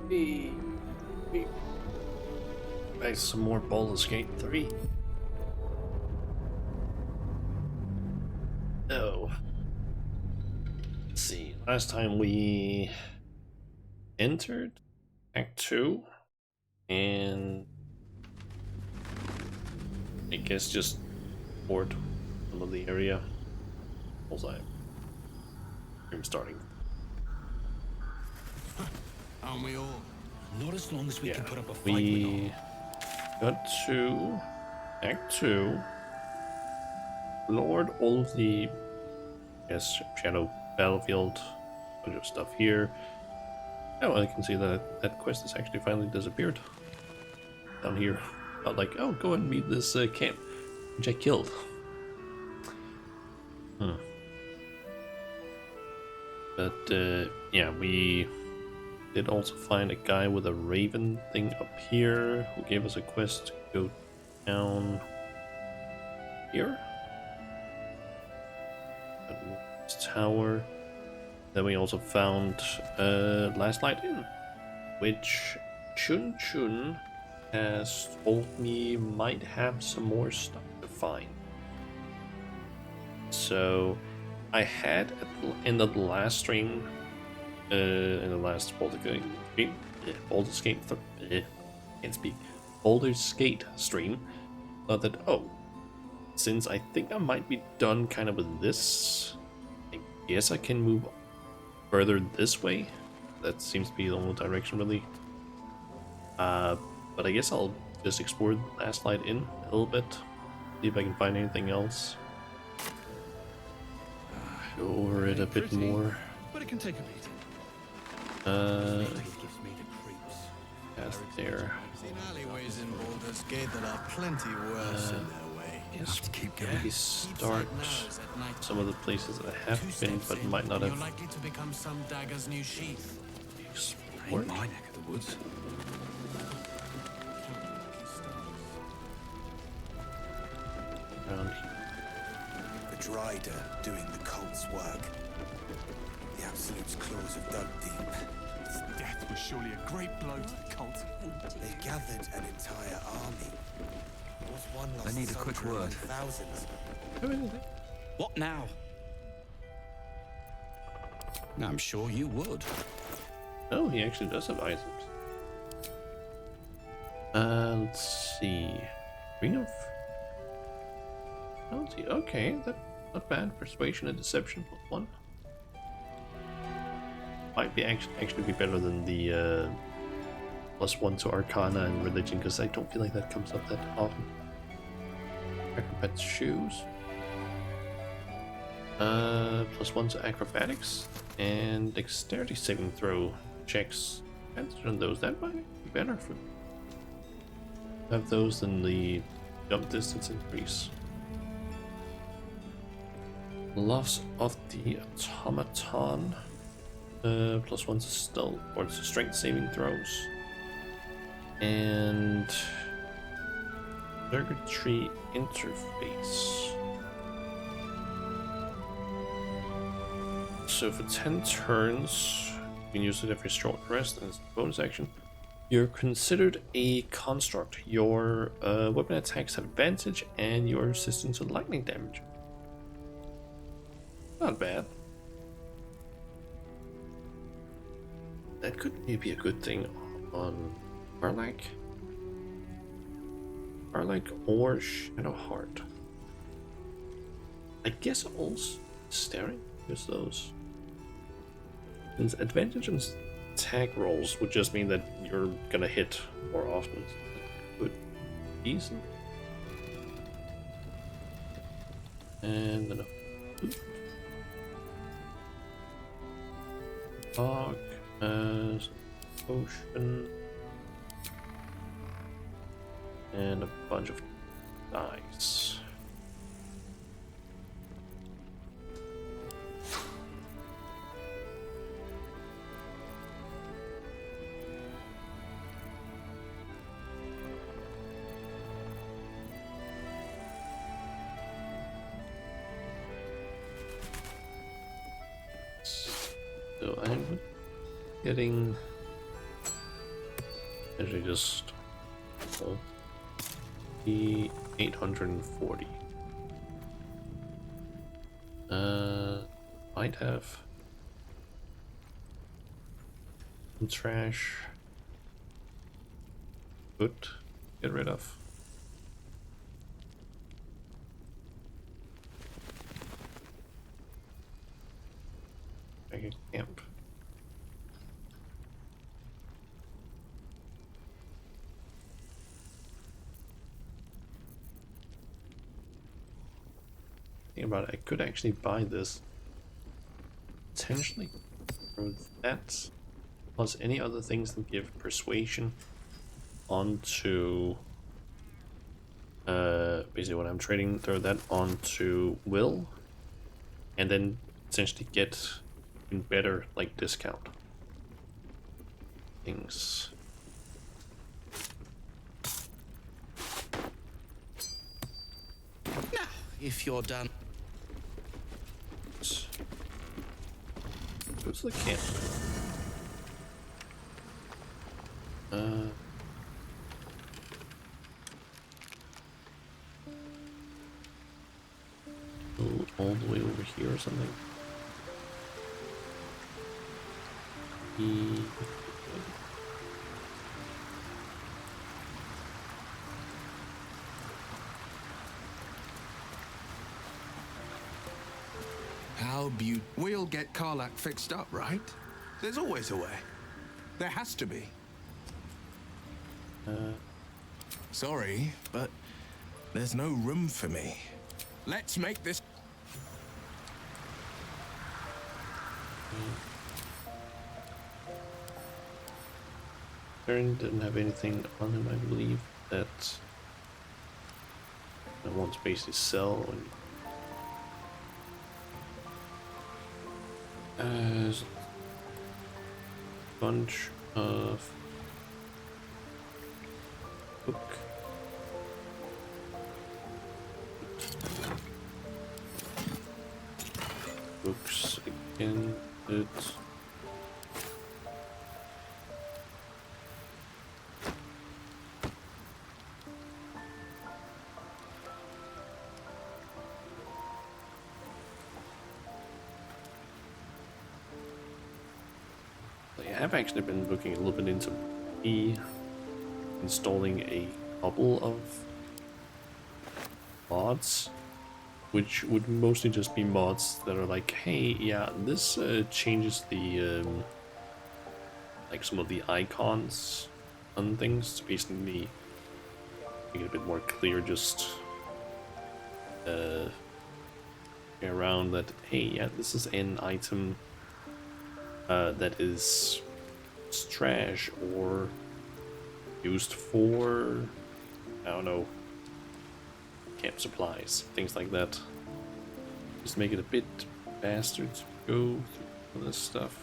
Hey, hey, back to some more Baldur's Gate 3. Oh, let's see. Last time we entered Act 2 and I guess just explored some of the area. Also, I'm starting. Aren't we all? Not as long as we can put up a fight. We got to Act 2, explored all of the, Shadow Battlefield, bunch of stuff here. Oh, I can see that that quest has actually finally disappeared down here. Not like, oh, go and meet this camp, which I killed. But yeah, we did also find a guy with a raven thing up here who gave us a quest to go down here. This tower. Then we also found Last Light Inn, which Chun Chun has told me might have some more stuff to find. So I had in the last stream, in the last Baldur's Gate, can't speak, Baldur's Gate stream, thought that, oh, since I think I might be done kind of with this, I guess I can move further this way. That seems to be the only direction really. But I guess I'll just explore the Last Light Inn a little bit, see if I can find anything else. Go over it a bit more. But it can take a beating. Past there. Seen alleyways in Baldur's Gate that are plenty worse in their way. Yes, maybe start some of the places that I have been, but might not You're have likely to become some dagger's new sheath. explored. My neck of the woods. Around here. The Drider doing the cult's work. The Absolute's claws have dug deep. His death was surely a great blow to the cult. They gathered an entire army. There was one lost I need a quick soldier among word. thousands. What now? I'm sure you would. Oh, he actually does have items. Let's see. Ring of. Oh, let's see. Okay, that's not bad. Persuasion and deception +1. Might be actually be better than the +1 to Arcana and Religion, because I don't feel like that comes up that often. Acrobat's shoes. +1 to acrobatics and dexterity saving throw checks. Answer on those. That might be better for have those than the jump distance increase. Loss of the automaton. +1 to stealth or to strength saving throws. And circuitry interface. So for 10 turns, you can use it every short rest and it's a bonus action. You're considered a construct. Your weapon attacks have advantage and you're resistant to lightning damage. Not bad. That could maybe be a good thing on Arlak. Arlak or Shadowheart. I guess also staring. Use those. Since advantage on attack rolls would just mean that you're gonna hit more often. Good. Decent. And then a fog as potion. And a bunch of dice. So I'm getting Actually, just the 840. Might have some trash. Good. Get rid of. Make a camp. Think about it, I could actually buy this potentially for that plus any other things that give persuasion onto basically when I'm trading, throw that onto will and then essentially get even better like discount things. Now, if you're done. Go to the camp. Go all the way over here or something. E How beaut. We'll get Karlak fixed up, right? There's always a way. There has to be. Sorry, but there's no room for me. Let's make this. Baron didn't have anything on him, I believe, that I want to basically sell. And there's a bunch of book. Books again. It's I have actually been looking a little bit into installing a couple of mods, which would mostly just be mods that are like, hey, yeah, this changes the like some of the icons and things to basically make it a bit more clear, just around that, hey, yeah, this is an item that is trash or used for, I don't know, camp supplies, things like that. Just make it a bit faster to go through all this stuff.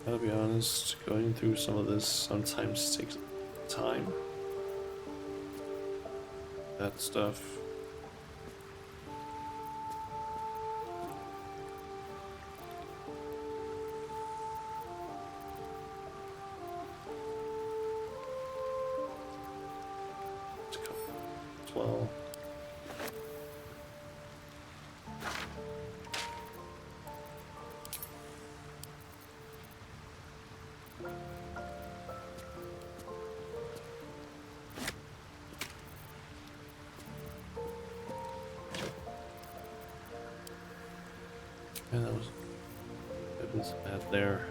Gotta be honest, going through some of this sometimes takes time. That stuff. Well, yeah, that was bad there.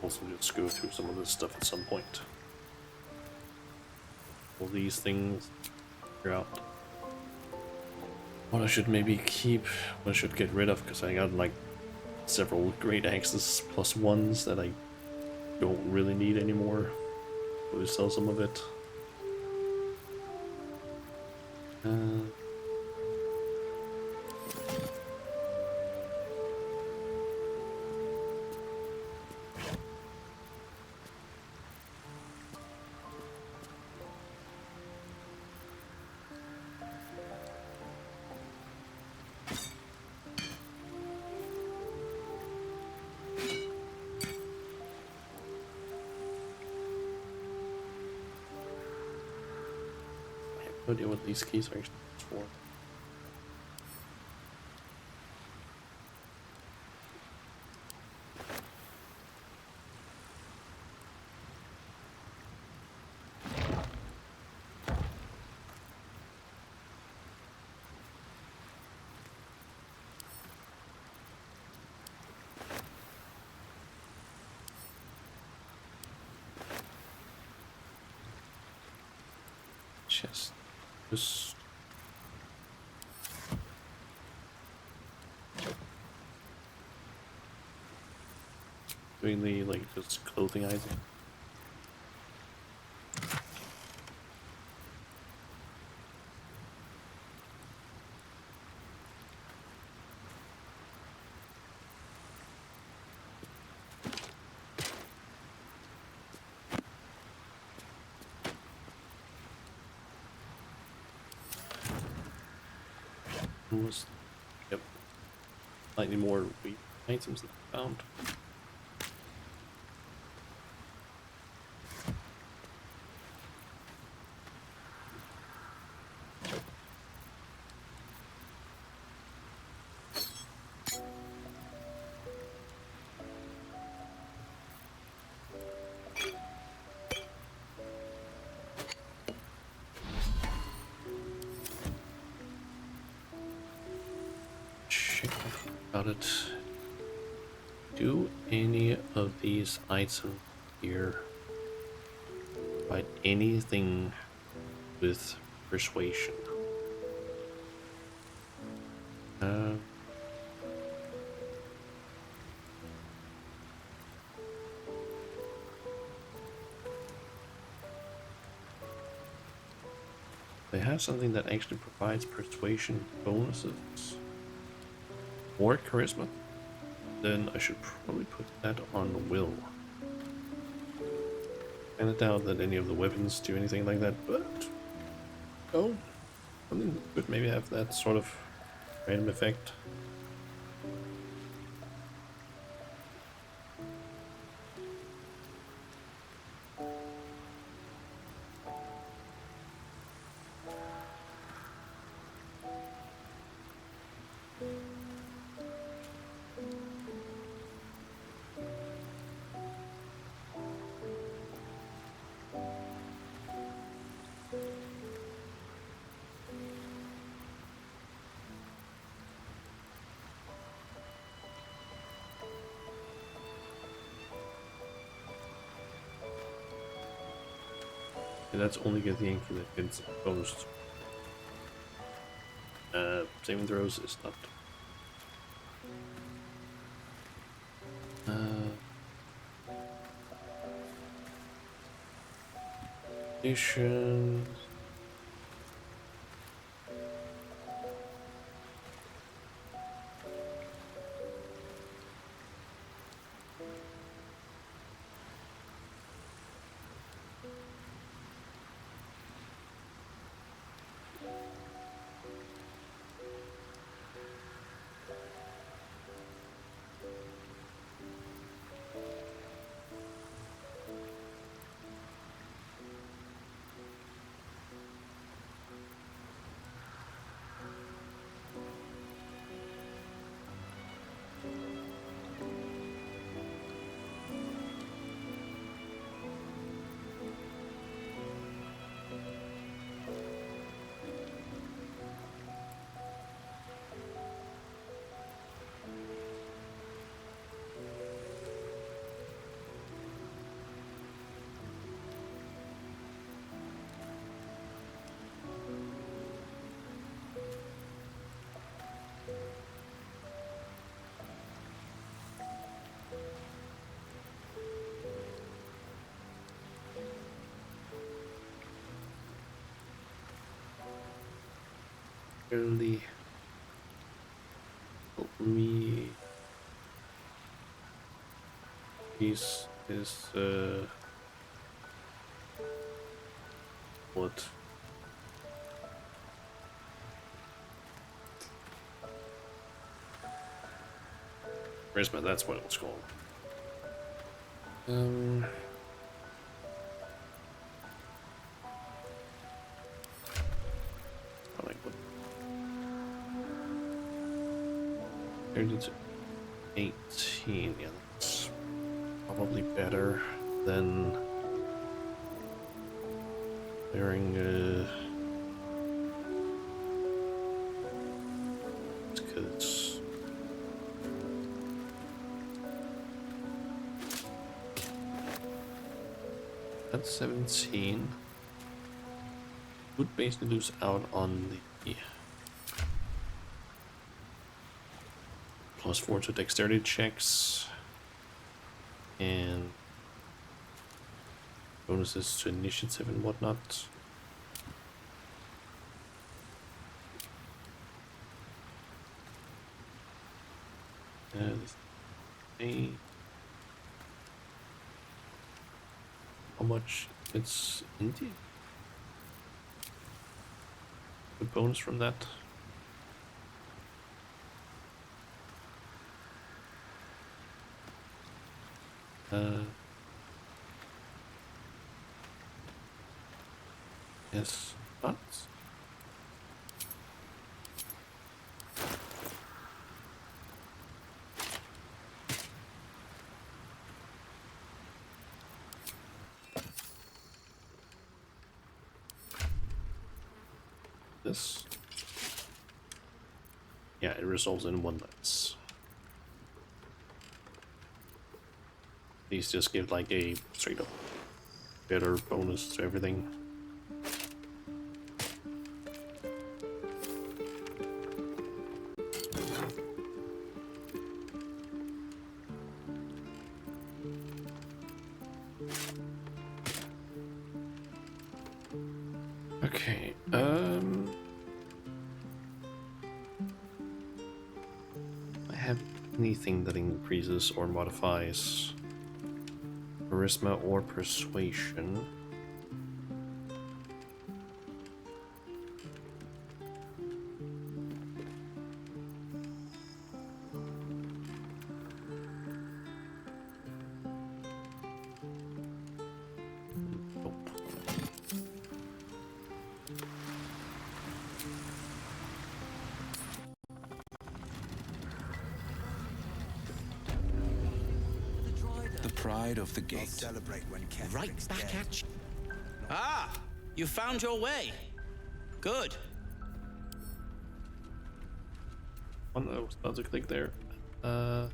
Also just go through some of this stuff at some point. All these things, figure out What I should maybe keep, what I should get rid of, because I got like several great axes plus ones that I don't really need anymore. Probably sell some of it. No idea what these keys are actually for. Chest. Just doing the like just clothing item. Was yep. Slightly more wheat items that I found. Check about it. Do any of these items here provide anything with persuasion? They have something that actually provides persuasion bonuses or charisma. Then I should probably put that on will. And I doubt that any of the weapons do anything like that, but oh, something could maybe have that sort of random effect. And that's only get the Yankee that gets bonus. Saving throws is not. Additions. really help me. This is what? Charisma, that's what it was called. I like what 30 to 18, yeah, that's probably better than wearing because at 17 would basically lose out on the +4 to dexterity checks and bonuses to initiative and whatnot. See how much it's indeed the bonus from that. Yes, but this, yeah, it resolves in 1 less. These just give like a straight up better bonus to everything. Okay, I have anything that increases or modifies charisma or persuasion. Nope. The pride of the I'll gate. celebrate when Ketherick's Right back dead. at you. Ah, you found your way. Good. One I was about to click there. I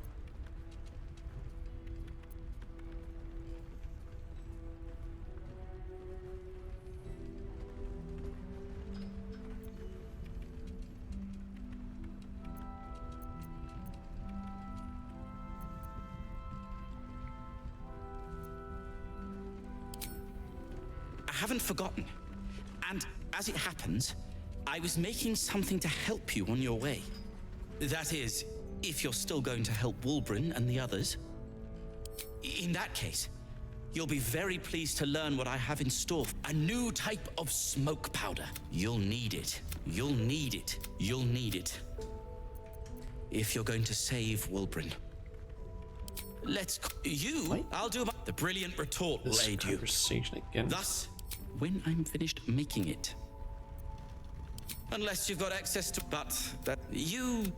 haven't forgotten. And as it happens, I was making something to help you on your way. That is, if you're still going to help Wulbren and the others. In that case, you'll be very pleased to learn what I have in store. A new type of smoke powder. You'll need it. You'll need it. You'll need it. If you're going to save Wulbren. What? I'll do the brilliant retort will This aid you. conversation again. Thus, when I'm finished making it. Unless you've got access to, but that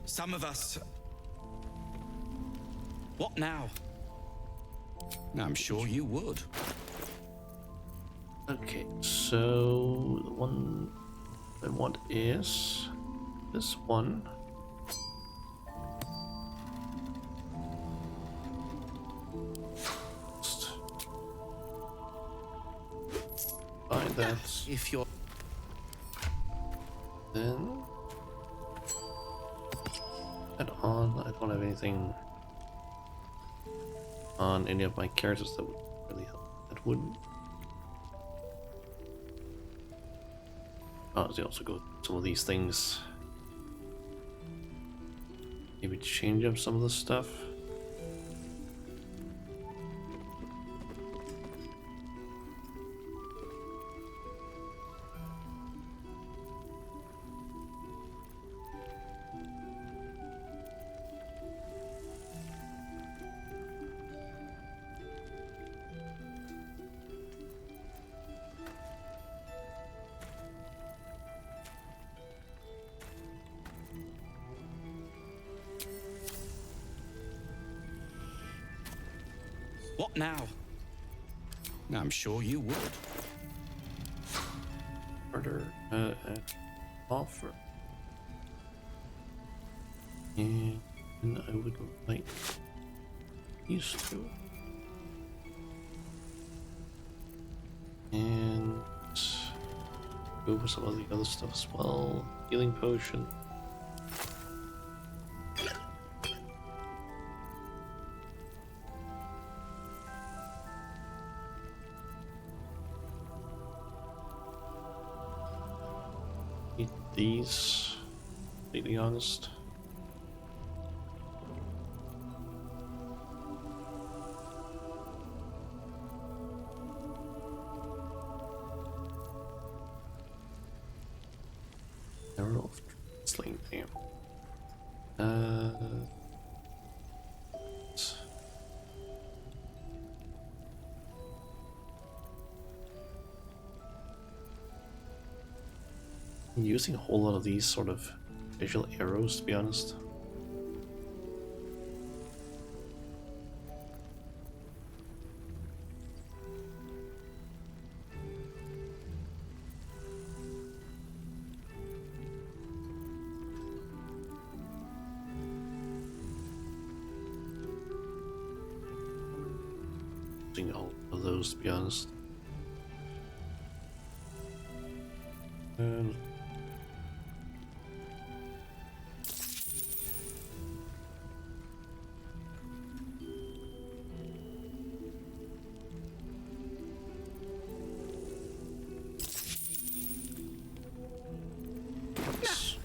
some of us. What now? I'm sure you would. Okay, so the one I want is this one. Just buy that. If you're Then add on. I don't have anything on any of my characters that would really help. That wouldn't. Oh, they also go some of these things. Maybe change up some of the stuff. What now? I'm sure you would. Order offer. And I would like these two. And go for some of the other stuff as well. Healing potion. Eat these, completely honest. Arrow of sling, damn. I'm using a whole lot of these sort of visual arrows, to be honest. Using all of those, to be honest.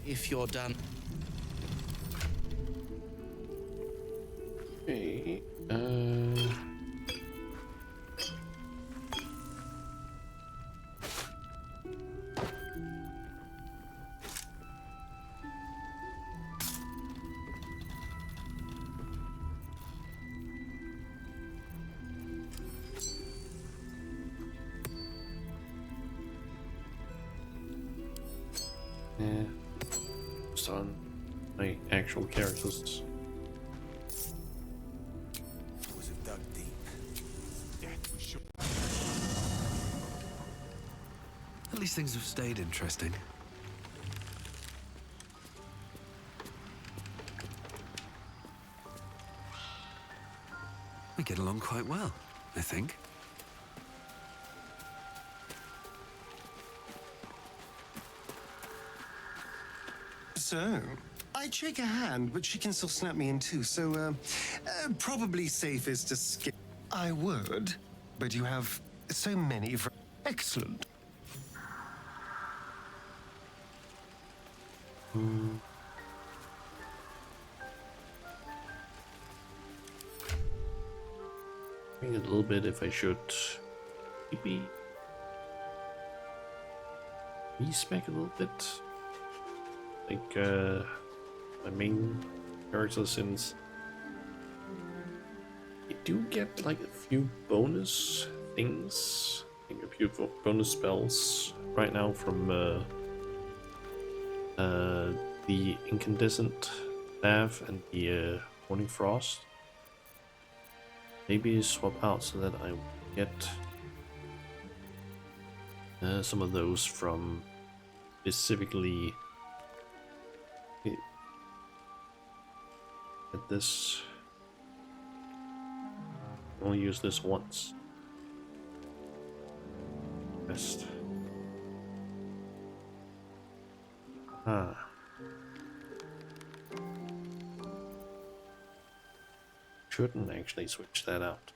If you're done. Okay, yeah. Just on my actual characters. Was it dug deep? Yeah, we should. At least things have stayed interesting. We get along quite well, I think. So, I'd shake her hand, but she can still snap me in two, so, probably safest to skip. I would, but you have so many excellent. I think a little bit if I should maybe respec a little bit. Like my main character, since you do get like a few bonus things, like a few bonus spells right now from the incandescent staff and the morning frost. Maybe swap out so that I get some of those from specifically at this. Only use this once. Best. Shouldn't actually switch that out.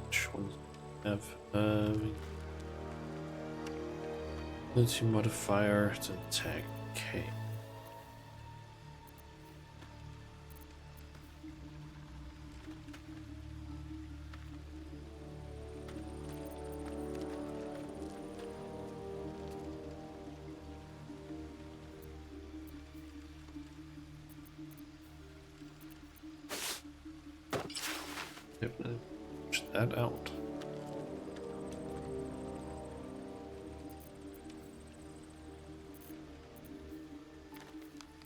Which ones have Ability modifier to attack. Okay. Definitely push that out.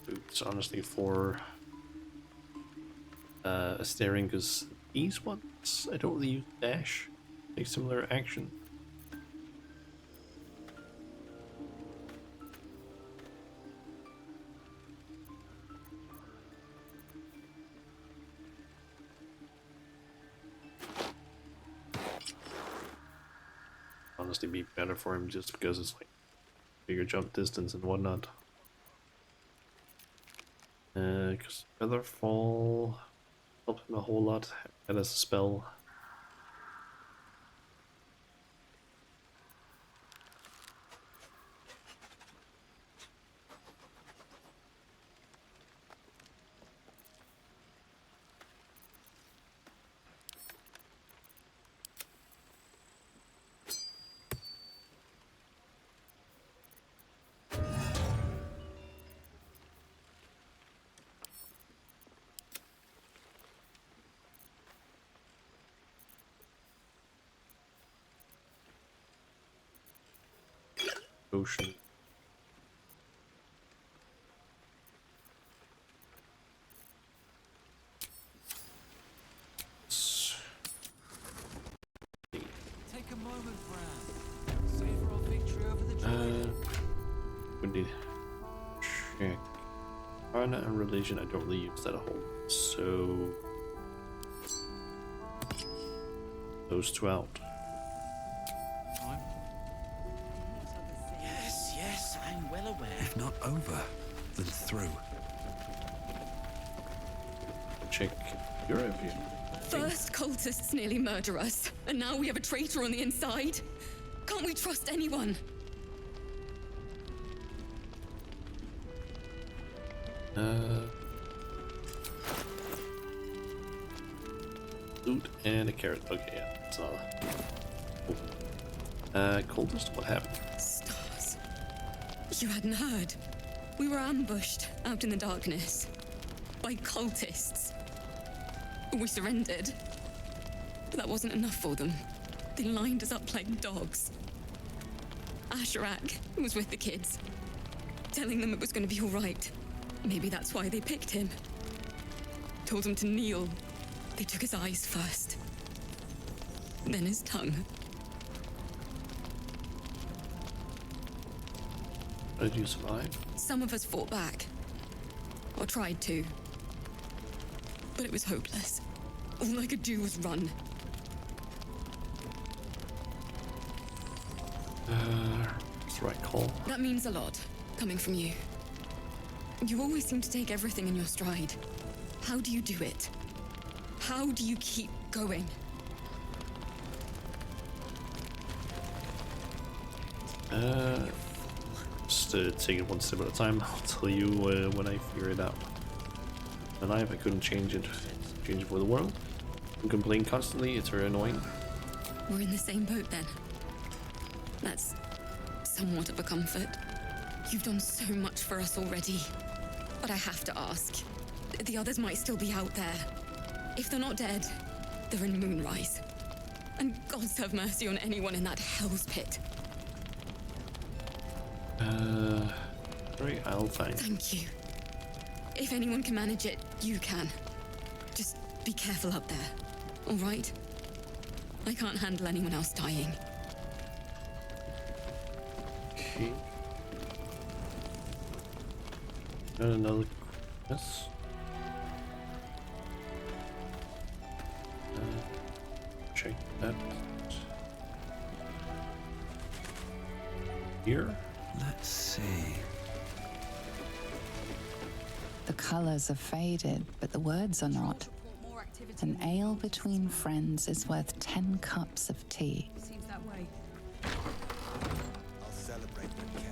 Boots, honestly, for staring, because these ones I don't really use dash. Take similar action. Honestly, be better for him just because it's like bigger jump distance and whatnot. Because Featherfall helps him a whole lot. That as a spell. Ocean. Take a moment, Bran. Savor our victory over the dragon. We need check. Partner and religion, I don't really use that a whole lot, so those two out. Yes, yes, I'm well aware. If not over, then through. Check your review. First cultists nearly murder us, and now we have a traitor on the inside. Can't we trust anyone? Loot and a carrot. Okay, yeah, it's not. Cool. Cultist, what happened? Stars. You hadn't heard. We were ambushed out in the darkness by cultists. We surrendered, but that wasn't enough for them. They lined us up like dogs. Asherak was with the kids, telling them it was going to be all right. Maybe that's why they picked him. Told him to kneel. They took his eyes first, then his tongue. How did you survive? Some of us fought back, or tried to, but it was hopeless. All I could do was run. It's the right call. That means a lot, coming from you. You always seem to take everything in your stride. How do you do it? How do you keep going? Just take it one step at a time. I'll tell you when I figure it out. My life, I couldn't change it for the world. You complain constantly, it's very annoying. We're in the same boat then. That's somewhat of a comfort. You've done so much for us already. But I have to ask. The others might still be out there. If they're not dead, they're in Moonrise. And gods have mercy on anyone in that hell's pit. Right, I'll find. Thank you. If anyone can manage it, you can. Just be careful up there, all right? I can't handle anyone else dying. Okay. Got another quest. Check that. Here. Let's see. The colours are faded, but the words are not. An ale between friends is worth 10 cups of tea. I'll celebrate when Ken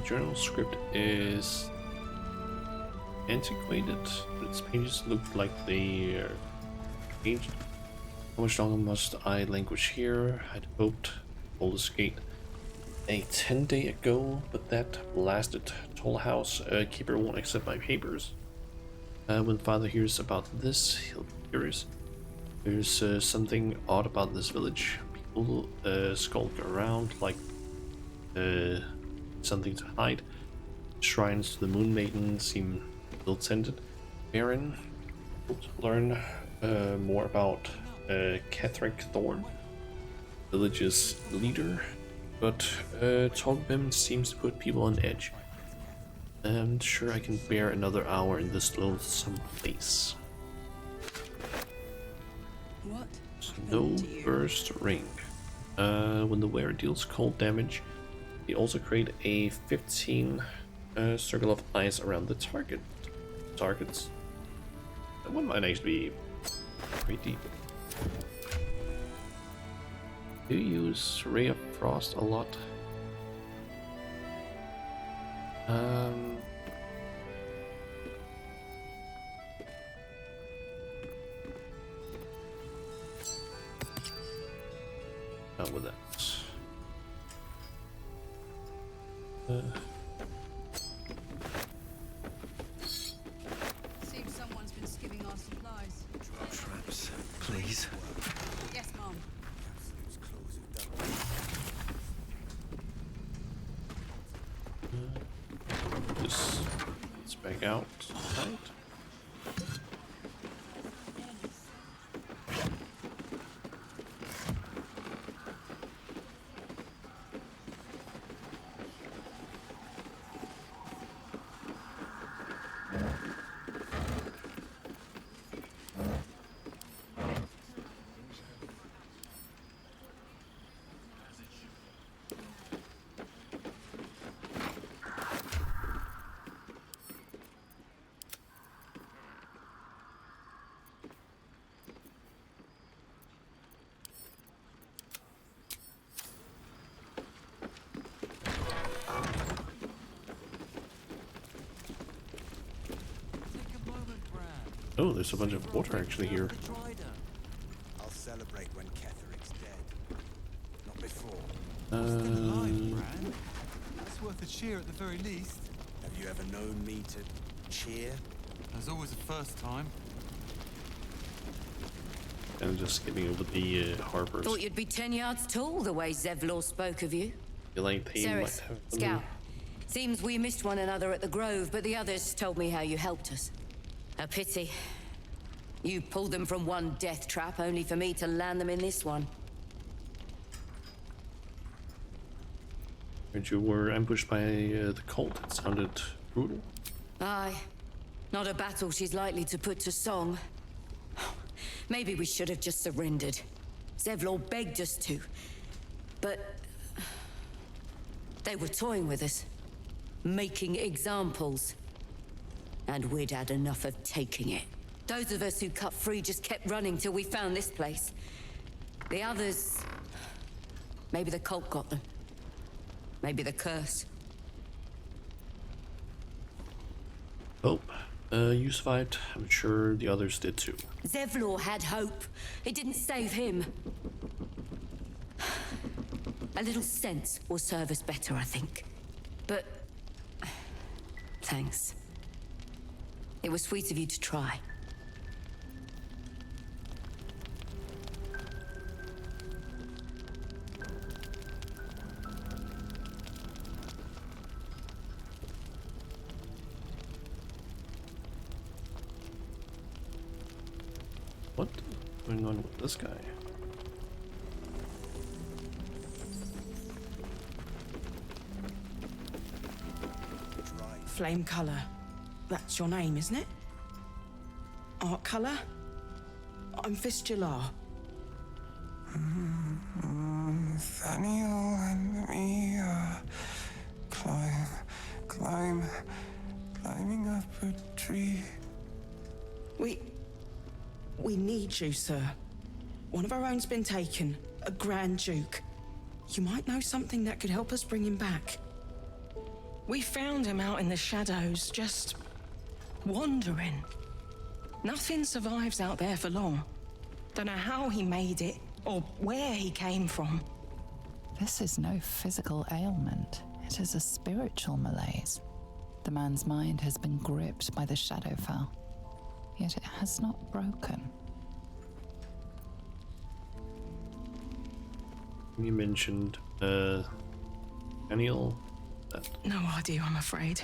journal script is antiquated, but its pages look like they are aged. How much longer must I languish here? I'd hoped Baldur's Gate a 10-day ago, but that blasted toll house keeper won't accept my papers. When father hears about this, he'll be furious. There's something odd about this village. People skulk around like something to hide. Shrines to the Moon Maiden seem ill-tended. Baron, learn more about Ketheric Thorn, village's leader, but Togbim seems to put people on edge. I'm sure I can bear another hour in this loathsome place. What? Snowburst Ring. When the wearer deals cold damage, they also create a 15 circle of ice around the targets. That one might actually be pretty deep. Do you use Ray of Frost a lot? Not with that. Seems someone's been skimming our supplies. Traps, please. Yes, Mom. Let's back out. Right. Oh, there's a bunch of water actually here. I'll celebrate when Ketheric's dead. Not before. That's worth a cheer at the very least. Have you ever known me to cheer? There's always a first time. I'm just skipping over the harbors. Thought you'd be 10 yards tall the way Zevlor spoke of you. feel like they might Ceres, have Scout. Seems we missed one another at the Grove, but the others told me how you helped us. A pity. You pulled them from one death trap, only for me to land them in this one. Heard you were ambushed by the cult. It sounded brutal. Aye. Not a battle she's likely to put to song. Maybe we should have just surrendered. Zevlor begged us to. But they were toying with us. Making examples. And we'd had enough of taking it. Those of us who cut free just kept running till we found this place. The others... Maybe the cult got them. Maybe the curse. Oh, you survived. I'm sure the others did too. Zevlor had hope. It didn't save him. A little sense will serve us better, I think. But... thanks. It was sweet of you to try. What's going on with this guy? Flame color. That's your name, isn't it? Art color? I'm Fistula. Nathaniel and me climbing up a tree. We need you, sir. One of our own's been taken, a Grand Duke. You might know something that could help us bring him back. We found him out in the shadows, just wandering. Nothing survives out there for long. Don't know how he made it, or where he came from. This is no physical ailment. It is a spiritual malaise. The man's mind has been gripped by the Shadowfell, yet it has not broken. You mentioned, Daniel. No idea, I'm afraid.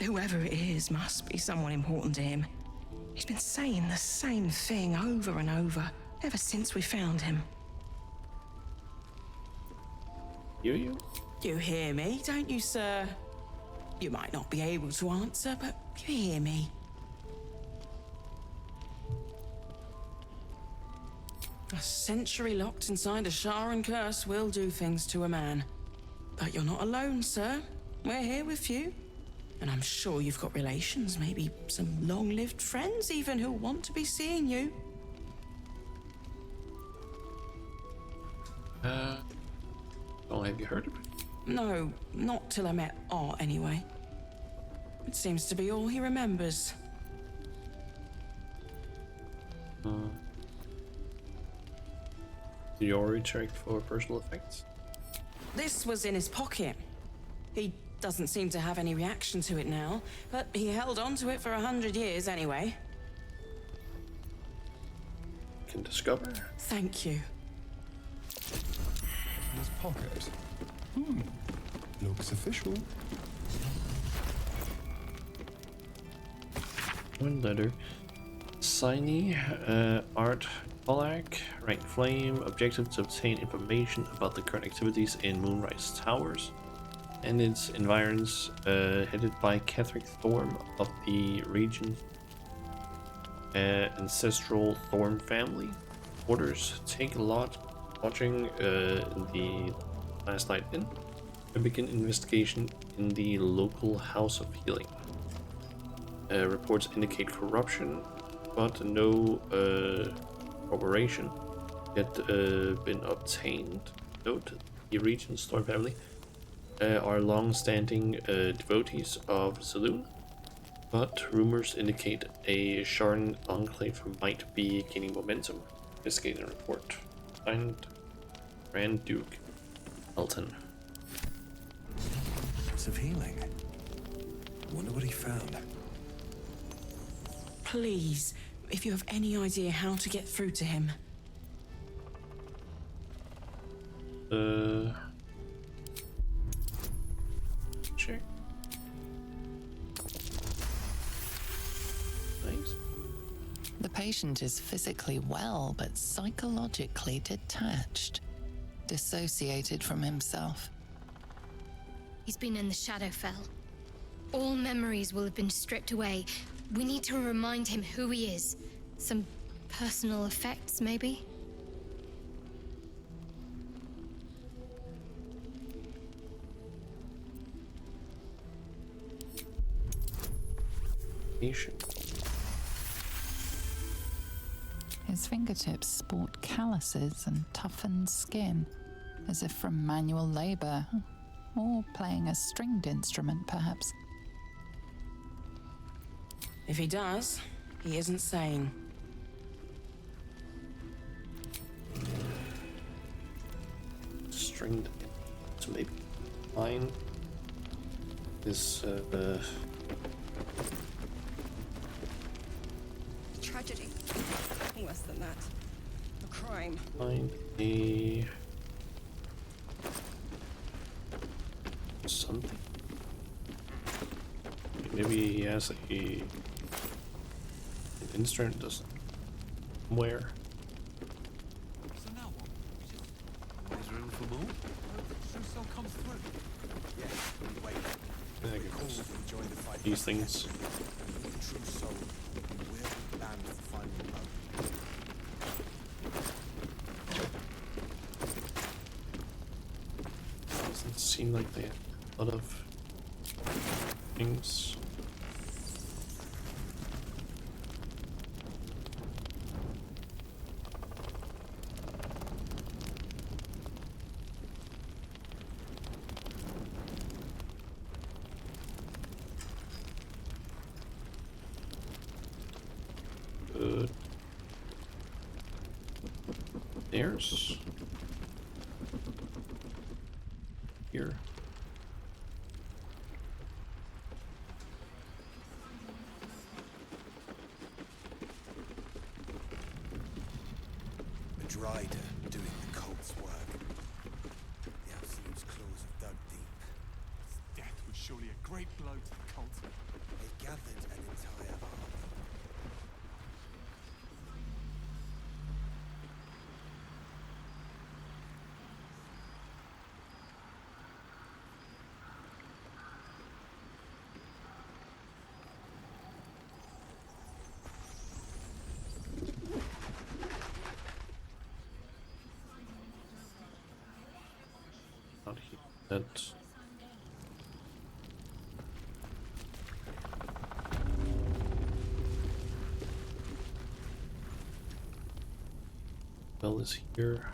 Whoever it is must be someone important to him. He's been saying the same thing over and over, ever since we found him. You? You hear me, don't you, sir? You might not be able to answer, but you hear me. A century locked inside a Sharan curse will do things to a man. But you're not alone, sir. We're here with you. And I'm sure you've got relations, maybe some long-lived friends even, who want to be seeing you. Oh, have you heard of it? No, not till I met Art, anyway. It seems to be all he remembers. Did you already check for personal effects? This was in his pocket. He doesn't seem to have any reaction to it now, but he held on to it for 100 years anyway. Can discover. Thank you. In his pocket. Looks official. One letter. Signee, Art Polak, Rank Flame, objective to obtain information about the current activities in Moonrise Towers and its environs, headed by Catherick Thorm of the region ancestral Thorm family. Orders: take a lot watching in the last night in and begin investigation in the local House of Healing. Reports indicate corruption, but no corroboration yet been obtained. Note: the region's Thorn family are long-standing devotees of Saloon, but rumors indicate a Sharan enclave might be gaining momentum. Investigate and report. Signed, Grand Duke Elton. House of Healing. Wonder what he found. Please, if you have any idea how to get through to him. Check. Nice. The patient is physically well, but psychologically detached, dissociated from himself. He's been in the Shadowfell. All memories will have been stripped away. We need to remind him who he is. Some personal effects, maybe? His fingertips sport calluses and toughened skin, as if from manual labor, or playing a stringed instrument, perhaps. If he does, he isn't sane. Stringed, so maybe mine is Tragedy. Less than that. A crime. find a something. Maybe he has an instrument doesn't where. So now what? Always room for more? True soul comes through. Yeah, wait. I think Call it's to join the fight. these things. The true soul will land the final blow. Doesn't seem like they have a lot of things. There's here. A drider doing the cult's work. The Absolute's claws have dug deep. Death was surely a great blow to the cult. They gathered an entire army. Not here. That. Bell is here.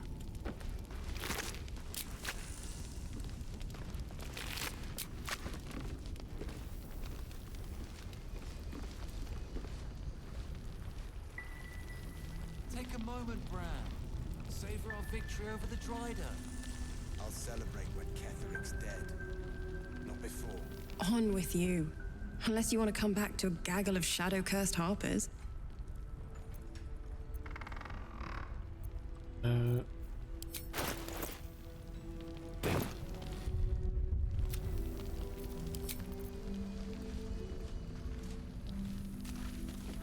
Take a moment, Bran. Savor our victory over the Drider. I'll celebrate when Ketheric's dead. Not before. On with you. Unless you want to come back to a gaggle of shadow-cursed harpers.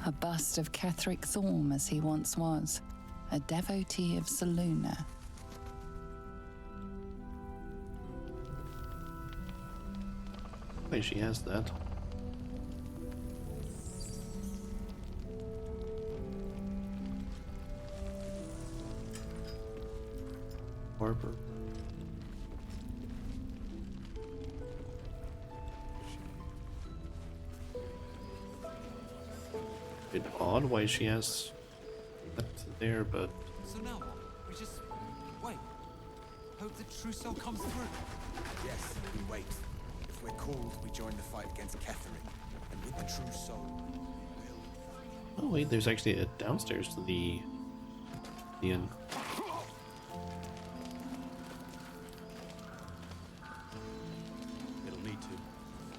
A bust of Ketheric Thorm as he once was, a devotee of Selûne. Wait, she has that. Harbor. Bit odd why she has that there, but So now what? We just wait. Hope the true soul comes through. Yes, we wait. If we're called, we join the fight against Ketheric. And with the true soul, oh wait, there's actually a downstairs to the inn. It'll need to.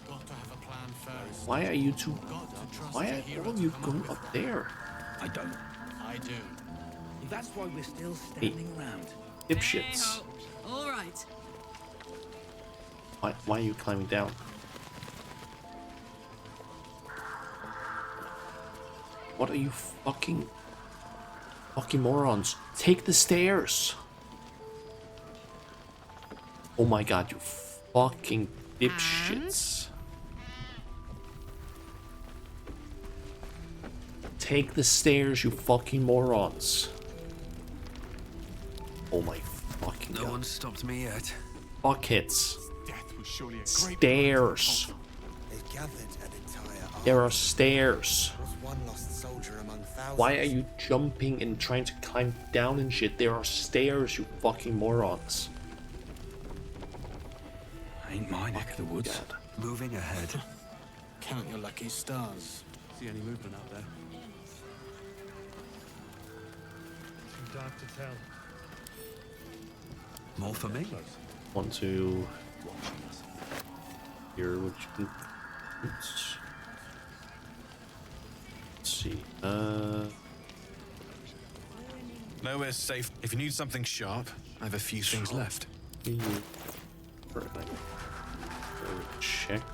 Got to have a plan first. Why are you two? Got to trust Why the are hero all of to you come going with. up there? I don't. I do. That's why we're still standing around. Dipshits. All right. Why are you climbing down? What are you fucking morons? Take the stairs. Oh my god, you fucking dipshits. Take the stairs, you fucking morons. Oh my fucking god. No one stopped me yet. Buckets. Death was surely a great Stairs. they've gathered an entire army. There are stairs. There was one lost soldier among thousands. Why are you jumping and trying to climb down and shit? There are stairs, you fucking morons. Ain't my neck of the woods. God. Moving ahead. Count your lucky stars. See any movement out there? Too dark to tell. More for me. Want to hear what you can. Let's see. Nowhere's safe. If you need something sharp, I have a few things left. Checked.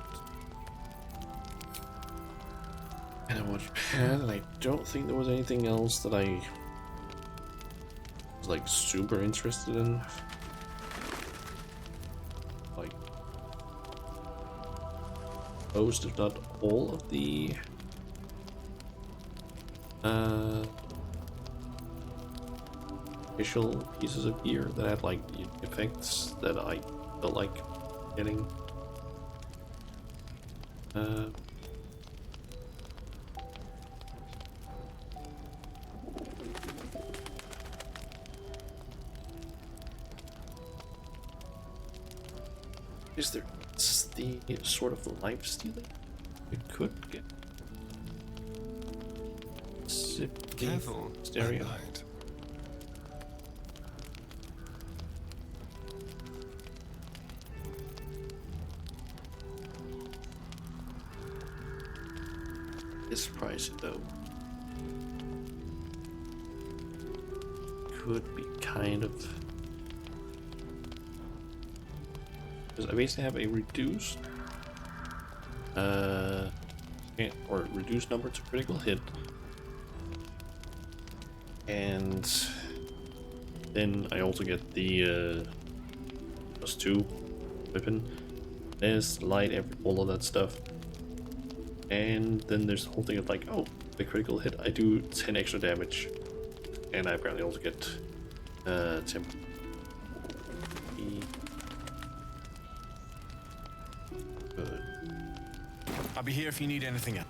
And I watched Pan, and I don't think there was anything else that I was like super interested in. Like most, if not all, of the official pieces of gear that had like the effects that I felt like getting. Is there the sort of life stealing we could get? Careful. Stereo. That night. is pricey though. Could be kind of, because I basically have a reduced or reduced number to critical hit, and then I also get the +2 weapon. There's light, all of that stuff, and then there's the whole thing of like, oh, the critical hit, I do 10 extra damage, and I apparently also get 10. Good. I'll be here if you need anything else.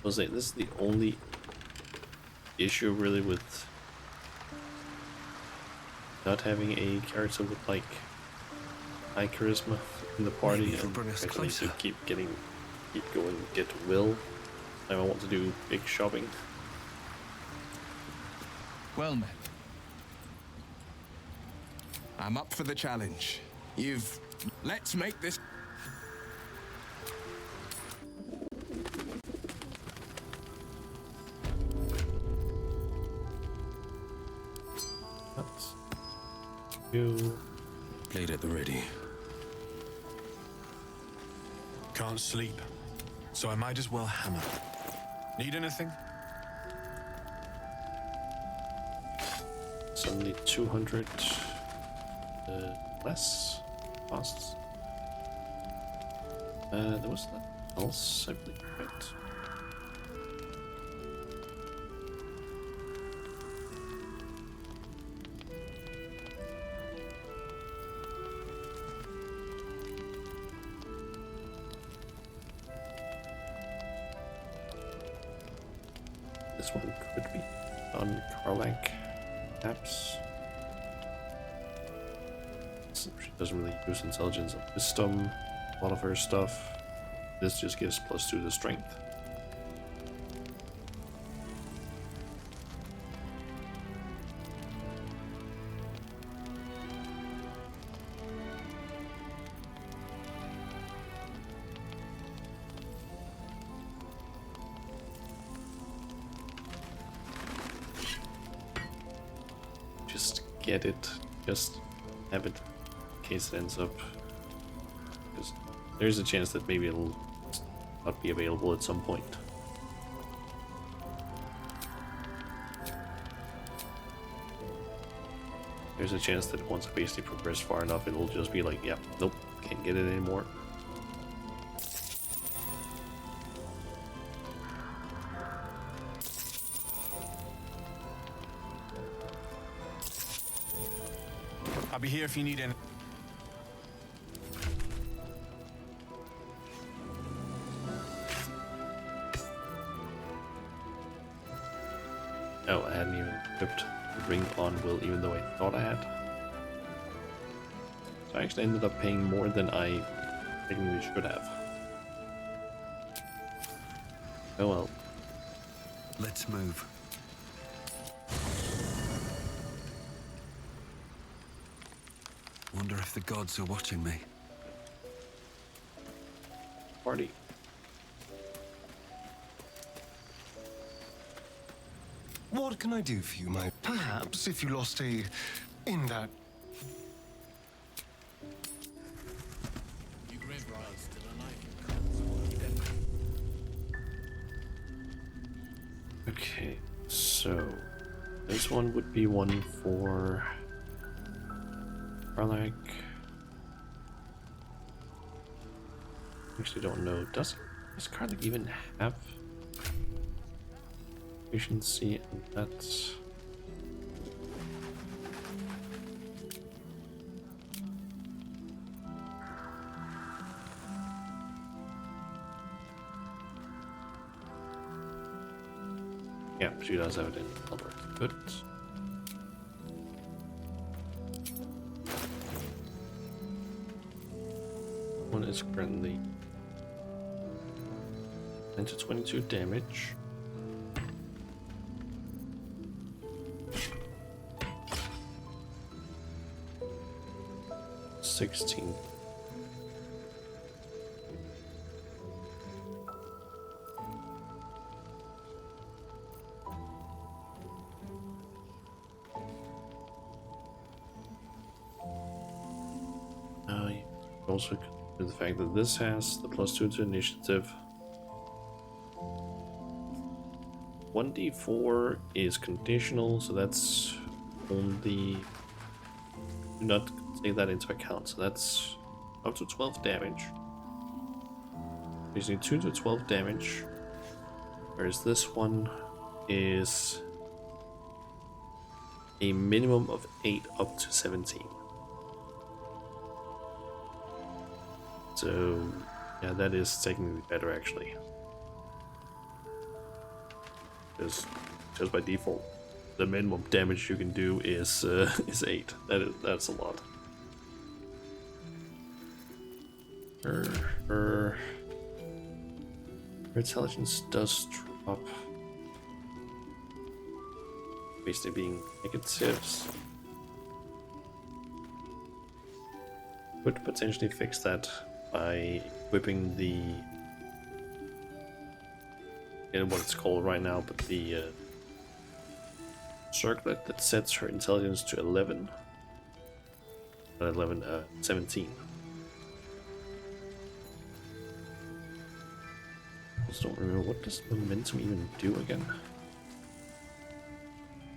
I'll say this is the only issue really with not having a character with like high charisma in the party. Maybe it'll And bring us actually need to closer. keep going, get Will. I want to do big shopping. Well met. I'm up for the challenge. Let's make this. That's you. Blade at the ready. Can't sleep, so I might as well hammer. Need anything? Suddenly 200 less costs. There was nothing else, I believe, right? This one could be on Karlak, perhaps. She doesn't really use intelligence or wisdom, a lot of her stuff. This just gives +2 to strength. Just get it, just have it in case it ends up, because there's a chance that maybe it'll not be available at some point. There's a chance that once I basically progress far enough, it'll just be like, yep, nope, can't get it anymore. I'll be here if you need any. Oh, I hadn't even equipped the ring on Will, even though I thought I had. So I actually ended up paying more than I technically should have. Oh well. Let's move. Wonder if the gods are watching me. Party. What can I do for you, my... Perhaps if you lost in that... Okay, so this one would be one for Karlak. Actually don't know. Does Karlak even have efficiency? And that's yeah, she does have it in Baldurs. Good. One is currently 10 to 22 damage. $16 also consider the fact that this has the +2 to initiative. 1d4 is conditional, so that's only... Do not take that into account, so that's up to 12 damage. Using 2 to 12 damage, whereas this one is a minimum of 8 up to 17. So yeah, that is technically better actually. Just by default, the minimum damage you can do is 8. That's a lot. Her intelligence does drop, basically being negatives. Could potentially fix that by equipping the what it's called right now, but the circlet that sets her intelligence to 11. 17. I just don't remember, what does momentum even do again?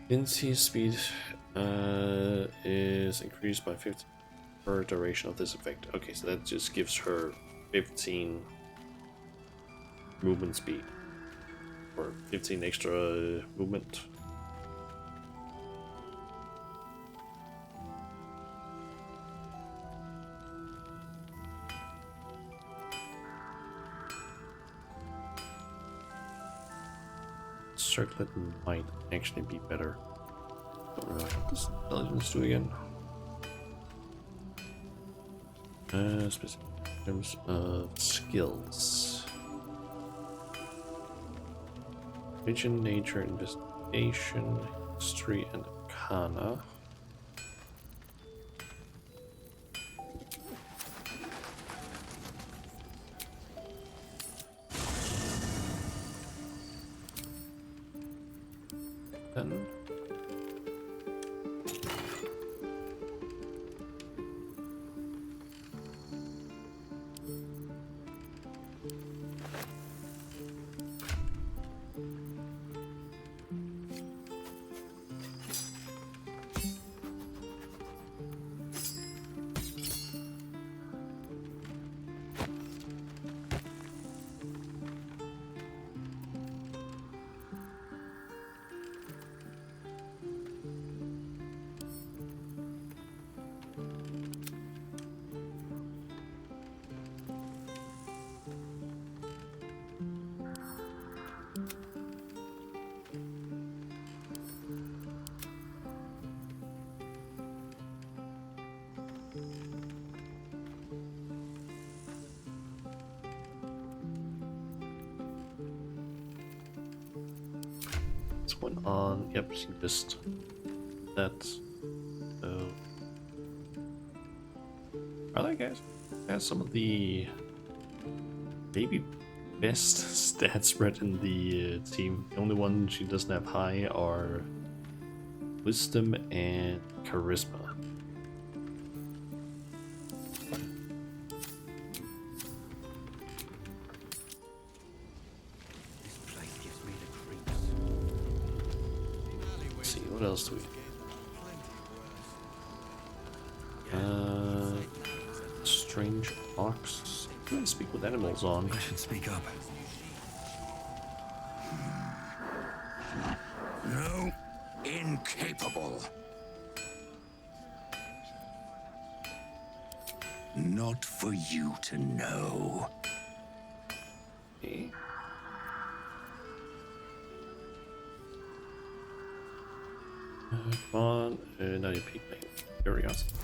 Inti speed is increased by 50 per duration of this effect. Okay, so that just gives her 15 movement speed, or 15 extra movement. Circlet might actually be better. Don't remember what this intelligence do again. Specific terms of skills. Religion, nature, investigation, history, and arcana. Then one on, yep, so just that. So I like guys. Has some of the maybe best stat spread in the team. The only one she doesn't have high are wisdom and charisma. What else do we strange ox. You can speak with animals on. I should speak up. No, incapable. Not for you to know. Okay. Come on, now you peek me. Curiosity.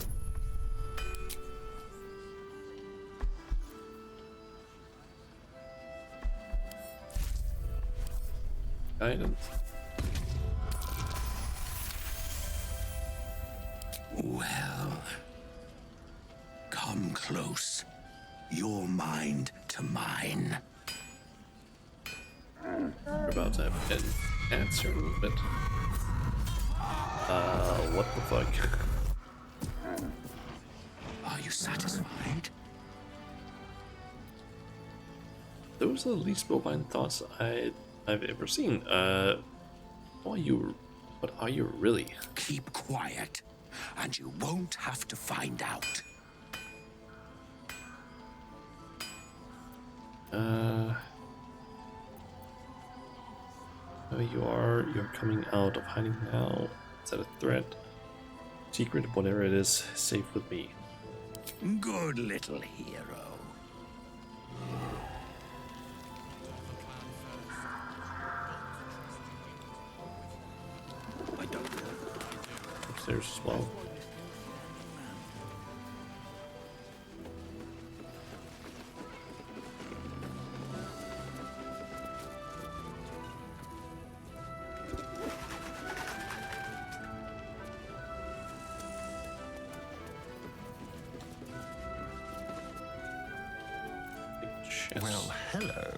Guidance. Well, come close. Your mind to mine. We're about to have an answer a little bit. What the fuck? Are you satisfied? those are the least bovine thoughts I've ever seen. What are you really? Keep quiet, and you won't have to find out. You're coming out of hiding now. Is that a threat? Secret, whatever it is, safe with me. Good little hero. Upstairs as well. Well, hello.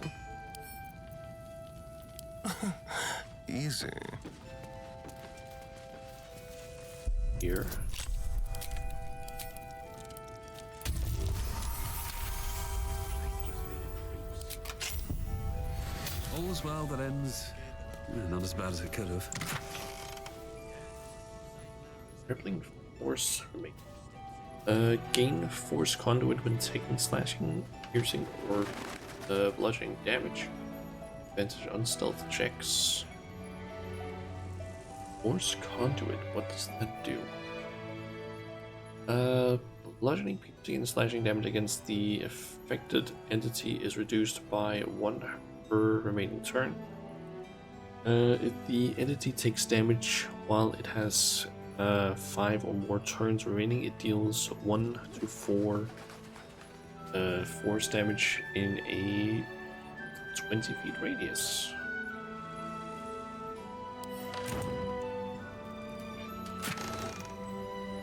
Easy. Here. All's well that ends. Not as bad as it could have. Crippling force remain. Gain force conduit when taking slashing, piercing, or bludgeoning damage. Advantage on stealth checks. Force conduit, what does that do? Bludgeoning, piercing, and slashing damage against the affected entity is reduced by 1 per remaining turn. If the entity takes damage while it has 5 or more turns remaining, it deals 1 to 4 force damage in a 20 feet radius.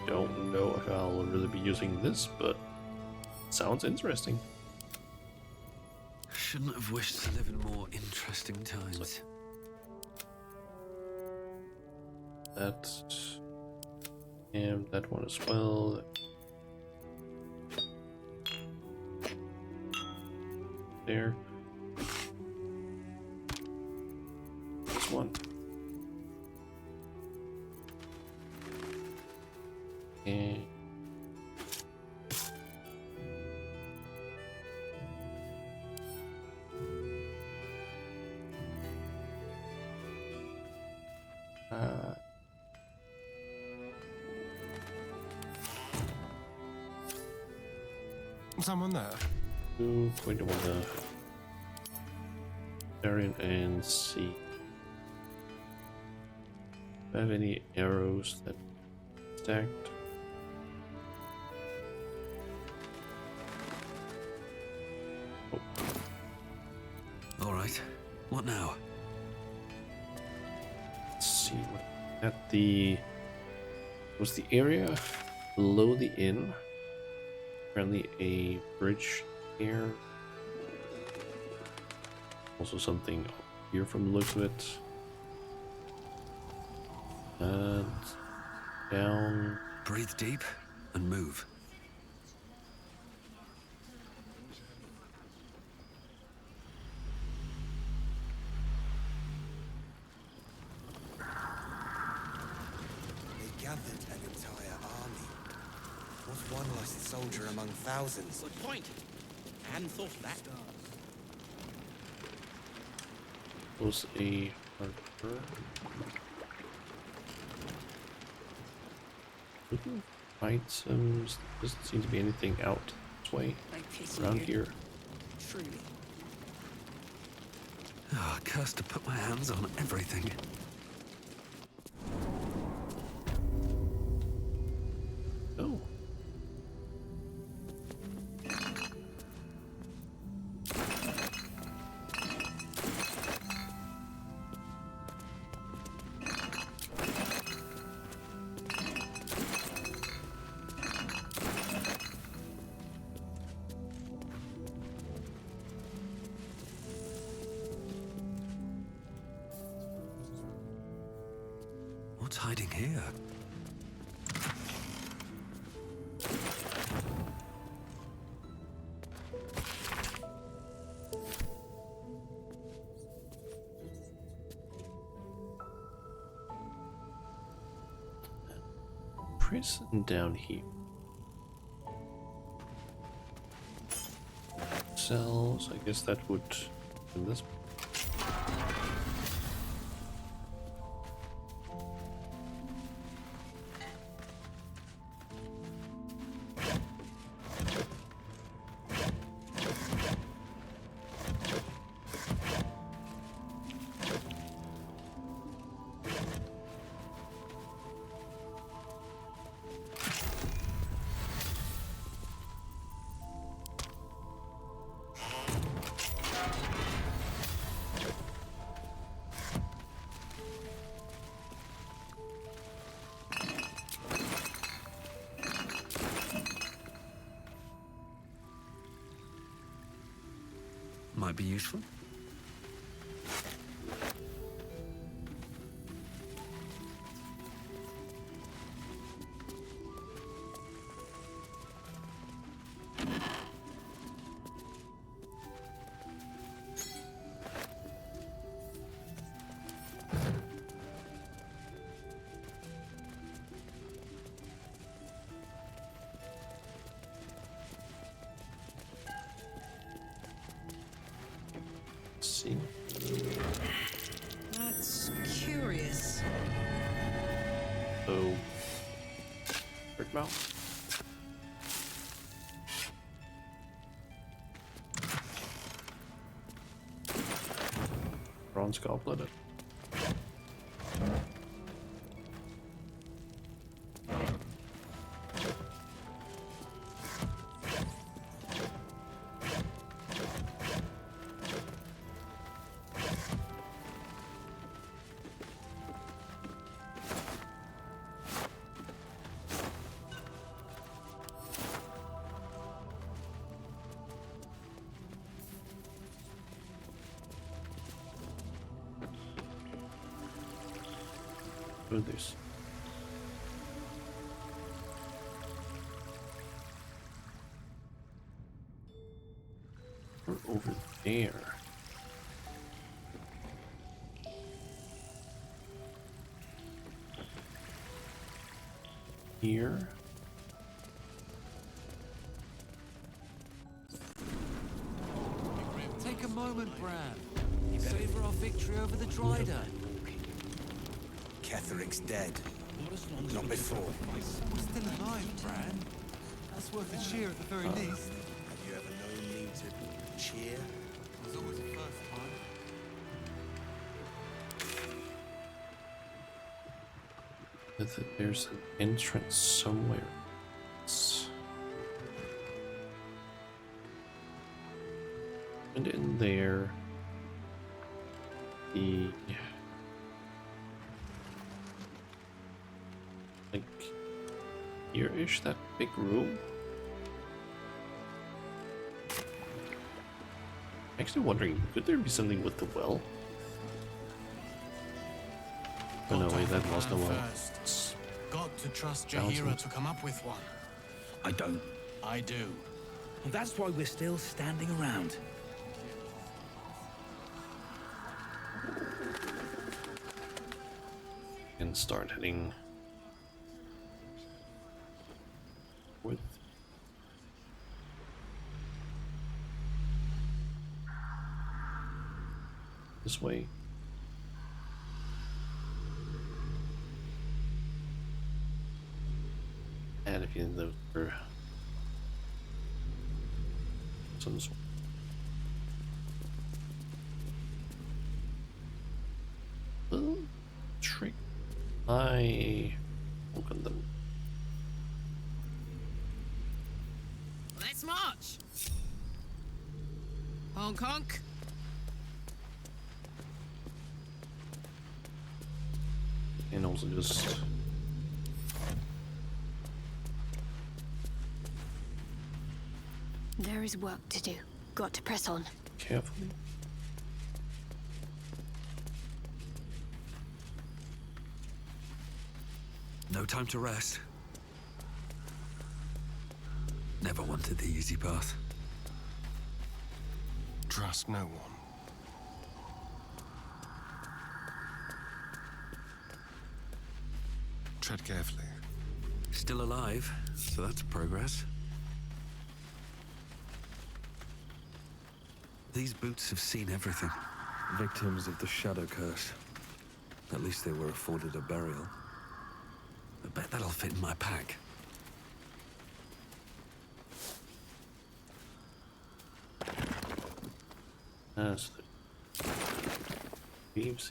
Don't know if I'll really be using this, but sounds interesting. Shouldn't have wished to live in more interesting times. And that one as well. There. This one. And someone there. Going to want to Arian and see if I have any arrows that stacked. Oh. All right. What now? Let's see what was the area below the inn. Apparently a bridge here. Also something up here from the looks of it. And down. Breathe deep and move. They gathered an entire army. Was one lost soldier among thousands? Good point. I hadn't thought of that. Was a marker. Items. Doesn't seem to be anything out this way. Around here. Truly. Oh, cursed to put my hands on everything. Oh. What's hiding here? Chris down here. Cells, I guess that would in this. Might be useful. See. That's curious. Oh. Brick mouth. Bronze goblet. Do this. We're over there. Here. Take a moment, Bran. Savor our victory over the Dryder. Ketheric's dead. Not before. We're still alive, Bran. That's worth a cheer at the very least. Have you ever known me to cheer? There's always a first time. There's an entrance somewhere. And in there, the like here-ish, that big room. Actually wondering, could there be something with the well? Oh no, wait, that was the well. Got to trust Johnson. Jaheira to come up with one. I don't. I do. And that's why we're still standing around. And start heading with this way. And if you look for some sort of trick, I open them. Let's march! Honk honk! And also just There is work to do. Got to press on. carefully. No time to rest. Never wanted the easy path. Trust no one. Tread carefully. Still alive, so that's progress. These boots have seen everything. Victims of the Shadow Curse. At least they were afforded a burial. I bet that'll fit in my pack. So leaves.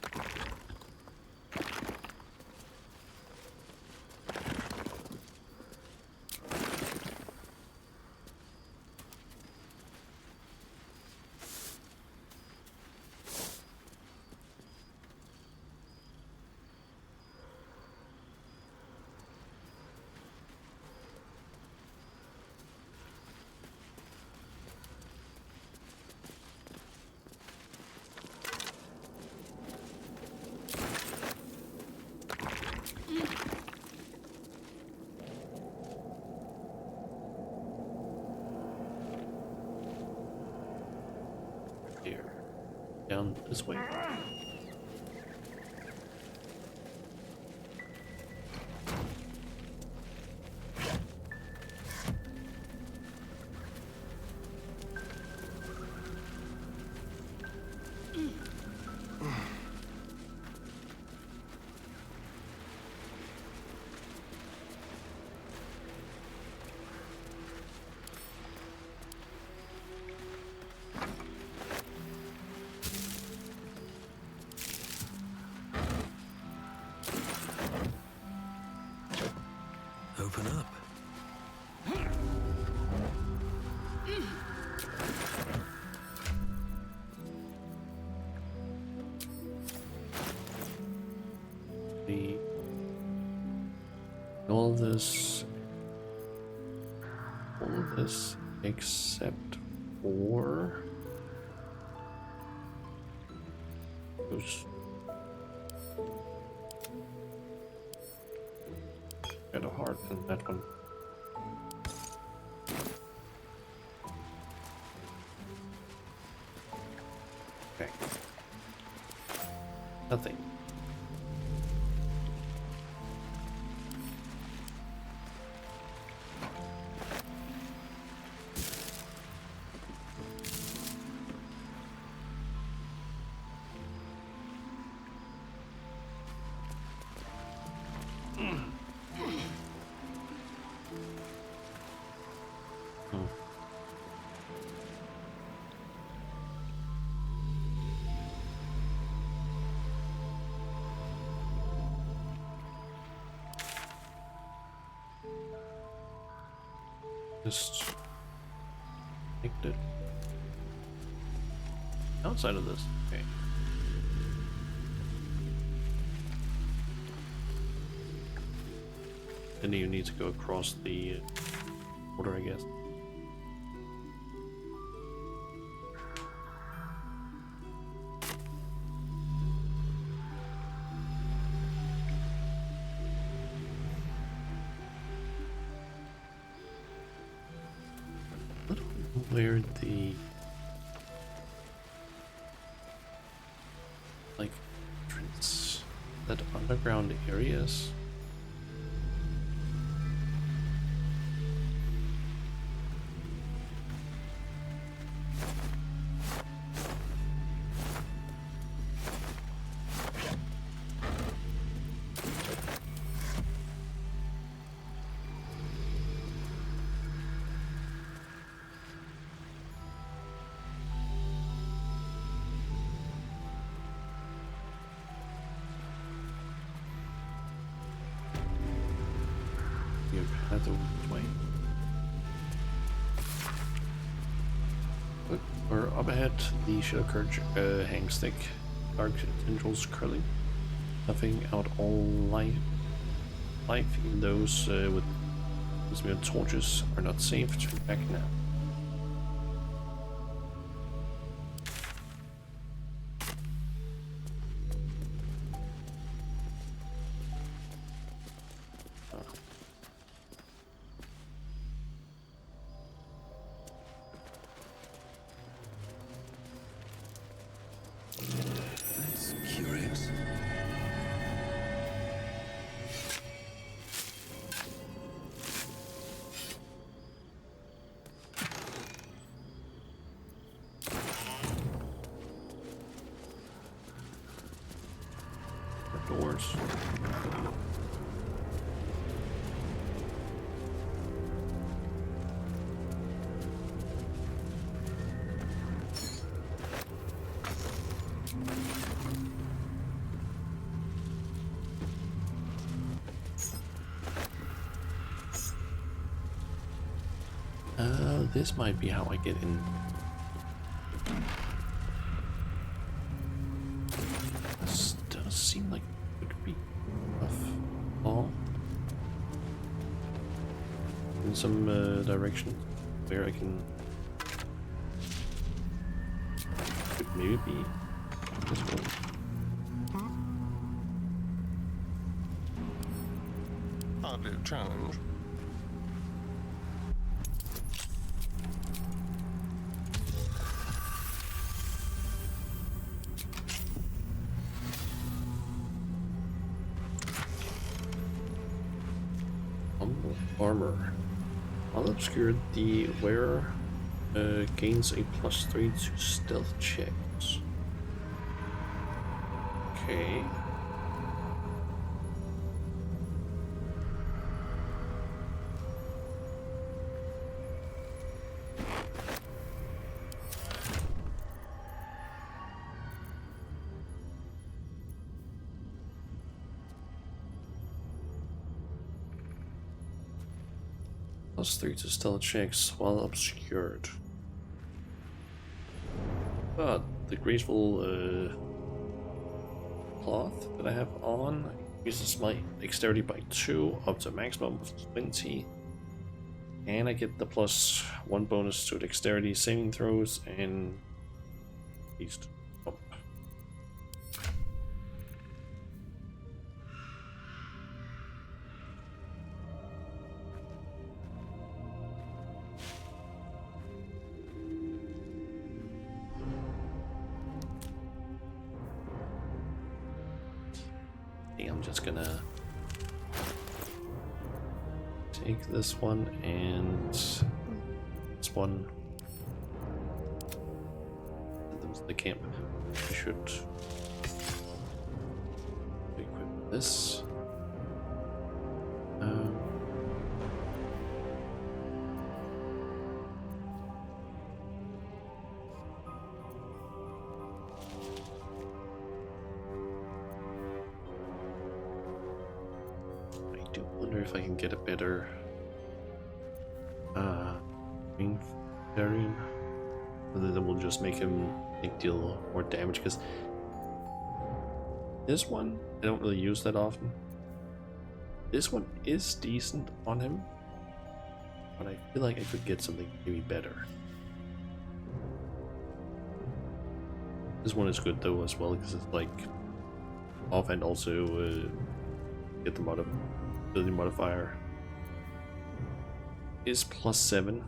Here. Down this way. Open up. The all this except for those kind of hard than that one. Okay. Nothing. Just connected outside of this. Okay. Then you need to go across the border, I guess. Where the like entrance, that underground areas. Head which way? Or up ahead, the Shadow Curge hangs thick, dark tendrils curling, snuffing out all life. Even those with smeared torches are not safe. Turn back now. doors. This might be how I get in. This does seem like it could be rough. Oh. In some direction where I can. Could maybe be this one. Hardly a challenge. Armor. While obscured, the wearer gains a +3 to stealth checks. Okay. +3 to stealth checks while obscured. But the graceful cloth that I have on increases my dexterity by 2 up to a maximum of 20. And I get the +1 bonus to dexterity saving throws and at least jump. I'm just gonna take this one and this one. The camp. I should equip this. If I can get a better ring variant, whether that will just make him deal more damage, because this one I don't really use that often. This one is decent on him, but I feel like I could get something maybe better. This one is good though as well, because it's like off and also get the ability modifier is +7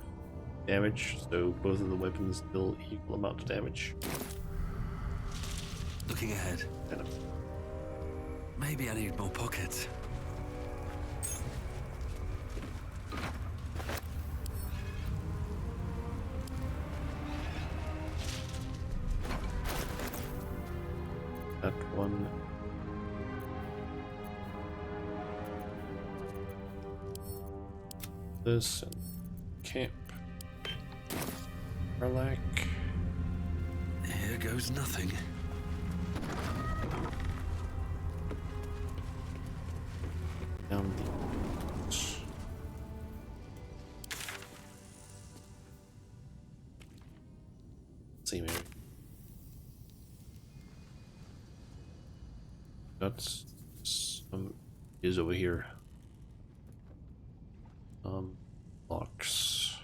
damage, so both of the weapons deal equal amount of damage. Looking ahead. Kind of. Maybe I need more pockets. That one. This and camp. Relax. Here goes nothing. Down. See maybe. That's some is over here. Locks.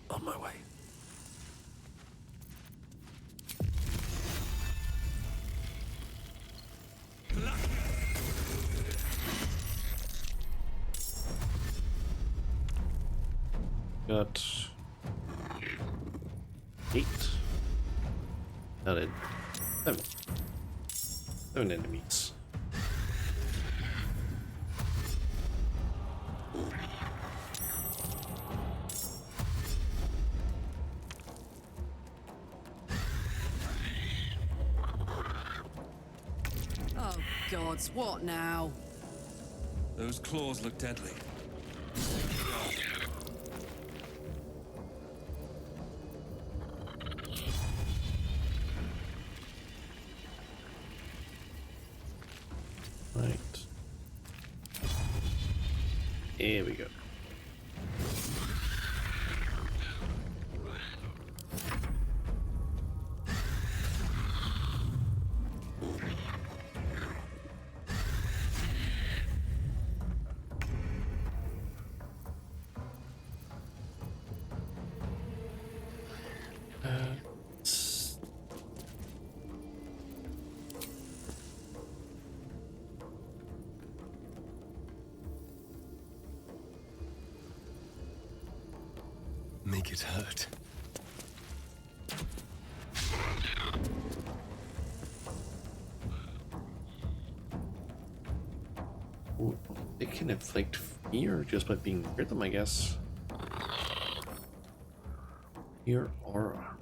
On my way. Got 8. Not it. 7. 7 enemies. Gods, what now? Those claws look deadly. Right. Here we go. Make it hurt. Ooh, it can inflict fear just by being near them, I guess. Fear aura.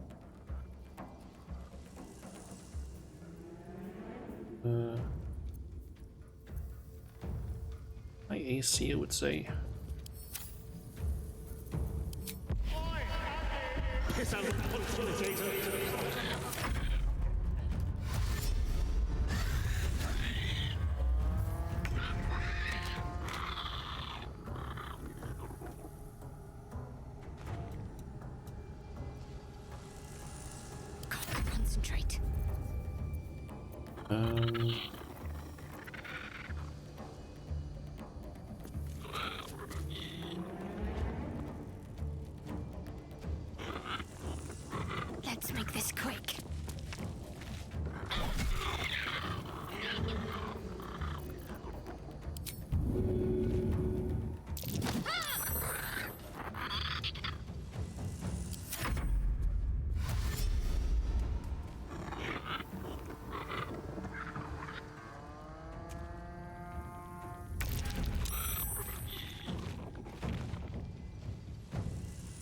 My AC, I would say. Concentrate. Let's make this quick.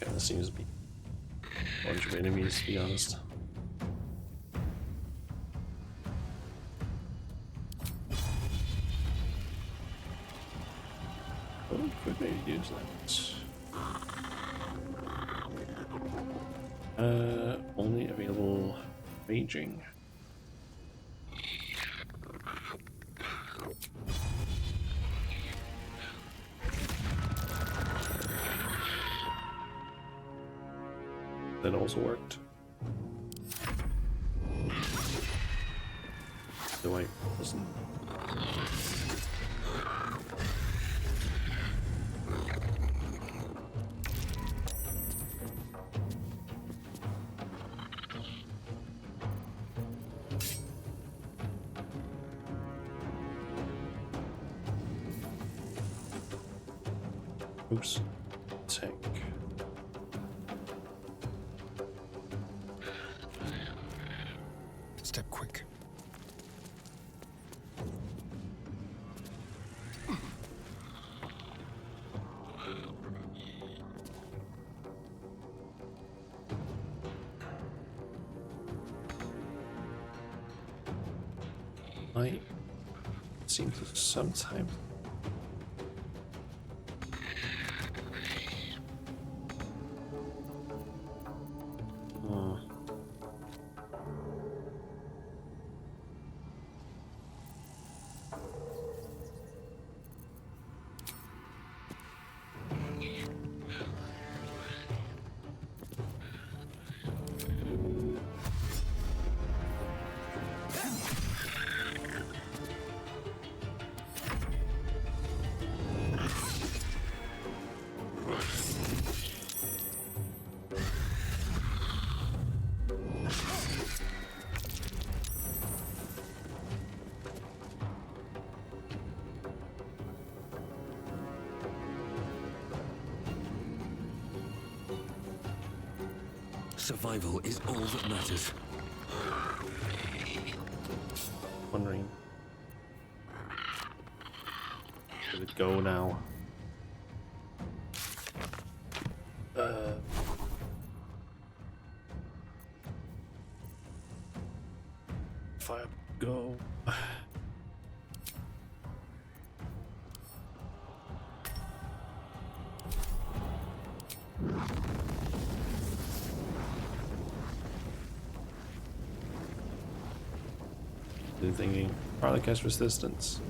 Kind of seems to be a bunch of enemies, to be honest. Oh, could maybe use that. Only available raging. That also worked. So I wasn't. Oops. Tech. Step quick. I seem to sometimes. Survival is all that matters. Wondering. Should it go now? If I go. actually thinking. Probably cast resistance.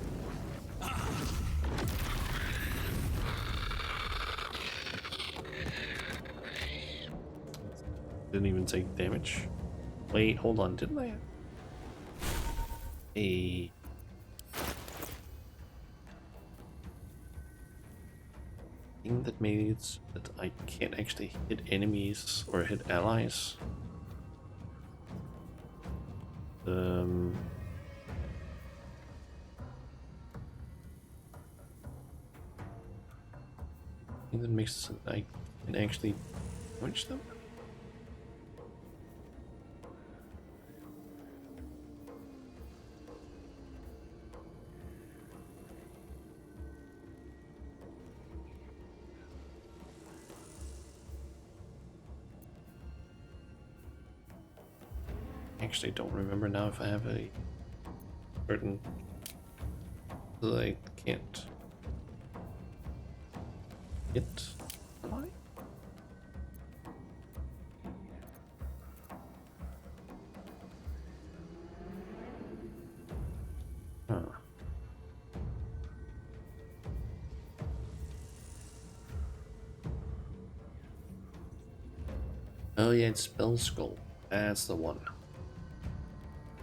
Didn't even take damage. Wait, hold on, didn't I? A thing that made it so that I can't actually hit enemies or hit allies. Thing that makes it so that I can actually damage them. Actually don't remember now if I have a certain that I can't hit. Am I? Huh. Oh yeah, it's Spell Skull. That's the one.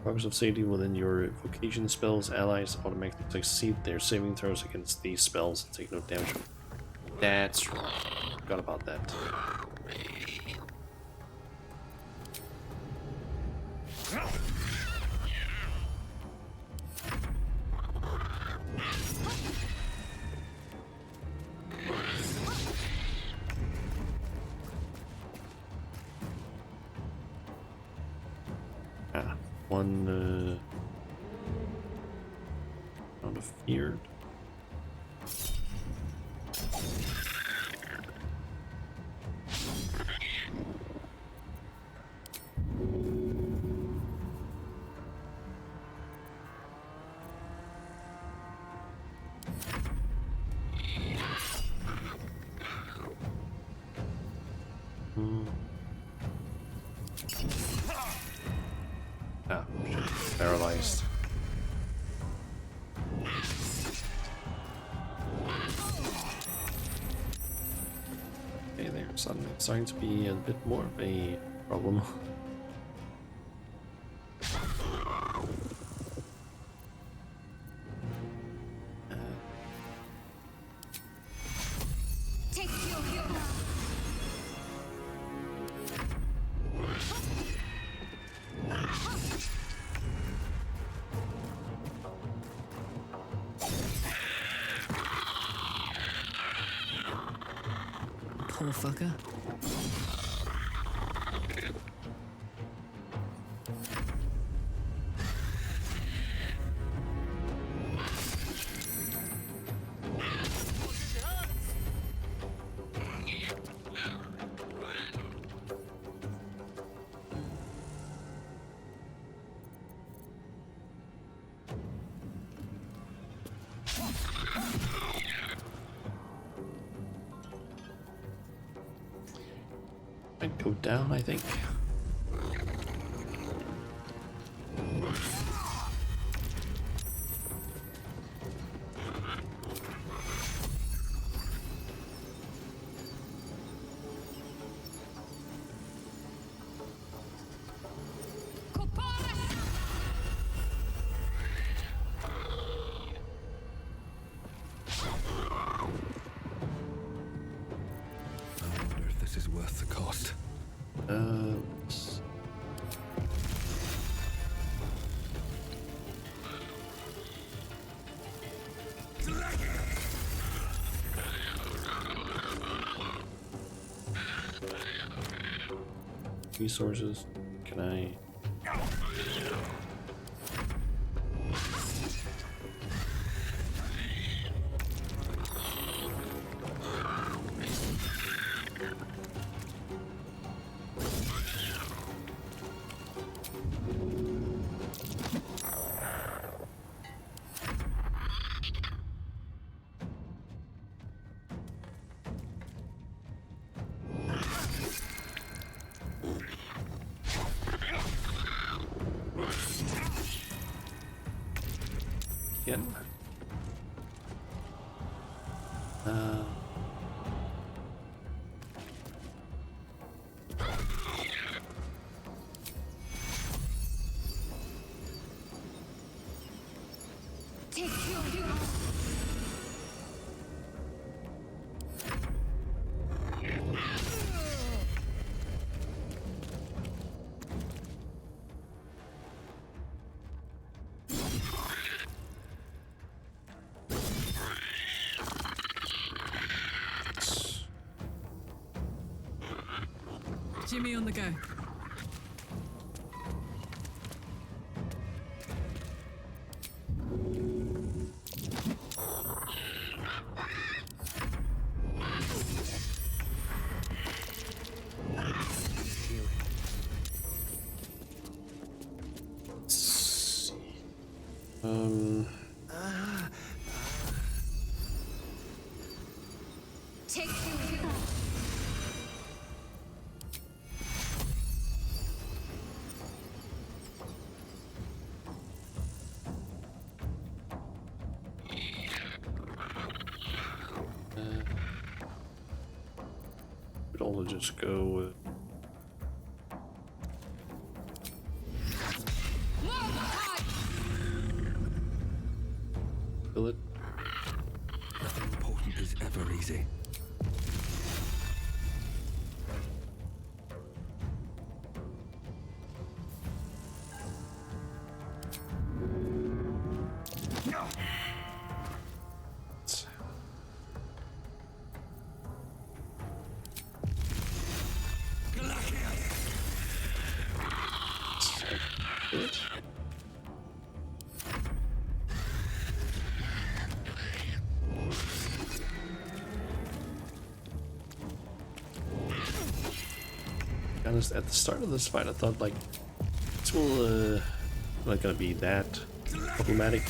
Focus of safety within your vocation spells, allies automatically succeed their saving throws against these spells and take no damage. That's right. Forgot about that. One round of feared. Ah, paralyzed. Okay, they're suddenly starting to be a bit more of a problem. Poor fucker. Might go down, I think. Is worth the cost. Resources. Can I? again. Jimmy on the go. Take Could all just go. Kill it. Nothing important is ever easy. Honest, at the start of this fight, I thought like this will not gonna be that problematic.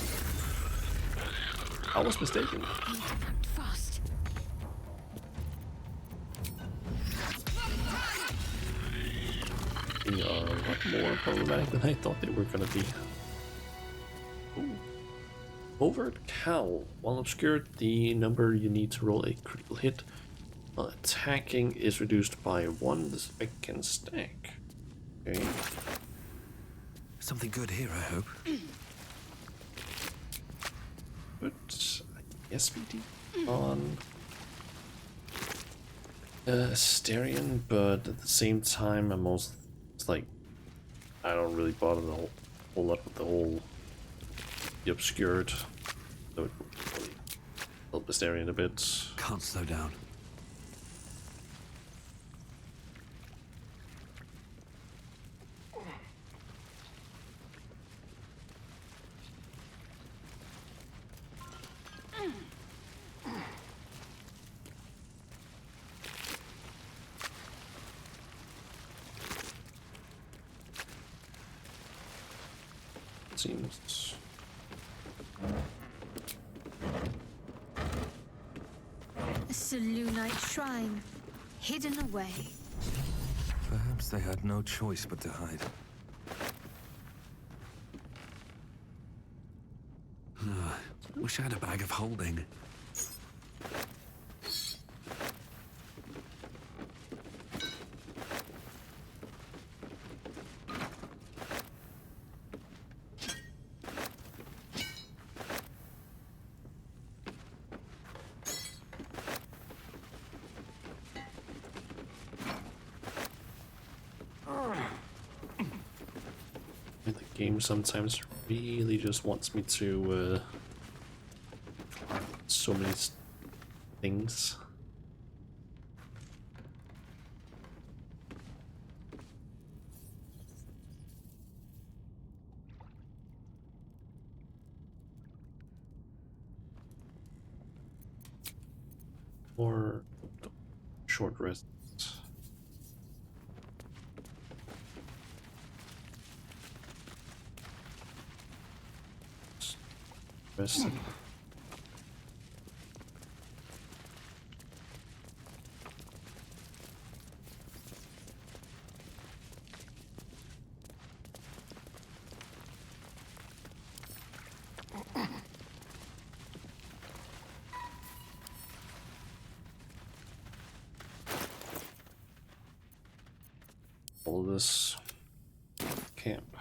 I was mistaken. fast. They are a lot more problematic than I thought they were gonna be. Ooh. Overt Cowl. While obscured, the number you need to roll a critical hit while attacking is reduced by 1. The spec can stack. Okay. Something good here, I hope. But I guess we did on Asterion, but at the same time, I'm also it's like I don't really bother the whole lot with the obscured, so it would probably help Asterion a bit. Can't slow down. Seems. A Selûnite shrine, hidden away. Perhaps they had no choice but to hide. Wish I had a bag of holding. The game sometimes really just wants me to so many things. Or short rests. Rest. All this camp.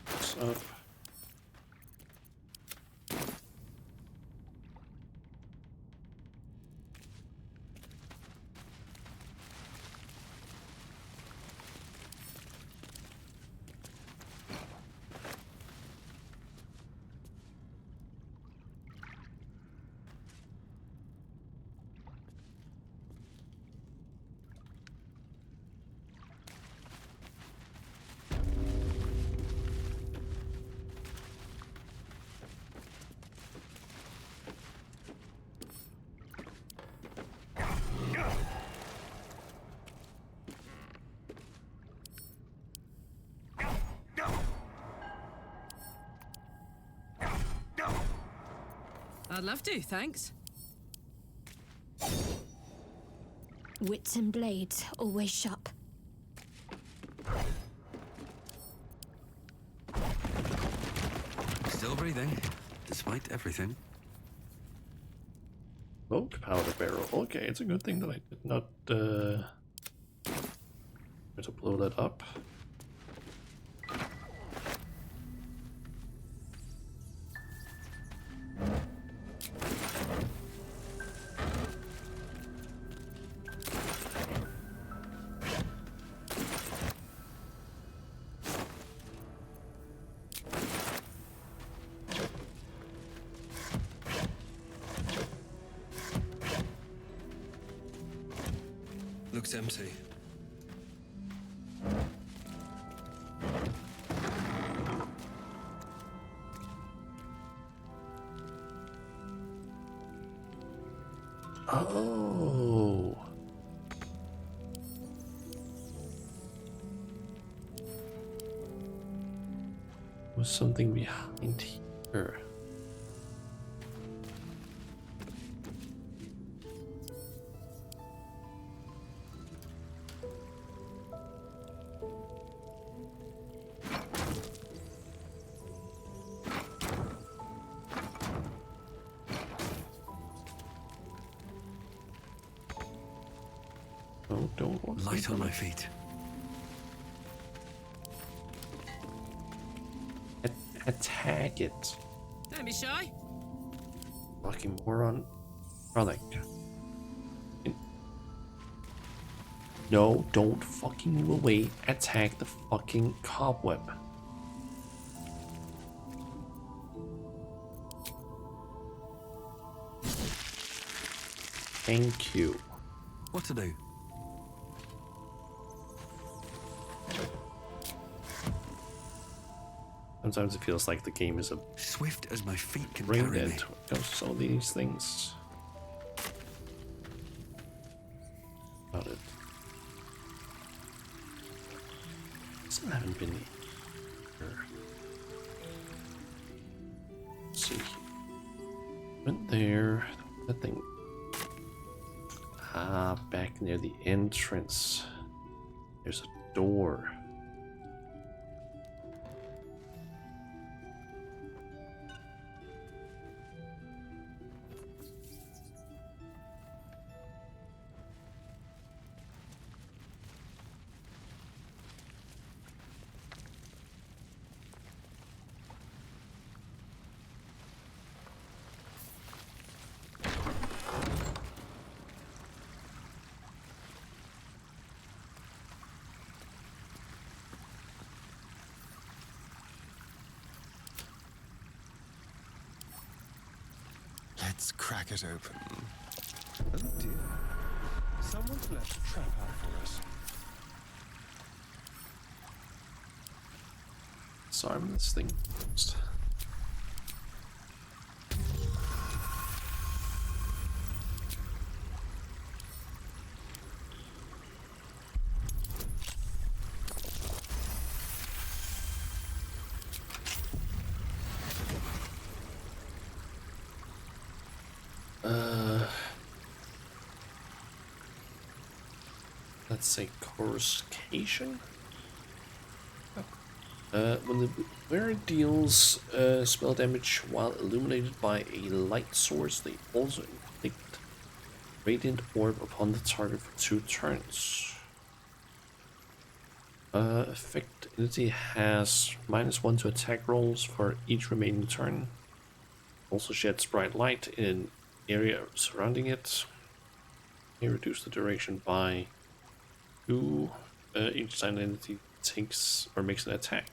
This up. I'd love to, thanks. Wits and blades always sharp. Still breathing, despite everything. Oak powder barrel. Okay, it's a good thing that I did not try to blow that up. Looks empty. Oh. Was something behind here. Oh, don't want Light on my feet. Attack it. Don't be shy. Fucking moron. Relic. No, don't fucking move away. Attack the fucking cobweb. Thank you. What to do? Sometimes it feels like the game is a Swift as my feet can brain carry me. dead when it comes to all these things. About it. Still haven't been here. Let's see. Went there. That thing. Ah, back near the entrance. There's a door. Let's crack it open. Oh dear. Someone's left a trap out for us. Disarm this thing first. Let's say coruscation. When the wearer deals spell damage while illuminated by a light source, they also inflict Radiant orb upon the target for 2 turns. Effect entity has -1 to attack rolls for each remaining turn. Also sheds bright light in an area surrounding it. May reduce the duration by 2 each time the entity takes or makes an attack.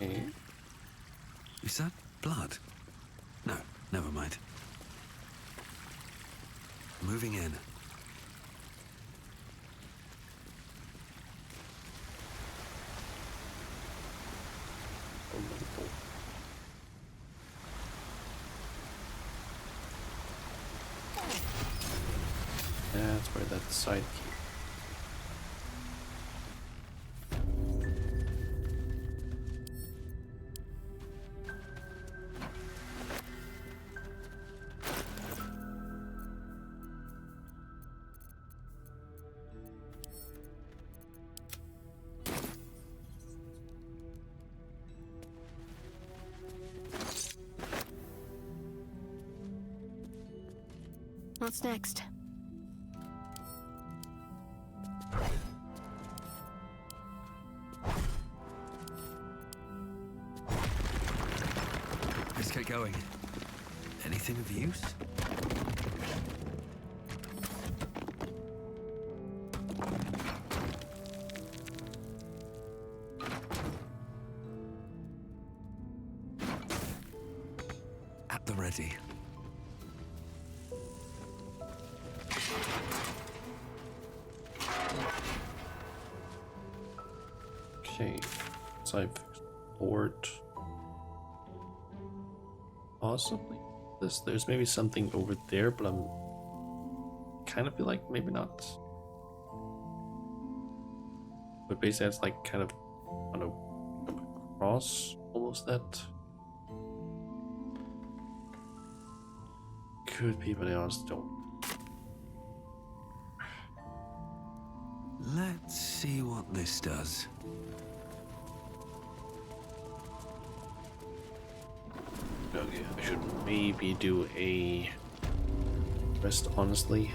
Okay. Is that blood? No, never mind. Moving in. That's where that side key. What's next? Let's get going. Anything of use? At the ready. Okay, so I've explored possibly this. There's maybe something over there, but I'm kind of feel like maybe not. But basically, it's like kind of I don't know, across almost that. Could be, but I honestly don't. Let's see what this does. Okay, I should maybe do a rest, honestly.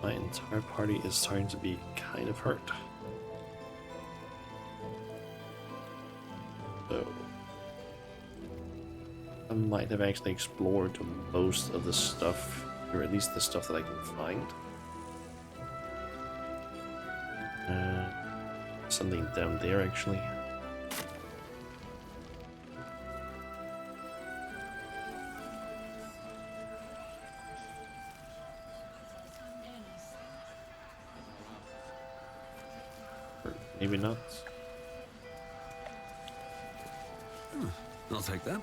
My entire party is starting to be kind of hurt. So I might have actually explored most of the stuff, or at least the stuff that I can find. Something down there, actually. Or maybe not. I'll take that.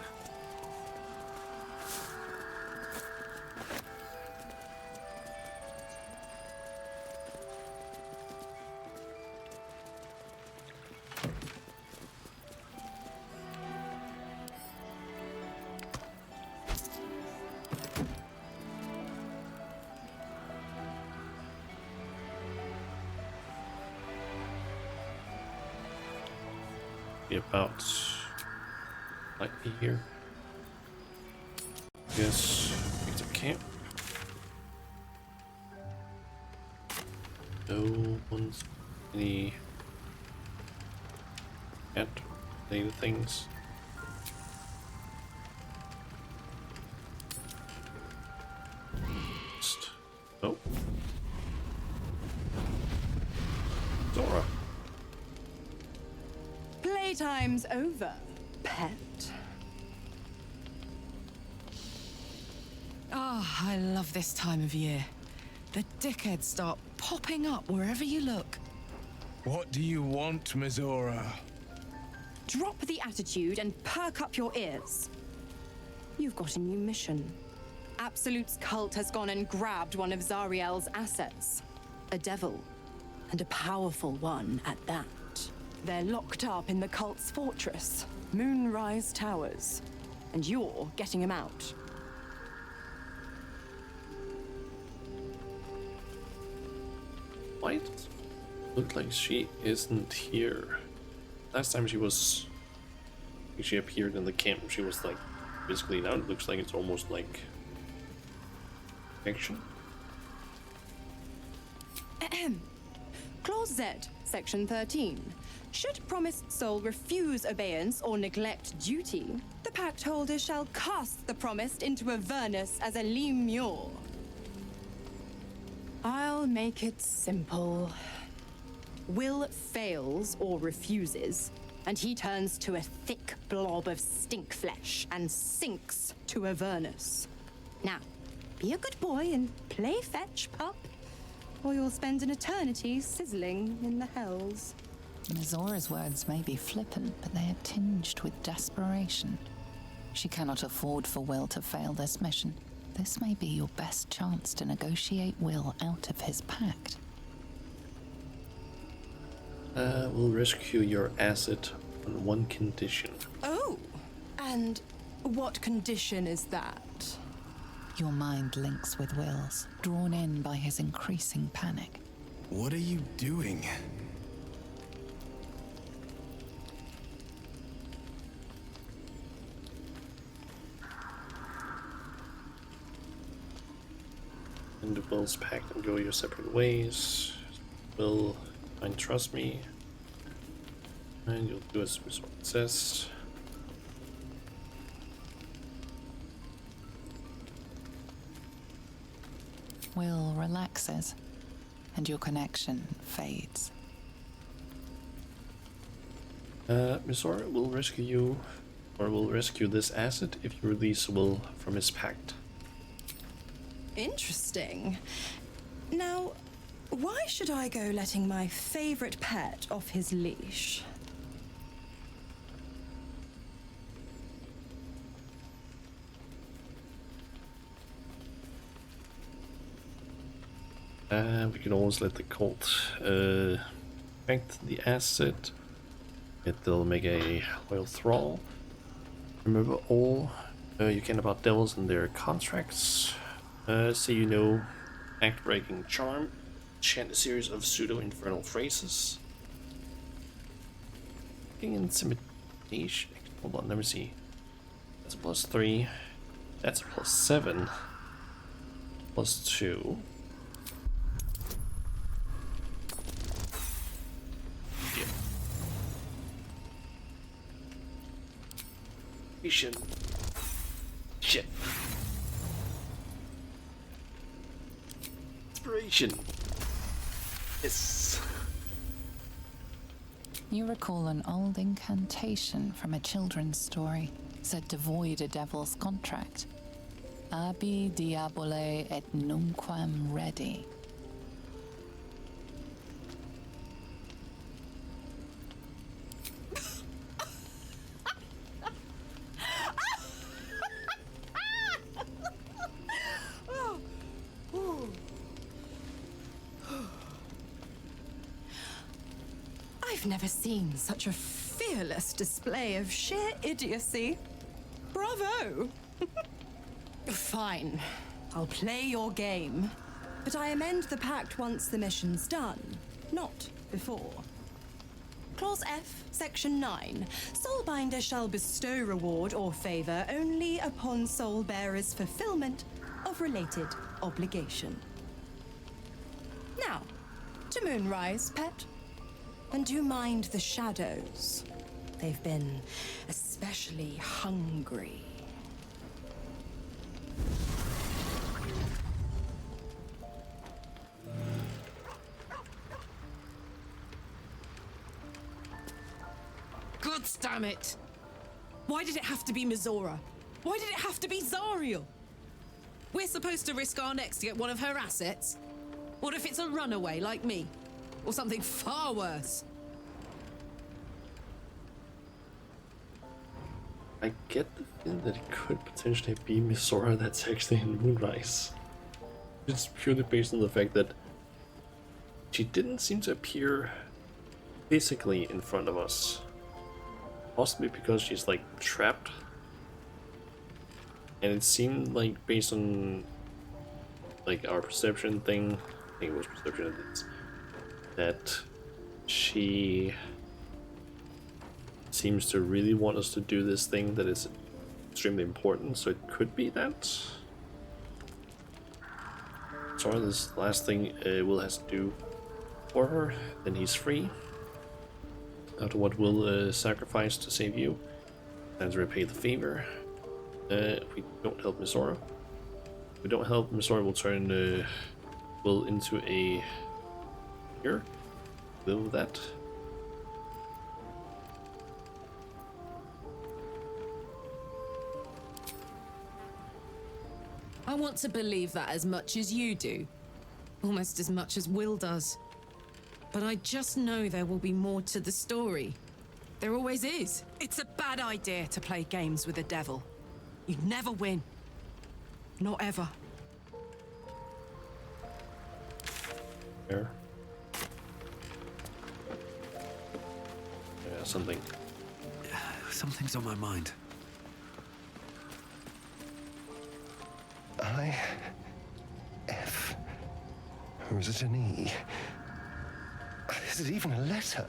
Be about like here. Yes, it's a camp. No one's any at any things. Just, oh, Zora. Playtime's over, pet. Ah, I love this time of year. The dickheads start popping up wherever you look. What do you want, Mizora? Drop the attitude and perk up your ears. You've got a new mission. Absolute's cult has gone and grabbed one of Zariel's assets. A devil, and a powerful one at that. They're locked up in the cult's fortress, Moonrise Towers. And you're getting them out. Why does it look like she isn't here? Last time she appeared in the camp, she was like, basically now it looks like it's almost like action. Clause Z, Section 13. Should promised soul refuse obeyance or neglect duty, the pact holder shall cast the promised into Avernus as a lemure. I'll make it simple. Will fails or refuses, and he turns to a thick blob of stink flesh and sinks to Avernus. Now, be a good boy and play fetch, pup, or you'll spend an eternity sizzling in the hells. Mizora's words may be flippant, but they are tinged with desperation. She cannot afford for Will to fail this mission. This may be your best chance to negotiate Will out of his pact. We'll rescue your asset on one condition. Oh, and what condition is that? Your mind links with Will's, drawn in by his increasing panic. What are you doing? Into Will's pact and go your separate ways. Will and trust me. And you'll do as Misora says. Will relaxes, and your connection fades. Misora will rescue you, or will rescue this asset if you release Will from his pact. Interesting. Now, why should I go letting my favorite pet off his leash? We can always let the cult affect the asset. They'll make a loyal thrall. Remember all you can about devils and their contracts. So you know, act-breaking charm, chant a series of pseudo-infernal phrases. Intimidation. Hold on, let me see. That's a +3. That's a +7. +2. Yeah. Shit. Inspiration. Yes. You recall an old incantation from a children's story said to void a devil's contract. Abi diabole et nunquam redi. I've never seen such a fearless display of sheer idiocy. Bravo! Fine. I'll play your game. But I amend the pact once the mission's done, not before. Clause F, Section 9. Soulbinder shall bestow reward or favor only upon soul bearer's fulfillment of related obligation. Now, to Moonrise, pet. And do mind the shadows. They've been especially hungry. God damn it! Why did it have to be Mizora? Why did it have to be Zariel? We're supposed to risk our necks to get one of her assets? What if it's a runaway like me? Or something far worse? I get the feeling that it could potentially be Misora that's actually in Moonrise. It's purely based on the fact that she didn't seem to appear basically in front of us. Possibly because she's like trapped. And it seemed like based on like our perception thing, I think it was perception, that she seems to really want us to do this thing that is extremely important, so it could be that. Sorry, this last thing Will has to do for her, then he's free. After what Will sacrifice to save you, and to repay the favor. If we don't help Misora. If we don't help Misora, we'll turn Will into a here. Will that? I want to believe that as much as you do. Almost as much as Will does. But I just know there will be more to the story. There always is. It's a bad idea to play games with the devil. You'd never win. Not ever. There. Yeah, something. Something's on my mind. I... F... Or is it an E? Is it even a letter?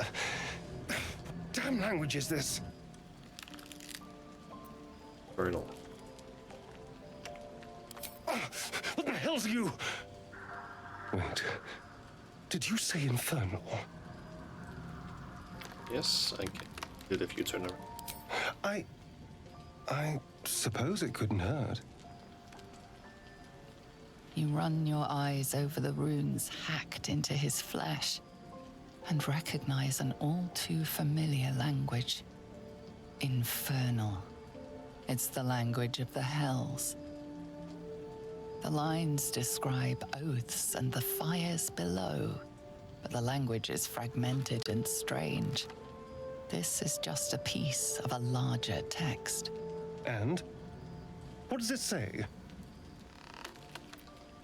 Damn language is this? Infernal. What the hell's you? Wait. Did you say infernal? Yes, I did if you turn around. I suppose it couldn't hurt. You run your eyes over the runes hacked into his flesh and recognize an all too familiar language. Infernal. It's the language of the hells. The lines describe oaths and the fires below, but the language is fragmented and strange. This is just a piece of a larger text. And? What does it say?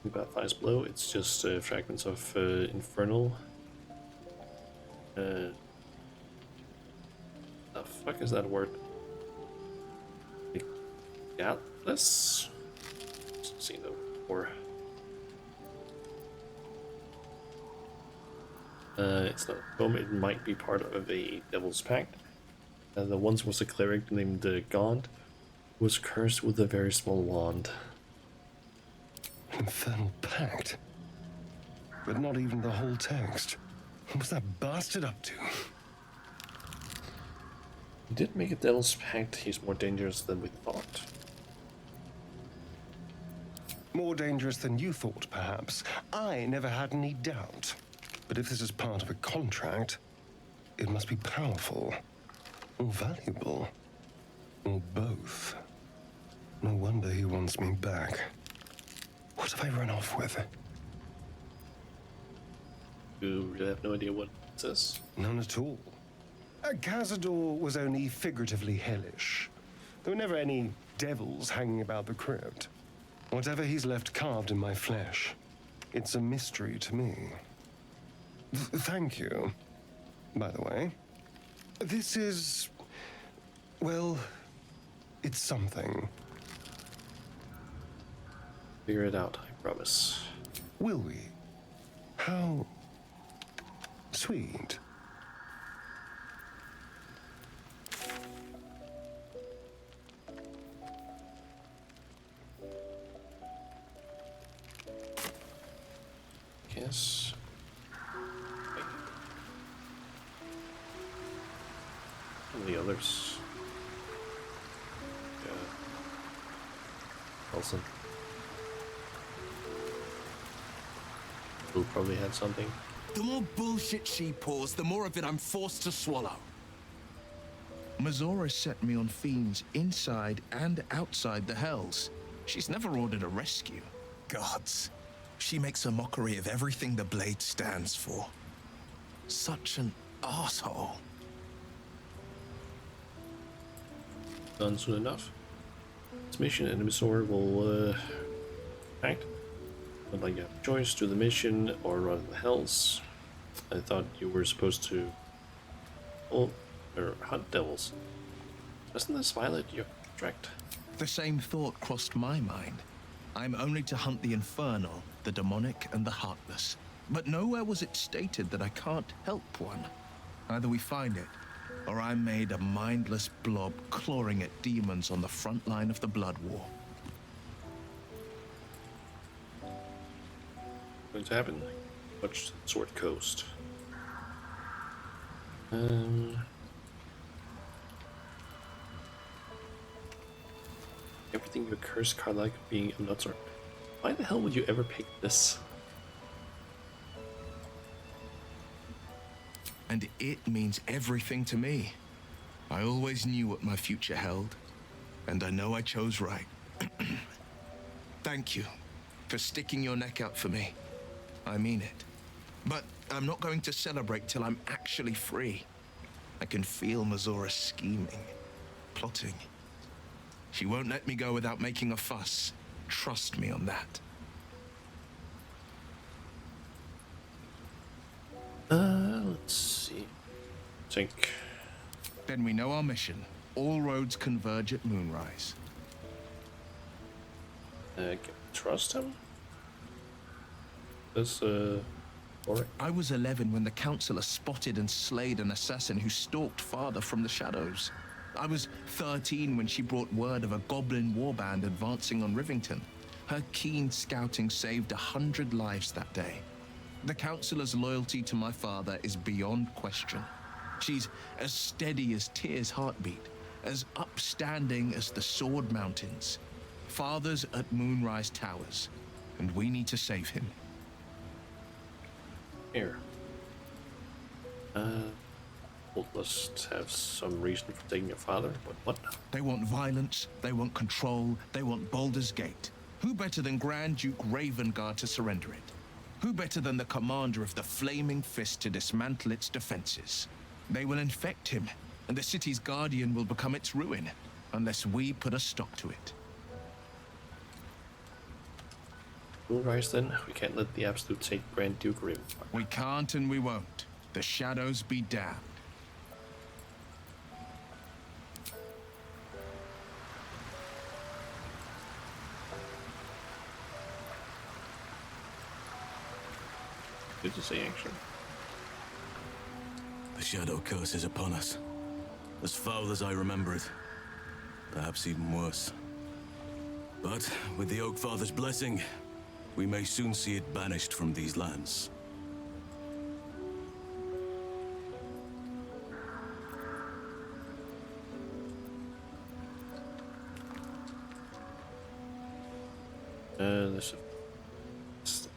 About fires below, it's just fragments of infernal. The fuck is that word? Yeah, let's see the before. It's not a poem, it might be part of a devil's pact. The once was a cleric named Gaunt, who was cursed with a very small wand. Infernal pact? But not even the whole text. What was that bastard up to? He did make a devil's pact. He's more dangerous than we thought. More dangerous than you thought, perhaps. I never had any doubt. But if this is part of a contract, it must be powerful, or valuable, or both. No wonder he wants me back. What have I run off with? You really have no idea what it says? None at all. Cazador was only figuratively hellish. There were never any devils hanging about the crypt. Whatever he's left carved in my flesh, it's a mystery to me. Thank you. By the way, this is... well, it's something. Figure it out, I promise. Will we? How... sweet. Yes. And the others. Yeah. Wilson. Will probably had something. The more bullshit she pours, the more of it I'm forced to swallow. Misora set me on fiends inside and outside the hells. She's never ordered a rescue. Gods. She makes a mockery of everything the blade stands for. Such an asshole. Done soon enough. This mission and the Misora will act. But like you have a choice, do the mission or run the hells. I thought you were supposed to hunt devils. Doesn't this violate your contract? The same thought crossed my mind. I'm only to hunt the infernal, the demonic, and the heartless. But nowhere was it stated that I can't help one. Either we find it, or I'm made a mindless blob clawing at demons on the front line of the Blood War. Going to happen? Watch Sword Coast. Everything your curse card like being a nutsort. Why the hell would you ever pick this? And it means everything to me. I always knew what my future held, and I know I chose right. Thank you for sticking your neck out for me. I mean it. But I'm not going to celebrate till I'm actually free. I can feel Mazora scheming, plotting. She won't let me go without making a fuss. Trust me on that. Let's see. Think. Then we know our mission. All roads converge at moonrise. Trust him? This, alright. I was 11 when the Councillor spotted and slayed an assassin who stalked father from the shadows. I was 13 when she brought word of a goblin warband advancing on Rivington. Her keen scouting saved 100 lives that day. The Councillor's loyalty to my father is beyond question. She's as steady as Tyr's heartbeat, as upstanding as the Sword Mountains. Father's at Moonrise Towers, and we need to save him. Here. We'll just have some reason for taking your father, but what? They want violence, they want control, they want Baldur's Gate. Who better than Grand Duke Ravengard to surrender it? Who better than the commander of the Flaming Fist to dismantle its defenses? They will infect him, and the city's guardian will become its ruin, unless we put a stop to it. Moonrise then, we can't let the Absolute take Grand Duke Rim. We can't and we won't. The shadows be damned. Good to see, actually. The shadow curse is upon us. As foul as I remember it. Perhaps even worse. But with the Oak Father's blessing, we may soon see it banished from these lands.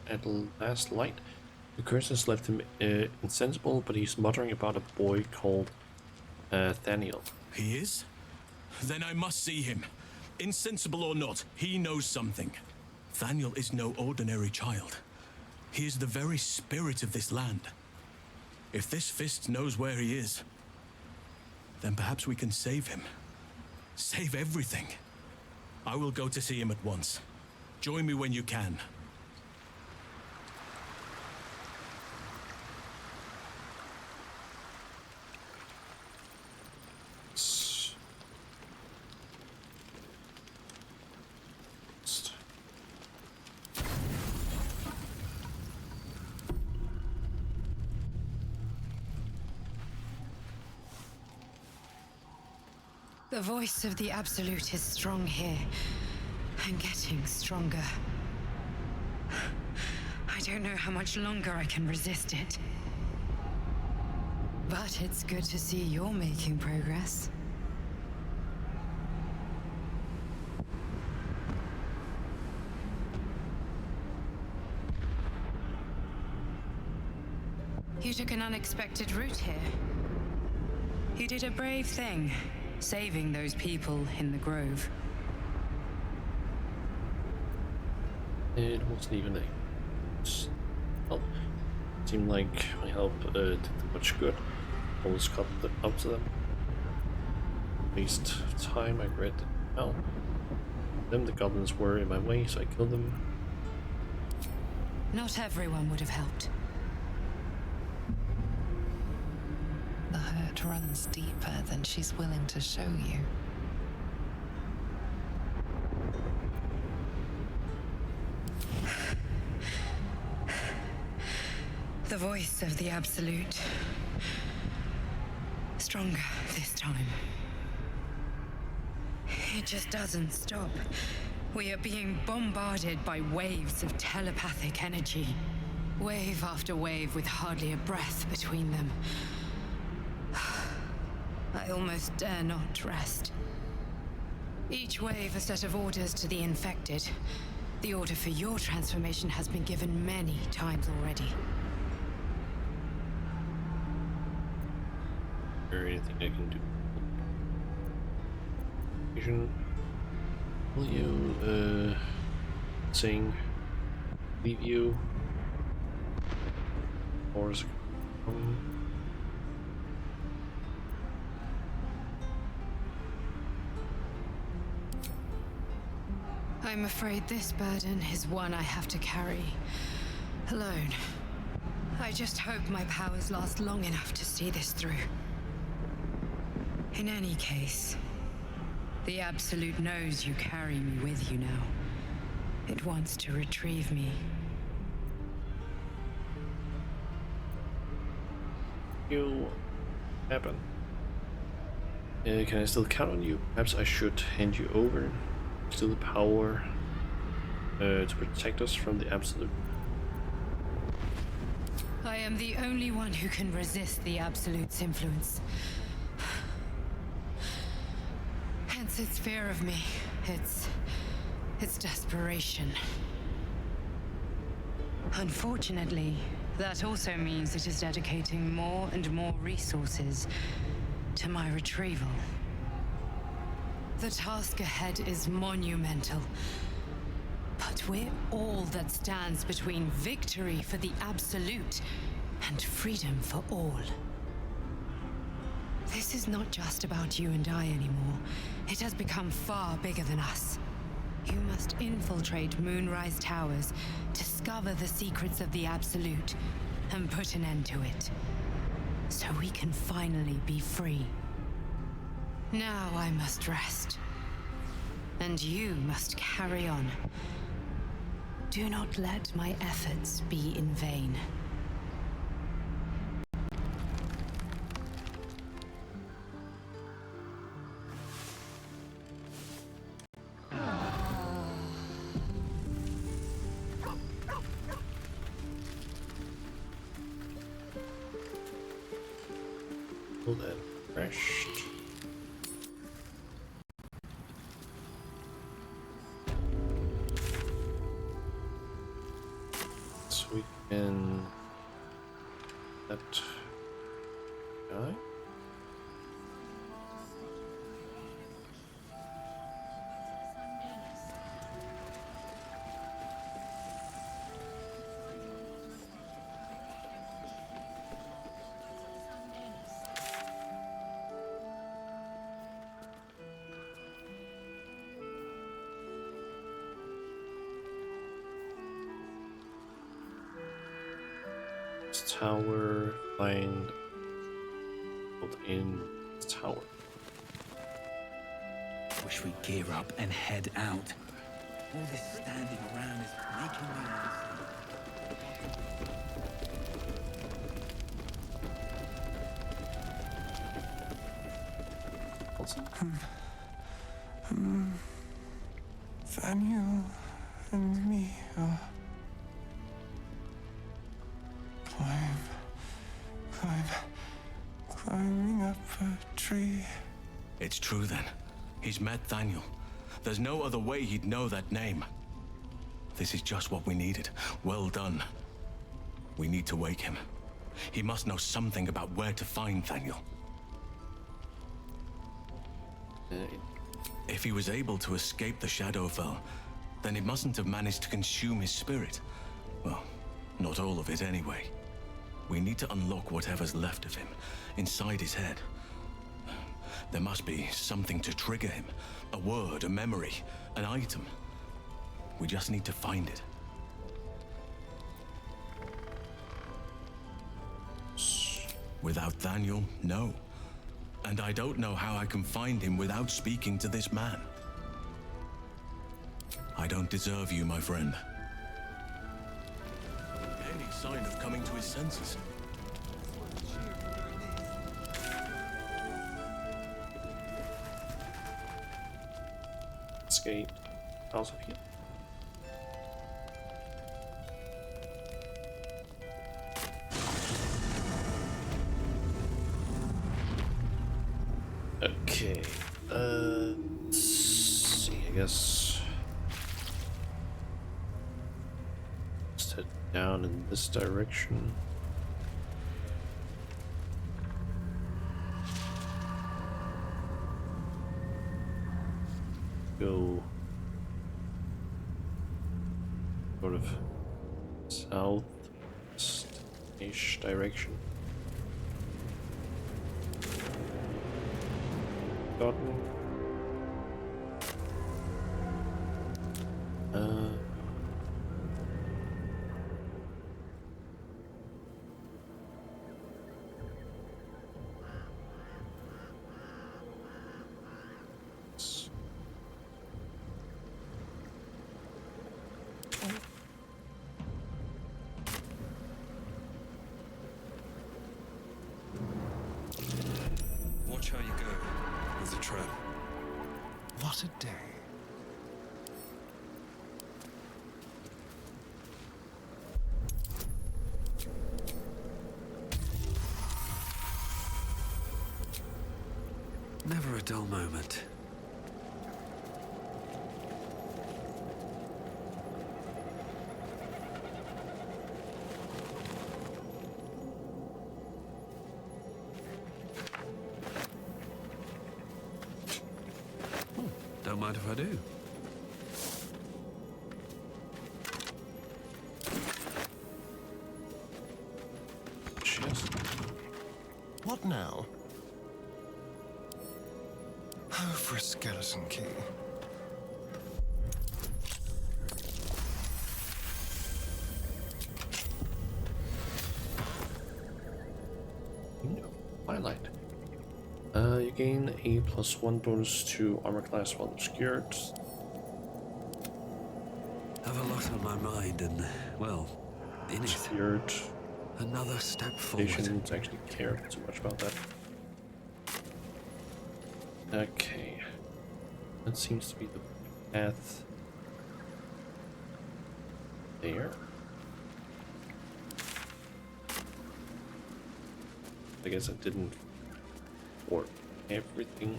At last light, the curse has left him insensible, but he's muttering about a boy called Thaniel. He is? Then I must see him. Insensible or not, he knows something. Thaniel is no ordinary child. He is the very spirit of this land. If this fist knows where he is, then perhaps we can save him. Save everything. I will go to see him at once. Join me when you can. The voice of the Absolute is strong here, and getting stronger. I don't know how much longer I can resist it. But it's good to see you're making progress. You took an unexpected route here. You did a brave thing. Saving those people in the grove. It wasn't even a help. Seemed like my help did much good. Almost caught up to them. Waste of time, I regret it. Well, them the goblins were in my way, so I killed them. Not everyone would have helped. The herd secret runs deeper than she's willing to show you. The voice of the Absolute. Stronger this time. It just doesn't stop. We are being bombarded by waves of telepathic energy. Wave after wave with hardly a breath between them. I almost dare not rest. Each wave a set of orders to the infected. The order for your transformation has been given many times already. Is there anything I can do? Will you, sing, leave you, or is it I'm afraid this burden is one I have to carry alone. I just hope my powers last long enough to see this through. In any case, the Absolute knows you carry me with you now. It wants to retrieve me. you happen? Can I still count on you? Perhaps I should hand you over. Still the power to protect us from the Absolute. I am the only one who can resist the Absolute's influence. Hence its fear of me, its desperation. Unfortunately, that also means it is dedicating more and more resources to my retrieval. The task ahead is monumental, but we're all that stands between victory for the Absolute and freedom for all. This is not just about you and I anymore. It has become far bigger than us. You must infiltrate Moonrise Towers, discover the secrets of the Absolute, and put an end to it. So we can finally be free. Now I must rest. And you must carry on. Do not let my efforts be in vain. Pull that fresh. So we can that guy. Tower, find in tower. Wish we'd gear up and head out. All this standing around is making me Daniel and me are climbing up a tree. It's true then. He's met Daniel. There's no other way he'd know that name. This is just what we needed. Well done. We need to wake him. He must know something about where to find Daniel. If he was able to escape the Shadowfell, then it mustn't have managed to consume his spirit. Well, not all of it anyway. We need to unlock whatever's left of him, inside his head. There must be something to trigger him. A word, a memory, an item. We just need to find it. Without Daniel, no. and I don't know how I can find him without speaking to this man. I don't deserve you, my friend. Any sign of coming to his senses? Escape. House of Heat. Okay. Let's see. I guess let's head down in this direction. Go sort of south-ish direction. Gotten. Watch how you go with the trail. What a day. Never a dull moment. Don't mind if I do. Cheers. What now? Oh, for a skeleton key. Twilight. You gain a +1 bonus to armor class while obscured. Have a lot on my mind and, well, in it. Obscured. Another step They forward. shouldn't actually care too much about that. Okay. That seems to be the path there. I guess I didn't for everything.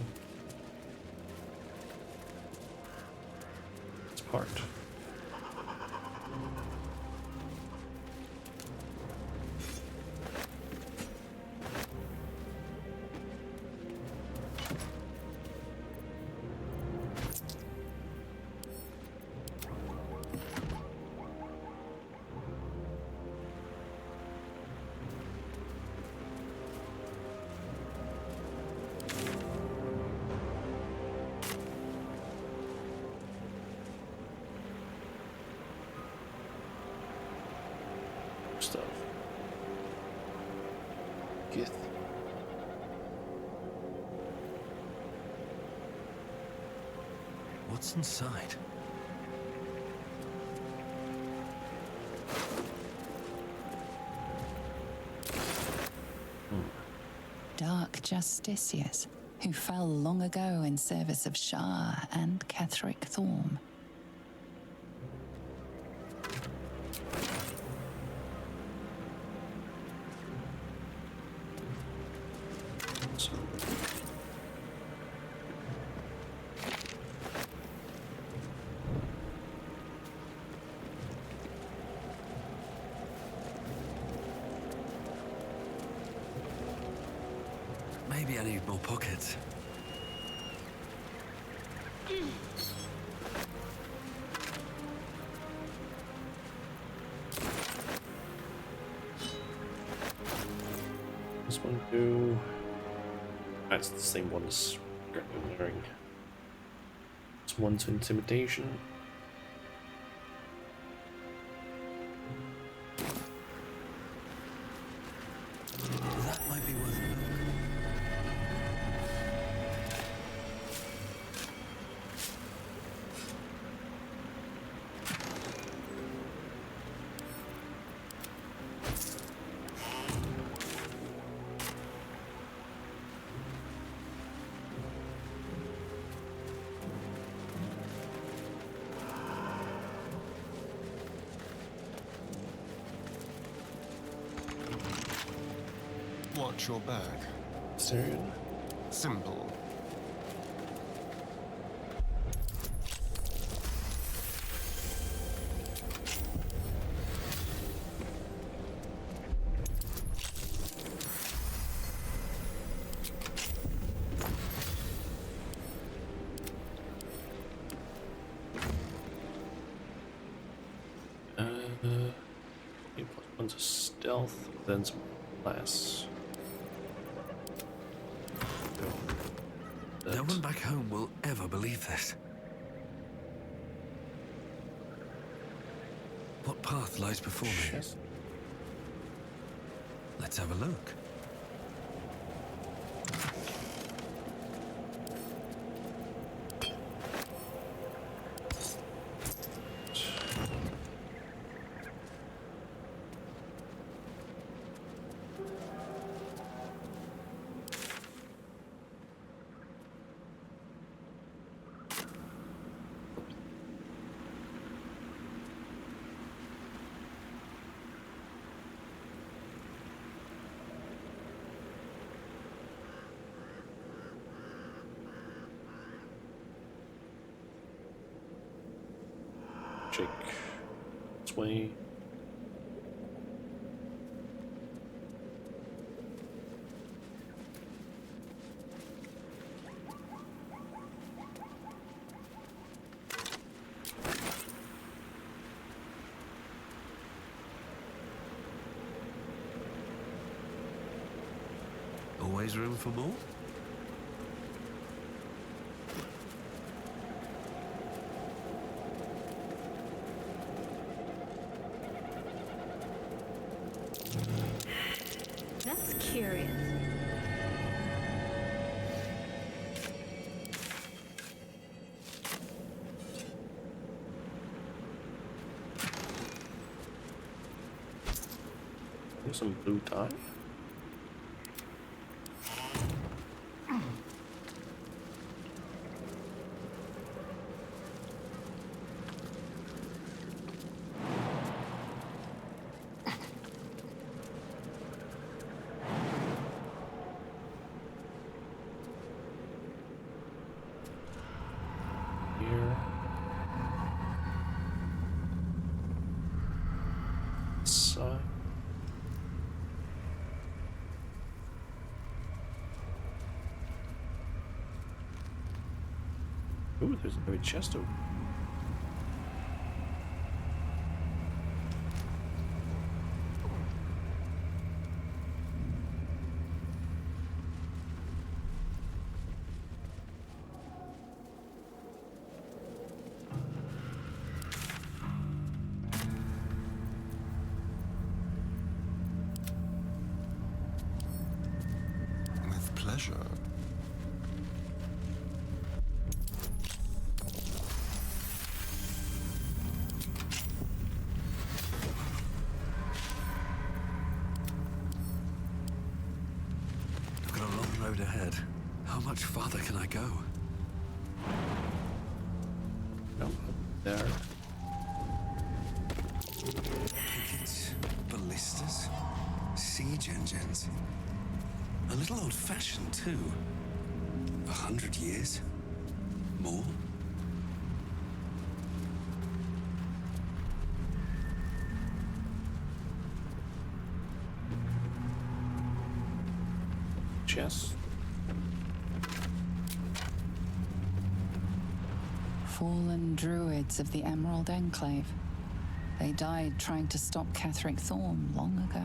It's part. Stuff. Gith. What's inside? Dark justiciars who fell long ago in service of Shah and Ketheric Thorm. Maybe I need more pockets. This one do. That's the same one as currently wearing. This one to intimidation. That might be worth a look. Watch your back. Syrian. Simple. +1 to stealth, then some class. No one back home will ever believe this. What path lies before me? Let's have a look. Check this way. Always room for more? That's curious. There's some blue dye. Here. Side. Ooh, there's a very chest open. With pleasure. I've got a long road ahead. How much farther can I go? No, there. Pickets, ballistas, siege engines. A little old-fashioned, too. 100 years? More? Chest. Fallen druids of the Emerald Enclave. They died trying to stop Catherick Thorm long ago.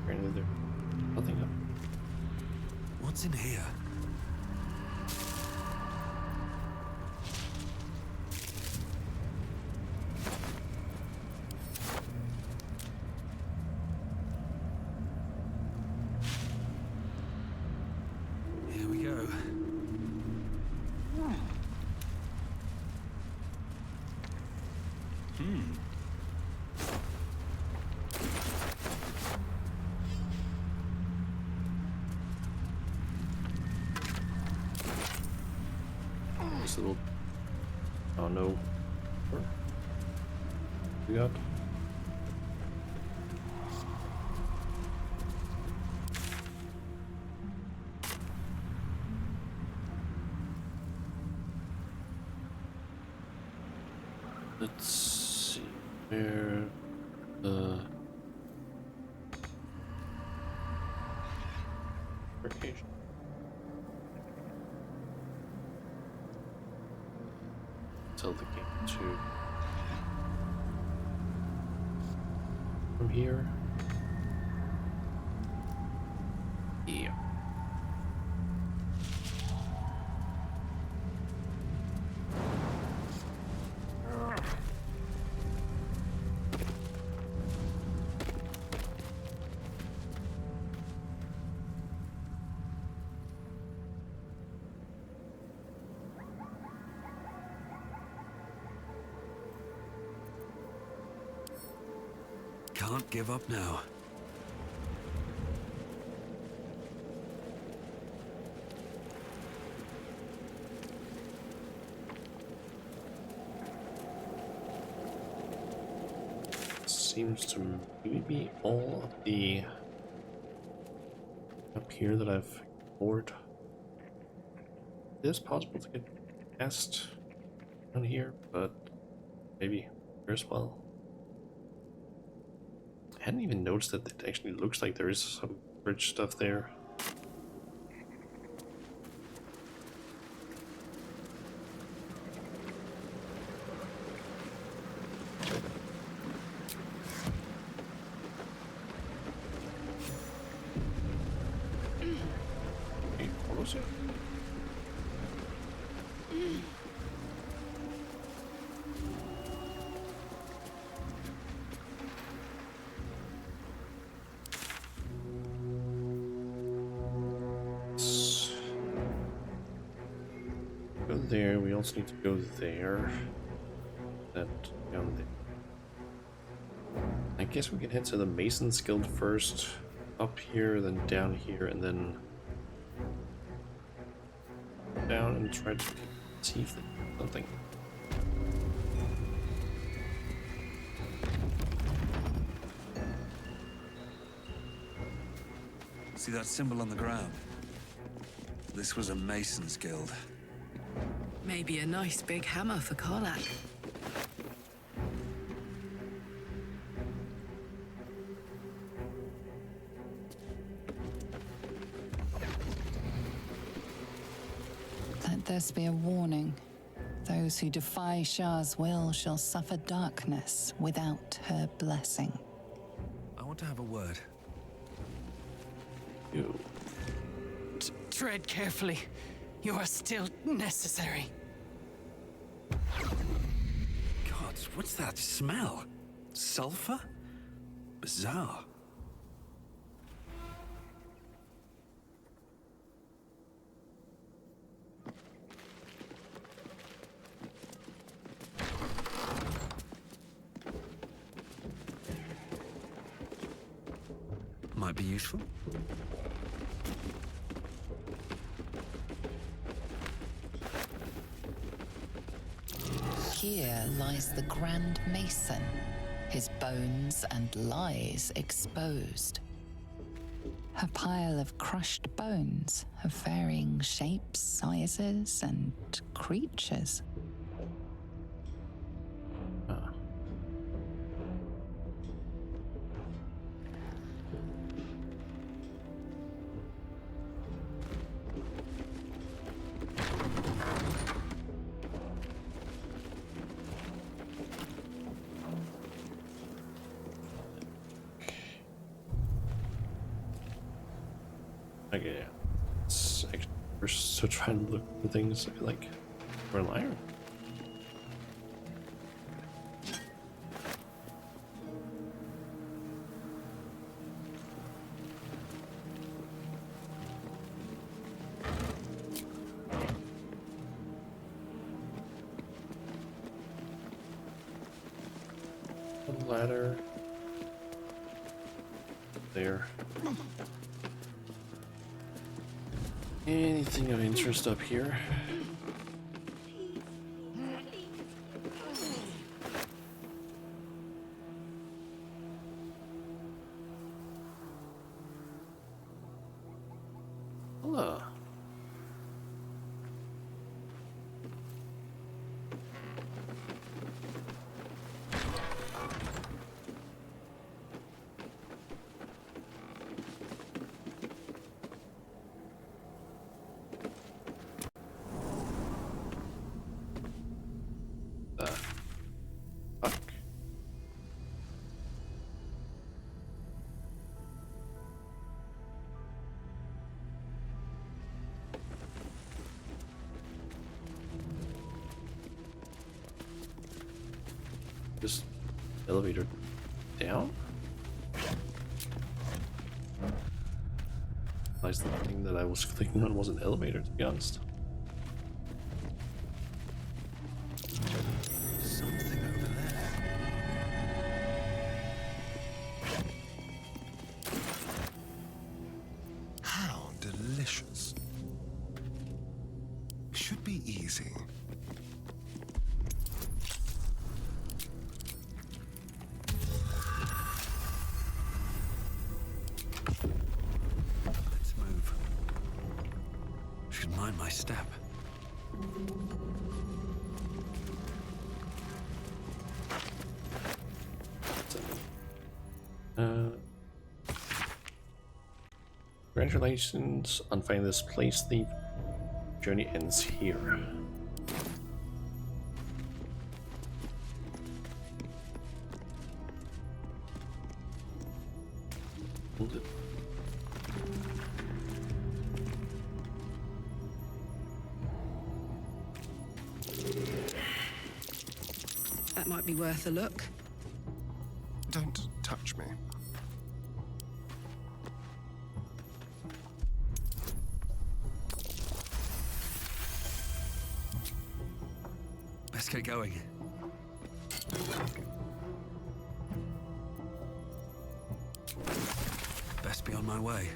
Apparently there's nothing up. What's in here? This little. Oh no. We got. Let's see where the location. Tell the game to from here. Yeah. Can't give up now. Seems to maybe be all of the up here that I've explored. It is possible to get past on here, but maybe here as well. I hadn't even noticed that it actually looks like there is some bridge stuff there. Hey, what was it? Go there. We also need to go there. That down there. I guess we can head to the Mason's Guild first. Up here, then down here, and then down and try to see if there's something. See that symbol on the ground? This was a Mason's Guild. Maybe a nice big hammer for Karlach. Let this be a warning. Those who defy Shah's will shall suffer darkness without her blessing. I want to have a word. You. Tread carefully. You are still necessary. God, what's that smell? Sulfur? Bizarre. Might be useful. Here lies the Grand Mason, his bones and lies exposed. A pile of crushed bones of varying shapes, sizes, and creatures. Okay, yeah. It's actually, we're still trying to look for things like we're an iron. ladder. There. Anything of interest up here? Hello. Fuck. Just elevator down? The thing that I was clicking on was an elevator, to be honest. Something over there. How delicious. Should be easy. Let's move. Should mind my step. Congratulations on finding this place. The journey ends here. Hold it. That might be worth a look. Don't touch me. Let's get going. Best be on my way.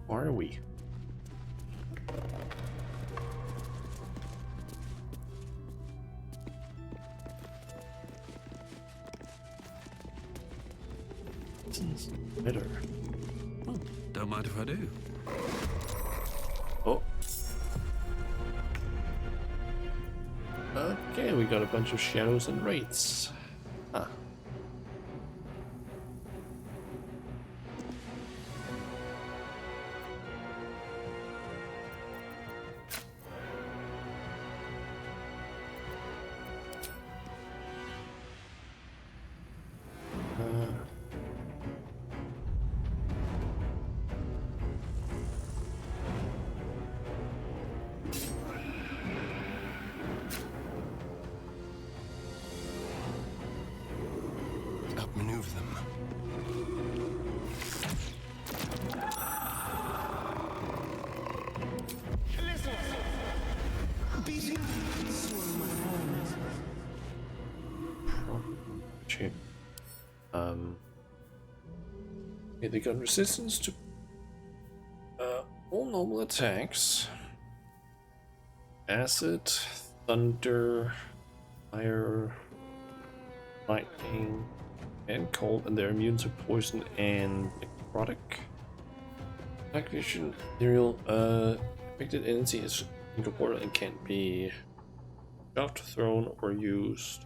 Are we? Better. Oh, don't mind if I do. Oh. Okay, we got a bunch of shadows and wraiths. Huh. Outmaneuver them. Shit. Okay, they got resistance to all normal attacks. Acid, thunder, fire, lightning, and cold, and they're immune to poison and necrotic. Activation ethereal, affected entity is incorporeal and can't be shoved, thrown, or used.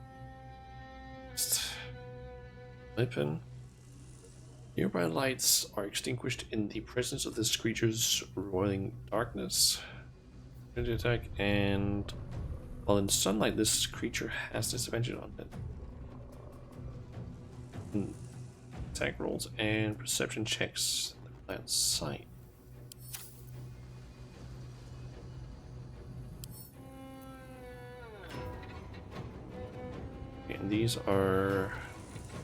Weapon. Nearby lights are extinguished in the presence of this creature's roiling darkness. Attack, and while in sunlight, this creature has disadvantage on it. Attack rolls and perception checks at sight. and these are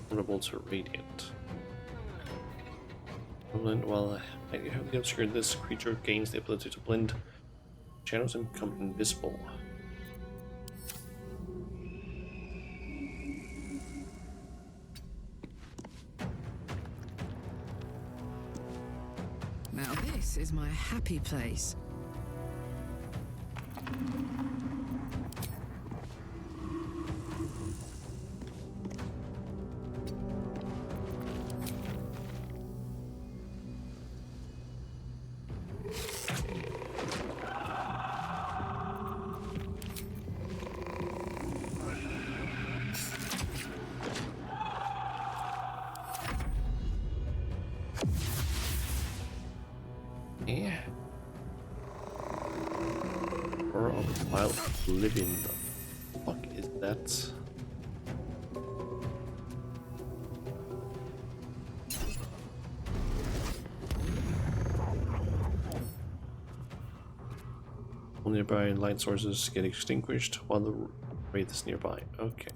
vulnerable to radiant. While highly obscured, this creature gains the ability to blend shadows and become invisible. Now this is my happy place. Yeah. Or of wild living. The fuck is that? All nearby light sources get extinguished while the wraith is nearby. Okay.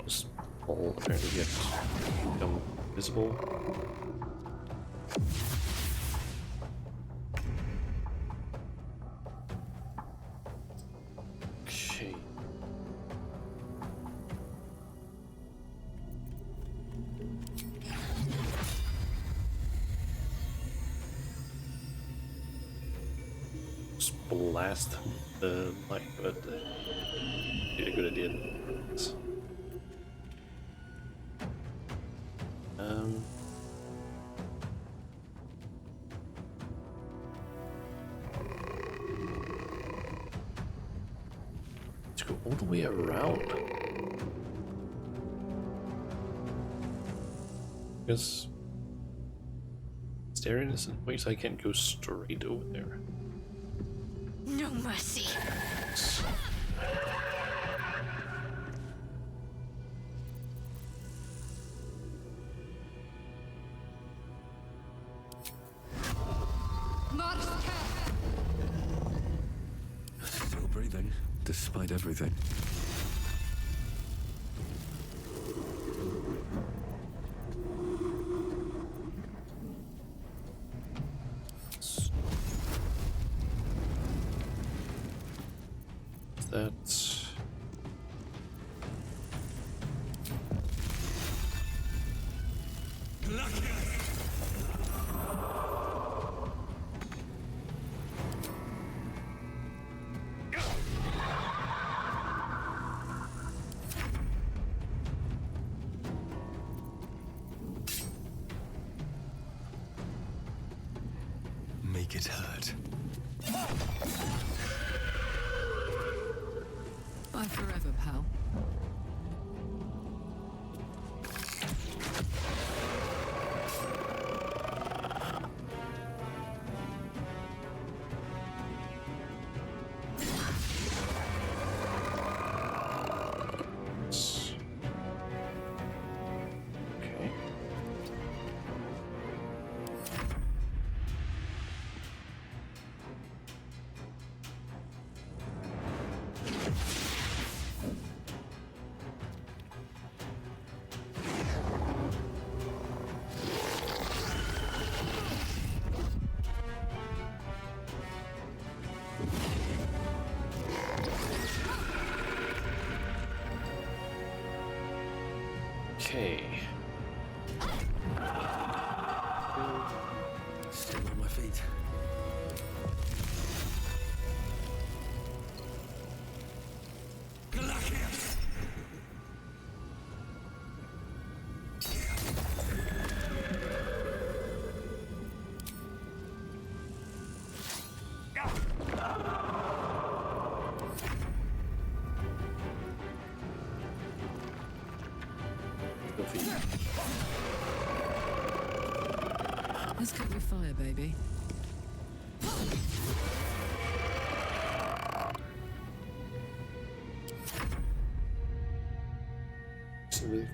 This all apparently gets become visible. Okay. Just blast the light, but did a good idea. Let's go all the way around. Because staring is in ways I can't go straight over there. No mercy. Still breathing, despite everything. That's Make it hurt. Bye forever, pal. okay. Okay. Still on my feet. Go for you. Let's cook with fire, baby. Really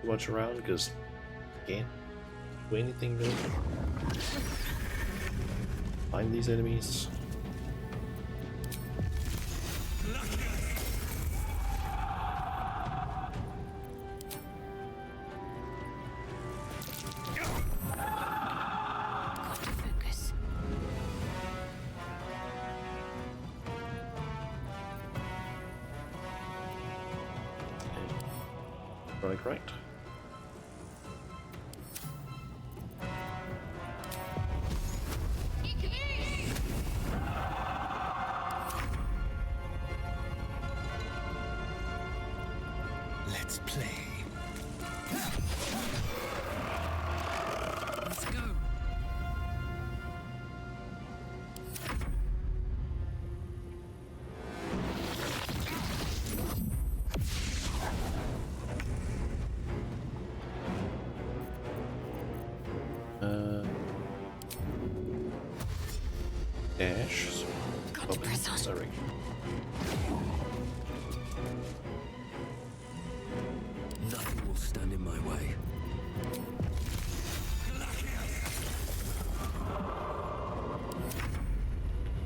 watch around because can't do anything really. Find these enemies. Right. Let's play. Let's go. Dash. Got to press on. Sorry. Nothing will stand in my way.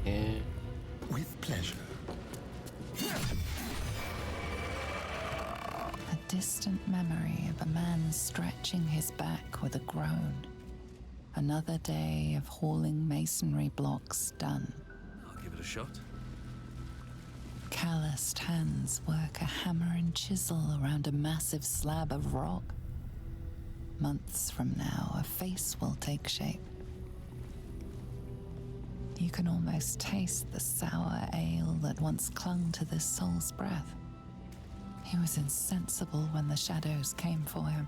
And with pleasure. A distant memory of a man stretching his back with a groan. Another day of hauling masonry blocks done. I'll give it a shot. Calloused hands work a hammer and chisel around a massive slab of rock. Months from now, a face will take shape. You can almost taste the sour ale that once clung to this soul's breath. He was insensible when the shadows came for him.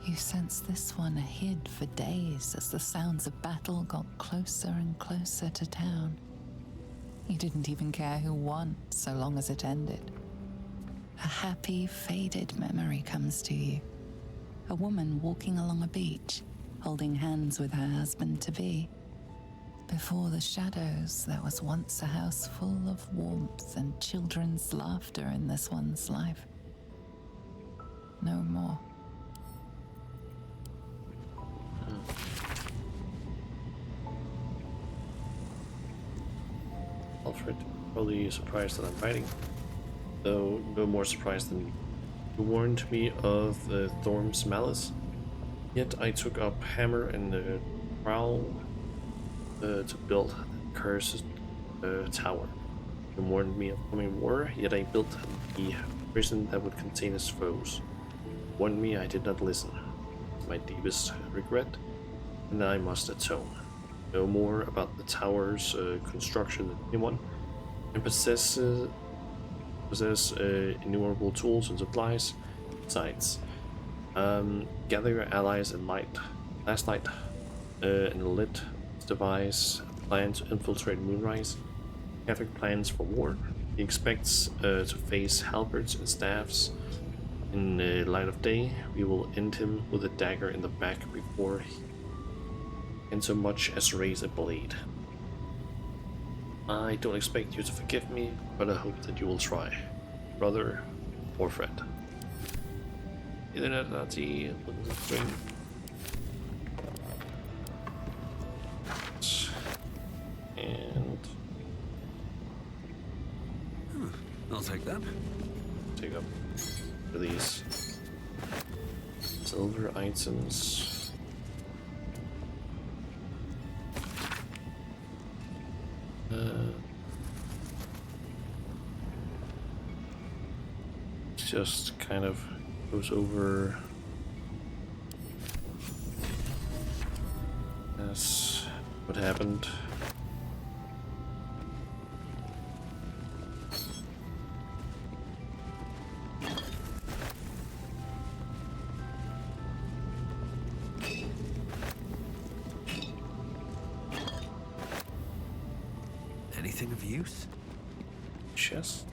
You sense this one hid for days as the sounds of battle got closer and closer to town. He didn't even care who won, so long as it ended. A happy, faded memory comes to you. A woman walking along a beach, holding hands with her husband-to-be. Before the shadows, there was once a house full of warmth and children's laughter in this one's life. No more. Alfred, probably surprised that I'm writing, though no more surprised than you. You warned me of Thorm's malice, yet I took up hammer and trowel to build the cursed tower. You warned me of coming war, yet I built the prison that would contain his foes. You warned me, I did not listen. My deepest regret, and I must atone. Know more about the tower's construction than anyone, and possess innumerable tools and supplies. Besides, gather your allies in light. Last night, in a lit device, plan to infiltrate Moonrise. Having plans for war. He expects to face halberds and staffs. In the light of day, we will end him with a dagger in the back before he can so much as raise a blade. I don't expect you to forgive me, but I hope that you will try. Brother or friend. Internet Nazi, and I'll take that. Take up these silver items. Just kind of goes over that's what happened. Anything of use? Chest.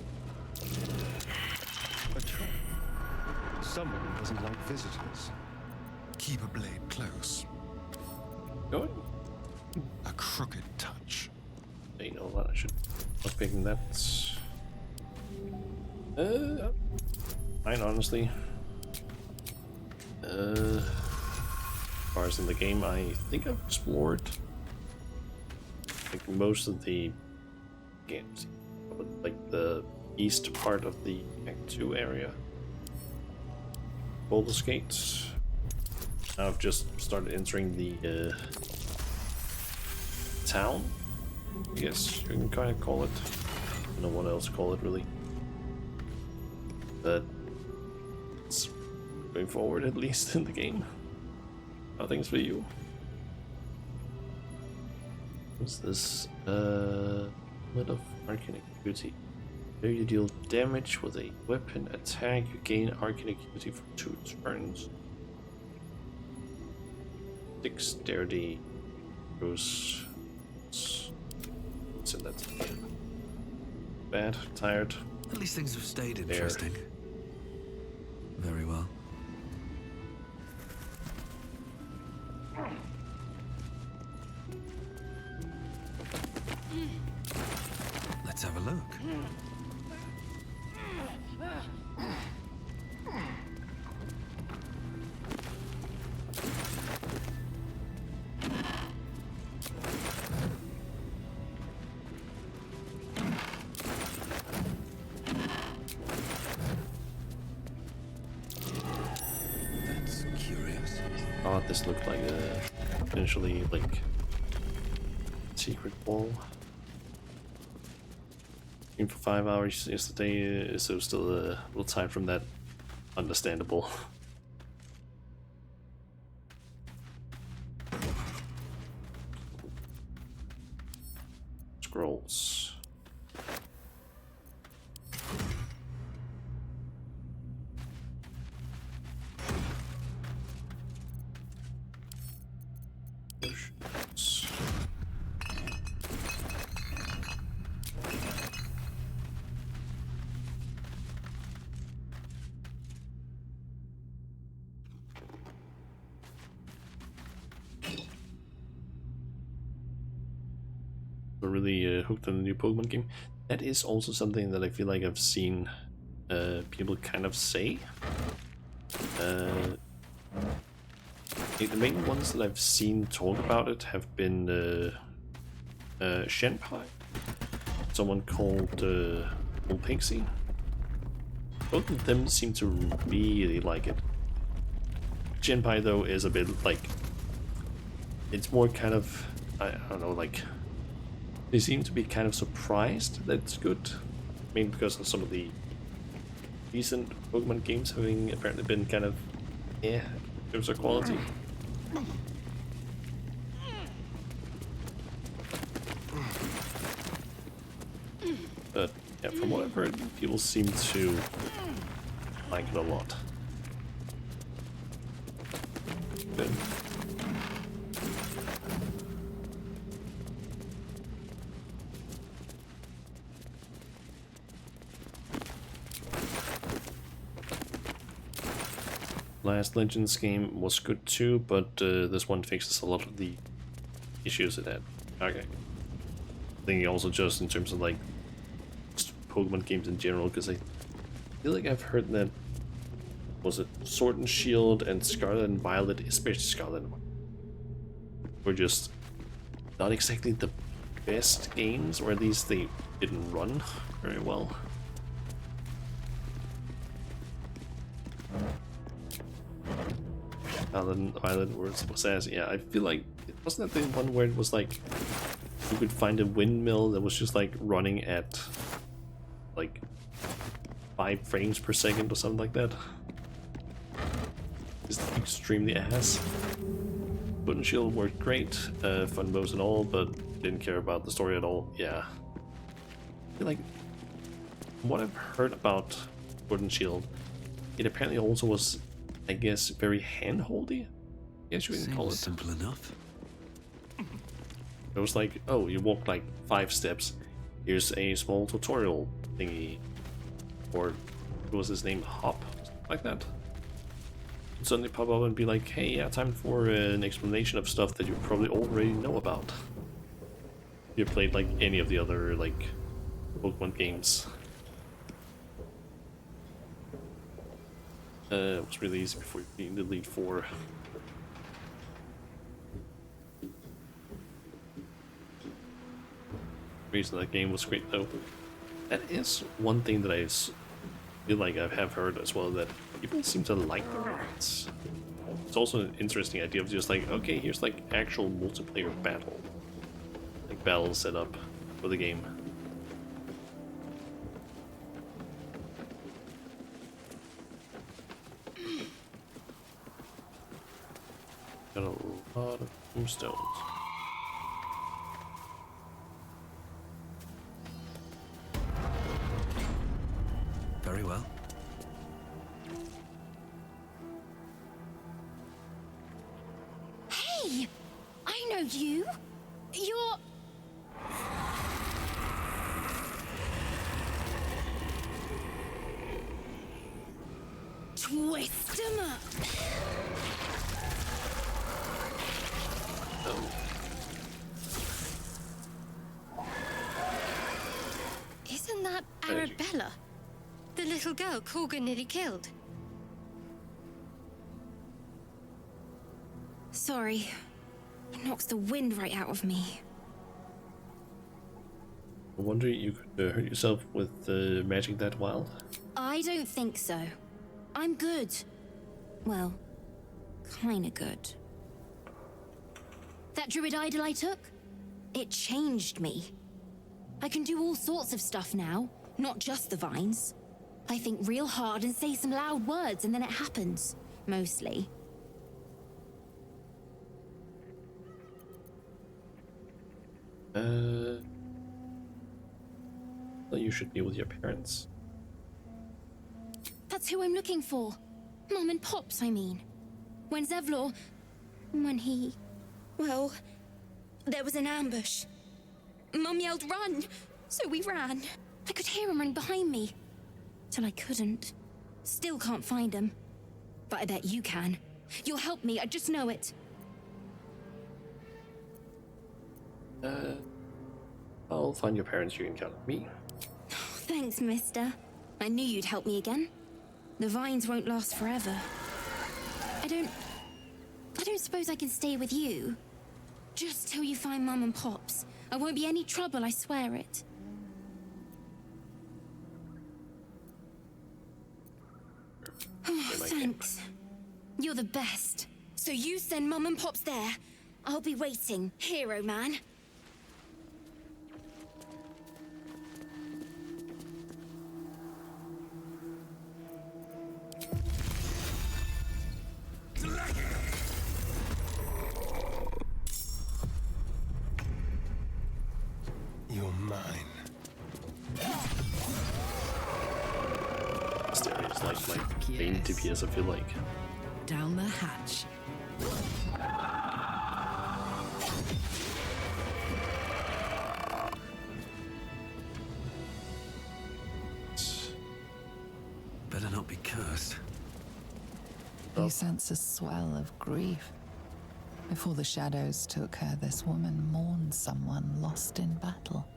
A trap. Someone doesn't like visitors. Keep a blade close. Going. A crooked touch. You know what? I should have picking that. Fine, honestly. As far as in the game, I think I've explored like most of the games, like the east part of the Act 2 area. Baldurs Gate. Now I've just started entering the town, I guess you can kind of call it. I don't know what else to call it really. But it's going forward, at least in the game. How things for you? What's this? Limit of arcane acuity. There you deal damage with a weapon attack, you gain arcane acuity for 2 turns. Dexterity goes. So that's bad, tired. At least things have stayed interesting. Very well. Let's have a look. That's curious. Thought this looked like a potentially like secret wall. In for 5 hours yesterday, so still a little time from that. Understandable. Scrolls. Really hooked on the new Pokemon game. That is also something that I feel like I've seen people kind of say. The main ones that I've seen talk about it have been Shenpai, someone called Old Pixie. Both of them seem to really like it. Shenpai though is a bit like, it's more kind of, I don't know, like they seem to be kind of surprised that it's good. I mean, because of some of the recent Pokemon games having apparently been kind of in terms of quality. But yeah, from what I've heard, people seem to like it a lot. Good. Last Legends game was good too, but this one fixes a lot of the issues it had. Okay. I think also just in terms of like just Pokemon games in general, because I feel like I've heard that, was it Sword and Shield and Scarlet and Violet, especially Scarlet and Violet, were just not exactly the best games, or at least they didn't run very well. Violet was as, yeah, I feel like, wasn't that the one where it was like you could find a windmill that was just like running at like 5 frames per second or something like that? Just extremely ass. Foot and Shield worked great, fun moves and all, but didn't care about the story at all. Yeah. I feel like, from what I've heard about Sword and Shield, it apparently also was, I guess, very hand-holdy. I guess you can call it. Simple enough. It was like, oh, you walk like 5 steps. Here's a small tutorial thingy. Or what was his name? Hop? Like that. You'd suddenly pop up and be like, hey, yeah, time for an explanation of stuff that you probably already know about. If you played like any of the other like Pokemon games. It was really easy before you beat the Elite Four. The reason that game was great though. That is one thing that I feel like I have heard as well, that people seem to like the rats. It's also an interesting idea of just like, okay, here's like actual multiplayer battle. Like battle set up for the game. Got a lot of tombstones. Very well. Hey! I know you! You're... Twist 'em up! Isn't that Arabella? The little girl Corgan nearly killed. Sorry. It knocks the wind right out of me. I wonder you could hurt yourself with magic that wild. I don't think so. I'm good. Well, kinda good. That druid idol I took? It changed me. I can do all sorts of stuff now, not just the vines. I think real hard and say some loud words and then it happens. Mostly. Well, you should be with your parents. That's who I'm looking for. Mom and Pops, I mean. When Zevlor... When he... Well... There was an ambush. Mum yelled, "Run!" So we ran. I could hear him running behind me. Till I couldn't. Still can't find him. But I bet you can. You'll help me, I just know it. I'll find your parents, you can count on me. Thanks, mister. I knew you'd help me again. The vines won't last forever. I don't suppose I can stay with you. Just till you find Mum and Pops. I won't be any trouble, I swear it. Oh, thanks. You're the best. So you send Mum and Pops there. I'll be waiting, hero man. You're mine. This area is like main DPS, I feel like. Down the hatch. Better not be cursed. You sense a swell of grief. Before the shadows took her, this woman mourned someone lost in battle.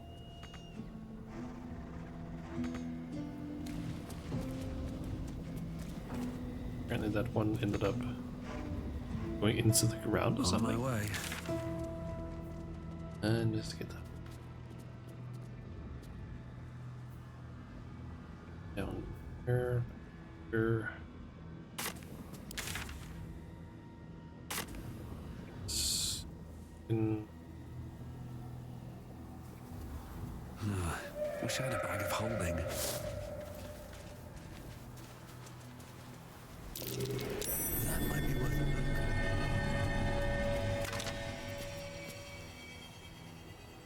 Apparently that one ended up going into the ground or something. On my way. And just get that. Down here. Here. Wish I had a bag of holding. That might be worth a look.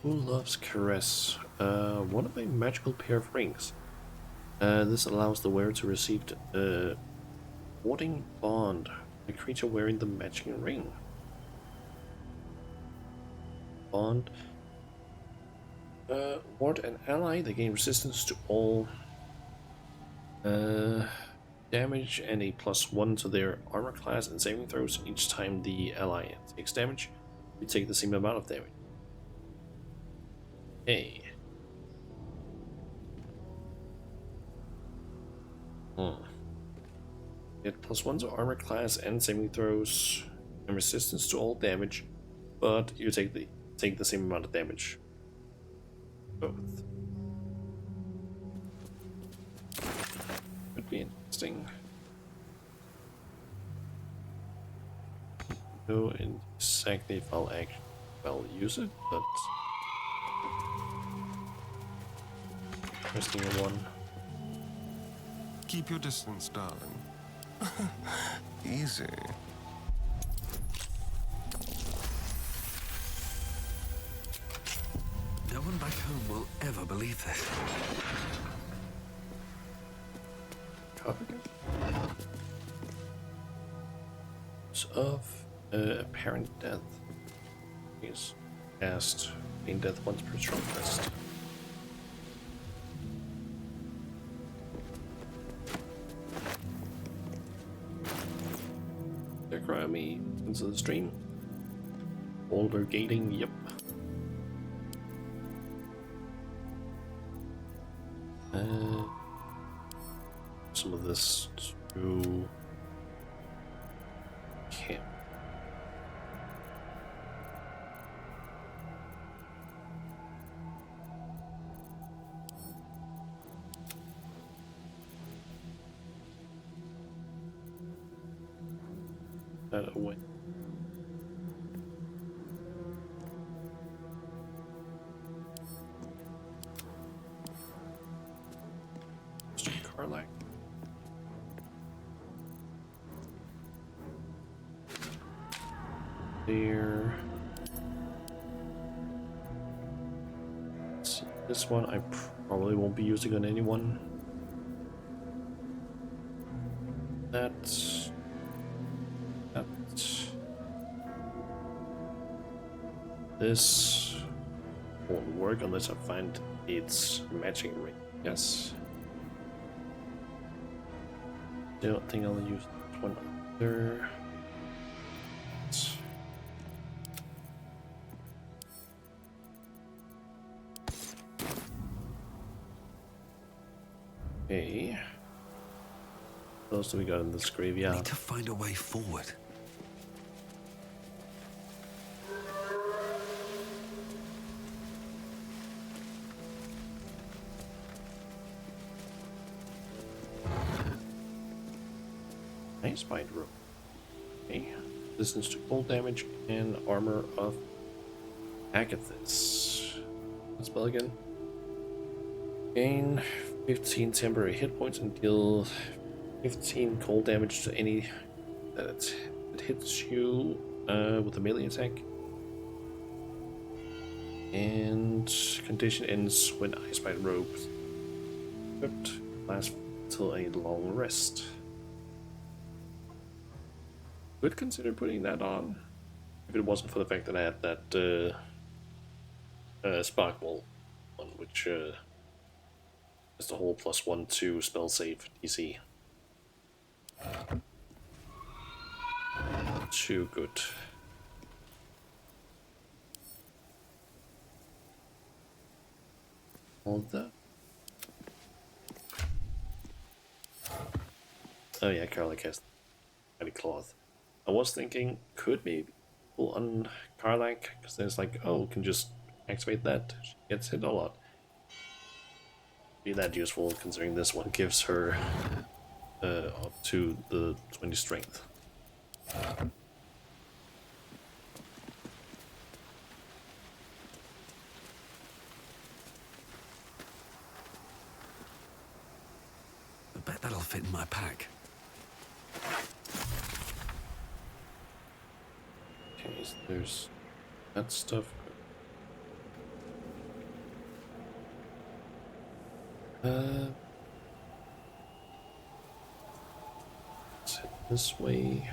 Who loves caress? One of a magical pair of rings. This allows the wearer to receive warding bond. A creature wearing the matching ring. Bond. Ward an ally, they gain resistance to all damage and a +1 to their armor class and saving throws each time the ally takes damage. You take the same amount of damage. Hey. Get +1 to armor class and saving throws and resistance to all damage, but you take the same amount of damage. Both. Could be interesting. Know exactly if I'll use it, but interesting one. Keep your distance, darling. Easy. you'll ever believe this. Of apparent death. Is cast in death once per short rest. Cry me into the stream. Boulder gating, yep. Some of this to camp. That away. Carlac. There. Let's see. This one I probably won't be using on anyone. That's this won't work unless I find its matching ring. Yes. Don't think I'll use one other. Okay. What else do we got in this graveyard? Need to find a way forward. Nice bind rope. Okay. Resistance to cold damage and armor of Agathis. Spell again. Gain 15 temporary hit points and deal 15 cold damage to any that hits you with a melee attack. And condition ends when Icebite Robe equipped, lasts till a long rest. Could consider putting that on if it wasn't for the fact that I had that Sparkle one, which is the whole +1/2 spell save DC. Too good. All that. Oh yeah, Carlac has mighty cloth. I was thinking, could maybe pull on Carlac, because there's like, oh, can just activate that. She gets hit a lot. Be that useful, considering this one gives her up to the 20 strength. I bet that'll fit in my pack. Okay, so there's that stuff. Let's head this way.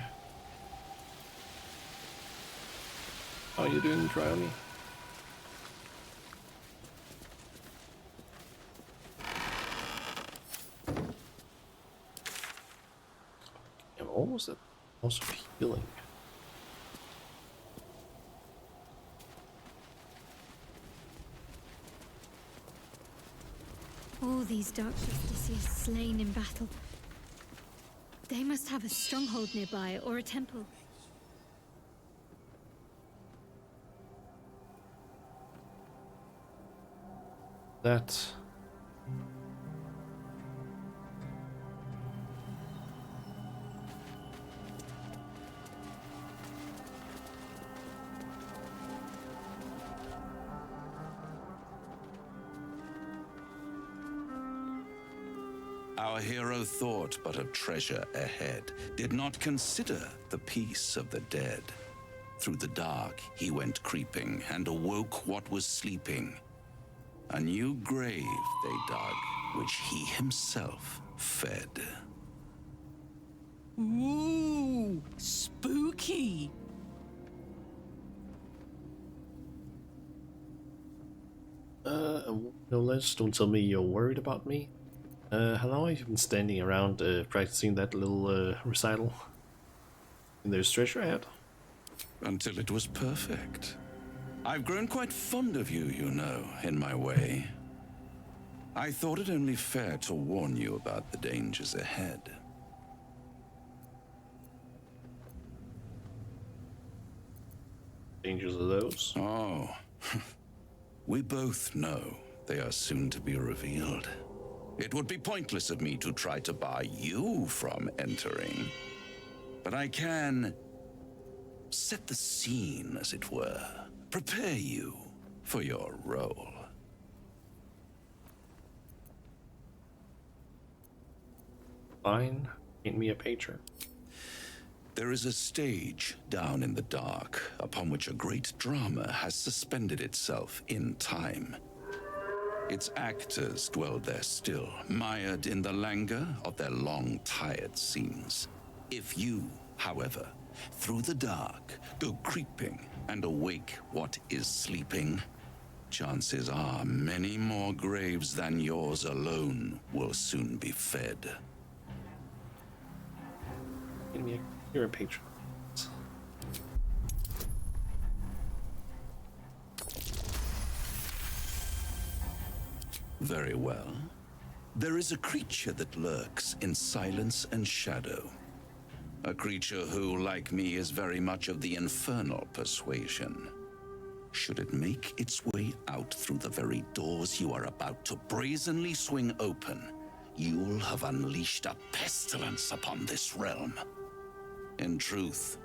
How are you doing, Drowny? I'm almost at also healing. All these dark justiciars slain in battle. They must have a stronghold nearby or a temple. That Our hero thought but of treasure ahead, did not consider the peace of the dead. Through the dark he went creeping, and awoke what was sleeping. A new grave they dug, which he himself fed. Ooh, spooky. No less, don't tell me you're worried about me. How long have you been standing around practicing that little recital? And there's treasure ahead? Until it was perfect. I've grown quite fond of you, you know, in my way. I thought it only fair to warn you about the dangers ahead. Dangers of those? Oh, we both know they are soon to be revealed. It would be pointless of me to try to bar you from entering. But I can set the scene, as it were. Prepare you for your role. Fine. Paint me a picture. There is a stage down in the dark upon which a great drama has suspended itself in time. Its actors dwell there still, mired in the languor of their long, tired scenes. If you, however, through the dark, go creeping and awake what is sleeping, chances are many more graves than yours alone will soon be fed. Give me you're a patron. Very well. There is a creature that lurks in silence and shadow. A creature who, like me, is very much of the infernal persuasion. Should it make its way out through the very doors you are about to brazenly swing open, you'll have unleashed a pestilence upon this realm. In truth,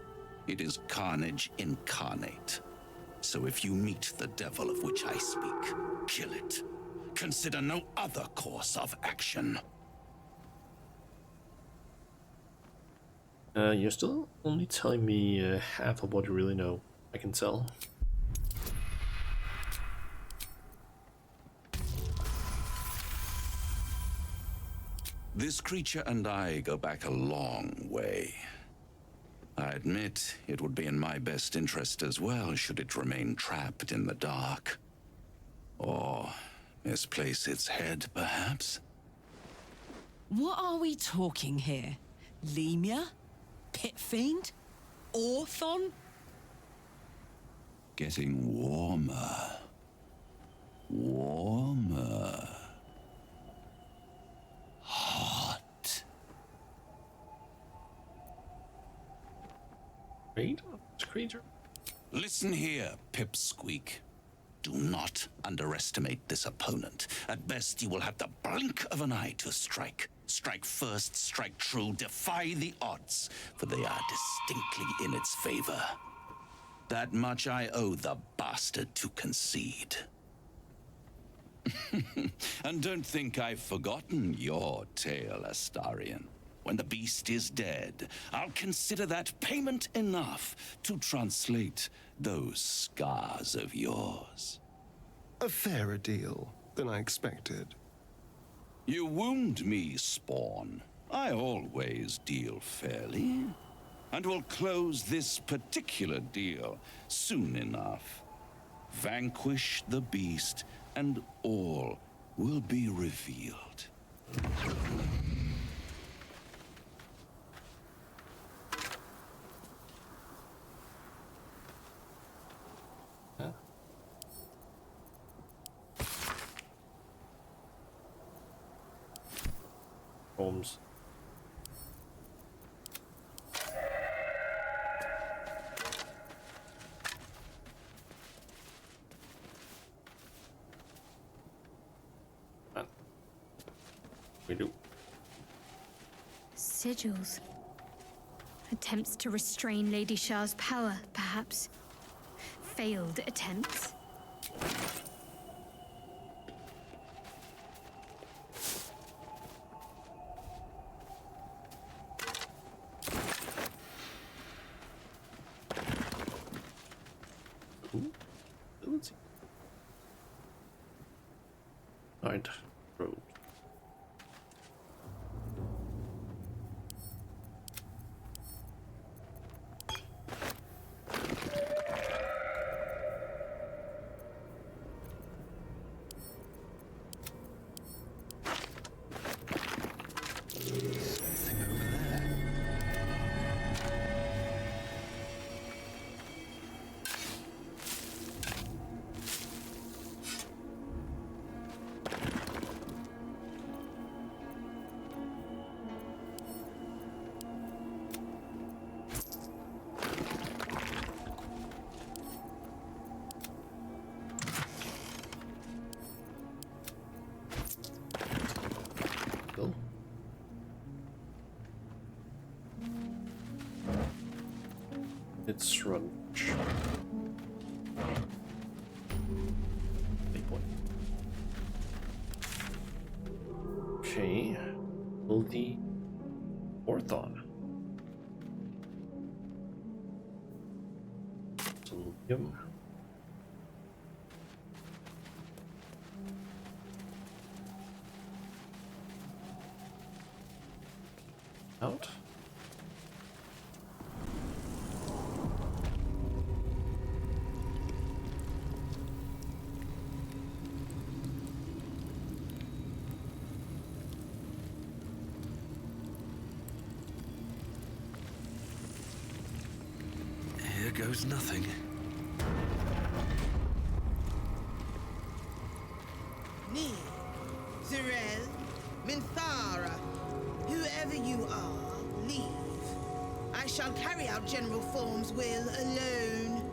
it is carnage incarnate. So if you meet the devil of which I speak, kill it. Consider no other course of action. You're still only telling me half of what you really know. I can tell. This creature and I go back a long way. I admit it would be in my best interest as well should it remain trapped in the dark. Or misplace its head, perhaps? What are we talking here? Lemur? Pit fiend? Orthon? Getting warmer. Warmer. Hot. Wait, creature. Listen here, Pipsqueak. Do not underestimate this opponent. At best, you will have the blink of an eye to strike. Strike first, strike true, defy the odds, for they are distinctly in its favor. That much I owe the bastard to concede. And don't think I've forgotten your tale, Astarion. When the beast is dead, I'll consider that payment enough to translate those scars of yours. A fairer deal than I expected. You wound me, Spawn. I always deal fairly. And will close this particular deal soon enough. Vanquish the beast, and all will be revealed. Holmes. We do. Sigils. Attempts to restrain Lady Shah's power, perhaps. Failed attempts. Side road. It's run. Big one. Okay. Will the Orthon. Selenium. Out. Here goes nothing. Me, Zirel, Minthara, whoever you are, leave. I shall carry out General Form's will alone.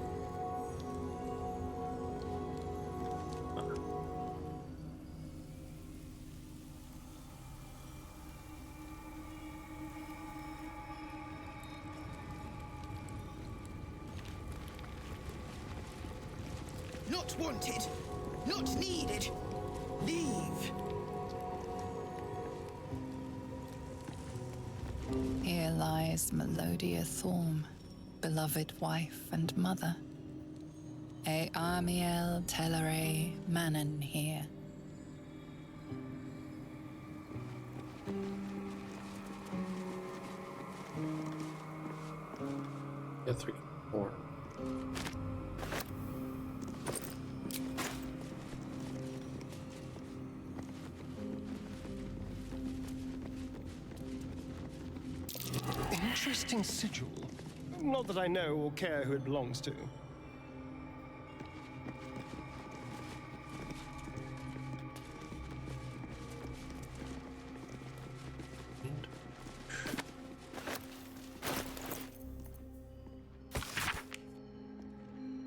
Not wanted, not needed. Leave. Here lies Melodia Thorm, beloved wife and mother. E Amiel Telere Manon here. Yeah, 3, 4. Interesting sigil. Not that I know or care who it belongs to.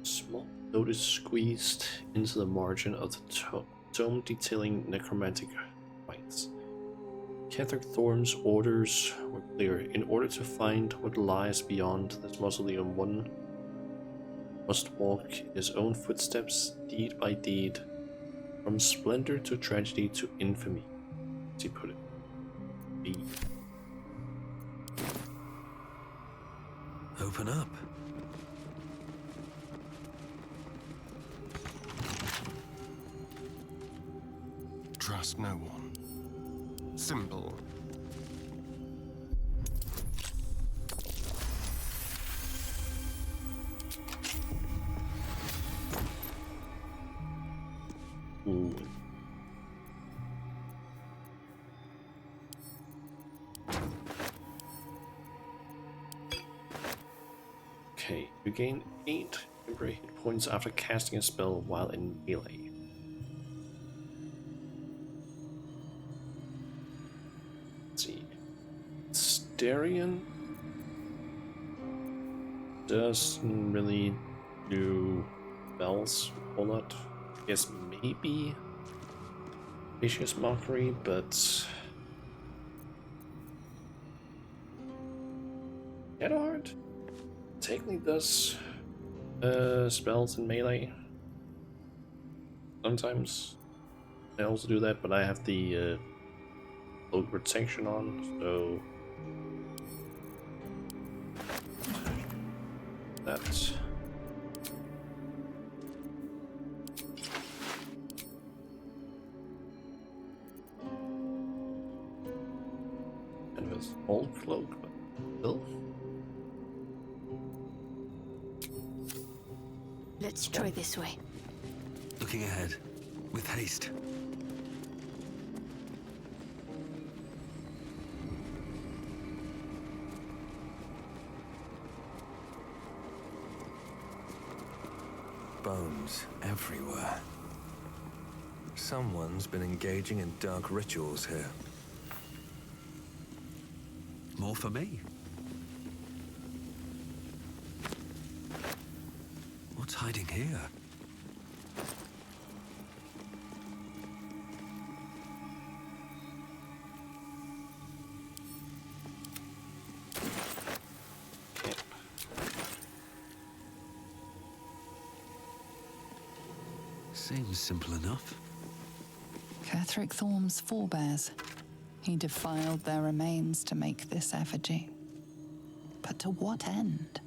Small note is squeezed into the margin of the tome detailing necromantic rites. Catherick Thorn's orders were clear. In order to find what lies beyond this mausoleum, one must walk his own footsteps, deed by deed, from splendor to tragedy to infamy, as he put it. Open up. Trust no one. Simple. Ooh. Okay, you gain 8 temporary hit points after casting a spell while in melee. Let's see. Starion doesn't really do spells a whole lot. I guess maybe Vicious Mockery, but Shadowheart technically does spells in melee. Sometimes I also do that, but I have the load protection on, so that's Old cloak, but still. Let's try this way. Looking ahead, with haste. Bones everywhere. Someone's been engaging in dark rituals here. More for me. What's hiding here? Seems simple enough. Catherick Thorm's forebears. He defiled their remains to make this effigy. But to what end?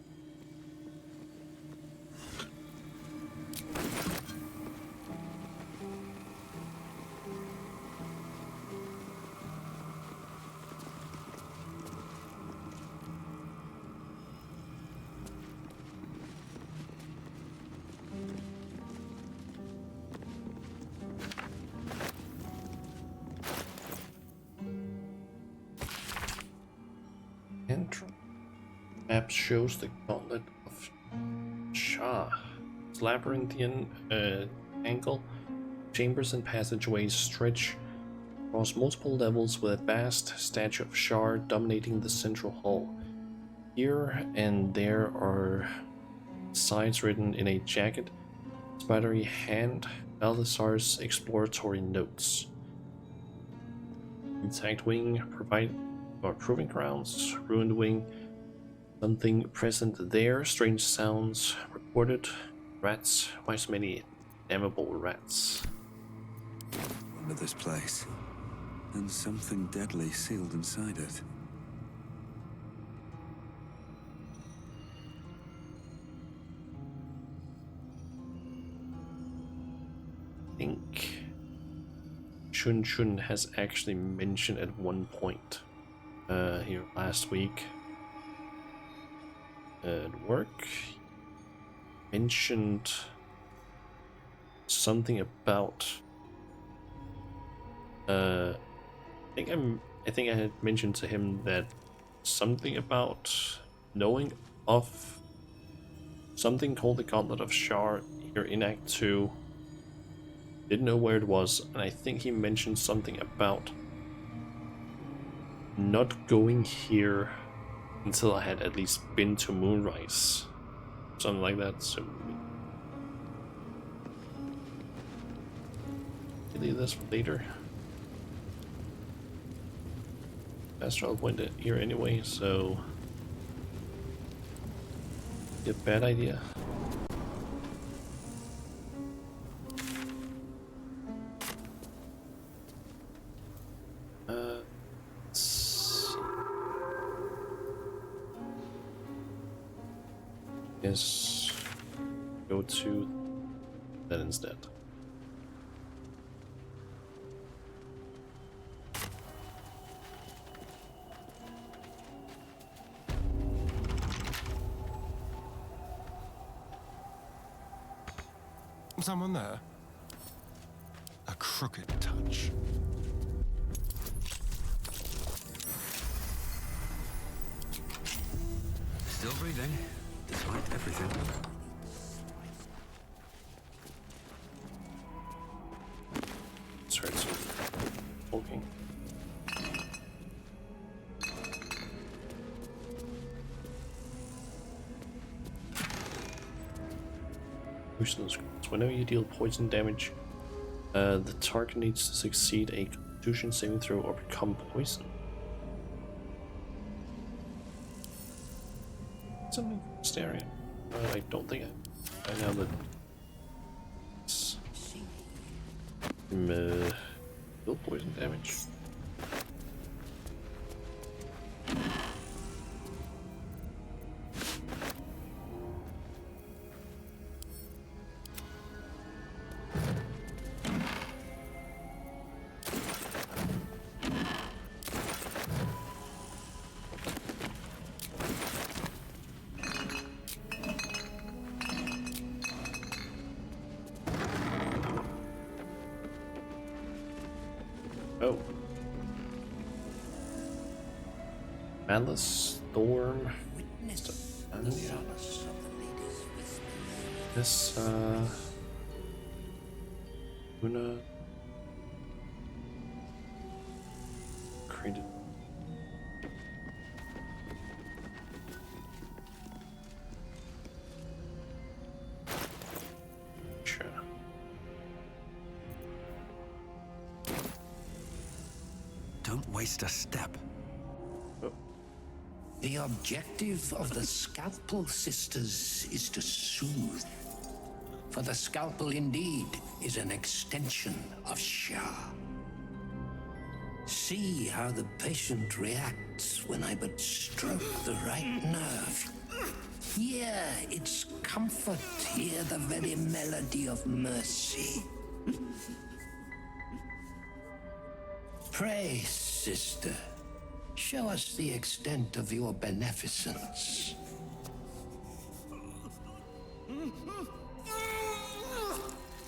Map shows the gauntlet of Shah. Its labyrinthian angle, chambers and passageways stretch across multiple levels with a vast statue of Shah dominating the central hall. Here and there are signs written in a jagged, spidery hand, Baldur's exploratory notes. Intact wing, proving grounds, ruined wing, something present there, strange sounds recorded, rats, why so many damnable rats? Wonder this place. And something deadly sealed inside it. I think Chun Chun has actually mentioned at one point here last week at work, mentioned something about I think I had mentioned to him that something about knowing of something called the Gauntlet of Shar here in Act 2. Didn't know where it was, and I think he mentioned something about not going here until I had at least been to Moonrise. Something like that, so leave this for later. Astral went here anyway, so a bad idea. Yes, go to that instead. Someone there? A crooked touch. Still breathing, despite everything. Sorry, it's walking. Whenever you deal poison damage, the target needs to succeed a Constitution saving throw or become poisoned. Something staring. I don't think I know that. Deal poison damage. Oh. Malice, Storm. This, Luna. Created. Sure. Don't waste a step. The objective of the Scalpel Sisters is to soothe. For the scalpel indeed is an extension of Shah. See how the patient reacts when I but stroke the right nerve. Hear its comfort, hear the very melody of mercy. Pray, sister, show us the extent of your beneficence.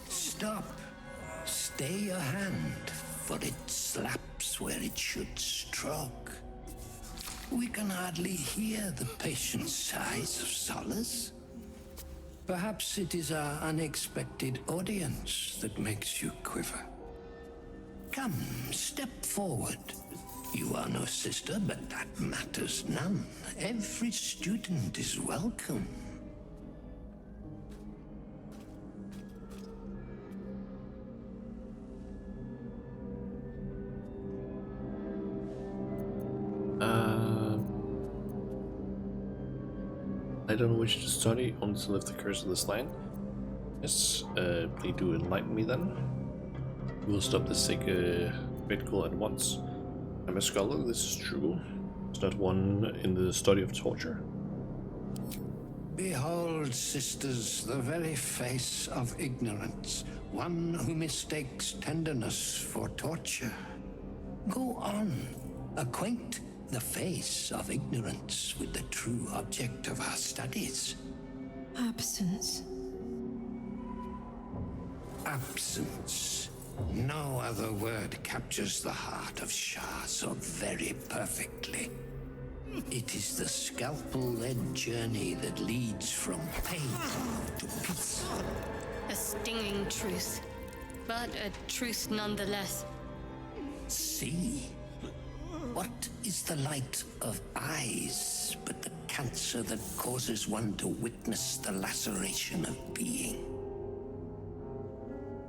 Stop. Stay your hand, for it slaps where it should stroke. We can hardly hear the patient's sighs of solace. Perhaps it is our unexpected audience that makes you quiver. Come, step forward. You are no sister, but that matters none. Every student is welcome. I don't wish to study, only to lift the curse of this land. Yes, please do enlighten me then. We will stop this spectacle at once. I'm a scholar, this is true. Is not one in the study of torture. Behold, sisters, the very face of ignorance, one who mistakes tenderness for torture. Go on, acquaint the face of ignorance with the true object of our studies. Absence. Absence. No other word captures the heart of Shah so very perfectly. It is the scalpel-led journey that leads from pain to peace. A stinging truth, but a truth nonetheless. See? What is the light of eyes but the cancer that causes one to witness the laceration of being?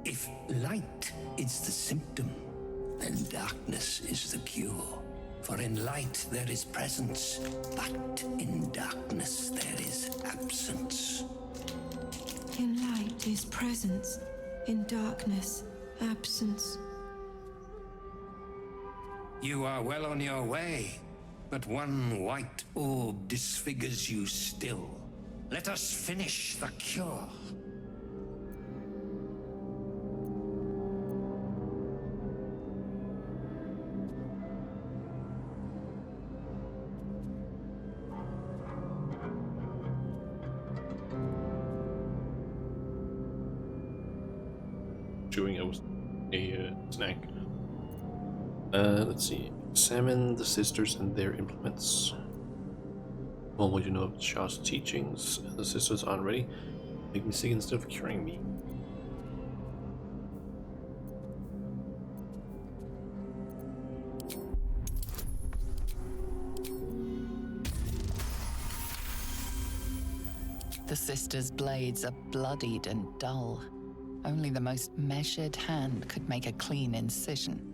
If light is the symptom, then darkness is the cure. For in light there is presence, but in darkness there is absence. In light is presence, in darkness, absence. You are well on your way, but one white orb disfigures you still. Let us finish the cure. Chewing a snack. Let's see. Examine the sisters and their implements. Well, what you know of Shah's teachings? The sisters aren't ready. Make me sick instead of curing me. The sisters' blades are bloodied and dull. Only the most measured hand could make a clean incision.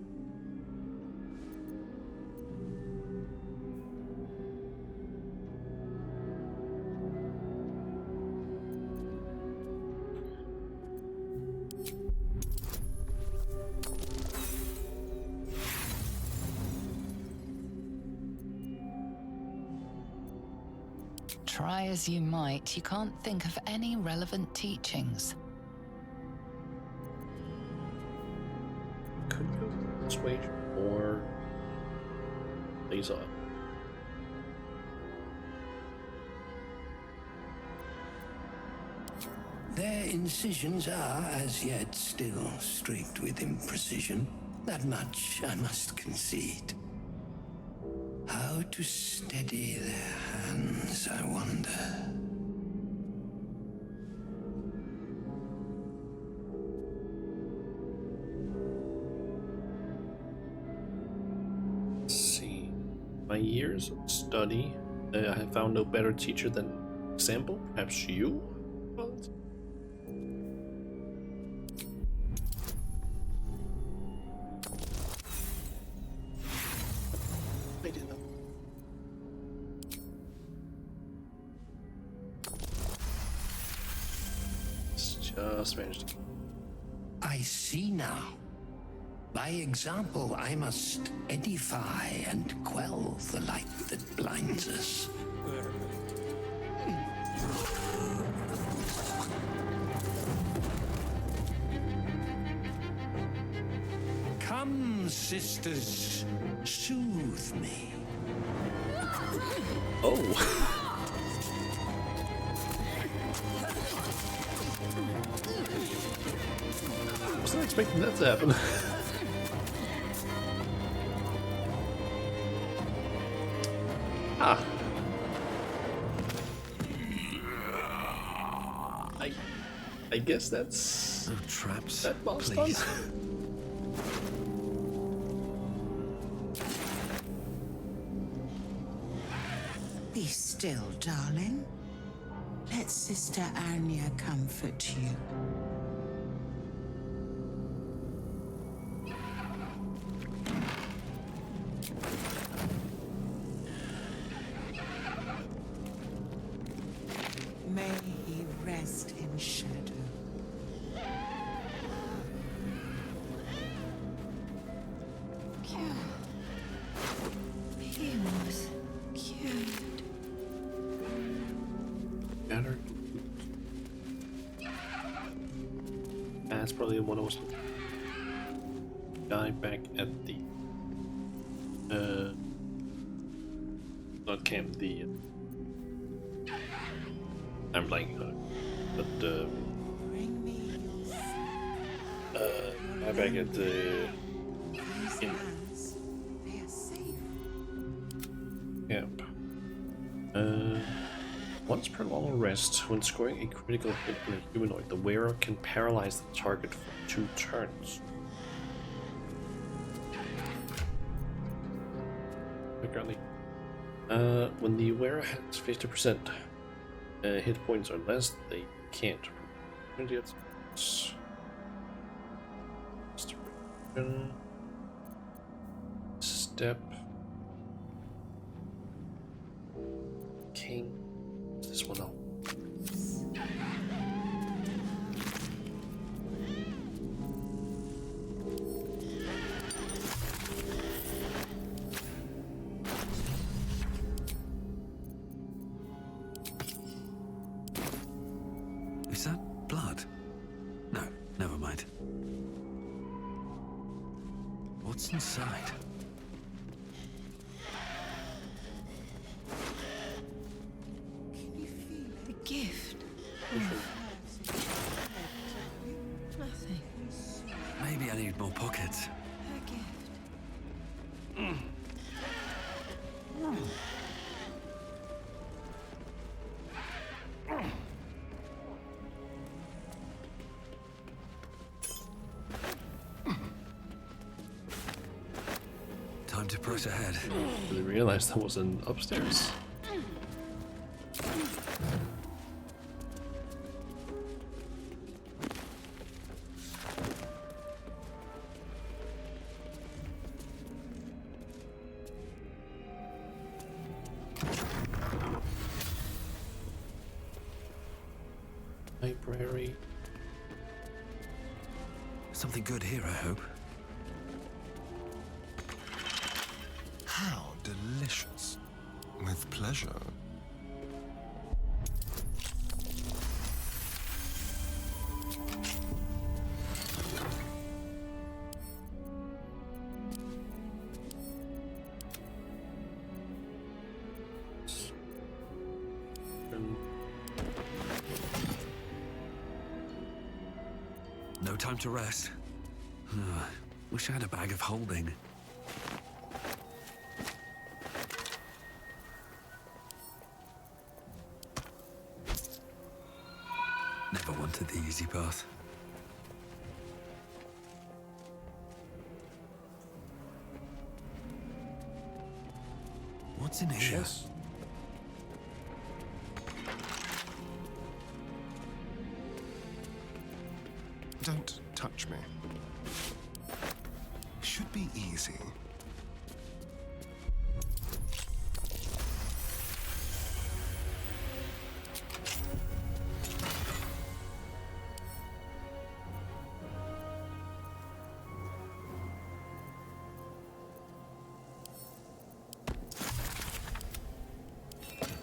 Try as you might, you can't think of any relevant teachings. Could go persuasion or laser. Their incisions are, as yet, still streaked with imprecision. That much I must concede. How to steady their hands, I wonder. Let's see. My years of study, I have found no better teacher than example. Perhaps you? I didn't know. Just managed to. I see now. By example, I must edify and quell the light that blinds us. Come, sisters, soothe me. Oh. I was not expecting that to happen. Ah. I guess that's no traps. That boss Please. done. Be still, darling. Let Sister Anya comfort you. May he rest in shadow. He was cured. Better. That's probably what I was. Guy back at the not camp, the I'm blanking on it, but guy back at the camp. Once per long rest, when scoring a critical hit on a humanoid, the wearer can paralyze the target for 2 turns. Apparently, when the wearer has 50% hit points or less, they can't. Step. King. What's this one? Is that blood? No, never mind. What's inside? The gift. Nothing. Maybe I need more pockets. Her gift. Time to press ahead. I didn't realize that was an upstairs. Library. Something good here, I hope. How delicious. With pleasure. No time to rest. Wish I had a bag of holding. Never wanted the easy path. What's in here? Yes. Don't touch me. Should be easy.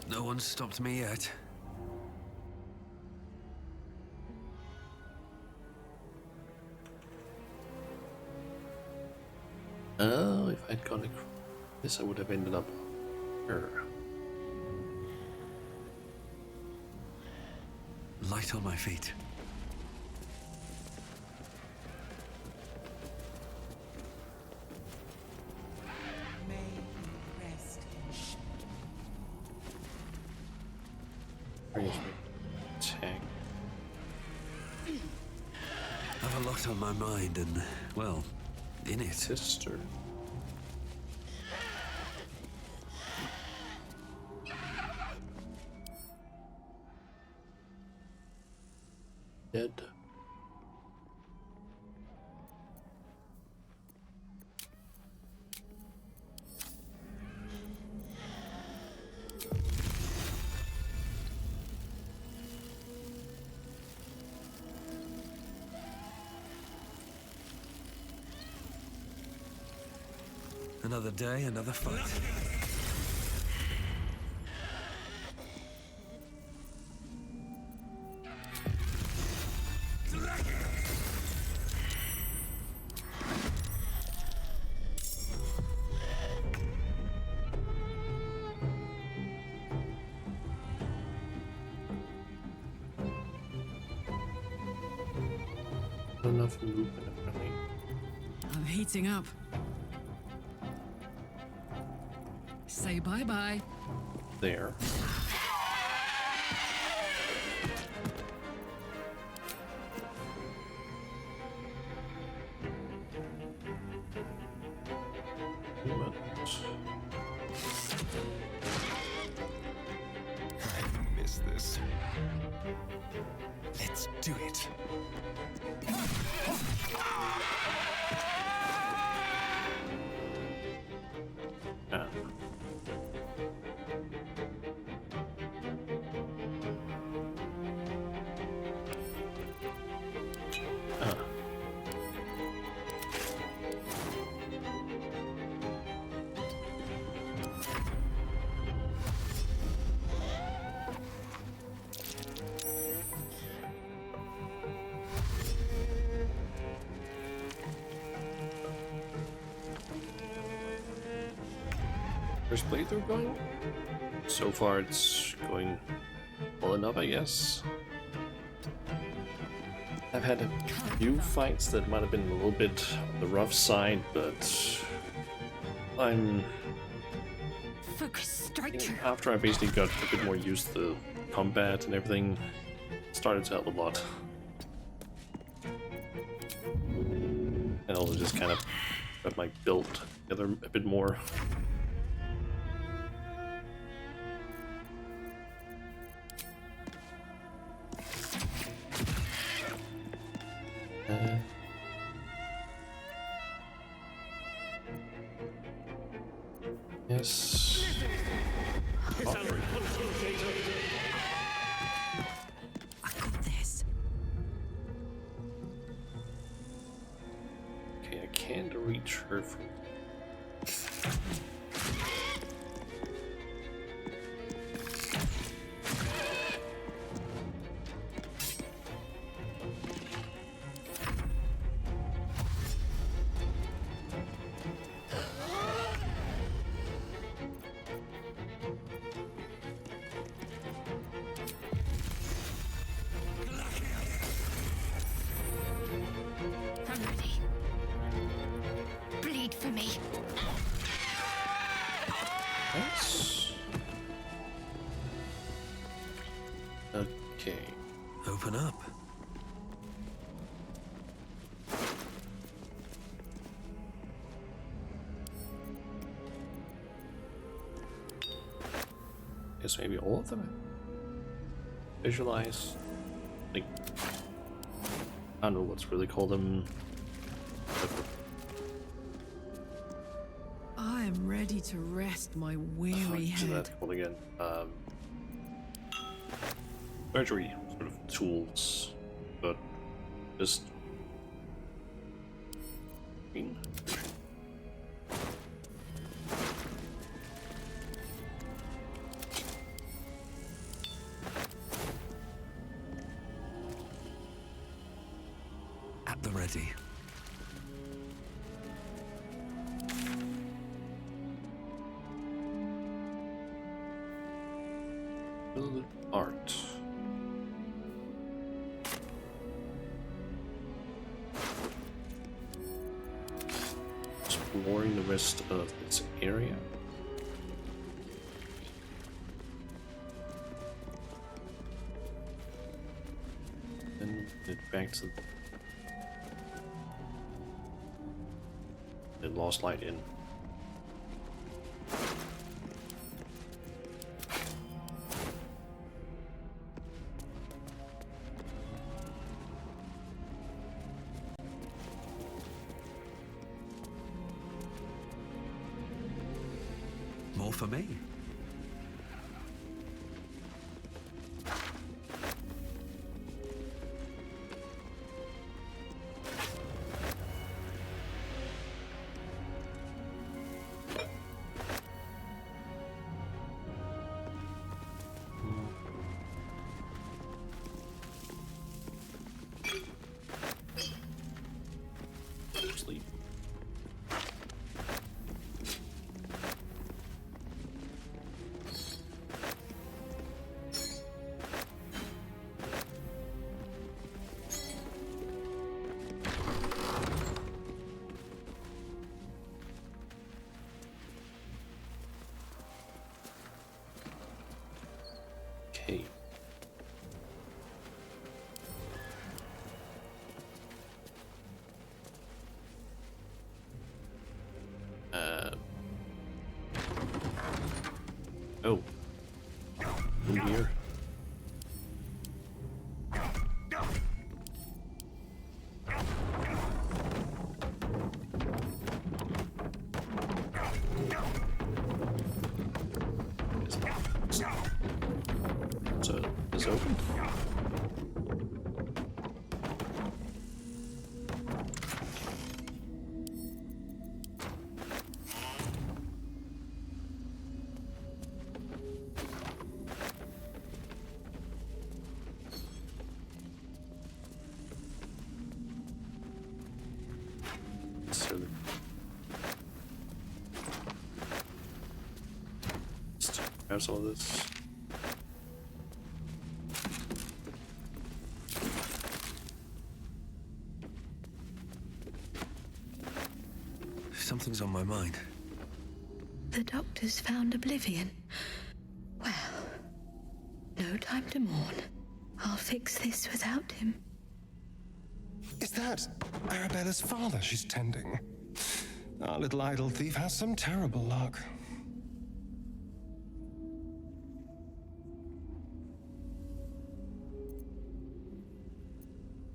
No one's stopped me yet. Oh, if I'd gone across this, I would have ended up here. Light on my feet. May he rest in shame. Brings me attack. I've a lot on my mind and, well, in it. Sister. Dead. Another day, another fight. Not enough movement, apparently. I'm heating up. Say bye-bye. There. I miss this. Let's do it. Ah. Ah. First playthrough going? So far it's going well enough, I guess. I've had a few fights that might have been a little bit on the rough side, but I'm... Focus, strike. After I basically got a bit more used to the combat and everything, it started to help a lot. And also just kind of got my build together a bit more. Yes. I got this. Okay, I can't reach her from... I'm ready. open up. Guess maybe all of them. Visualize. Like, I don't know what's really called them. I am ready to rest my weary What's head. that called again? Surgery sort of tools, but just. At the ready. Build art. Exploring the rest of this area. Then get back to the Lost Light Inn. More for me. Sleep. Okay. Oh. In here. So, it's open. So, let's grab some of this. Something's on my mind. The doctor's found oblivion. Well, no time to mourn. I'll fix this without him. Is that Arabella's father she's tending? Our little idol thief has some terrible luck.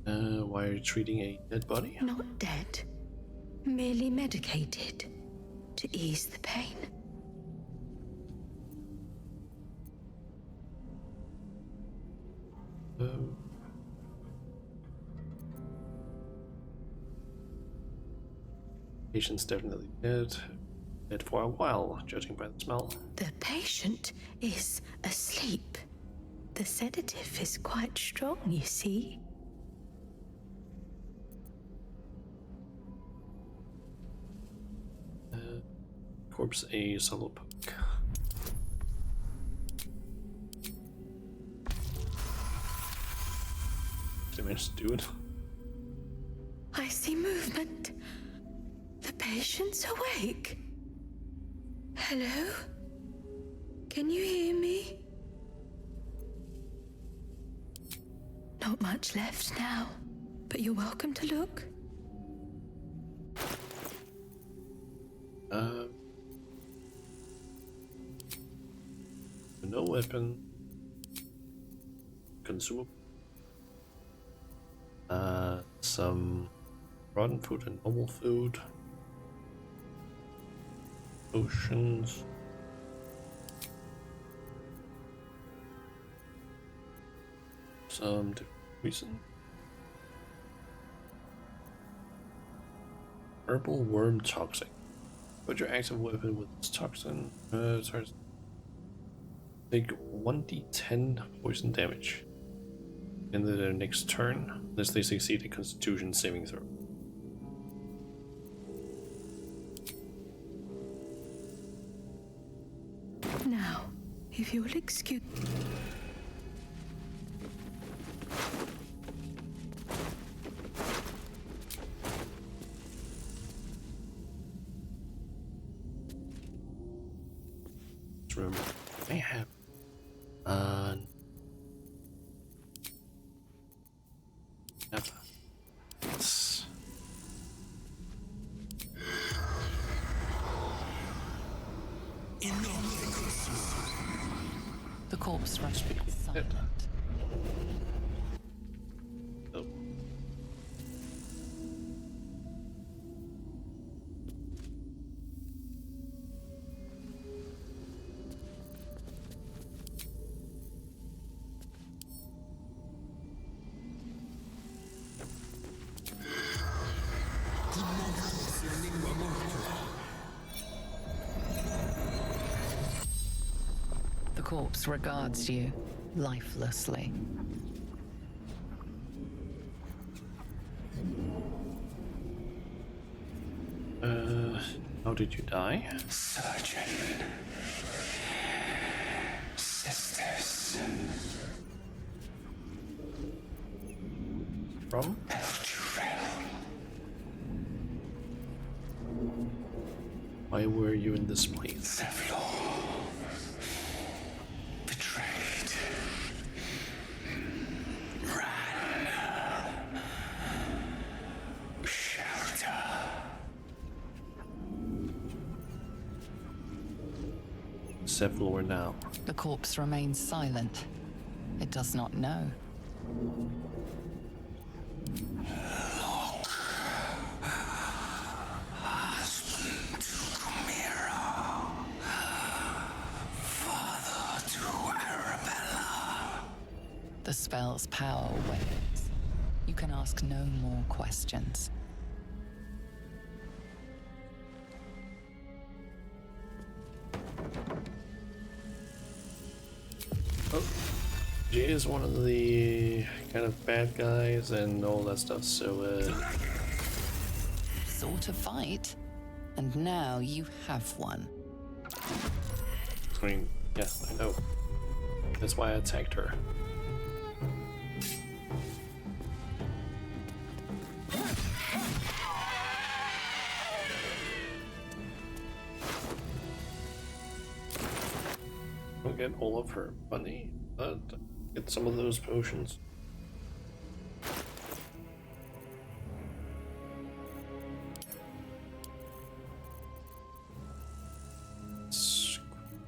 Why are you treating a dead body? Not dead. Merely medicated. To ease the pain. Patient's definitely dead. Dead for a while, judging by the smell. The patient is asleep. The sedative is quite strong, you see. Corpse a solo poke. Did I manage to do it? I see movement. The patient's awake. Hello? Can you hear me? Not much left now, but you're welcome to look. No weapon. Consumable. Some rotten food and normal food. Potions. Some poison. Herbal worm toxic. Put your active weapon with this toxin. Take 1d10 poison damage. In their next turn, unless they succeed a Constitution saving throw. Now, if you'll excuse... Remember, I have The corpse rushed silent. Oh. The corpse regards you lifelessly. How did you die? Surgeon. Sisters. From? Why were you in this place? Betrayed. Ran. Shelter. Zevlor now. The corpse remains silent. It does not know. The spell's power wanes. You can ask no more questions. Oh, Jay is one of the kind of bad guys and all that stuff, so Sort of fight. And now you have one. I mean, yeah, I know. That's why I attacked her. Don't get all of her money, but get some of those potions.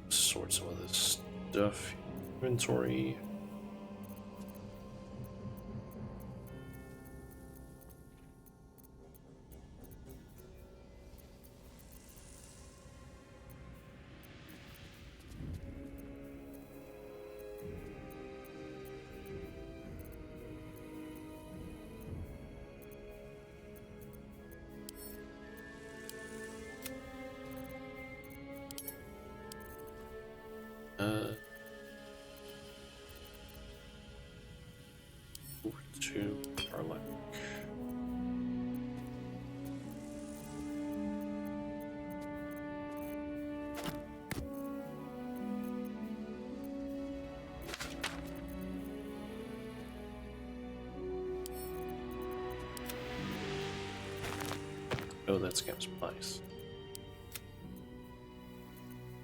Sort some of this stuff. Inventory. Over to Tarlac. Oh, that's against Spice.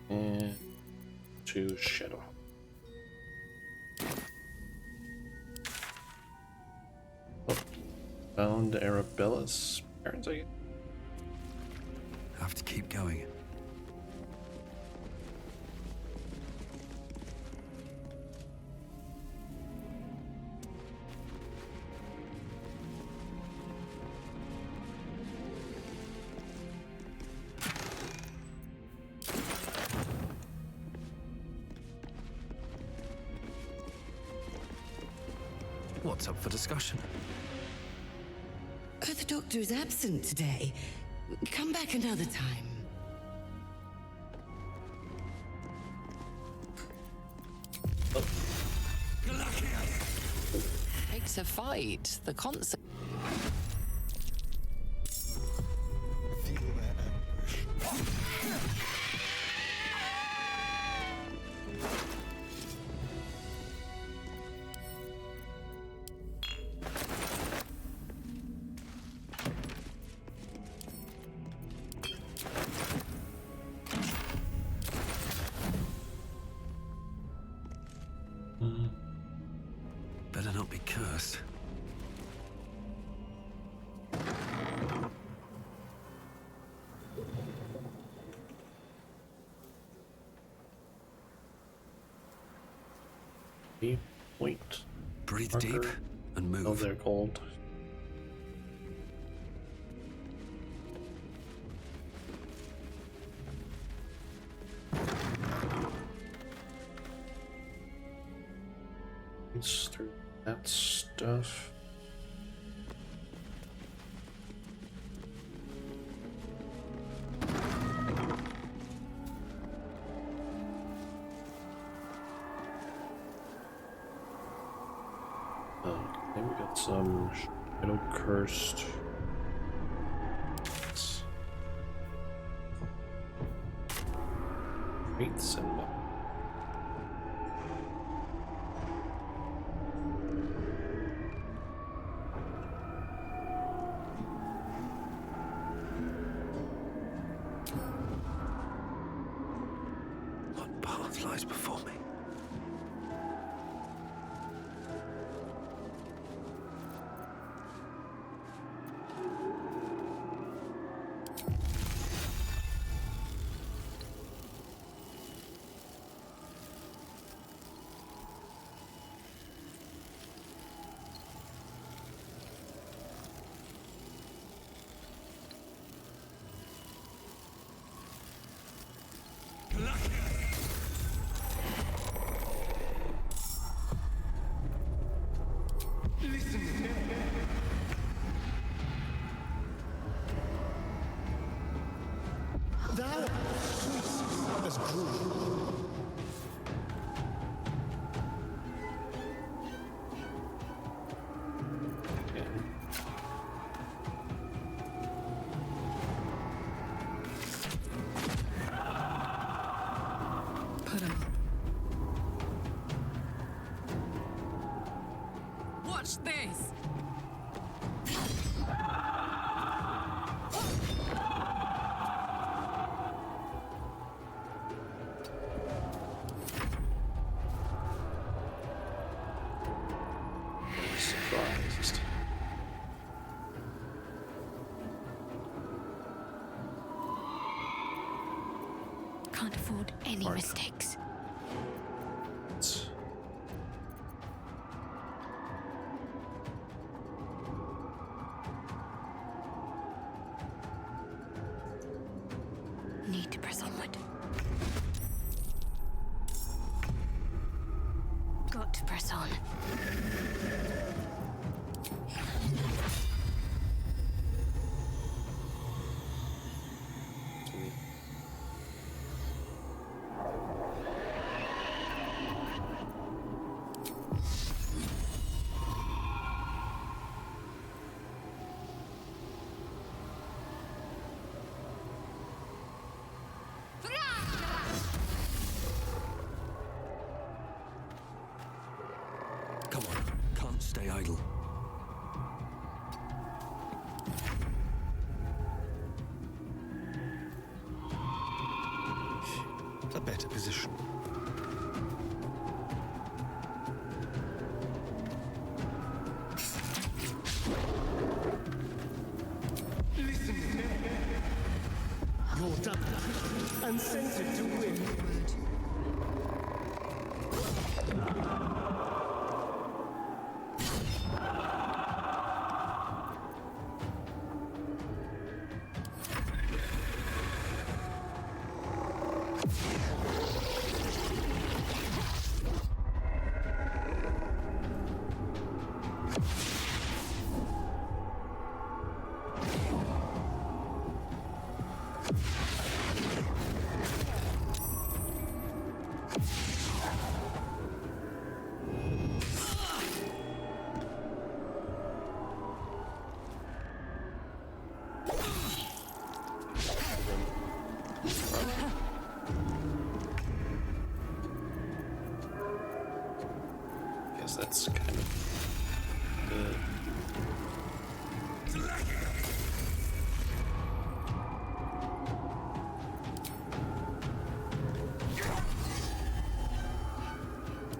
And to Shadow. Found Arabella's parents, I guess. Have to keep going. What's up for discussion? The doctor is absent today. Come back another time. Takes a fight. The concert. Better not be cursed. Point. Breathe Marker. deep and move. Oh, they're called. It's through that stuff. Okay, we got some shadow cursed. Great symbol. What path lies before me? Thou as cruel. Put him. Watch this. Surprised. Can't afford any Mark. mistakes. Need to press onward. Got to press on. That's kind of good.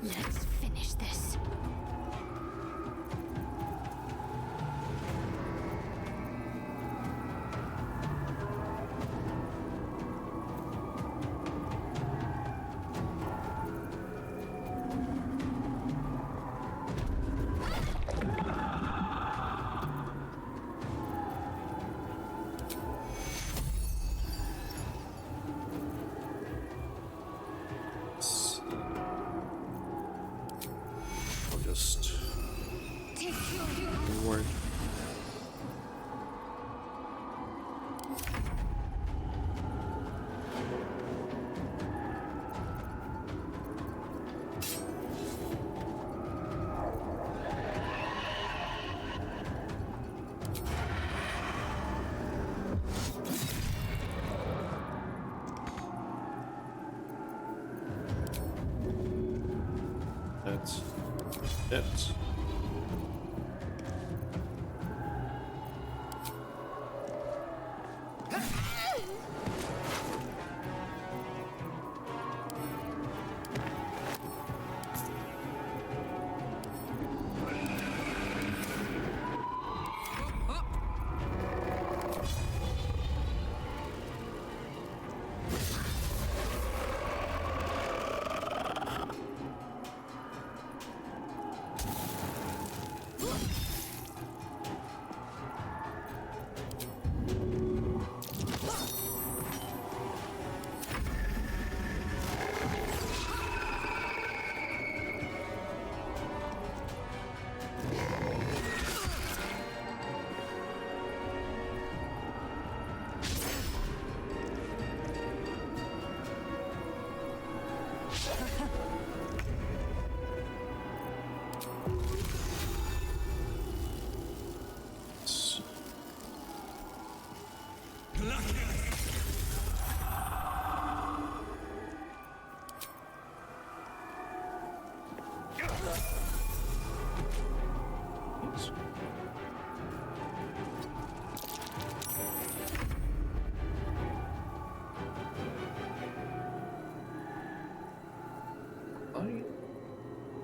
Let's finish this. I'll just forward. That's it.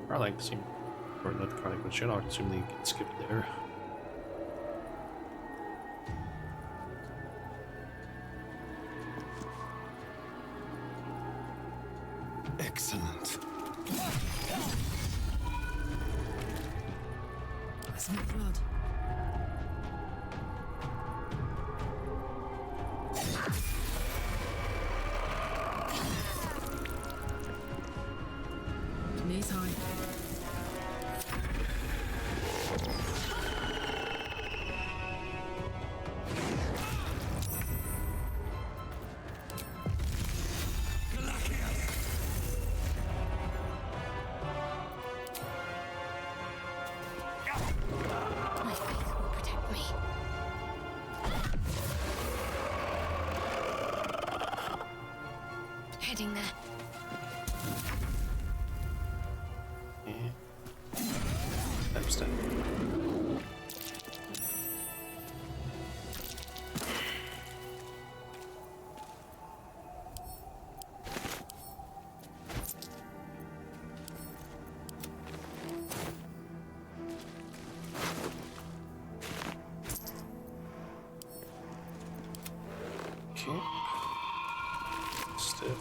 I like to see, or not chronic, but shit, I assume they get skipped there. Excellent. Some blood. Knees high. My faith will protect me. Heading there. Step. Okay. Step.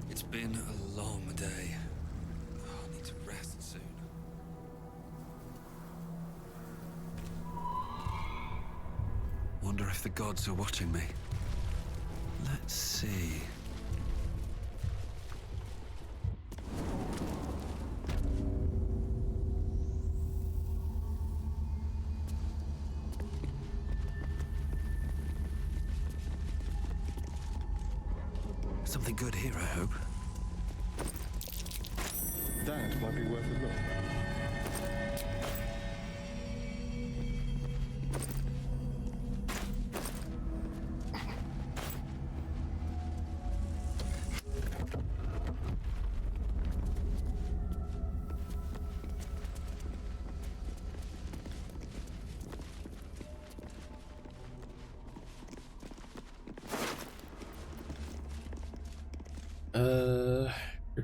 It's been a long day. I need to rest soon. Wonder if the gods are watching me. Let's see. Something good here, I hope. That might be worth a look.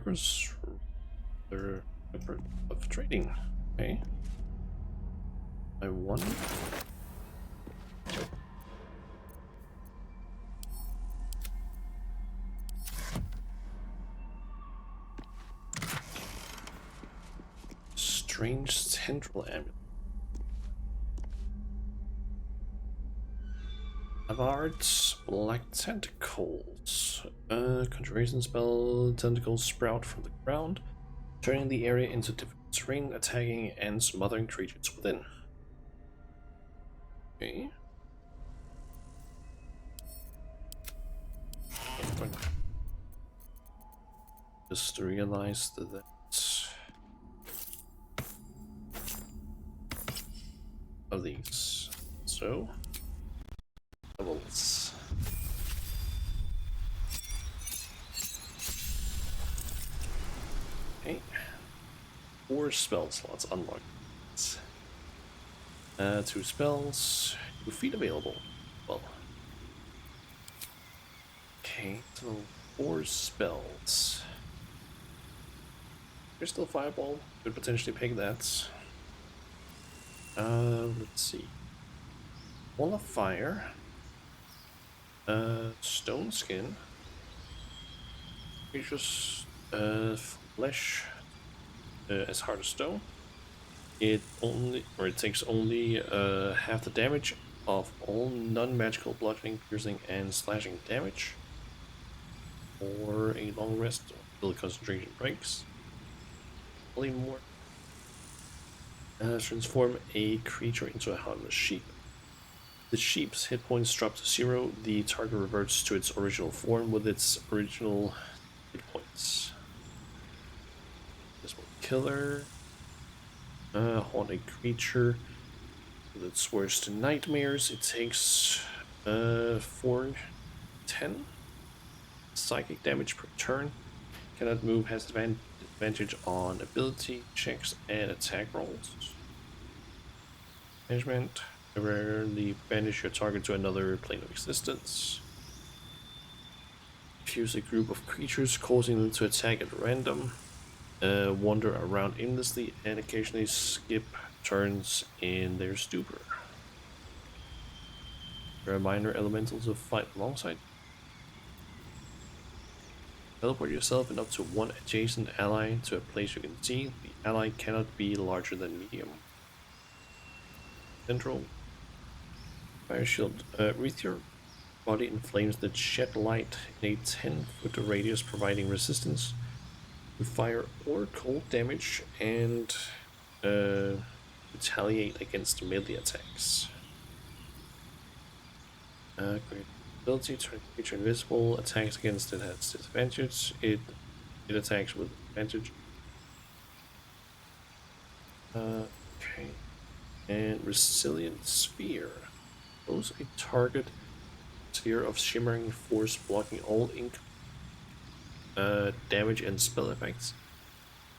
Brokers they're of trading. Okay. I won. Strange central amulet. Avard's black tentacles. Conjuration spell, tentacles sprout from the ground, turning the area into difficult terrain, attacking and smothering creatures within. Okay. Just realized that of these. So levels. Okay. 4 spell slots unlocked. 2 spells, 2 feet available. Well. Okay, so 4 spells. There's still Fireball. Could potentially pick that. Let's see. Wall of Fire. Stone Skin. Creatures, flesh as hard as stone. It takes only half the damage of all non-magical bludgeoning, piercing, and slashing damage. Or a long rest until concentration breaks. Only more. Transform a creature into a harmless sheep. The sheep's hit points drop to 0. The target reverts to its original form with its original hit points. This one, killer. Haunt a creature with its worst nightmares. It takes 4d10 psychic damage per turn. Cannot move, has advantage on ability checks and attack rolls. Management. Rarely banish your target to another plane of existence. Fuse a group of creatures, causing them to attack at random. Wander around aimlessly and occasionally skip turns in their stupor. There are minor elementals to fight alongside. Teleport yourself and up to 1 adjacent ally to a place you can see. The ally cannot be larger than medium. Central. Fire shield. Wreath your body in flames that shed light in a 10-foot radius, providing resistance to fire or cold damage and retaliate against melee attacks. Great ability, turn creature invisible, attacks against it has disadvantage, it attacks with advantage. Okay. And Resilient Sphere. Close a target sphere of shimmering force, blocking all ink damage and spell effects.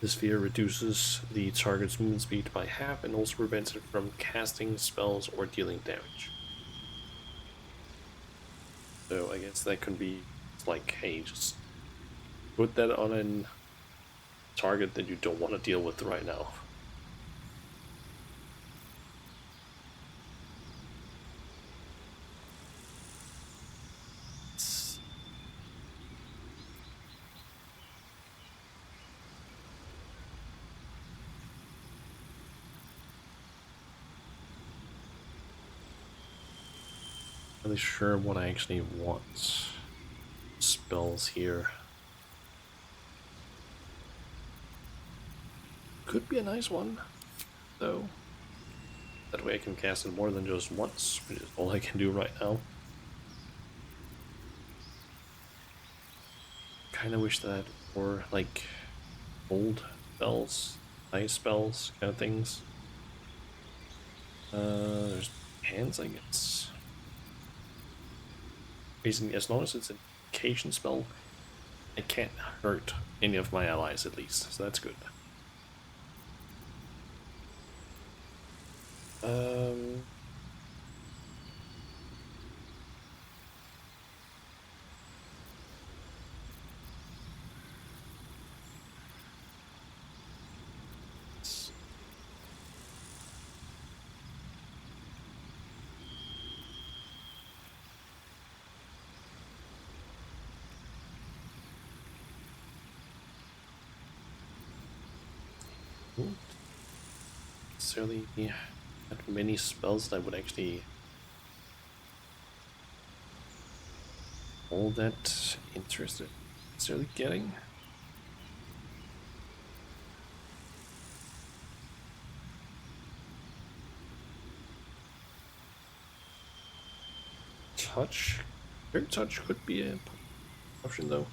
The sphere reduces the target's movement speed by half and also prevents it from casting spells or dealing damage. So I guess that could be like, hey, just put that on a target that you don't want to deal with right now. Really sure what I actually want. Spells here. Could be a nice one, though. That way I can cast it more than just once, which is all I can do right now. Kinda wish that were like old spells, ice spells, kind of things. There's hands, I guess. Basically, as long as it's an occasion spell, it can't hurt any of my allies at least, so that's good. Not necessarily that many spells that would actually all that interested necessarily getting. Touch. Clear touch could be an option though.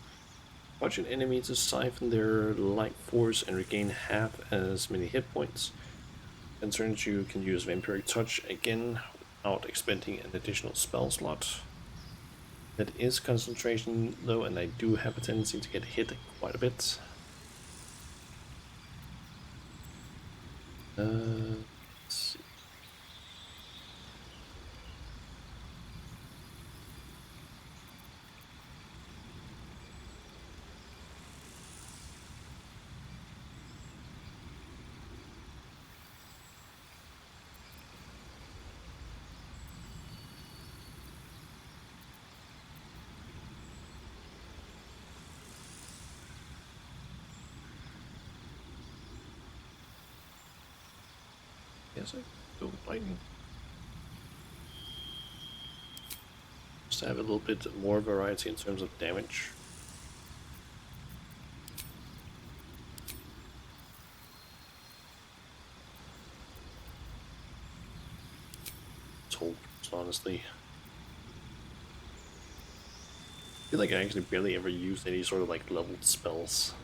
Touch an enemy to siphon their life force and regain half as many hit points. In turns you can use Vampiric Touch again without expending an additional spell slot. That is concentration though, and I do have a tendency to get hit quite a bit. Let's see. Yes, I go with lightning. Just to have a little bit more variety in terms of damage. Told, honestly. I feel like I actually barely ever used any sort of like leveled spells.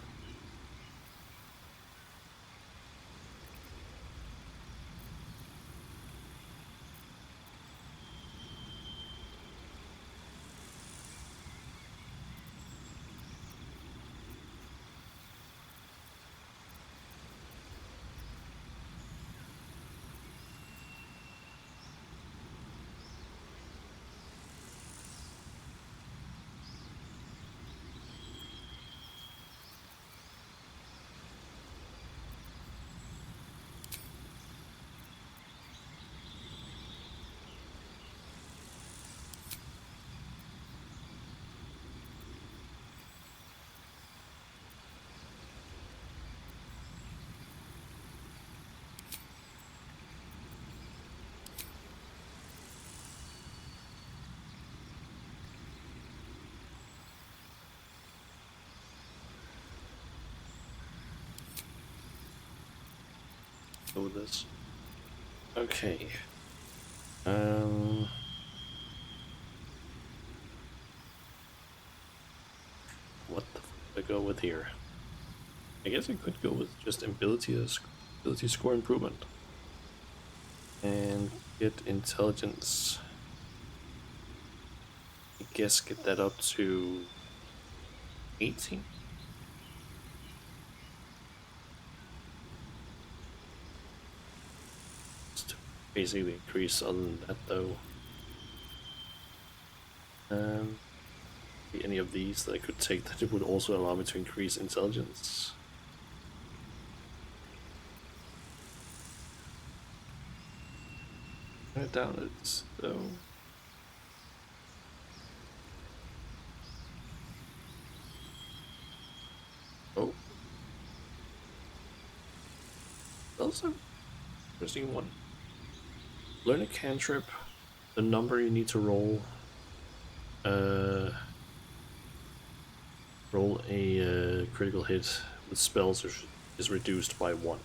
Go with this. Okay. What the f do I go with here? I guess I could go with just ability score improvement. And get intelligence. I guess get that up to 18. Just basically increase other than that though. Any of these that I could take that it would also allow me to increase intelligence. Turn it down, it's so. Oh. Also, interesting one. Learn a cantrip, the number you need to roll. Roll a critical hit with spells is reduced by 1.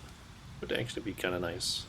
Would actually be kind of nice.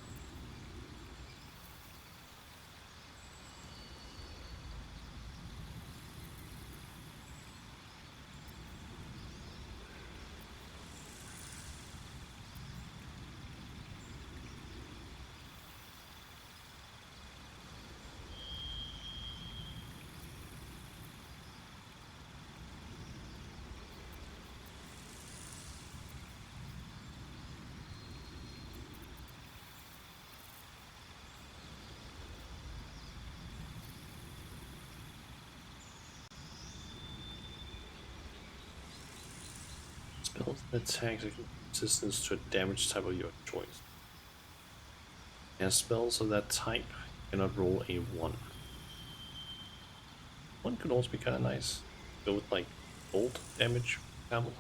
Spells and attacks are resistance to a damage type of your choice. As spells of that type cannot roll a 1. 1 could also be kind of nice. Go with like bolt damage, for example.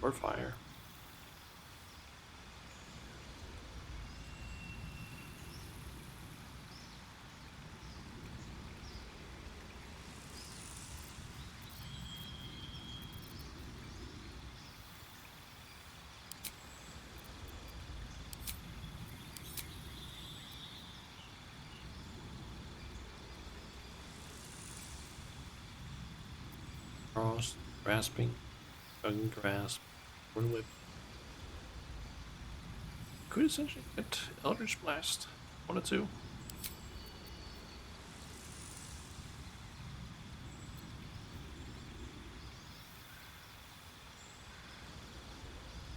Or fire. Frost, grasping, bug grasp, one whip. Could essentially get Eldritch Blast. 1 or 2.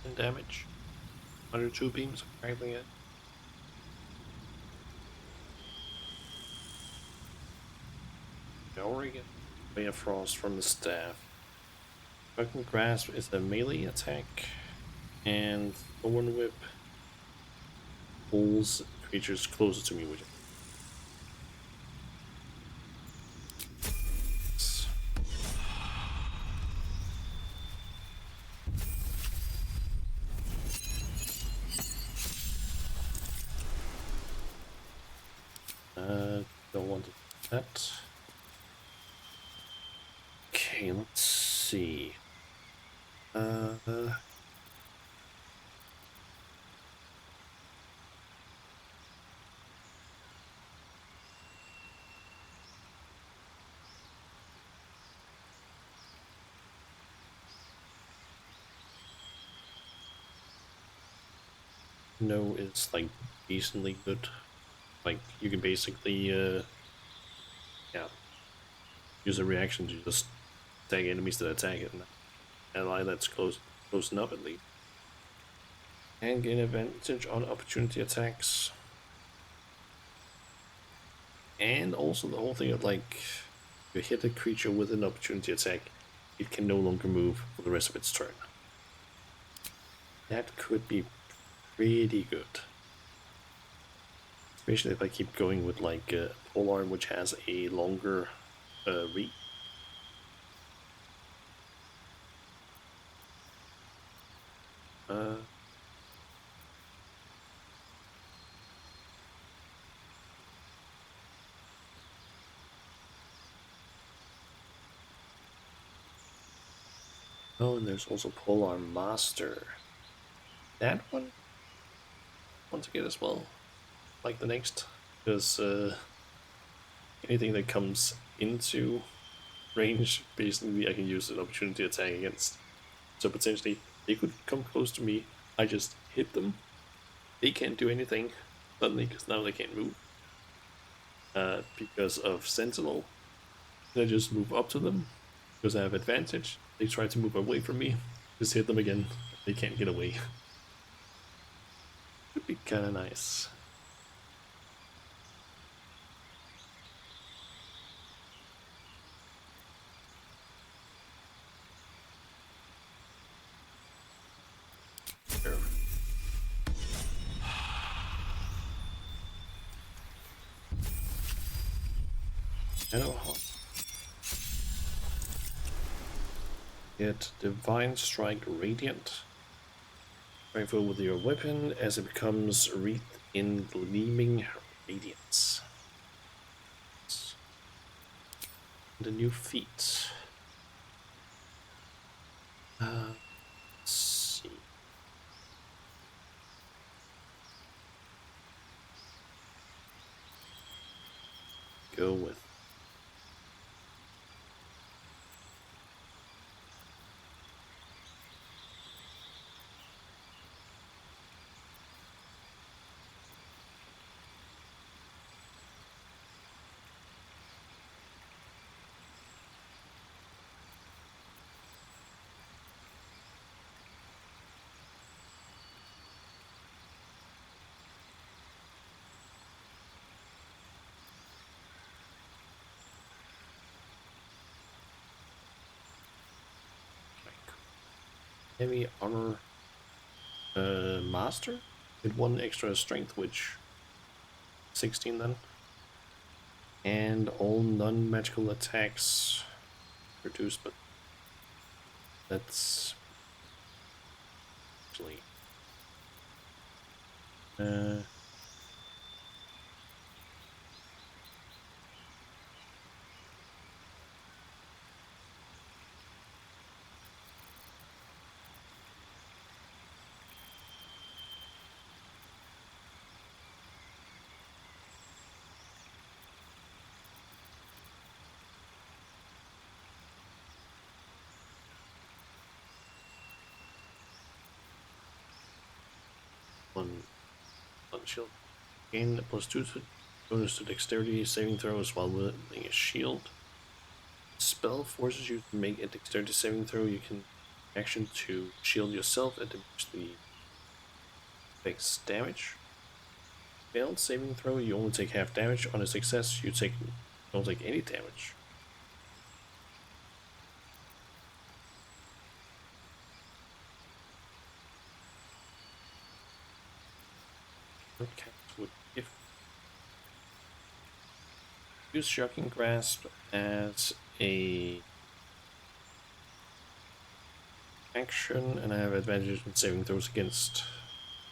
And damage. 1 or 2 beams, apparently it. Already get Ray of Frost from the staff. Bucking Grasp is a melee attack, and Thorn Whip pulls creatures closer to me, which don't want to do that. Okay, let's see. No, it's like decently good. Like you can basically yeah, use a reaction to just attack enemies that attack it, and ally that's close enough at least. And gain advantage on opportunity attacks. And also the whole thing of like, you hit a creature with an opportunity attack, it can no longer move for the rest of its turn. That could be pretty good. Especially if I keep going with like Polearm, which has a longer reach. Oh, and there's also Polearm Master. That one I want to get as well, like the next, because anything that comes into range, basically I can use an opportunity attack against. So potentially they could come close to me, I just hit them, they can't do anything suddenly because now they can't move. Because of Sentinel, I just move up to them because I have advantage. They try to move away from me, just hit them again, they can't get away. Could be kinda nice. Sure. Shadowhawk. Get Divine Strike Radiant. Rifle with your weapon as it becomes wreathed in gleaming radiance. The new feat. Let's see. Go with heavy armor master with 1 extra strength, which 16 then. And all non-magical attacks reduced, but that's actually shield. Gain +2 bonus to dexterity saving throws while wielding a shield. Spell forces you to make a dexterity saving throw. You can action to shield yourself and diminish the effect's damage. Failed saving throw, you only take half damage. On a success, you don't take any damage. Okay, would if use shocking grasp as a action, and I have advantage in saving throws against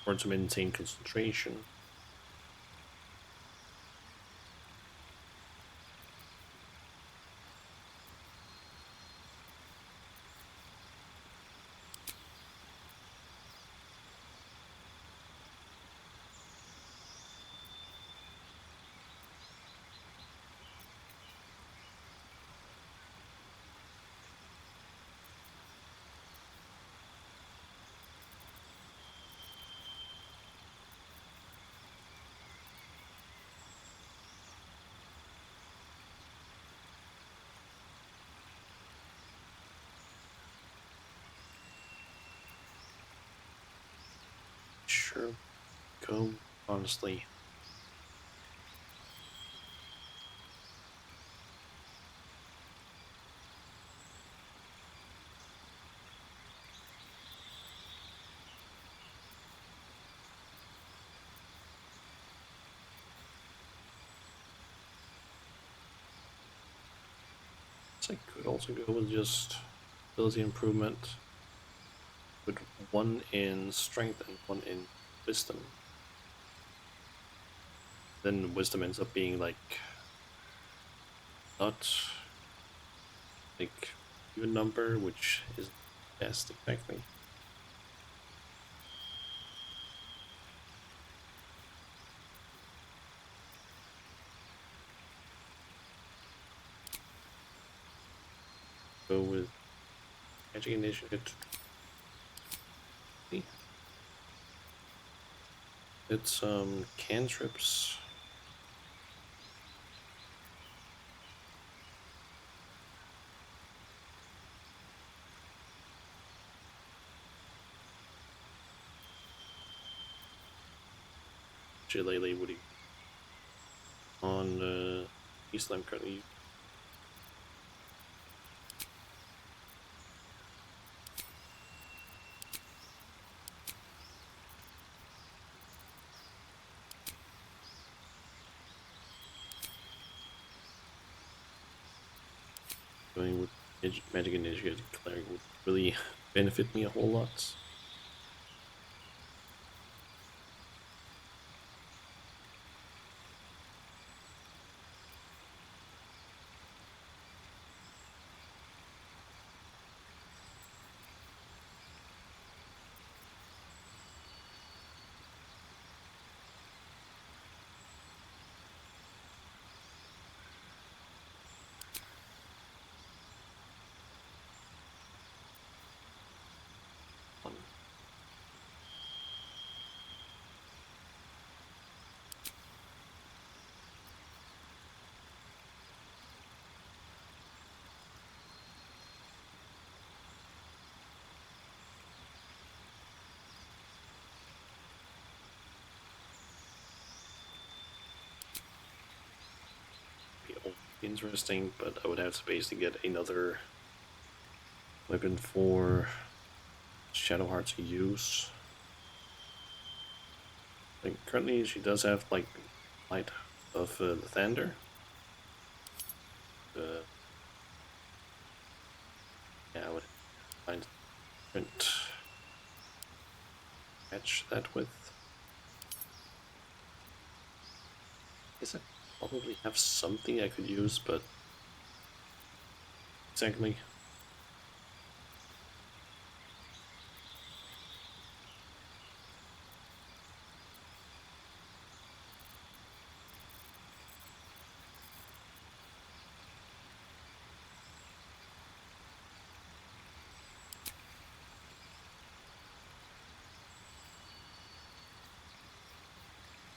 or to maintain concentration. Sure, go, honestly. I could also go with just ability improvement with 1 in strength and 1 in wisdom. Then wisdom ends up being like not like even number, which is best exactly. Go with magic initiative. It's cantrips. Shillelagh Woody on East I'm currently going with magic initiative. Cleric would really benefit me a whole lot. Interesting, but I would have to basically get another weapon for Shadowheart to use. Like currently, she does have like Light of the Thunder. Yeah, I would find a different match that with. I guess I probably have something I could use, but exactly.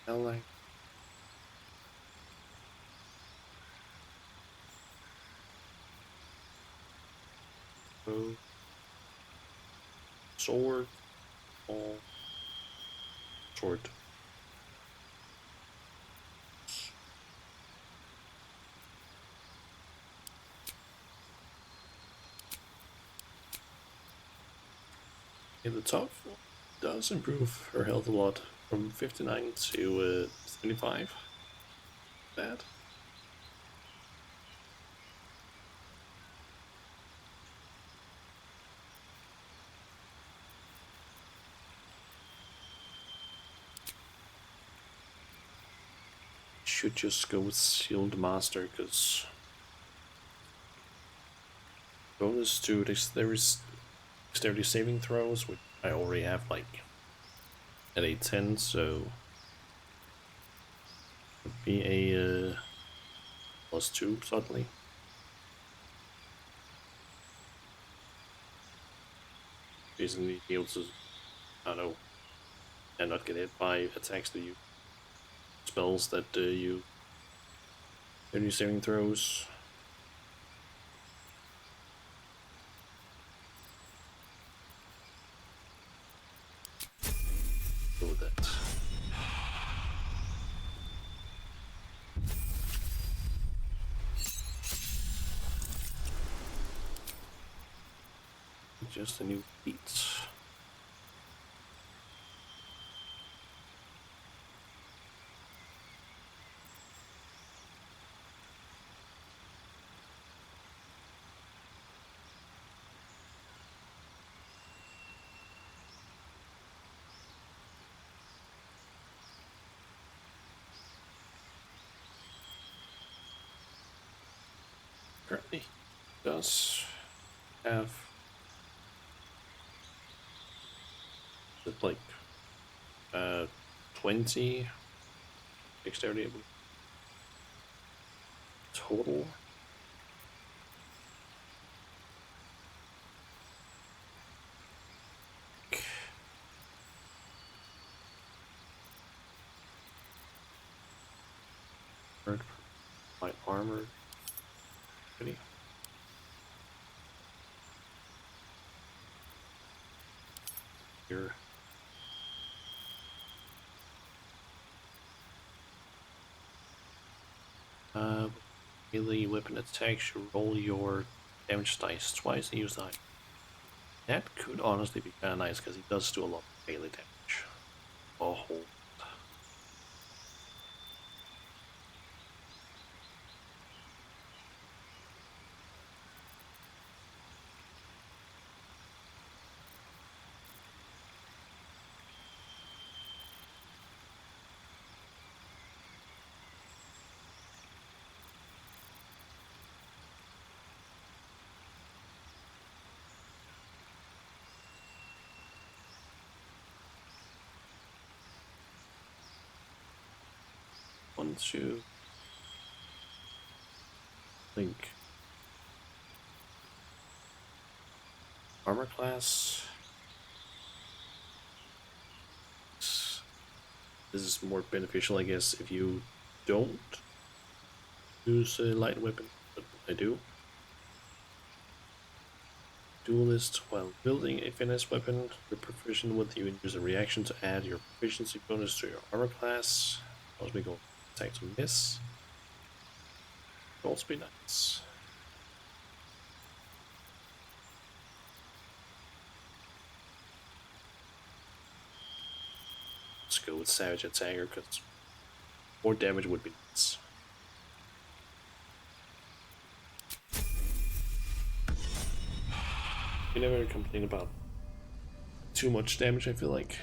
Ally. Sword. All. Sword. Yeah, the top does improve her health a lot, from 59 to 75. Bad. Should just go with Shield Master, because bonus to dexterity saving throws, which I already have like at a 10, so would be a +2 suddenly. Basically, be able to, I don't know, and not get hit by attacks that you spells that you saving throws. Go with that. Just a new beat. Currently does have like 20 dexterity total. My armor. Ready? Here. Melee weapon attacks, you roll your damage dice twice and use the item. That could honestly be kind of nice because he does do a lot of melee damage. Oh, one, two. Link. Armor class. This is more beneficial, I guess, if you don't use a light weapon, but I do. Duelist, while building a finesse weapon, you're proficient with, you can use a reaction to add your proficiency bonus to your armor class. Also, we go attack to miss. Could also be nice. Let's go with Savage Attacker because more damage would be nice. You never complain about too much damage, I feel like.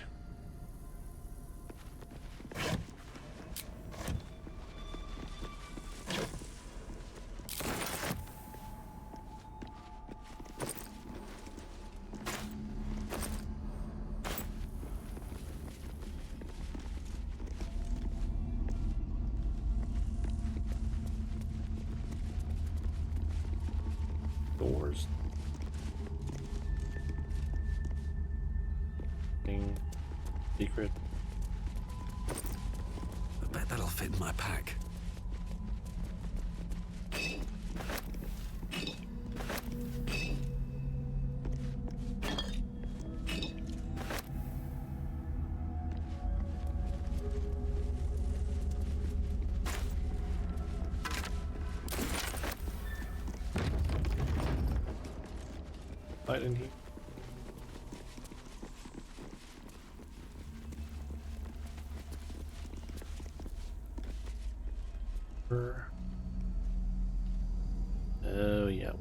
Doors. Secret. That'll fit in my pack. Right in here. Oh yeah.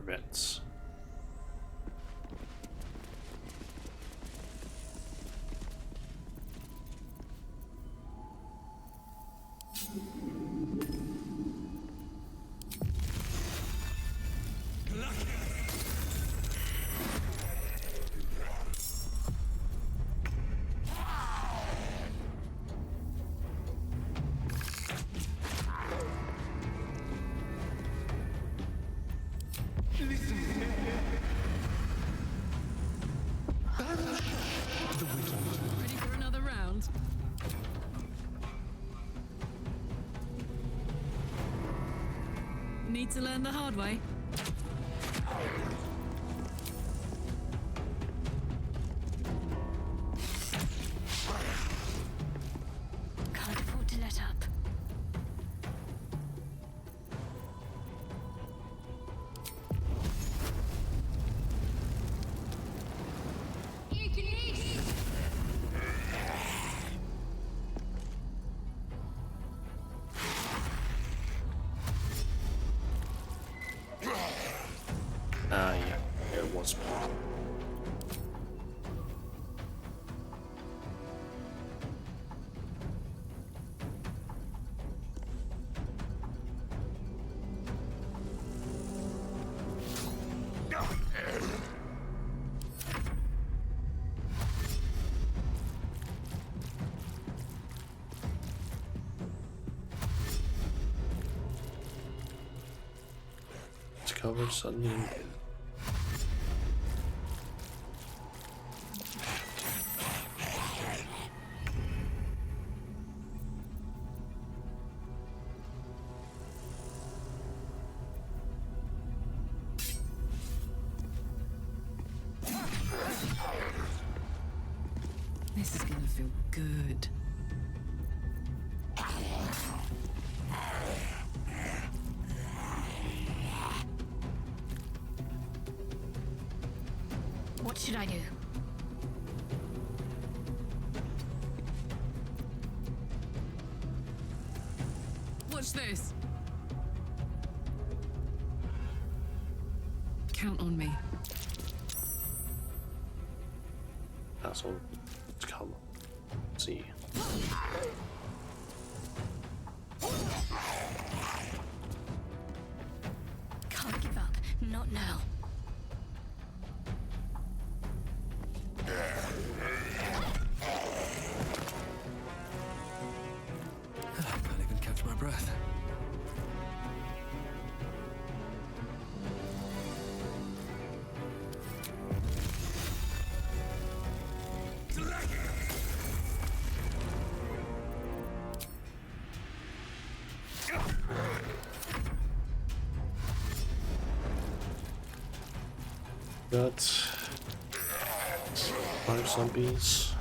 Vents. Ready for another round? Need to learn the hard way? Can't afford to let up. Yeah, there was one. It's covered suddenly. This is gonna feel good. What should I do? Watch this. Count on me. Asshole. Let's come. See. Can't give up. Not now. Can't even catch my breath. Got 5 zombies.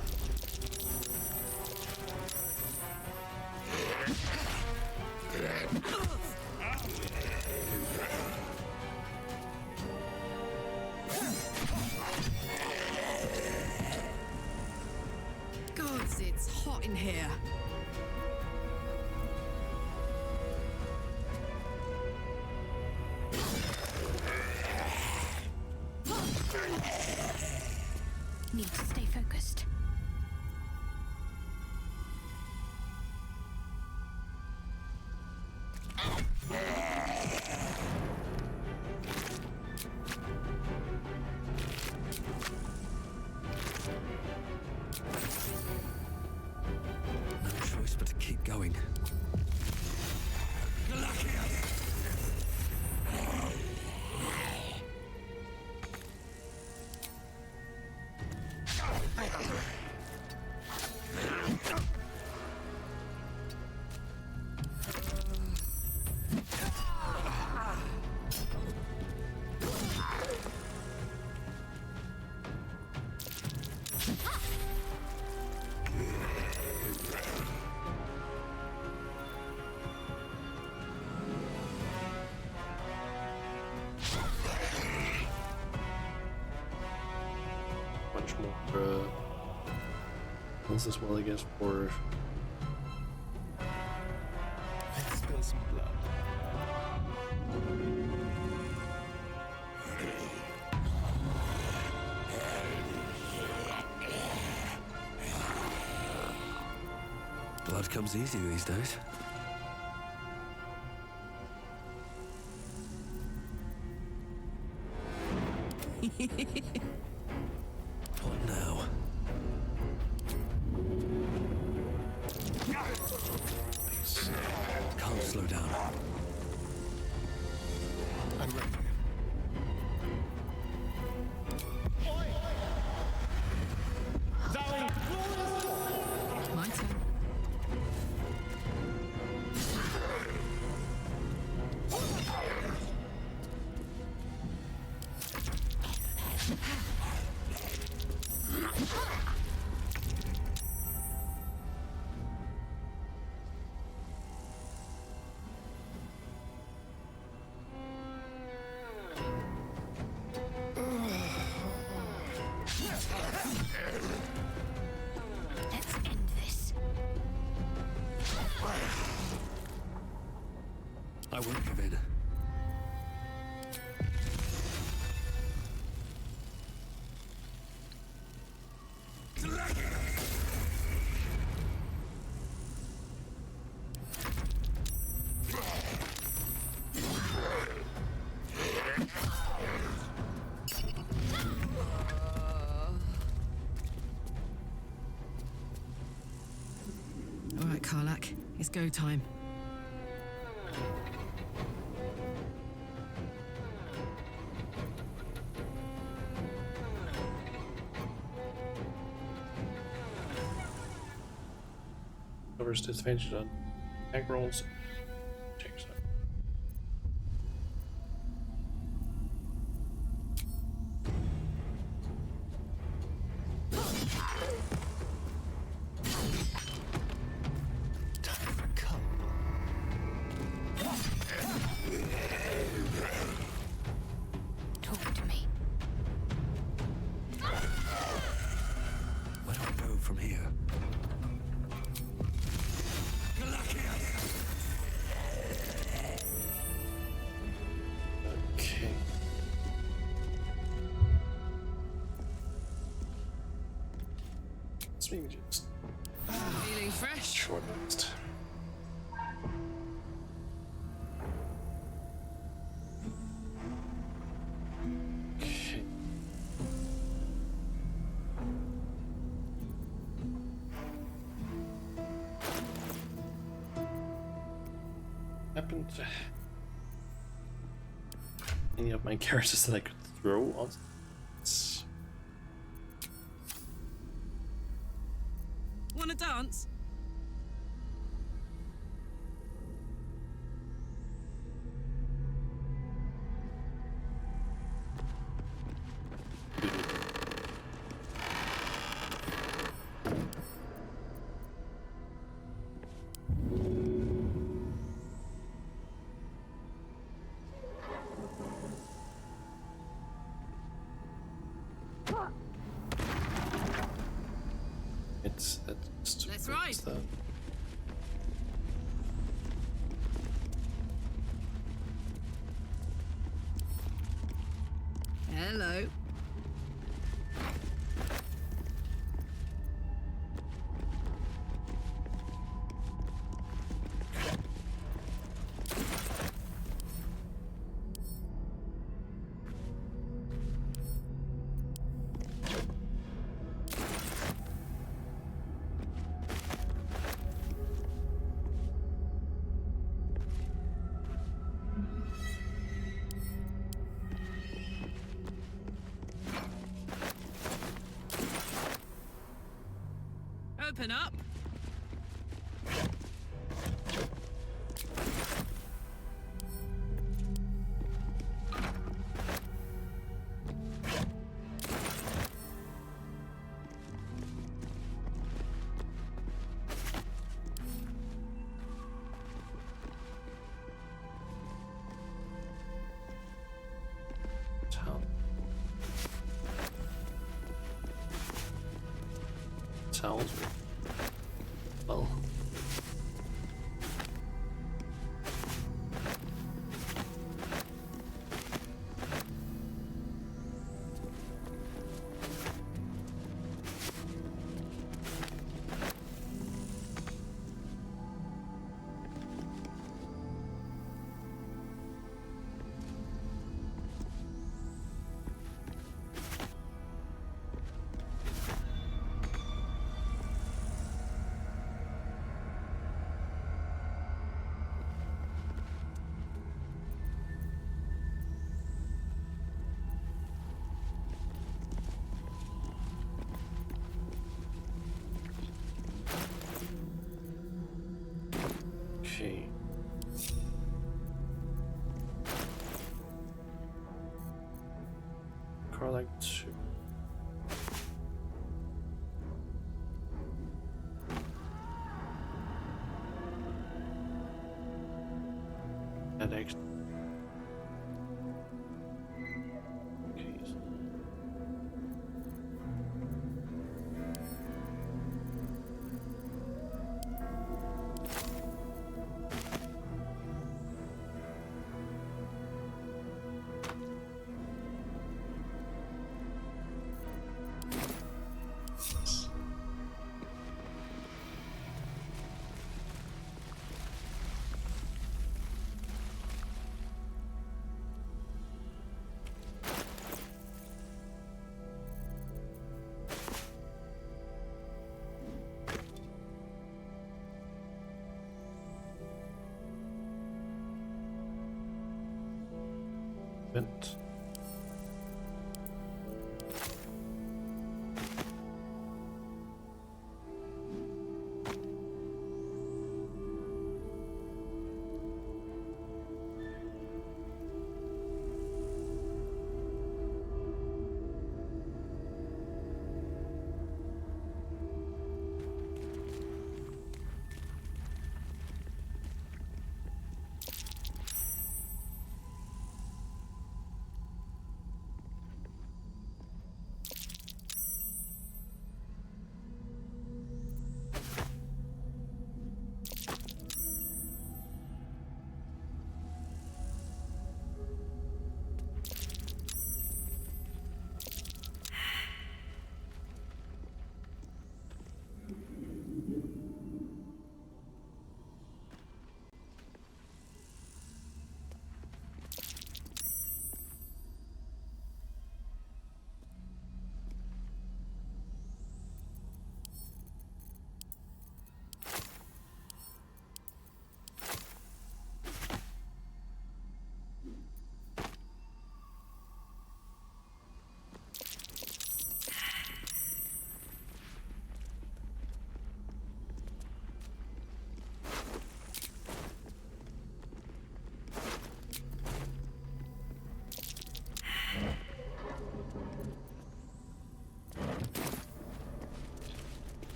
Gods, it's hot in here. Need to stay focused. No choice but to keep going. Much more this as well, I guess, for Let's spill some blood. Blood comes easy these days. What now? Can't slow down. I'm ready. My turn. Let's end this. I won't give in. All right, Karlak, it's go time. covers disadvantage on attack rolls. Change that. Talk to me. Where do I go from here? Okay. Let's maybe just Feeling fresh? short rest. Okay. Happened. Any of my characters that I could throw on? Wanna dance? That's Let's ride. that. Hello. weapon up. Tells me. Well. Okay. Car like 2. And extra. Okay. Vent.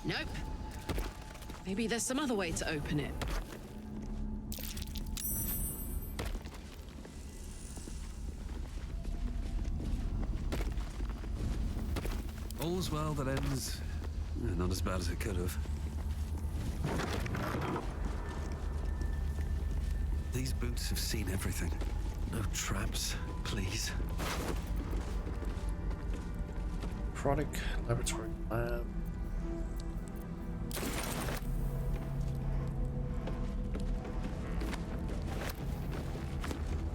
Nope. Maybe there's some other way to open it. All's well that ends. Not as bad as it could have. These boots have seen everything. No traps, please. Product laboratory lab.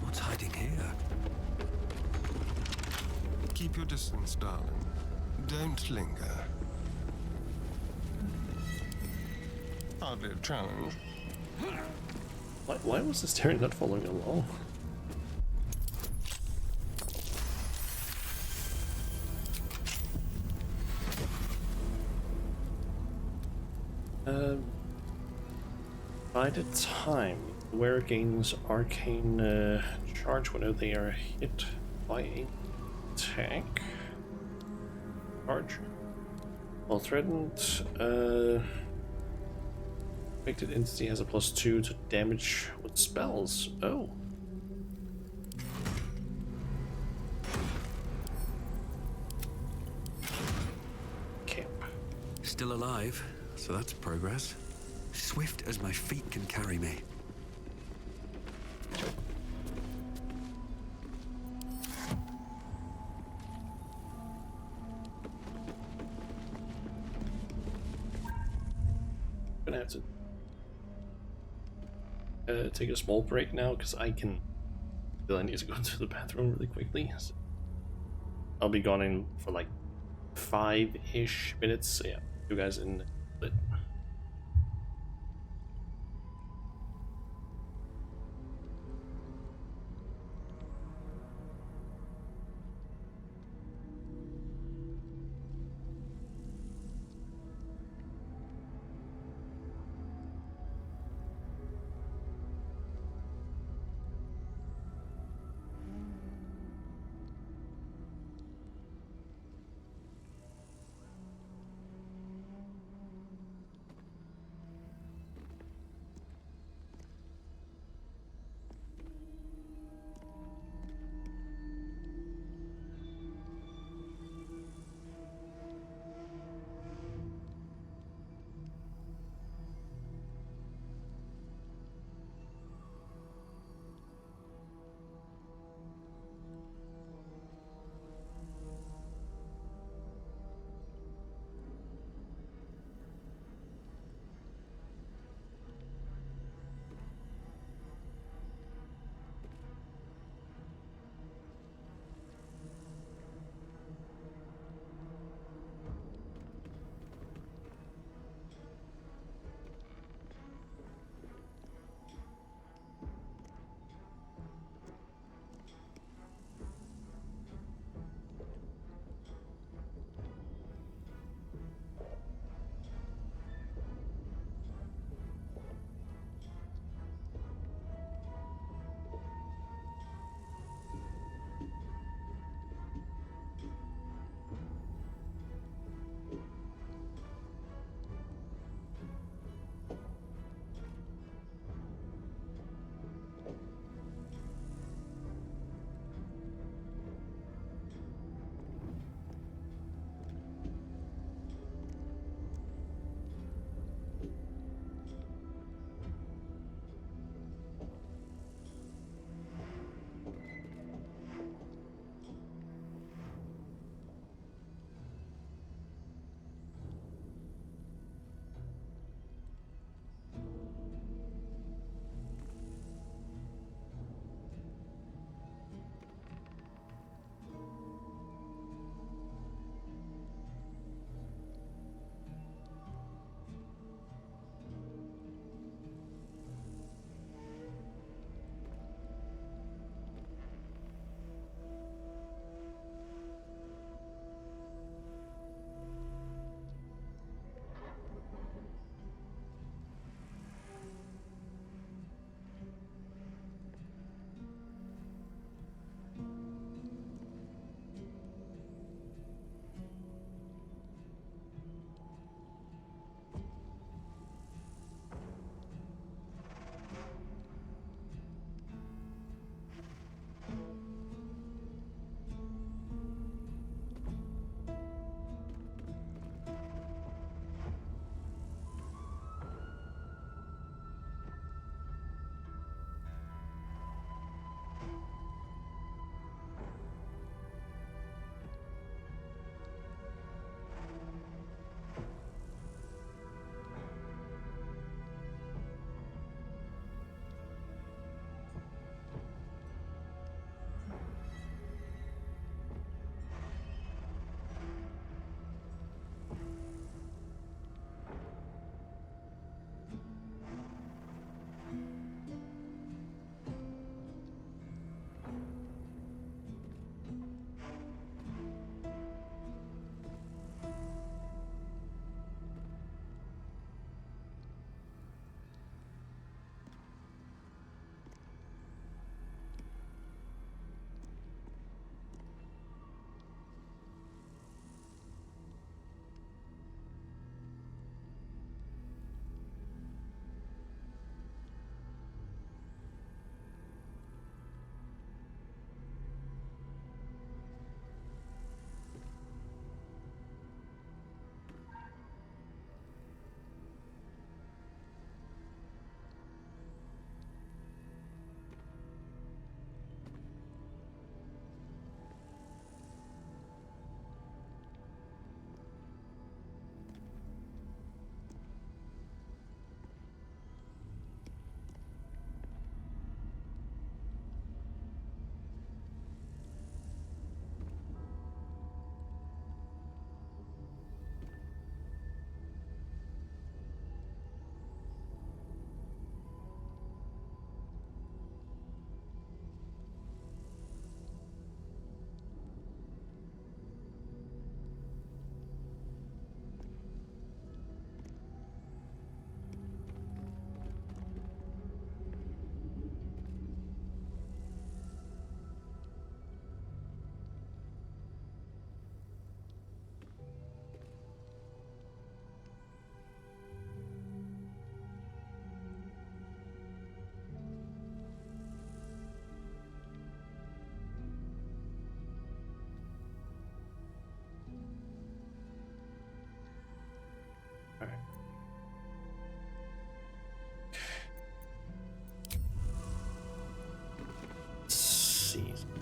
What's hiding here? Keep your distance, darling. Don't linger. Hardly a challenge. Why was this Terran not following along? By the time the wearer gains arcane charge whenever they are hit by a attack. Charge. While threatened, affected entity has a +2 to damage with spells. Oh. Camp. Still alive, so that's progress. Swift as my feet can carry me. Gonna have to take a small break now because I need to go to the bathroom really quickly. So I'll be gone in for like 5-ish minutes. So yeah, you guys in a bit.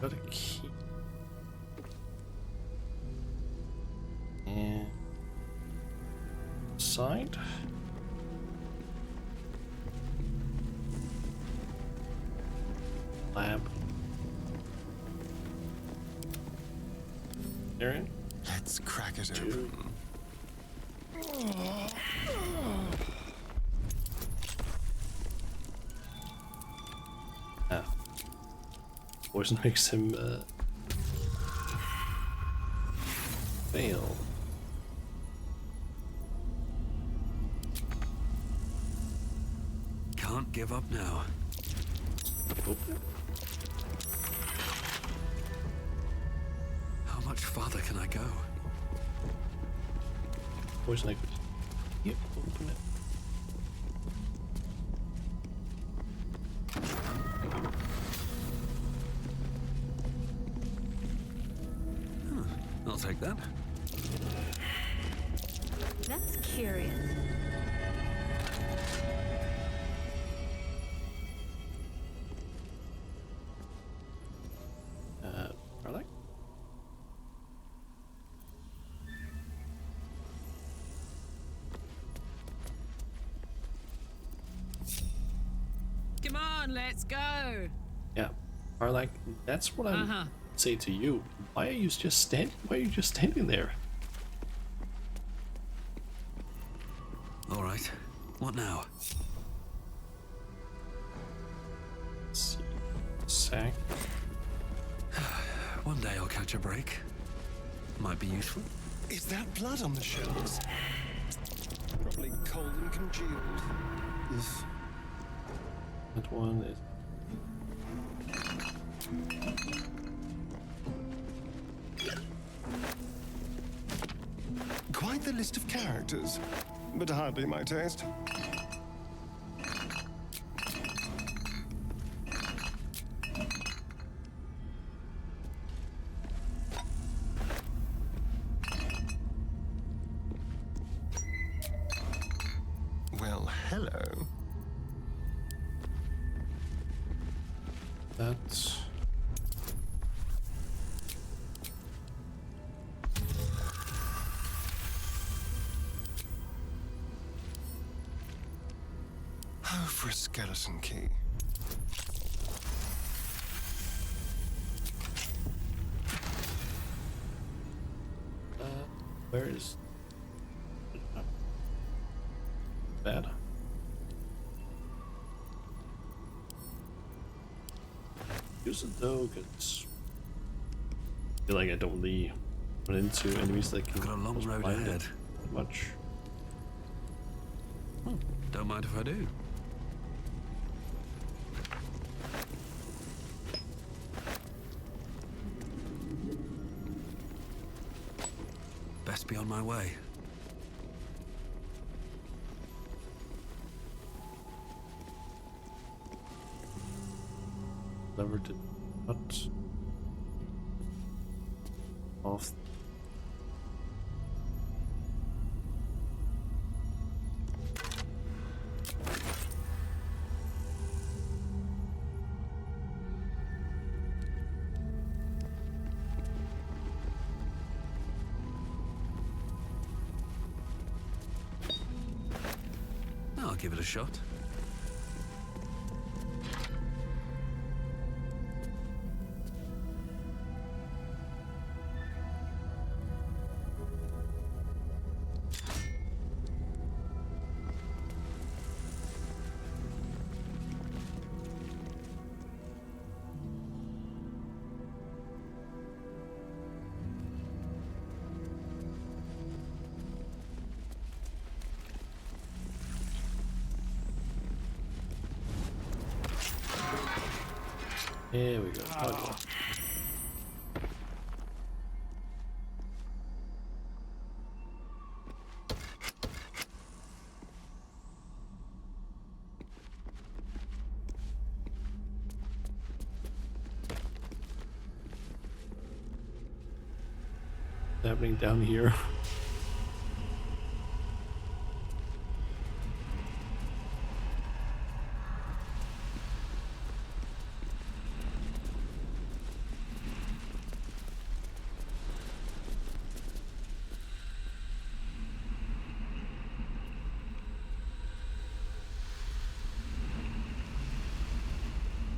Got a key. And side. Lab. Aaron? Let's crack it open. Ah. Poison makes him fail. Can't give up now. Open it. How much farther can I go? Poison liquid. Yep, open it. I'll take that. That's curious. Starlight? Come on, let's go. Yeah. Starlight, that's what I say to you. Why are you just standing there? All right. What now? Let's see. Sack. One day I'll catch a break. Might be useful. Is that blood on the shelves? Probably cold and congealed. Ugh. That one is. Quite the list of characters, but hardly my taste. Well, hello. That's. Oh, for a skeleton key. Where is bad? Use it though, because I feel like I don't really run into enemies that can Got a long road blind ahead. it much. Don't mind if I do. Best be on my way. Never did not off. I'll give it a shot. Here we go. Oh. What's happening down here?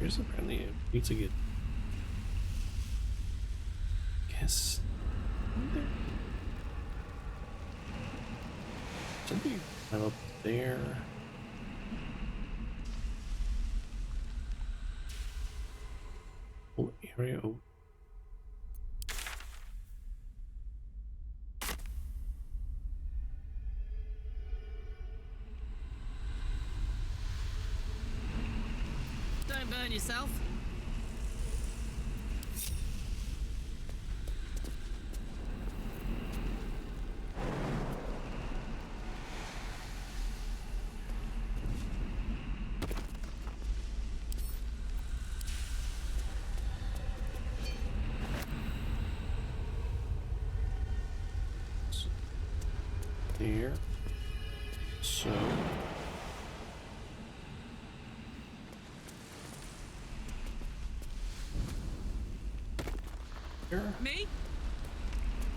There's apparently a way to get. Guess. Something up there. Whole area. Oh. Don't burn yourself. There. So. Here. Me?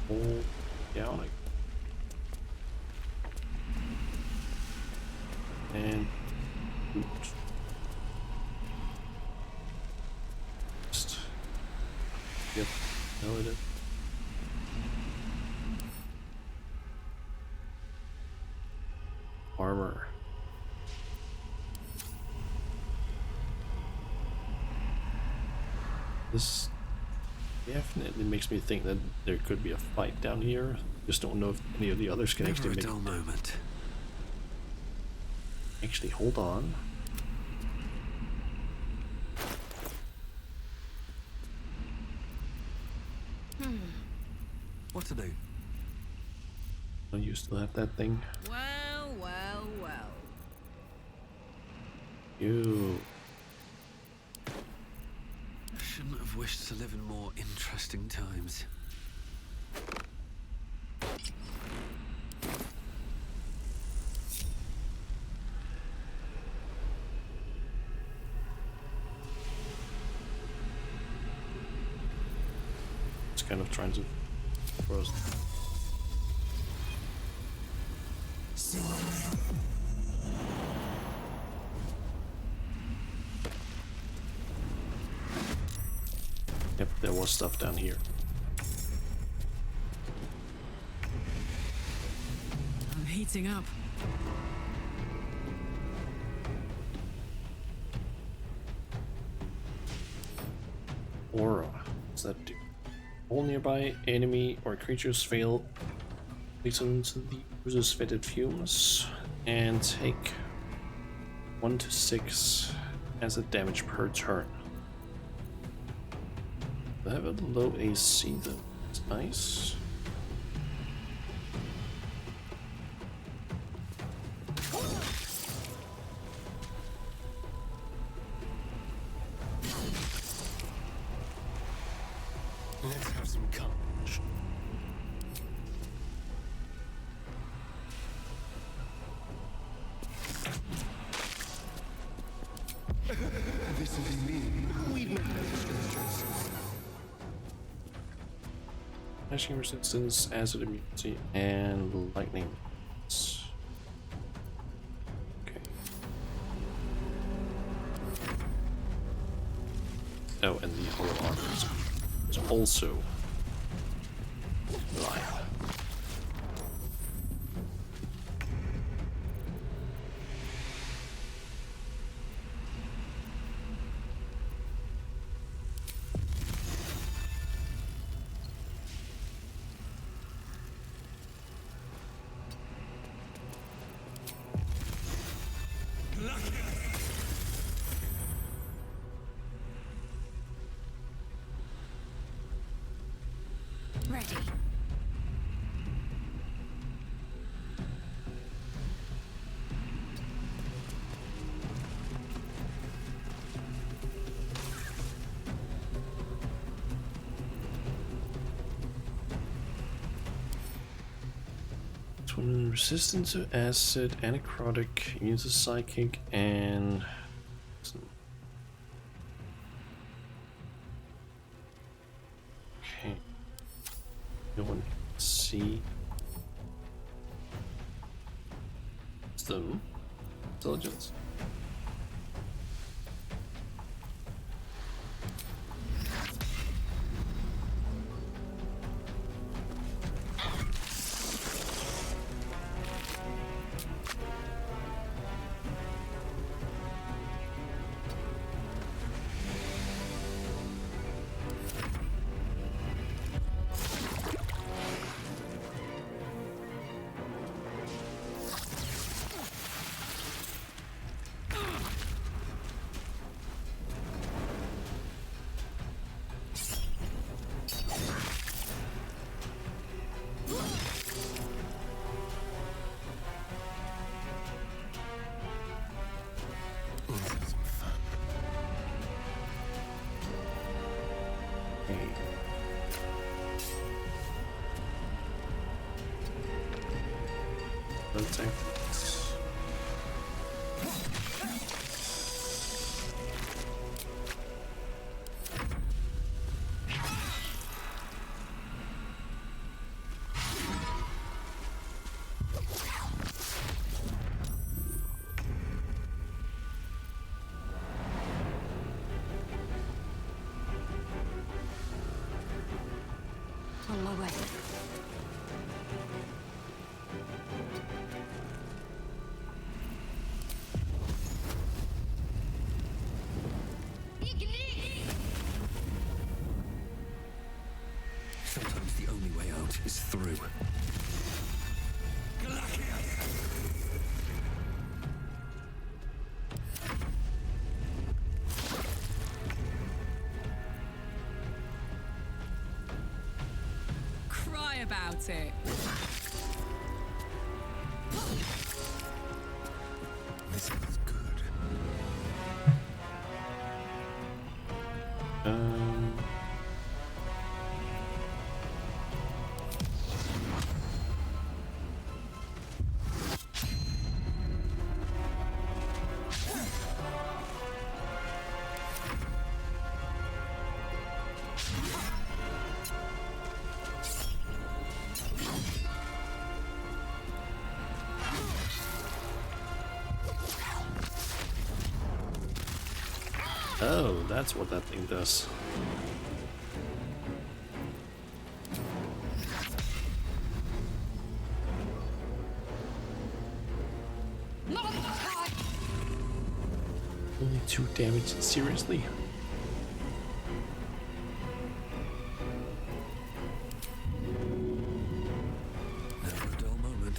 Hold down. And boot. Just. Yep. No, it is. Armor. This definitely makes me think that there could be a fight down here. Just don't know if any of the others can Never actually a make dull moment. Actually, hold on. What to do? Oh, you still have that thing? Well, well, well. You. I shouldn't have wished to live in more interesting times. It's kind of trying to froze. Yep, there was stuff down here. I'm heating up. Aura. What's that do? All nearby enemy or creatures fail. Listen to the user's fetid fumes and take 1 to 6 as a damage per turn. I have a low AC though. It's nice. Let's have some courage. This'll be me. We'd make better strangers. Slashing resistance, acid immunity, and lightning. Okay. Oh, and the hollow armor is also live. Ready. Twin resistant to acid, anecrotic, immune to psychic, and okay. No one can see them. Intelligence. Okay. Protect. On my way. Sometimes the only way out is through. Cry about it. This feels good. Oh, that's what that thing does. Only 2 damage, seriously? Never a dull moment.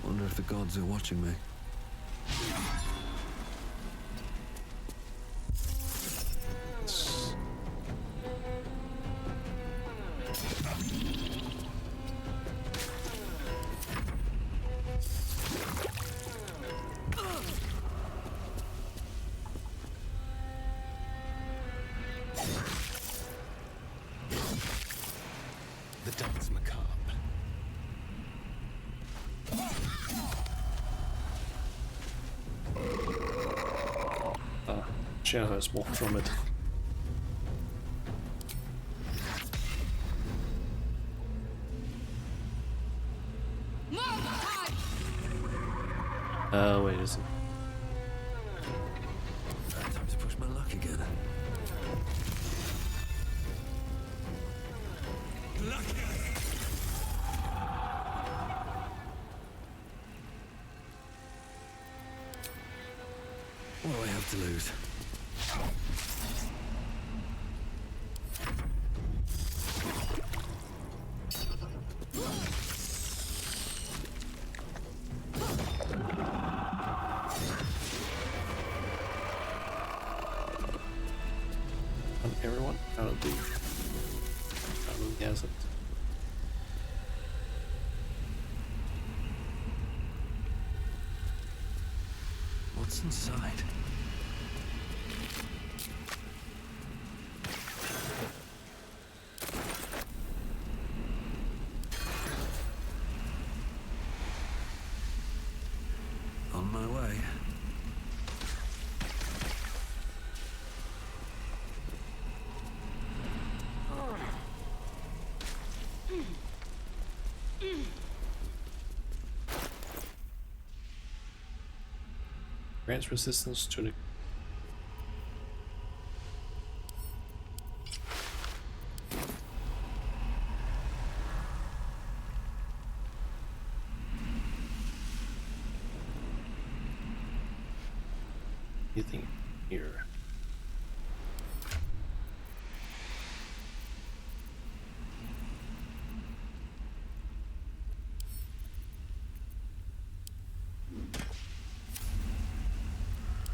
Wonder if the gods are watching me. The dance macabre. Shadow has walked from it. Wait, is it? Time to push my luck again. What do I have to lose? Everyone out of the desert. What's inside? On my way. Grants resistance to the anything here.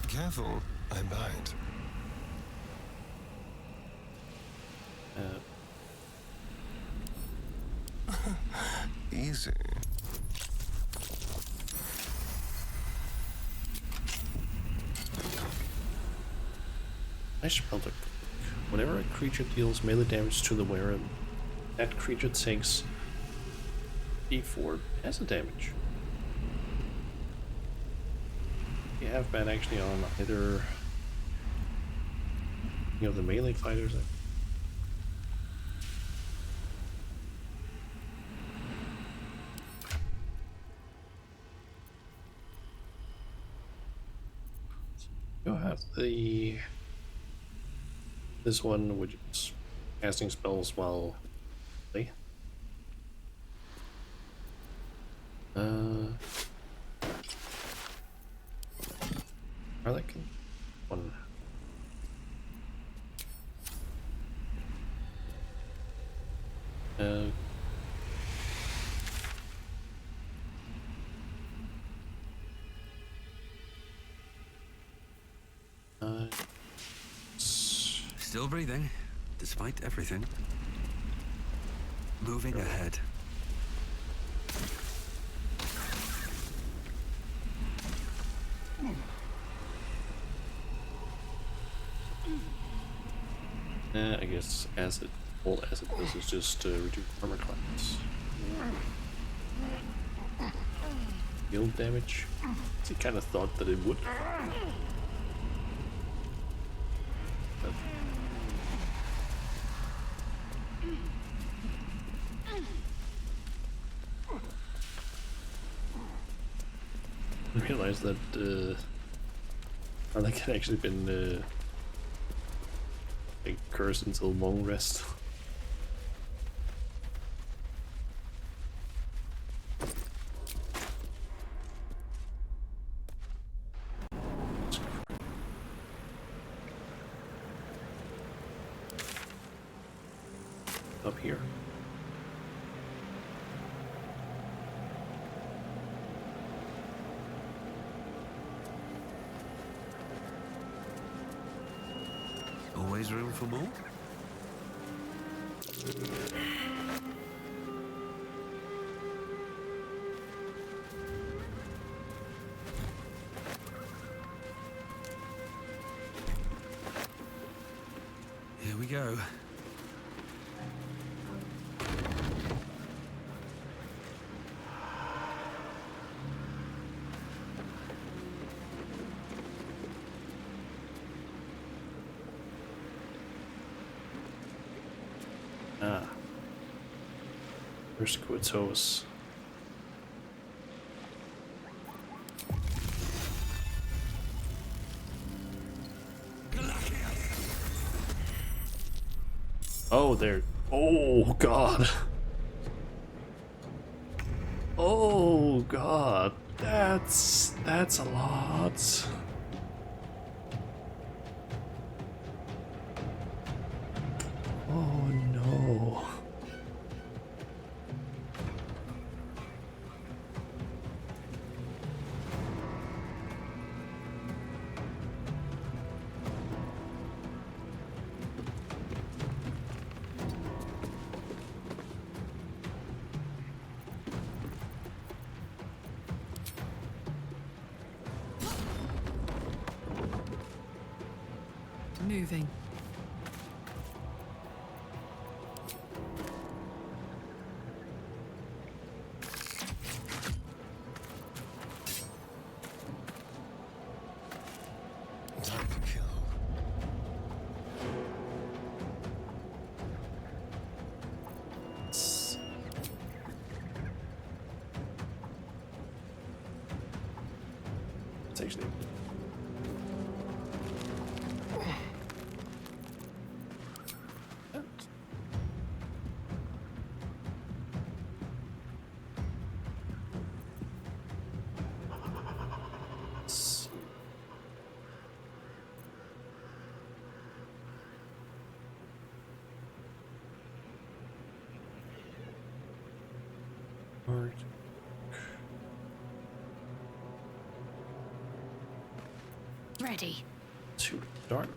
Careful, I bite. Easy. Nice spell tech. Whenever a creature deals melee damage to the wearer, that creature takes d4 acid damage. You have been actually on either of the melee fighters. You'll have this one, which is casting spells while play. Are they one? Still breathing, despite everything. Moving ahead. I guess acid. All acid does is just reduce armor class. Heal damage. He kind of thought that it would. But I realized that that had actually been like cursed until long rest. Up here. Always room for more? Here we go. Ah. Persecutos. Oh, there. Oh, God. Oh, God. That's a lot. Oh, no. Moving. It's actually Alright. Ready. Too dark.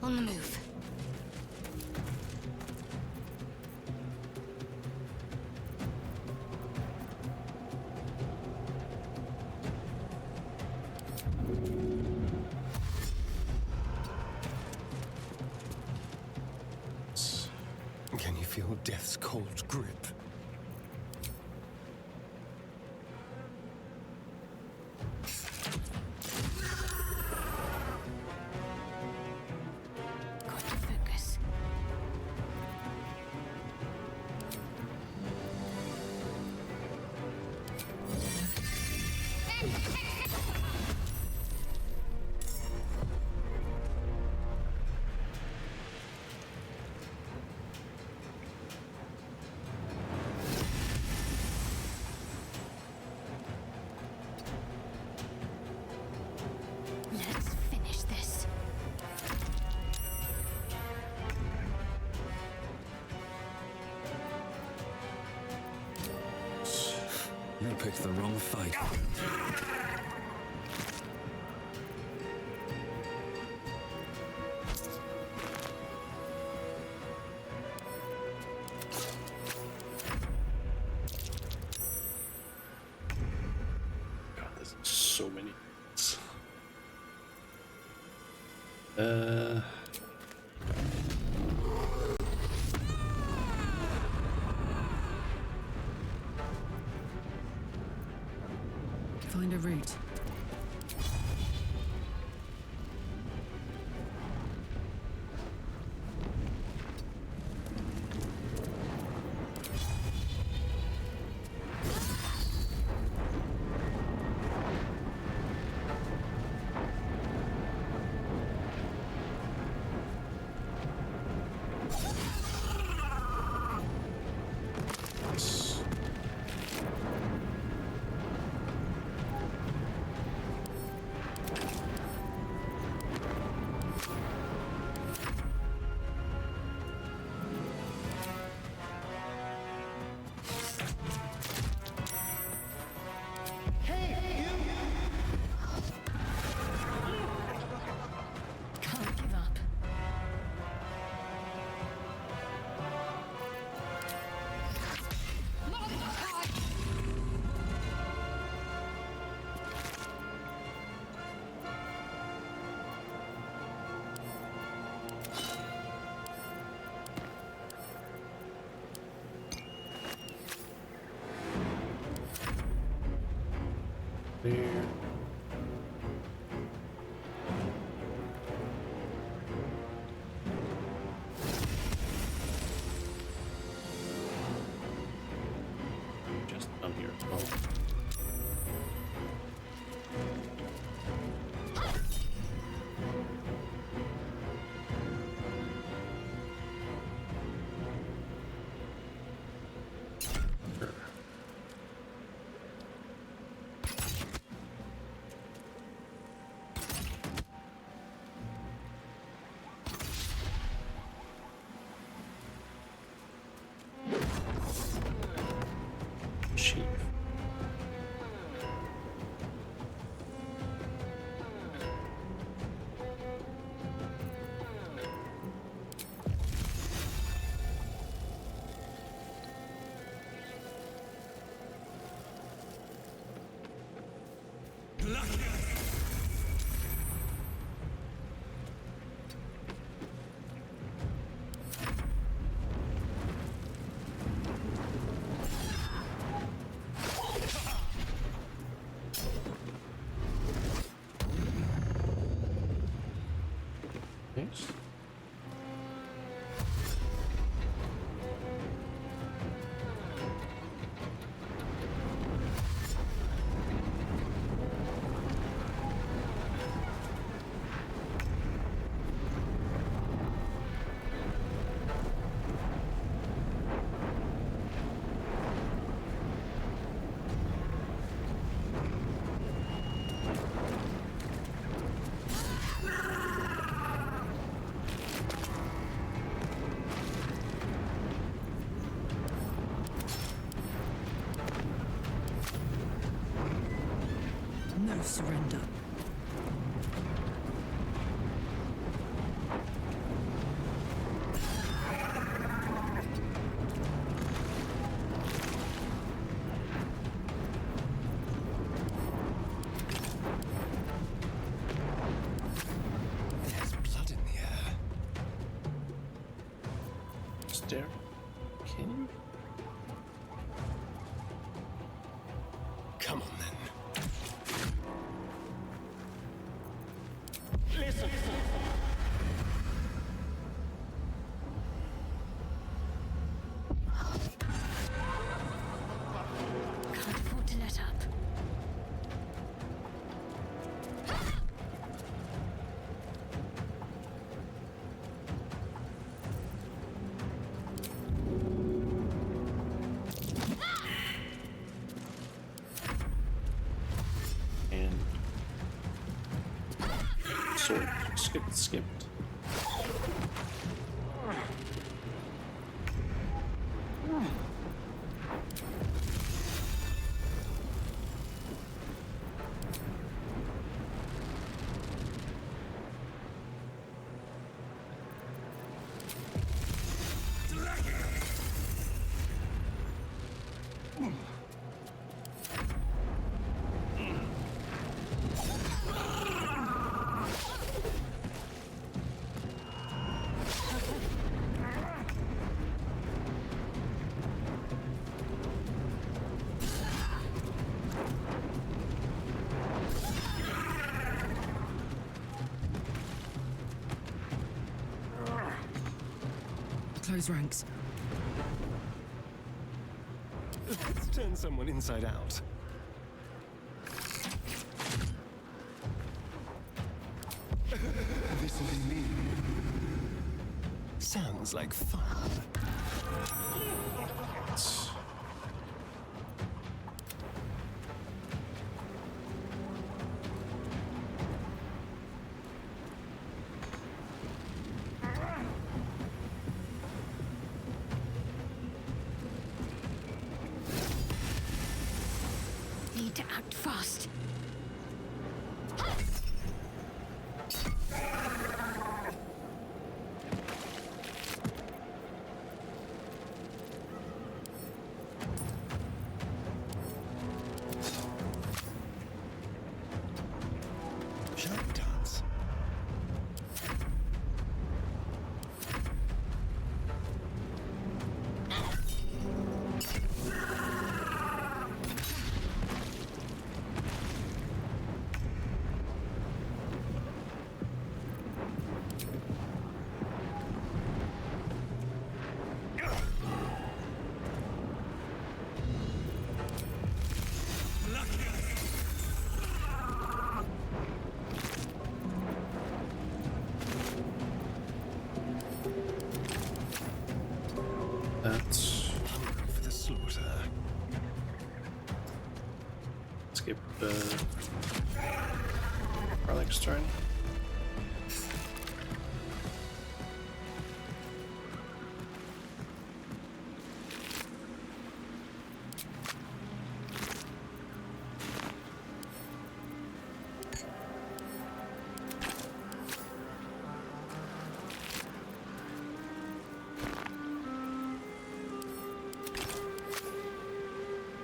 On the move. Can you feel death's cold grip? Got to focus. Let's finish this. You picked the wrong fight. God, there's so many. Find a route. Can't give up. There. Just down here as well. Sure. Chief. Thanks. No surrender. Come on then. Listen. Can't afford to let up. And sword skipped. Close ranks. Let's turn someone inside out. This will be me. Sounds like fun. Need to act fast. Shall we dance? That's Hungry for the slaughter. skip Garlic's turn.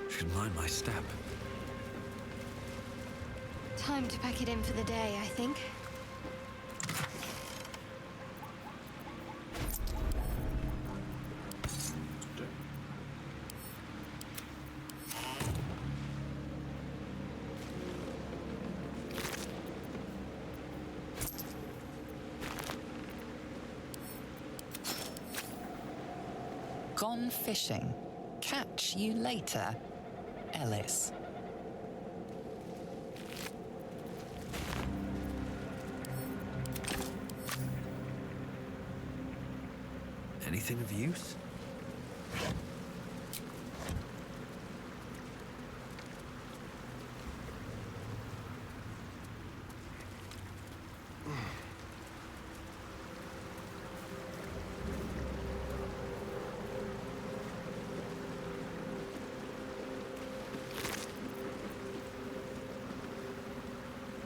Should mind my step. Time to pack it in for the day, I think. Gone fishing. Catch you later, Ellis. Anything of use?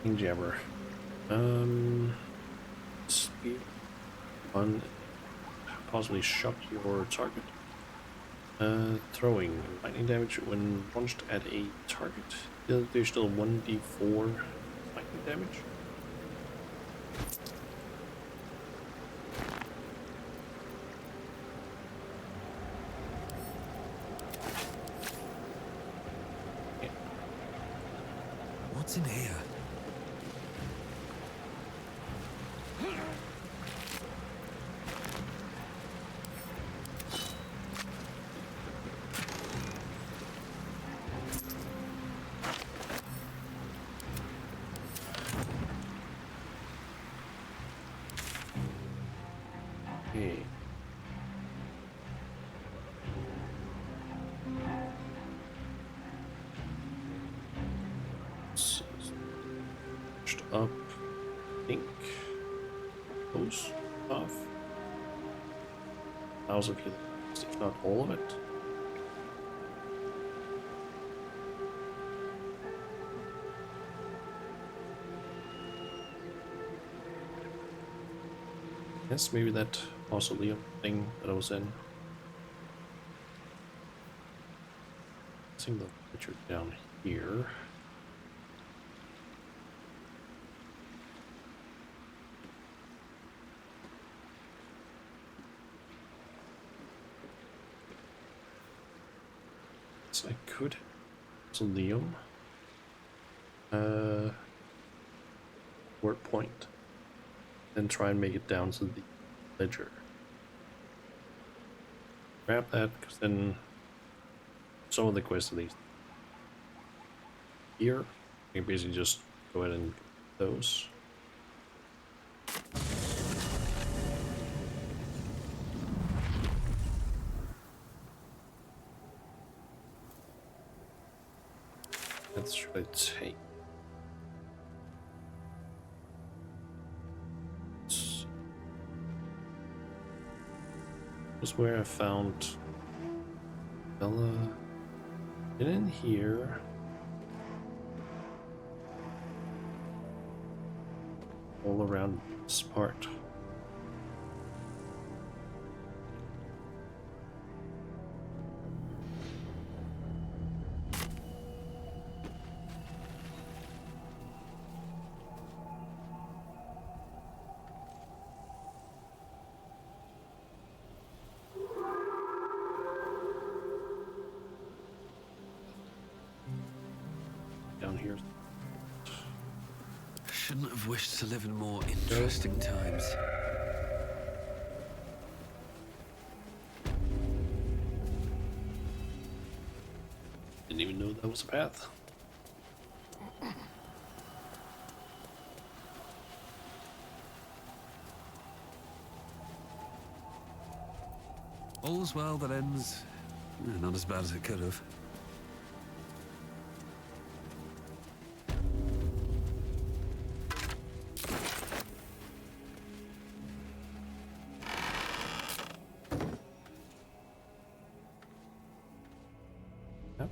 King Jabber. Speed on possibly shock your target. Throwing lightning damage when launched at a target. There's still 1d4 lightning damage. What's in here? Okay. Up, I think. Close off. Hours of healing, if not all of it. Yes, maybe that mausoleum thing that I was in. Seeing the picture down here. So I could mausoleum. Word point. Then try and make it down to the ledger. Grab that, because then some of the quests at least here, you can basically just go ahead and get those. What should I take? Was where I found Bella. And in here, all around this part. Down here. Shouldn't have wished to live in more interesting times. Didn't even know that was a path. All's well that ends not as bad as it could have. Yep.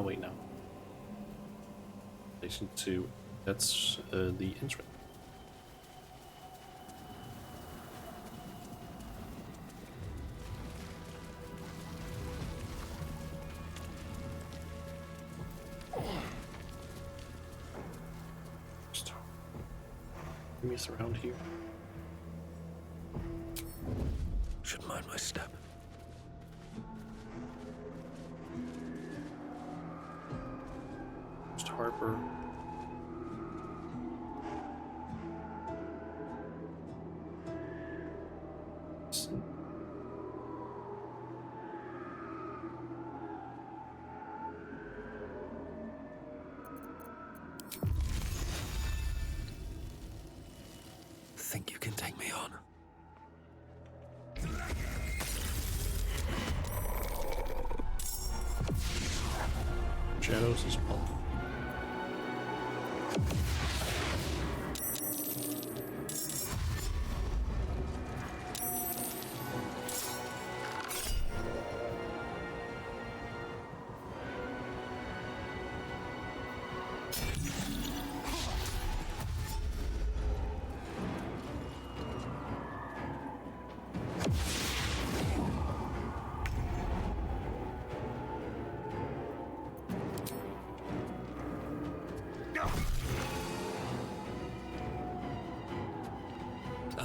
Wait, no. Station 2, that's the entrance. Just miss around here. Should mind my step. Harper. Think you can take me on? Shadows as well.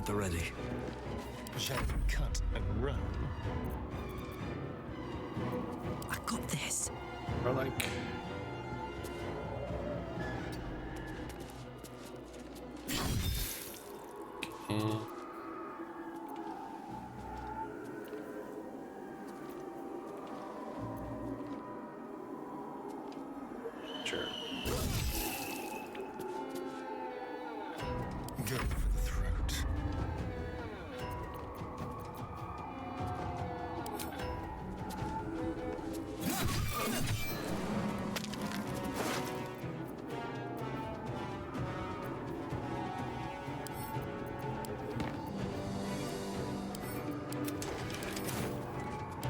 At the ready. Shall we cut and run? I got this. Or like... Okay. Sure. Go for the throat.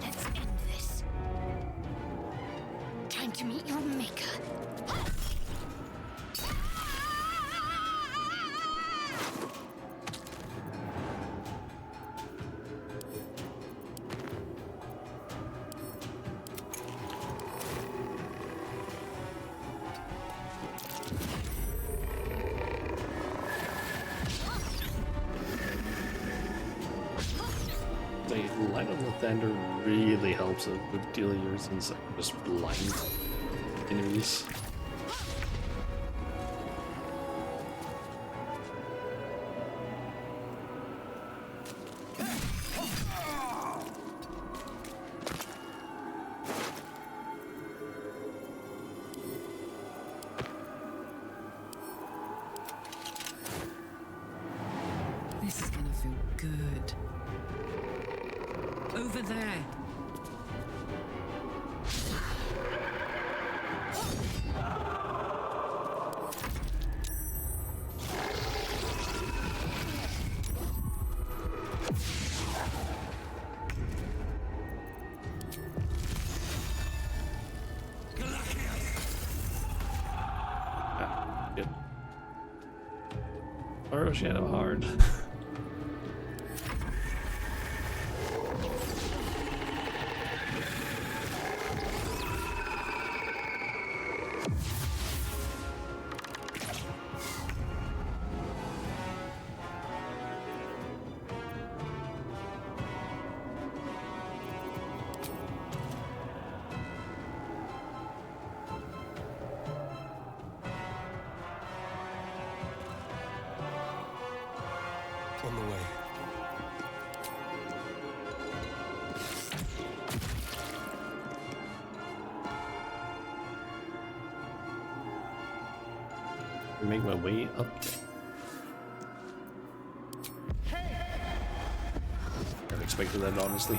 Let's end this. Time to meet your maker. The Light of the Thunder really helps a good deal of yours since like just blind enemies. This is gonna feel good. Over there. Ah, good. Or Shadow hard. On the way. Make my way up. Never expected that, honestly.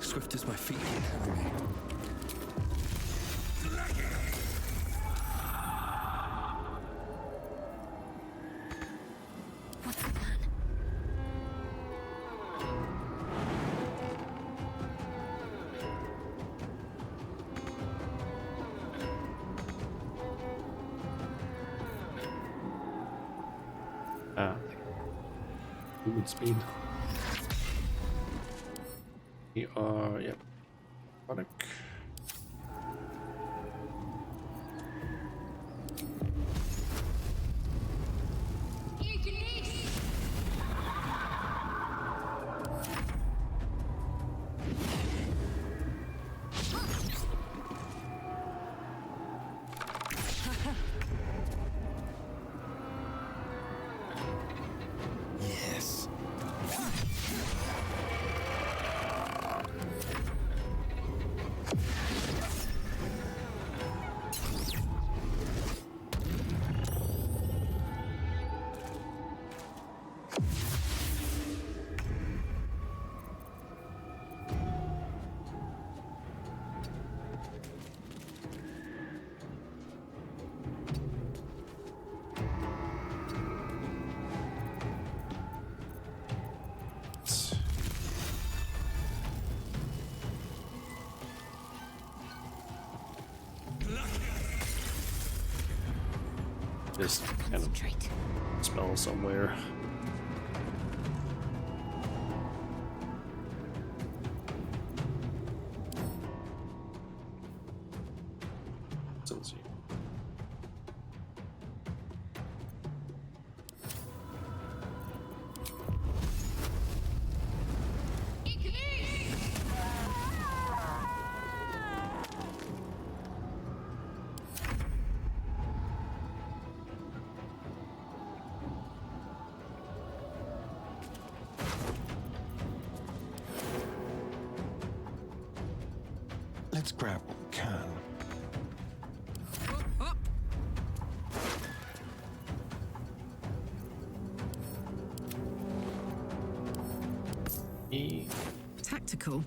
Swift as my feet can carry me. What's the plan? Ah. Movement speed. We are, yep. Product. Yes. Just kind of spell somewhere. Let's see. Let's grab what we can. Tactical.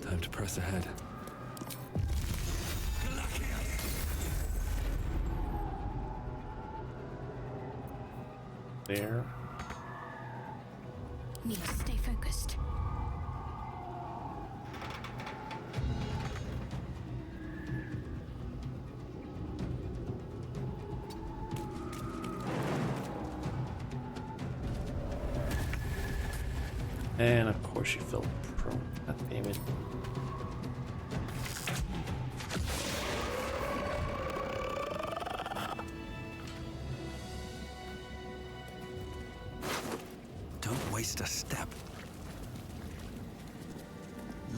Time to press ahead. There. Need to stay focused. And of course she fell prone. God damn it. Don't waste a step.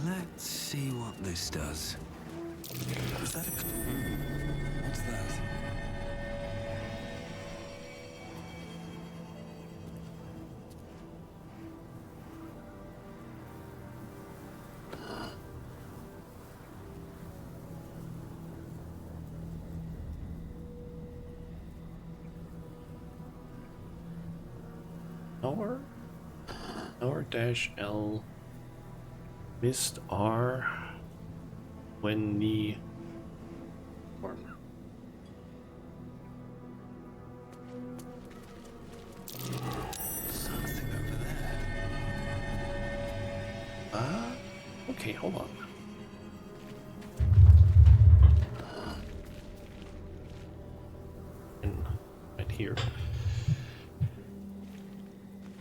Let's see what this does. Is that a... What's that? Dash L missed R when the form. Something over there. Okay, hold on. And right here.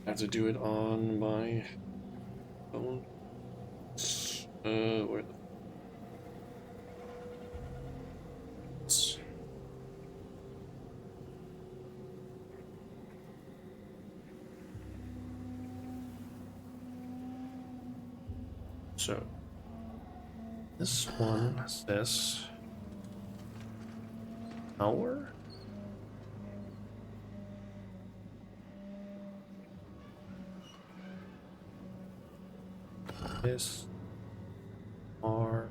I have to do it on my phone. Where the... So, this one says hour. This are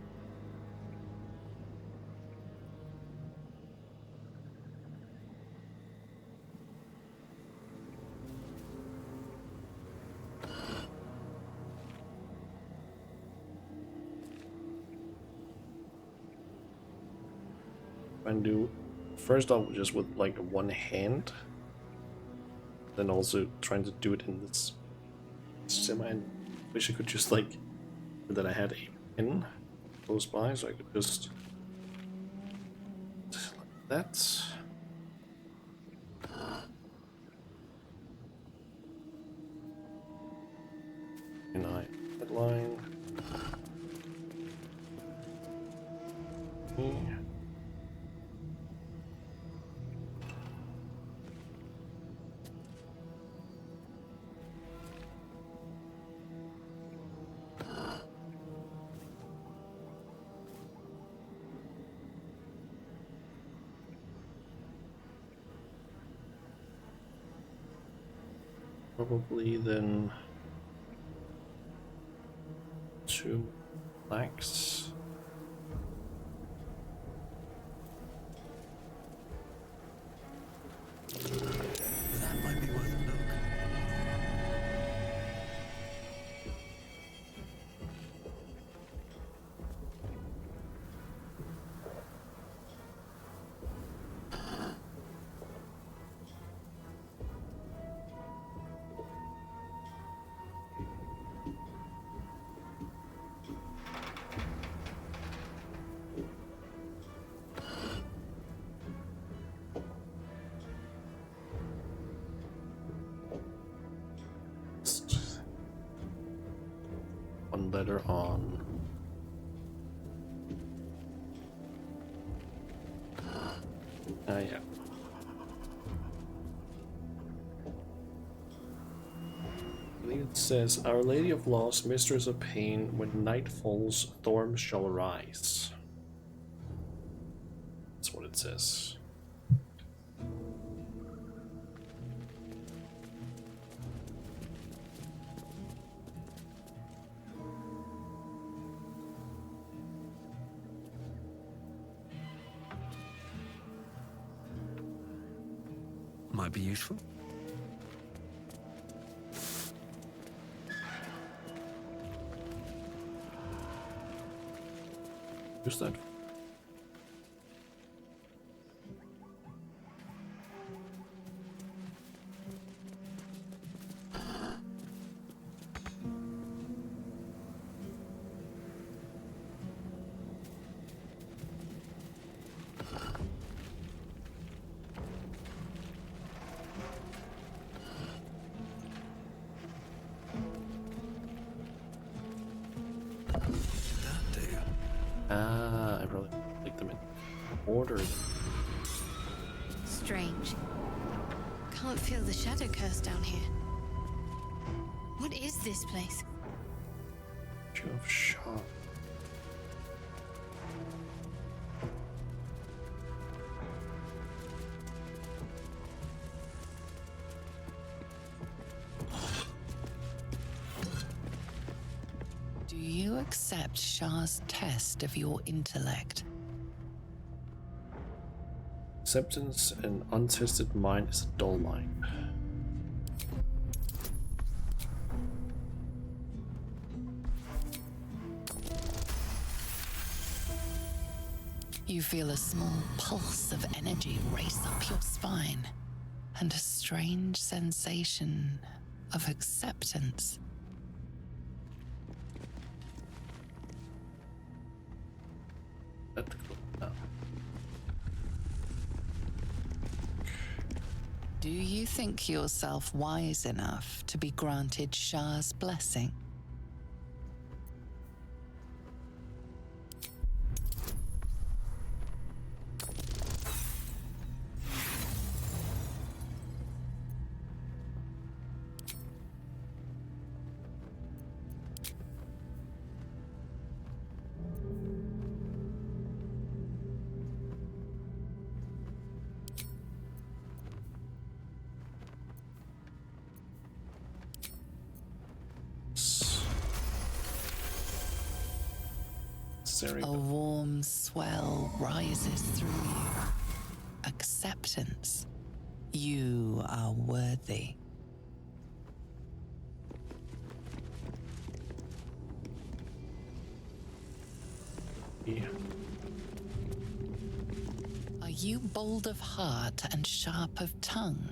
and do first off just with like one hand, then also trying to do it in this semi. I wish I could just like that I had a pin close by so I could just like that. And I headline. Probably then 2 blacks. That might be worth a look. letter on. Yeah. I believe it says, Our Lady of Loss, Mistress of Pain, when night falls, storms shall arise. That's what it says. Might be useful. Who's that? I probably like them in order. Strange. Can't feel the shadow curse down here. What is this place? Of Shaw. Do you accept Shah's test of your intellect? Acceptance and untested mind is a dull mind. You feel a small pulse of energy race up your spine, and a strange sensation of acceptance. Do you think yourself wise enough to be granted Shah's blessing? necessary. A warm swell rises through you. Acceptance. You are worthy. Yeah. Are you bold of heart and sharp of tongue?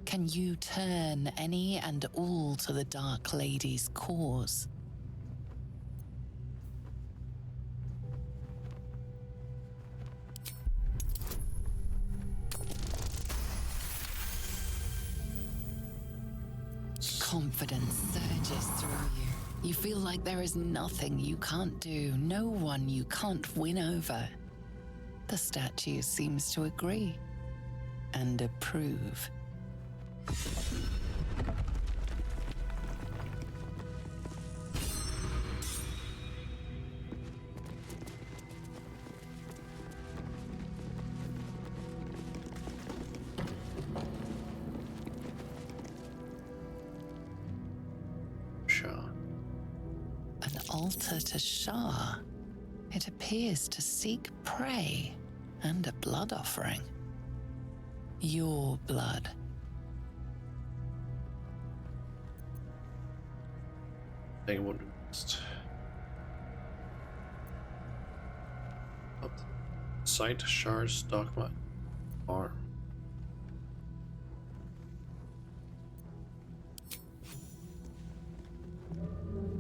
Can you turn any and all to the Dark Lady's cause? Confidence surges through you. You feel like there is nothing you can't do, no one you can't win over. The statue seems to agree and approve. An altar to Shah. It appears to seek prey and a blood offering. Your blood. I think I do next. Sight Shah's dogma arm.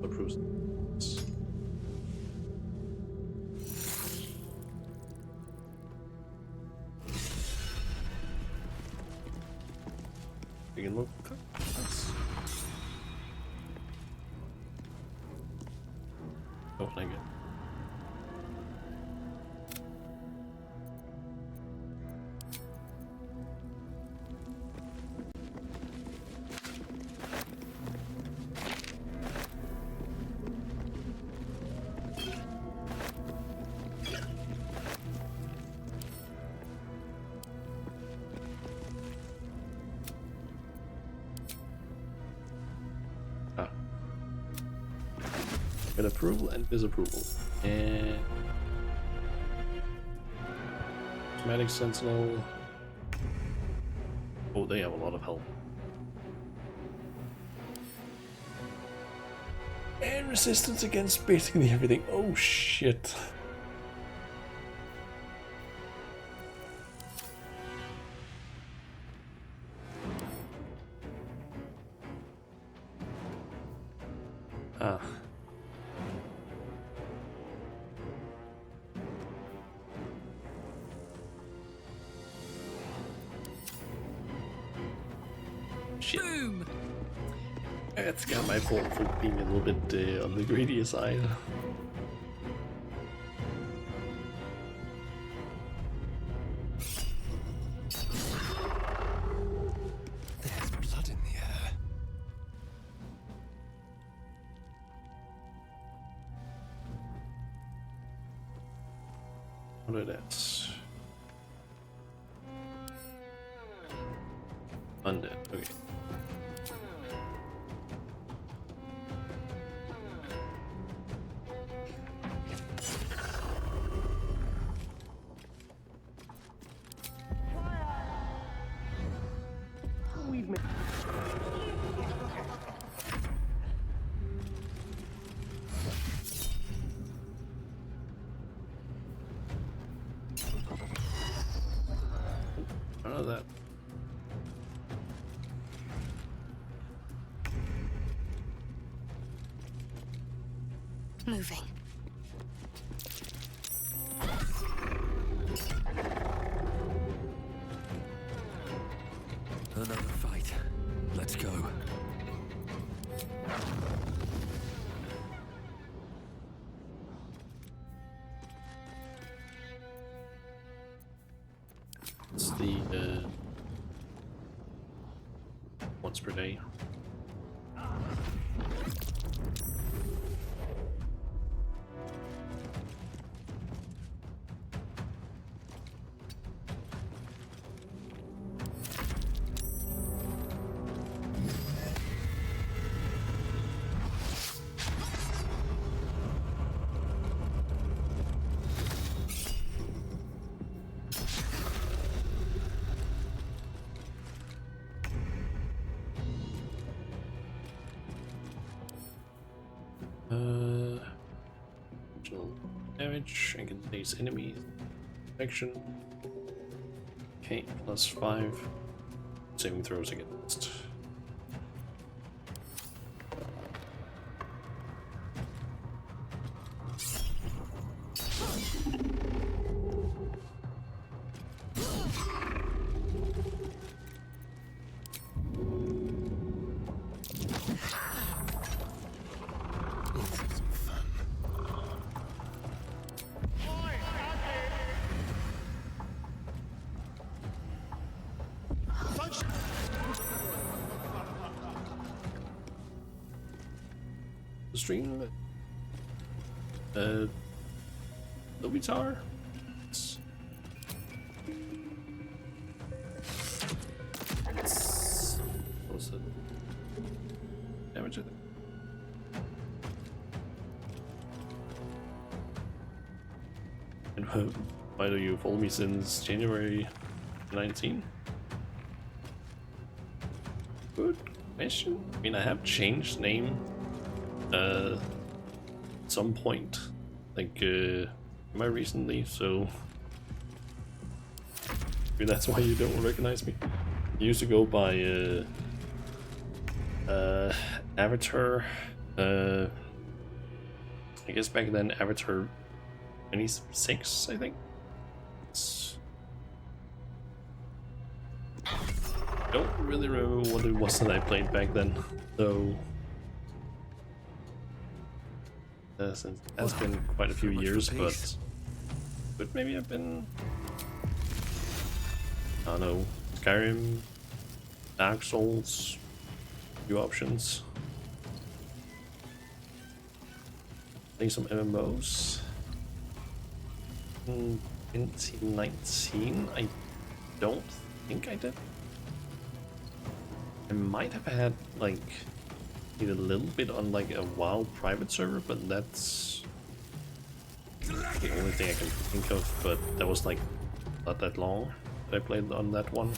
Approves this. You can look. Nice. open again. Got approval and disapproval. And Dramatic Sentinel. Oh, they have a lot of health. And resistance against basically everything. Oh shit. Ah. Boom! It's kind of my fault for being a little bit on the greedier side. There's blood in the air. What are that? Undead, okay. None of that. Moving. Another fight. Let's go. It's the once per day. Damage against enemies. Protection. Okay, +5. Saving throws against. The stream. Lobby Tower. What was it? Damage, I think. And why do you follow me since January 19? Good question. I mean, I have changed name at some point, like quite recently, so maybe that's why you don't recognize me. I used to go by Avatar, I guess back then Avatar 26, I think. I don't really remember what it was that I played back then, so since that's been quite a few years, but maybe I've been, I don't know, Skyrim, Dark Souls, few options. Playing some MMOs. In 2019, I don't think I did. I might have had like a little bit on like a WoW private server, but that's the only thing I can think of. But that was like not that long that I played on that one.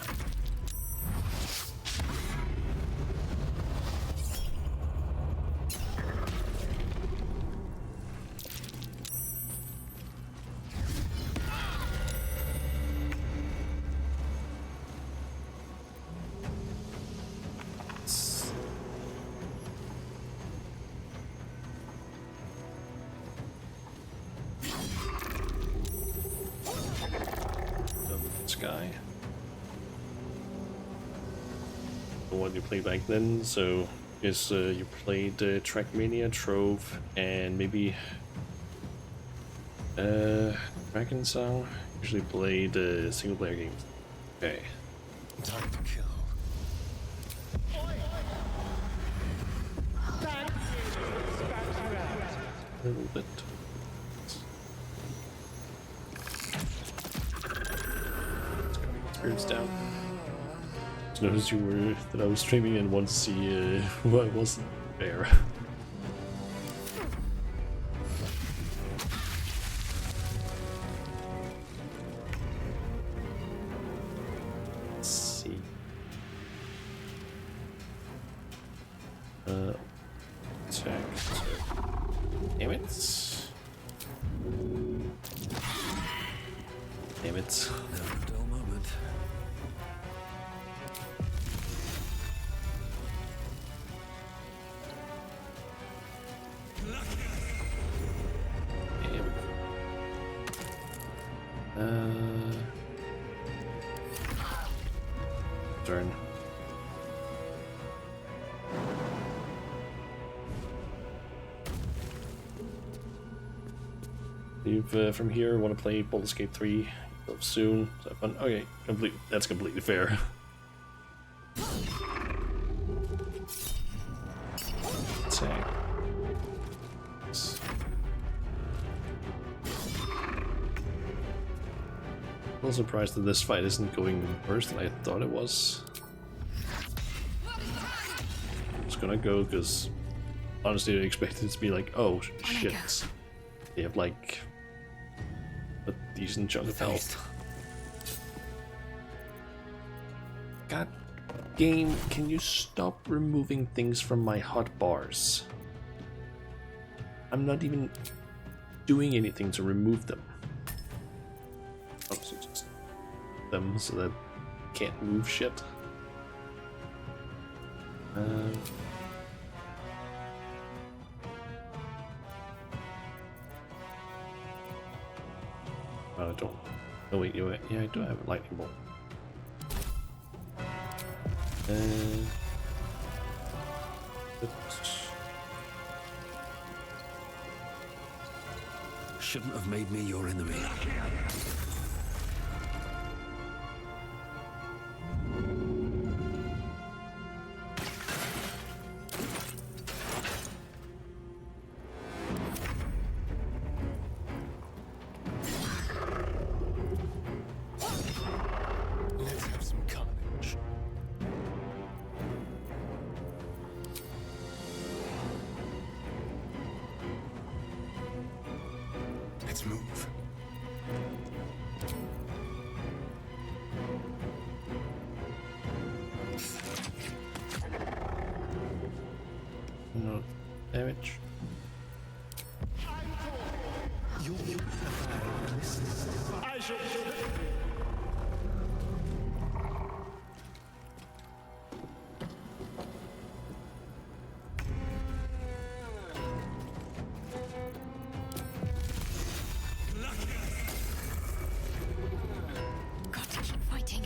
Guy. What you played back then? So, is you played Trackmania, Trove, and maybe Dragon Song? Usually played single player games. Okay. Time to kill. A little bit. Down. Just noticed that I was streaming and wanted to see who I was there. Let's see. Attack. Damn it. Damn it. Dull moment. Turn. Leave from here. Want to play Baldur's Gate 3 soon? So fun. Okay, that's completely fair. Attack. I'm surprised that this fight isn't going worse than I thought it was. I'm just gonna go because honestly I expected it to be like, oh shit, they have like a decent chunk of health. God, game, can you stop removing things from my hot bars? I'm not even doing anything to remove them. Obviously just them so that I can't move shit. Oh, I don't. Oh wait, yeah, I do have a lightning bolt. Shouldn't have made me your enemy. Let's have some carnage. Let's move. No damage. I shall. Got to keep fighting.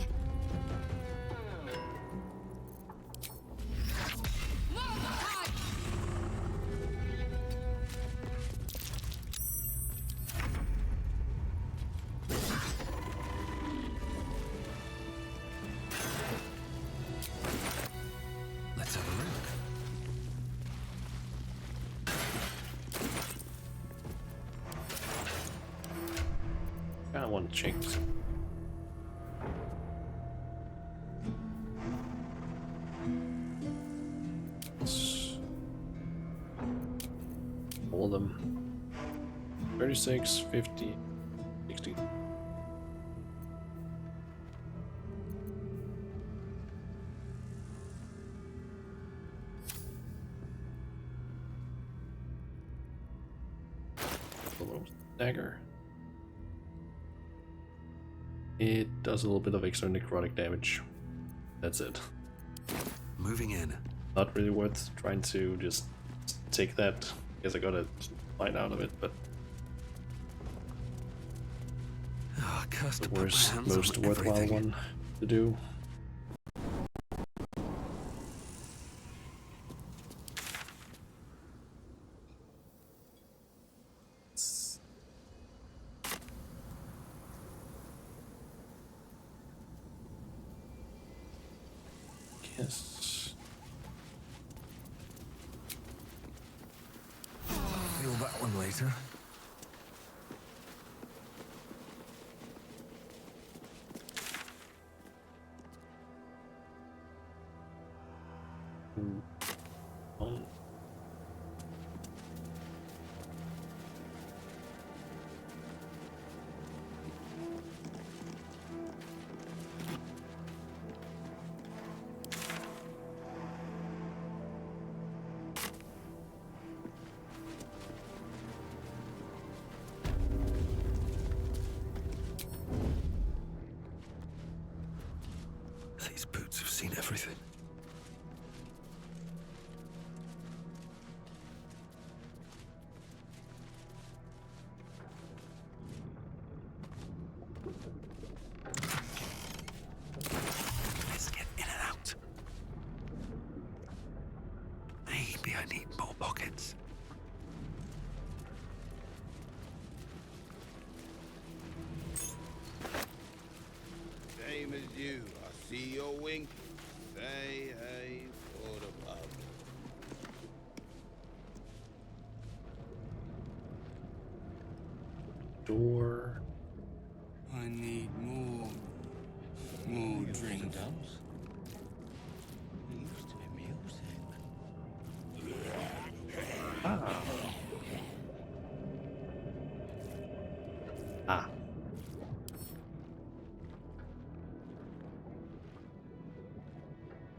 want to check. All of them. 36, 50, 60. Dagger. It does a little bit of extra necrotic damage. That's it. Moving in. Not really worth trying to just take that. Guess I gotta find out of it, but the worst, most worthwhile one to do. Yes. Feel that one later. These boots have seen everything. Let's get in and out. Maybe I need more pockets. Same as you. I see your wink. Say hey for the pub. Door. I need more drinks. Used to be music. Ah. Ah.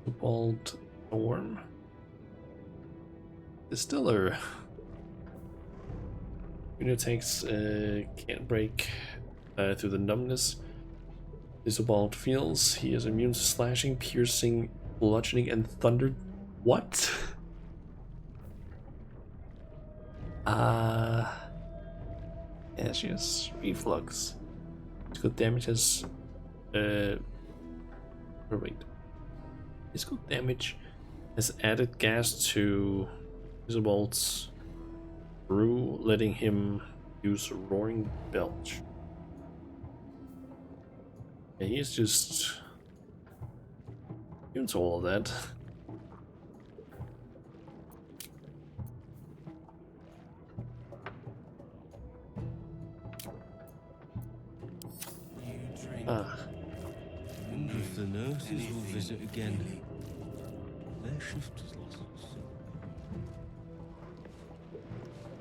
Cobalt Storm. Distiller. Unit tanks can't break through the numbness. Isobald feels he is immune to slashing, piercing, bludgeoning, and thunder. What? Gaseous reflux. Physical damage has. Wait. Physical damage has added gas to Isobald's brew, letting him use Roaring Belch. Yeah, he's just immune to all of that. Ah. Wonder if the nurses will visit again. Their shift is lost.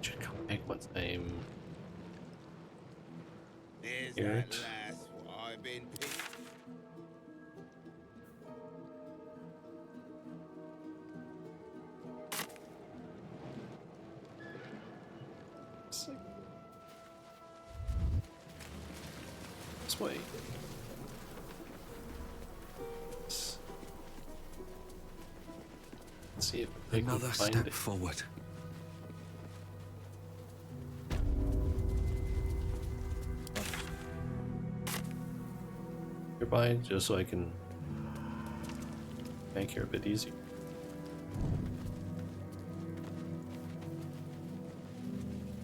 Should come back. What's name? There's Garrett. that lass what I've been picked. This way. Let's see if they can Another find step it. forward. Nearby, just so I can bank here a bit easier.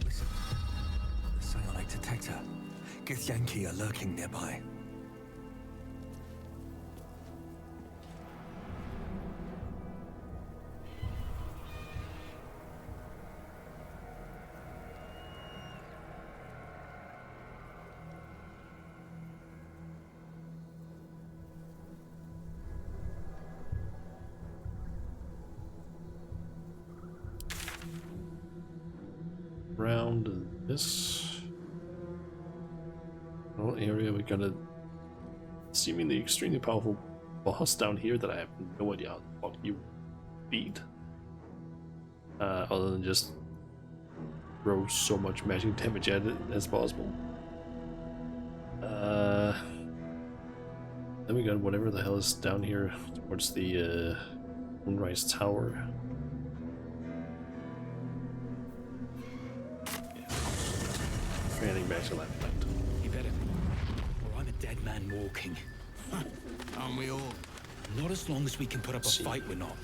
Listen, the psionic detector. Githyanki are lurking nearby. around this whole area. We got a seemingly extremely powerful boss down here that I have no idea what you beat. Other than just throw so much magic damage at it as possible. Then we got whatever the hell is down here towards the Moonrise Tower. Yeah. Fanning back to that point. You better, or I'm a dead man walking. Aren't we all? Not as long as we can put up a fight, we're not.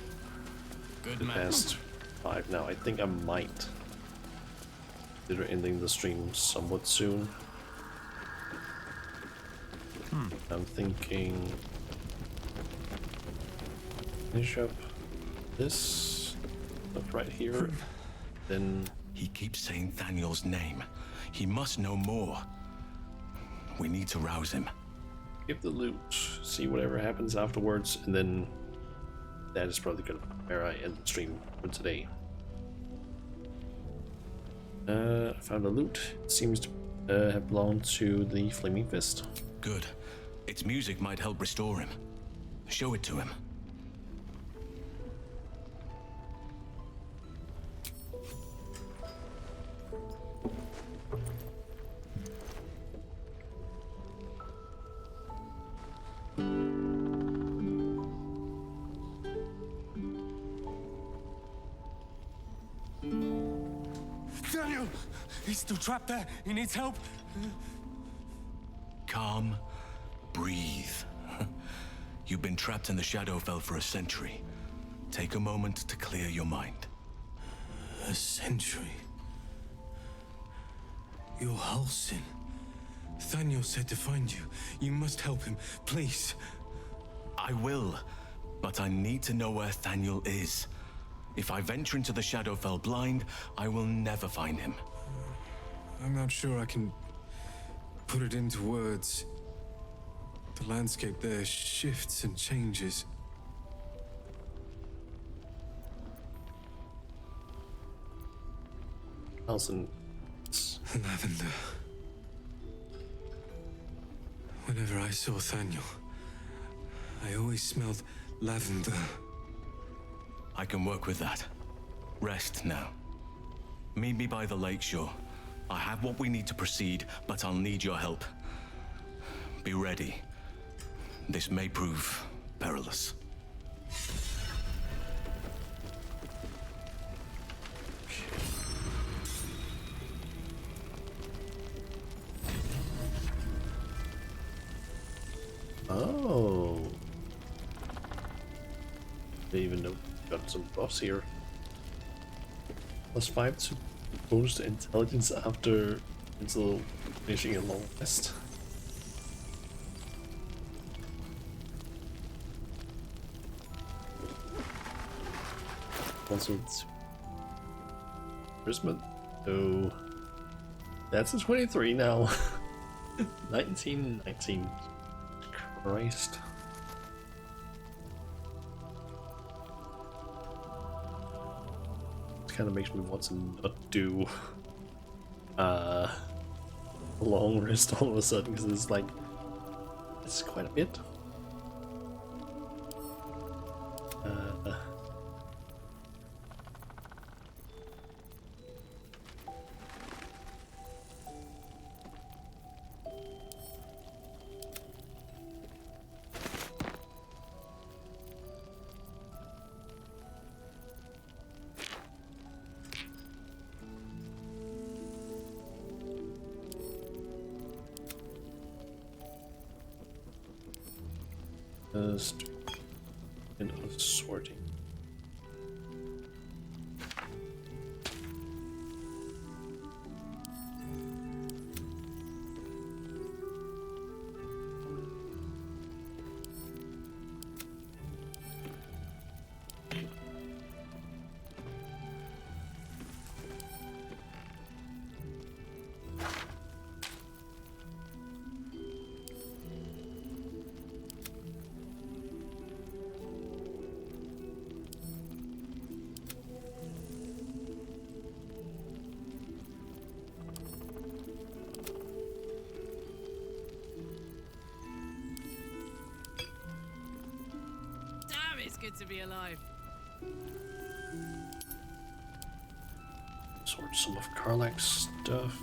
Good The man. past 5 now. I think I might consider ending the stream somewhat soon. I'm thinking finish up this stuff right here, then He keeps saying Thaniel's name. He must know more. We need to rouse him. give the loot, see whatever happens afterwards, and then that is probably gonna be where I end the stream for today. I found the loot. It seems to have belonged to the Flaming Fist. Good. Its music might help restore him. Show it to him. Daniel! He's still trapped there. He needs help. Calm. Breathe. You've been trapped in the Shadowfell for a century. Take a moment to clear your mind. A century? You're Halsin. Thaniel said to find you. You must help him, please. I will, but I need to know where Thaniel is. If I venture into the Shadowfell blind, I will never find him. I'm not sure I can put it into words. The landscape there shifts and changes. Alison. Lavender. Whenever I saw Thaniel, I always smelled lavender. I can work with that. Rest now. Meet me by the lakeshore. I have what we need to proceed, but I'll need your help. Be ready. This may prove perilous. Oh. They even know got some buffs here. +5 to boost intelligence after until finishing a long rest. Also, it's charisma. So that's a 23 now. 19. Christ. Kind of makes me want to not do a long rest all of a sudden, because it's like it's quite a bit. And sorting. weird to be alive. Sort some of Karlach's stuff.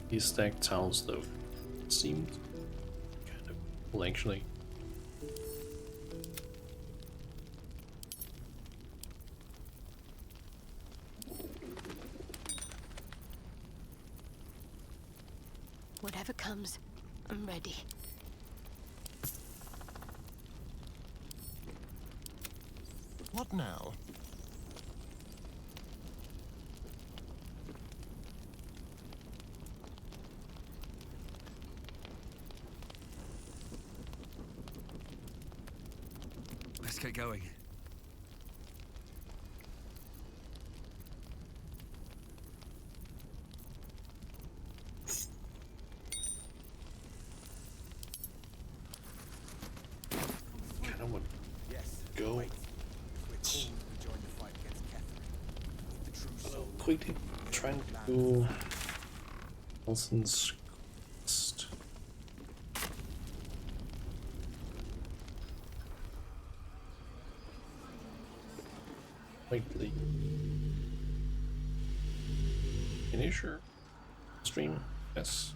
These stacked towels though seemed kind of cool actually. Whatever comes, I'm ready. What now? Let's get going. Kind of would go quickly trying to go Nelson's quest. Quickly finisher stream, yes.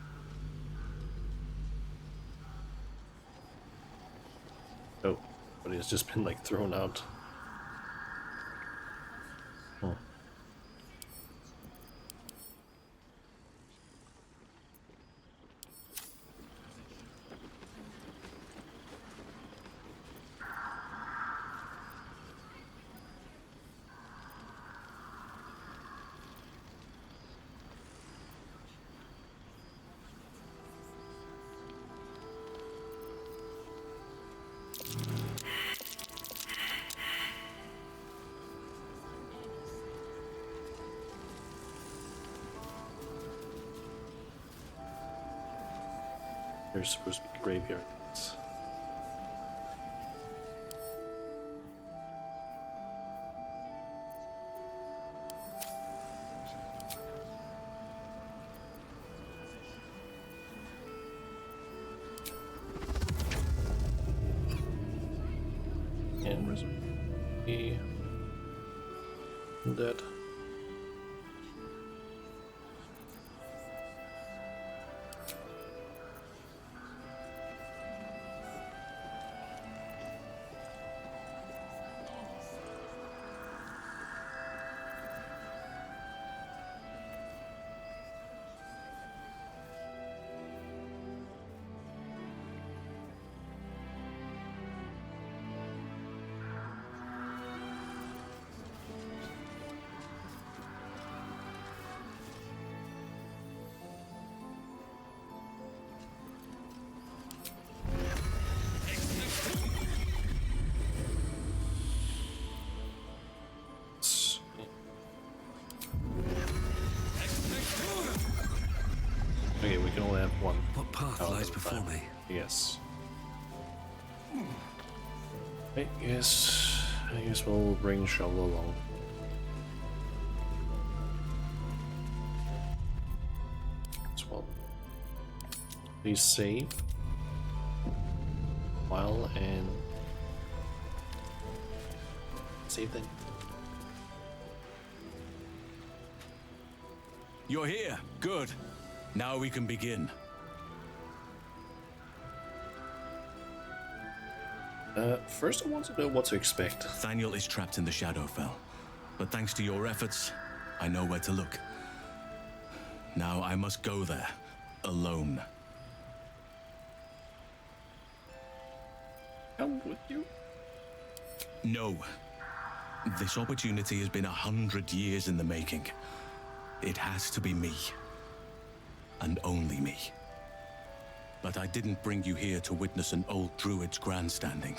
Oh, but it's just been like thrown out. Oh. There's supposed to be graveyards. And resurrect that. Okay, we can only have one. What path lies before me? Yes. I guess we'll bring Shovel along. As well. Please save. While and save then. You're here. Good. Now we can begin. First I want to know what to expect. Thaniel is trapped in the Shadowfell, but thanks to your efforts, I know where to look. Now I must go there, alone. Come with you? No. This opportunity has been 100 years in the making. It has to be me. And only me. But I didn't bring you here to witness an old druid's grandstanding.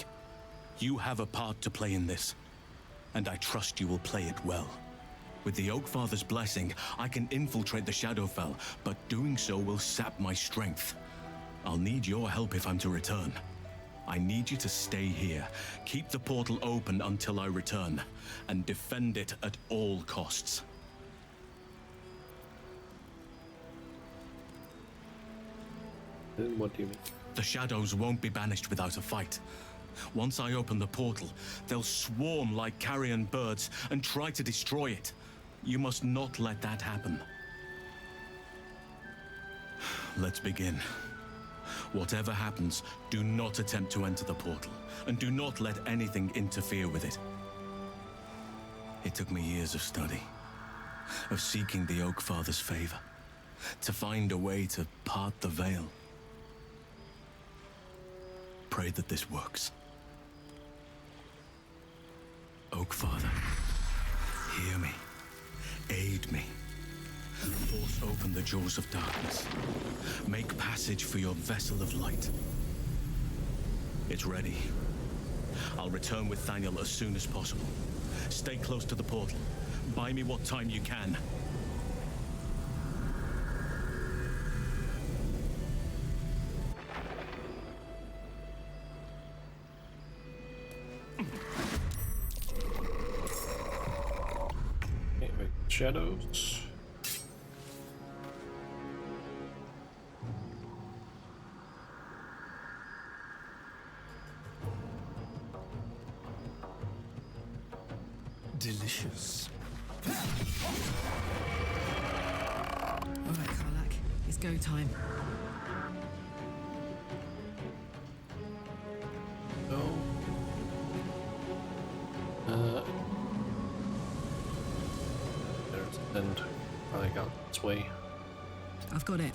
You have a part to play in this, and I trust you will play it well. With the Oakfather's blessing, I can infiltrate the Shadowfell, but doing so will sap my strength. I'll need your help if I'm to return. I need you to stay here. Keep the portal open until I return, and defend it at all costs. What do you mean? The shadows won't be banished without a fight. Once I open the portal, they'll swarm like carrion birds and try to destroy it. You must not let that happen. Let's begin. Whatever happens, do not attempt to enter the portal, and do not let anything interfere with it. It took me years of study, of seeking the Oak Father's favor, to find a way to part the veil. Pray that this works. Oak Father, hear me. Aid me. Force open the jaws of darkness. Make passage for your vessel of light. It's ready. I'll return with Thaniel as soon as possible. Stay close to the portal. Buy me what time you can. Shadows. Delicious. All right, Karlak, it's go time. And I got its way. I've got it.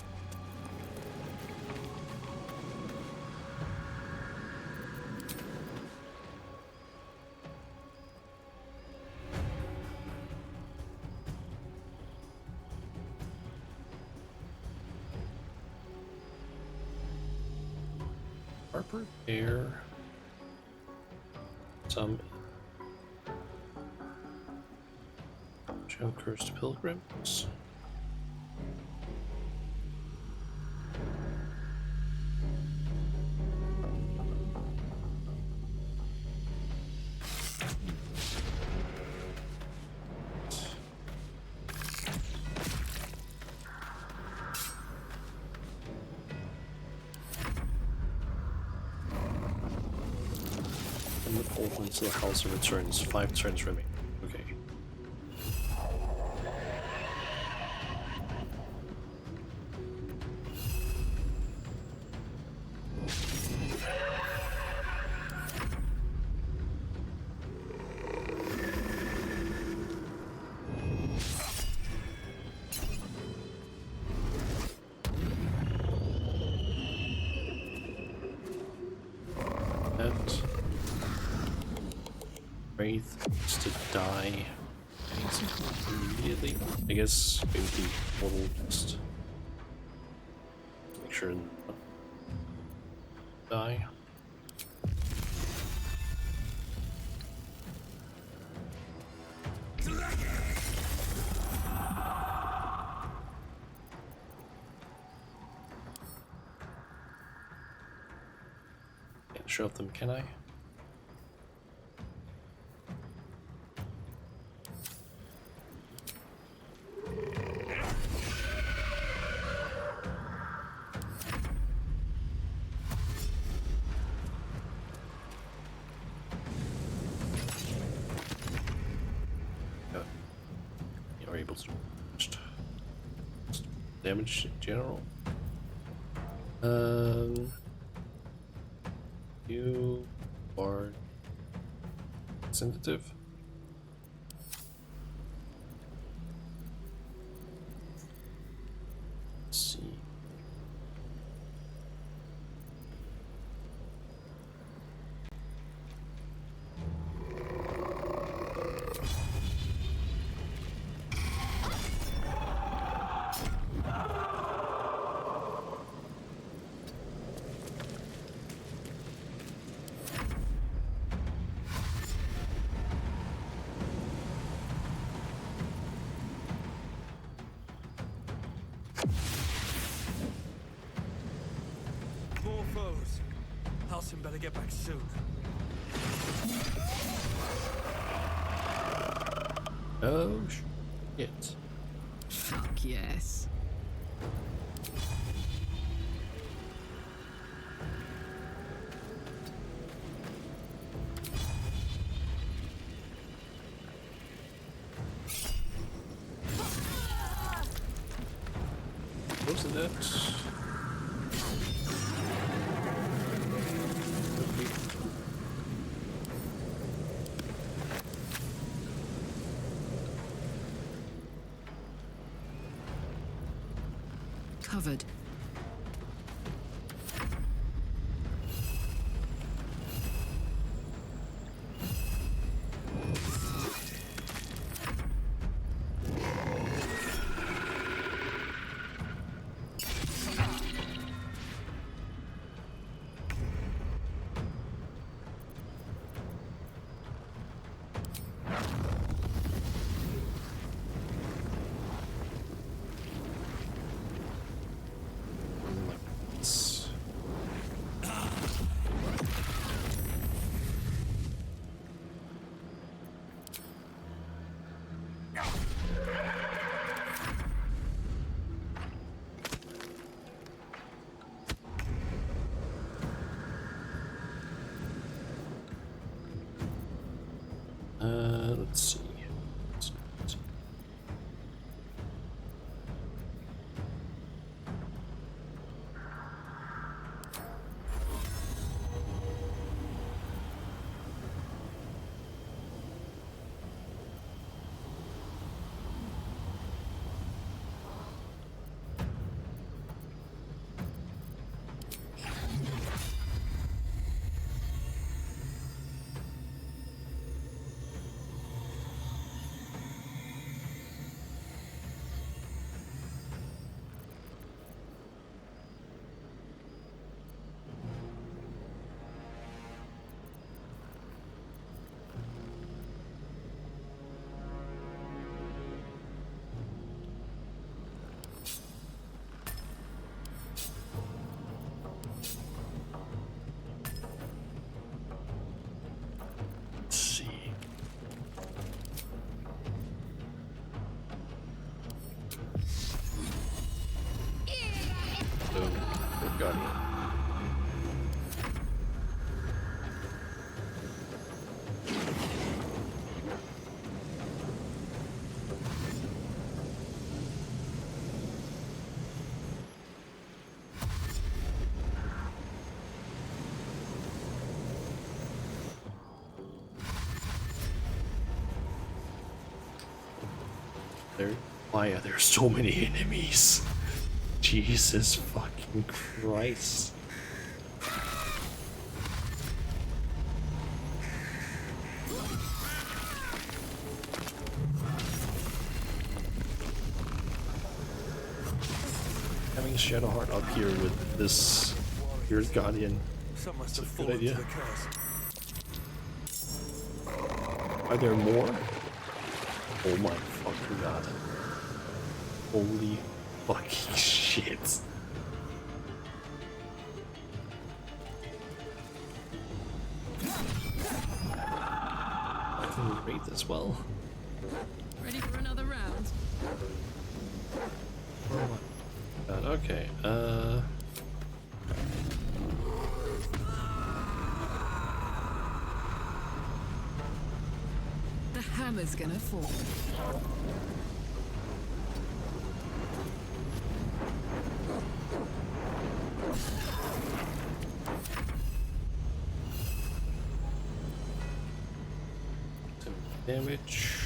Harper Air. Some cursed pilgrims. And the portal into the House of Returns. 5 turns remaining. Okay. Wraith needs to die immediately. I guess maybe the portal just make sure die. Can't show them, can I? Damage in general. You are sensitive. Let's see. Martin better get back soon. Oh, shit. Fuck yes. Wasn't it? Covered. Let's see. Why are there so many enemies? Jesus fucking Christ. Having Shadowheart up here with this Spirit Guardian is a good idea. Are there more? Oh my fucking god. Holy fucking shit. I can rate this well. Ready for another round? Oh my god, okay, The hammer's gonna fall. damage.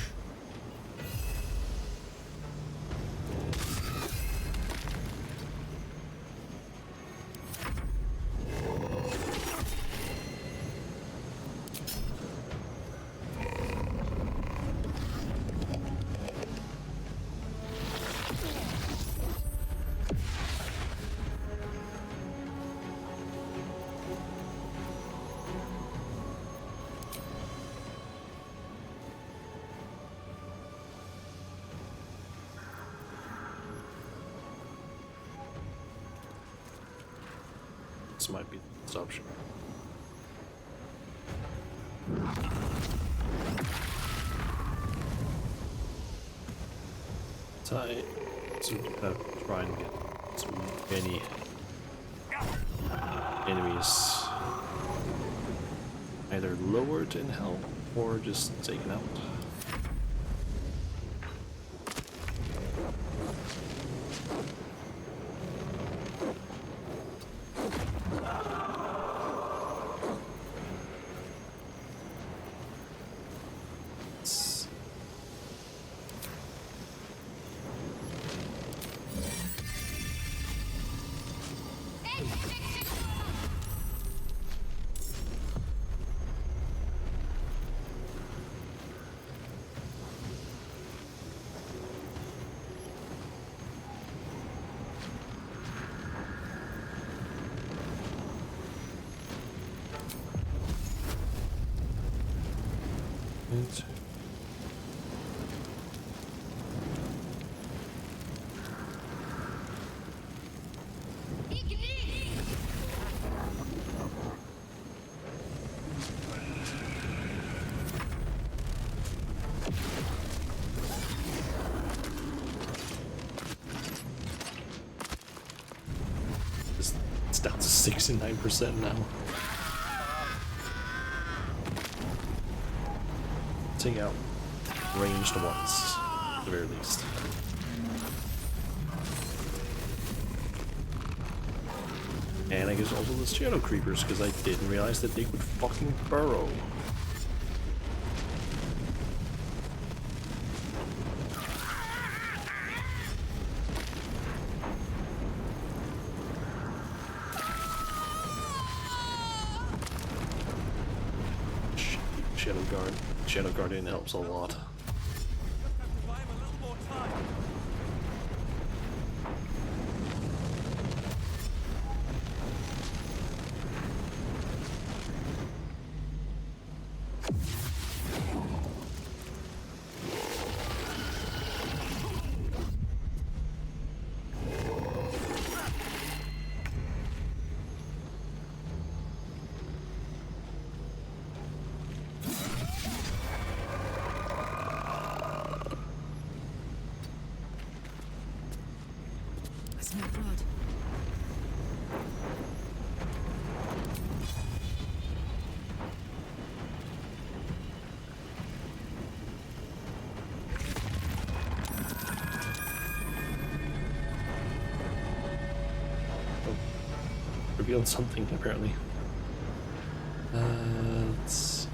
This might be the best option. I try and get as many enemies either lowered in health or just taken out. It's down to 69% now. Take out ranged ones, at the very least. And I guess also the shadow creepers, because I didn't realize that they could fucking burrow. Shadow Guardian helps a lot. Revealed something apparently. Let's...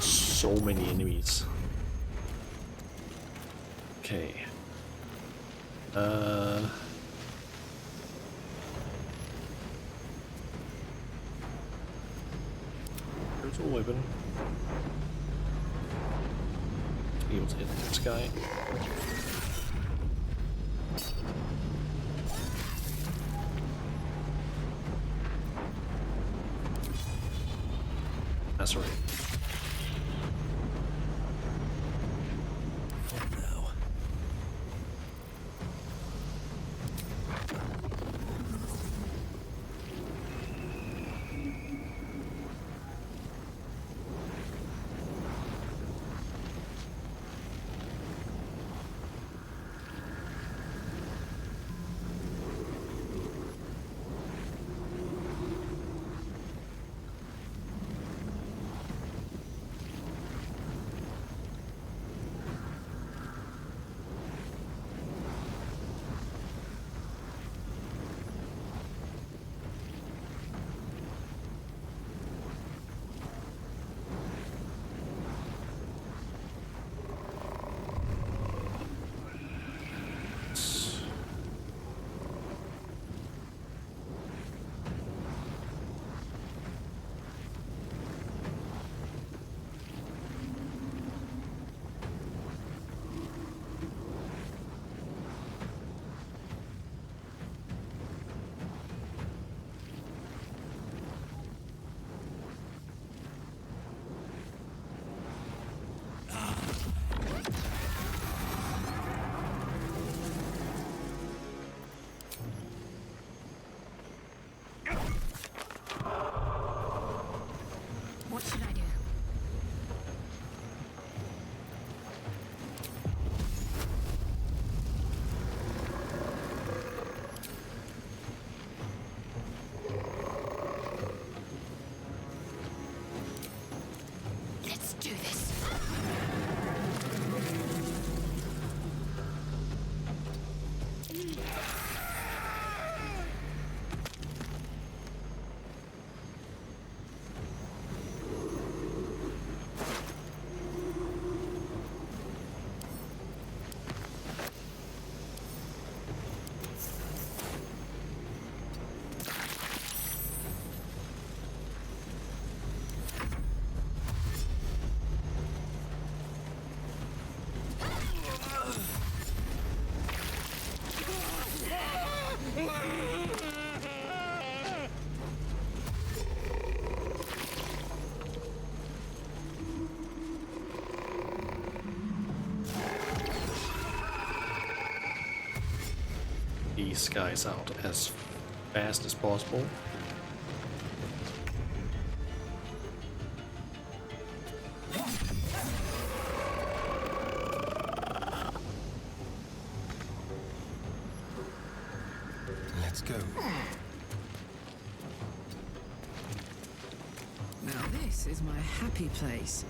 So many enemies. Okay. There's a weapon. Be able to hit this guy. That's right. these guys out as fast as possible. Let's go. Now this is my happy place.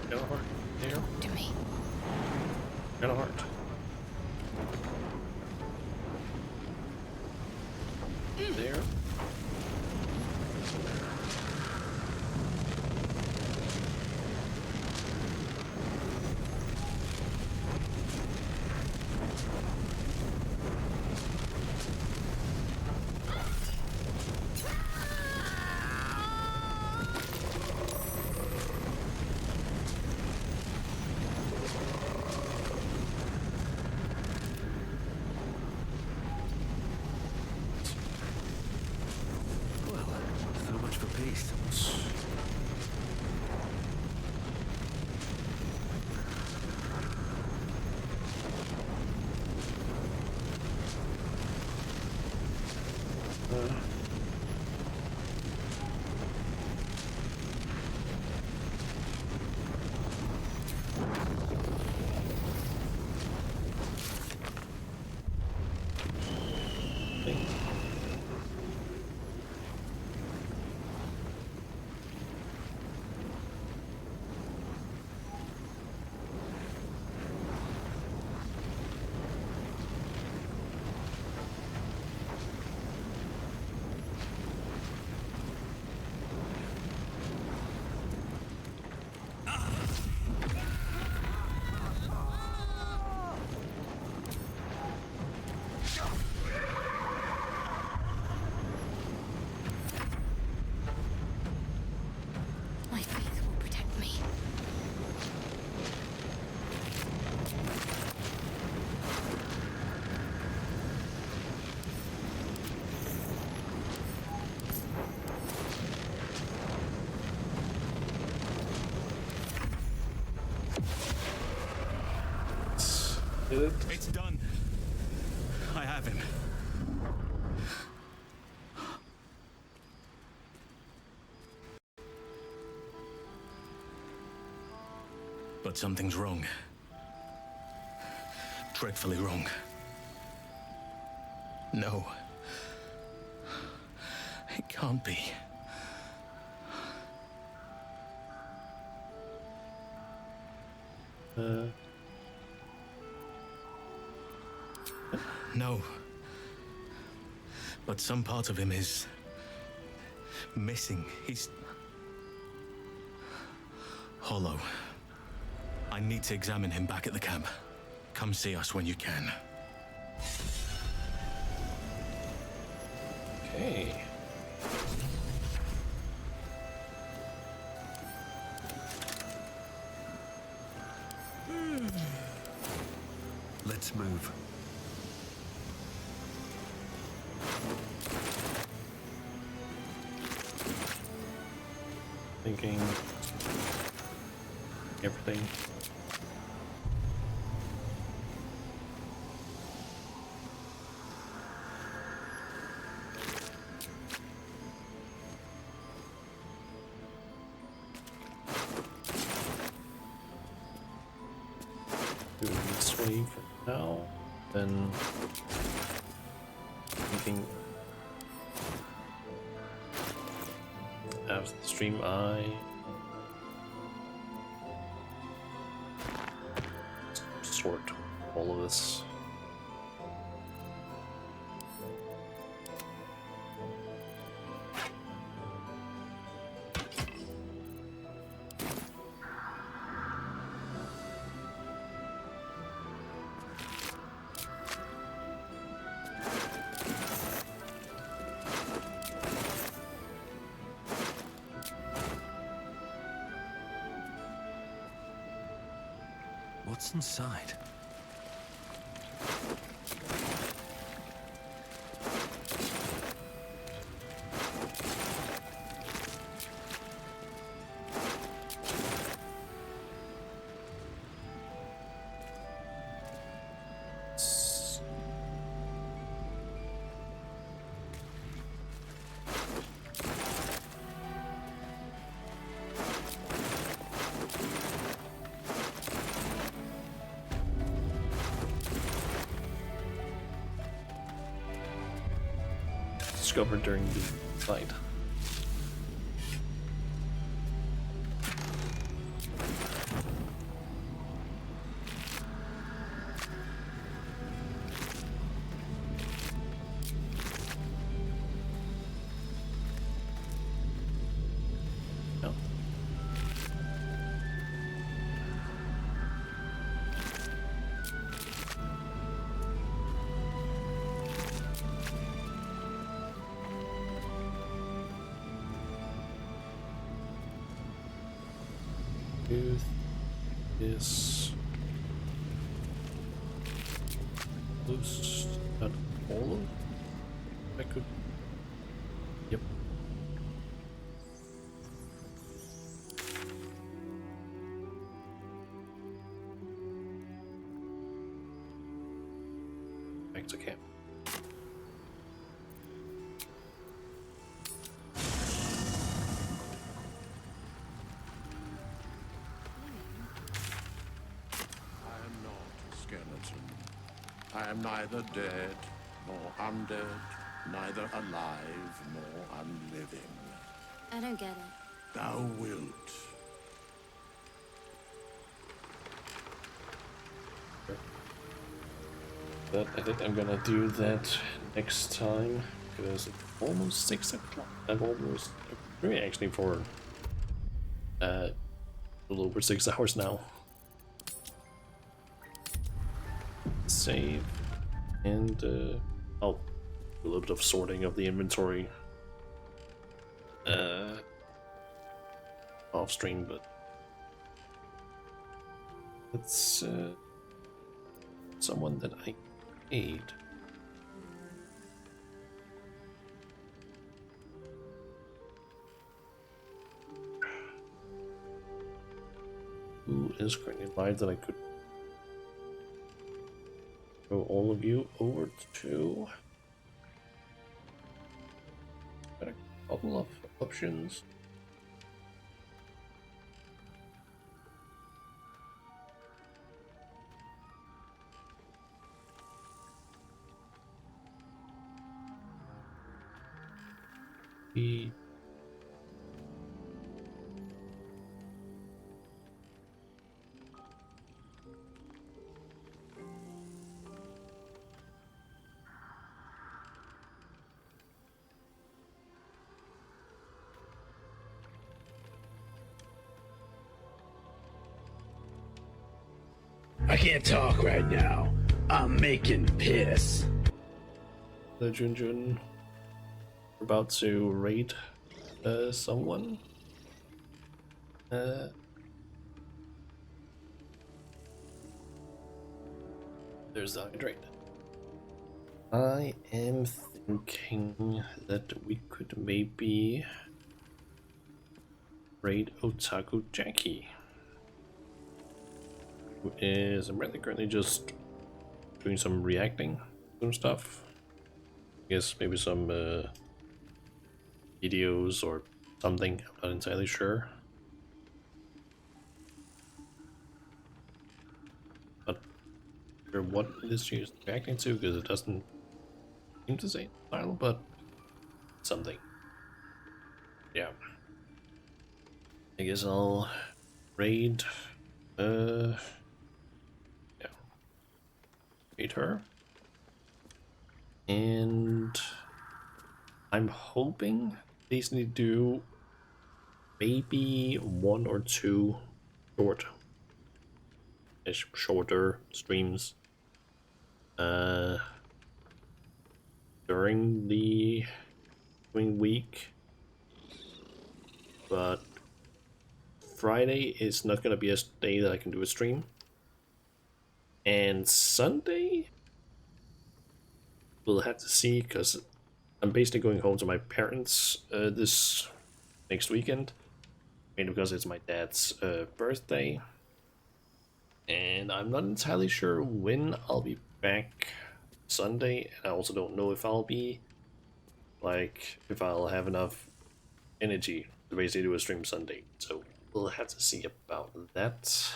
Got a heart. There. To me. Got a heart. There. So much for peace. My faith will protect me. It's done. I have him. But something's wrong. Dreadfully wrong. No. It can't be. No. But some part of him is missing. He's hollow. I need to examine him back at the camp. Come see us when you can. Okay. Let's move. Thinking everything. this way for now. Then thinking after the stream I sort all of this. What's inside? Discovered during the fight. No. Is loose at all? I could. Yep. Back to camp. I am neither dead nor undead, neither alive nor unliving. I don't get it. Thou wilt. But I think I'm gonna do that next time because it's almost 6 o'clock. I've almost actually for a little over 6 hours now. Save and I'll do a little bit of sorting of the inventory off stream, but it's someone that I aid. Who is currently live that I could throw all of you over to? Got a couple of options. The I can't talk right now. I'm making piss. the Junjun about to raid someone. There's the hydrate. I am thinking that we could maybe raid Otaku Jackie, who is apparently currently just doing some reacting, some stuff. I guess maybe some videos or something, I'm not entirely sure. But sure what this is reacting to because it doesn't seem to say the title, but something. Yeah. I guess I'll raid. Yeah. Raid her. And I'm hoping they need to do maybe 1 or 2 shorter streams during the week, but Friday is not gonna be a day that I can do a stream, and Sunday we'll have to see because I'm basically going home to my parents this next weekend, mainly because it's my dad's birthday. And I'm not entirely sure when I'll be back Sunday, and I also don't know if I'll have enough energy to basically do a stream Sunday. So we'll have to see about that.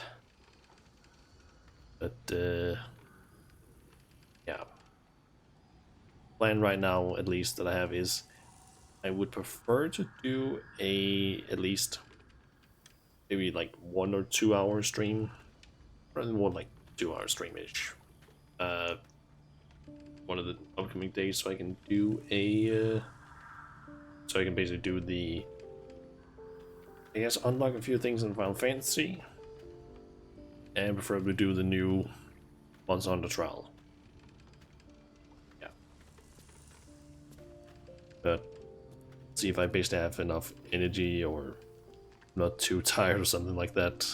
But yeah. Plan right now, at least that I have, is I would prefer to do at least maybe like 1 or 2 hour stream. Probably more like 2 hour stream-ish. One of the upcoming days, so I can do so I can basically do I guess unlock a few things in Final Fantasy, and preferably do the new Monster Hunter Trial. Yeah. But see if I basically have enough energy or not too tired or something like that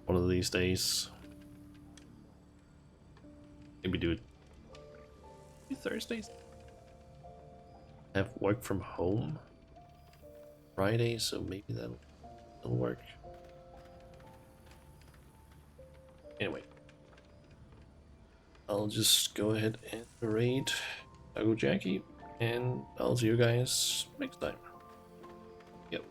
one of these days. Maybe do it Thursdays. I have work from home Friday, so maybe that'll work. Anyway, I'll just go ahead and raid Taco Jackie, and I'll see you guys next time. Yep.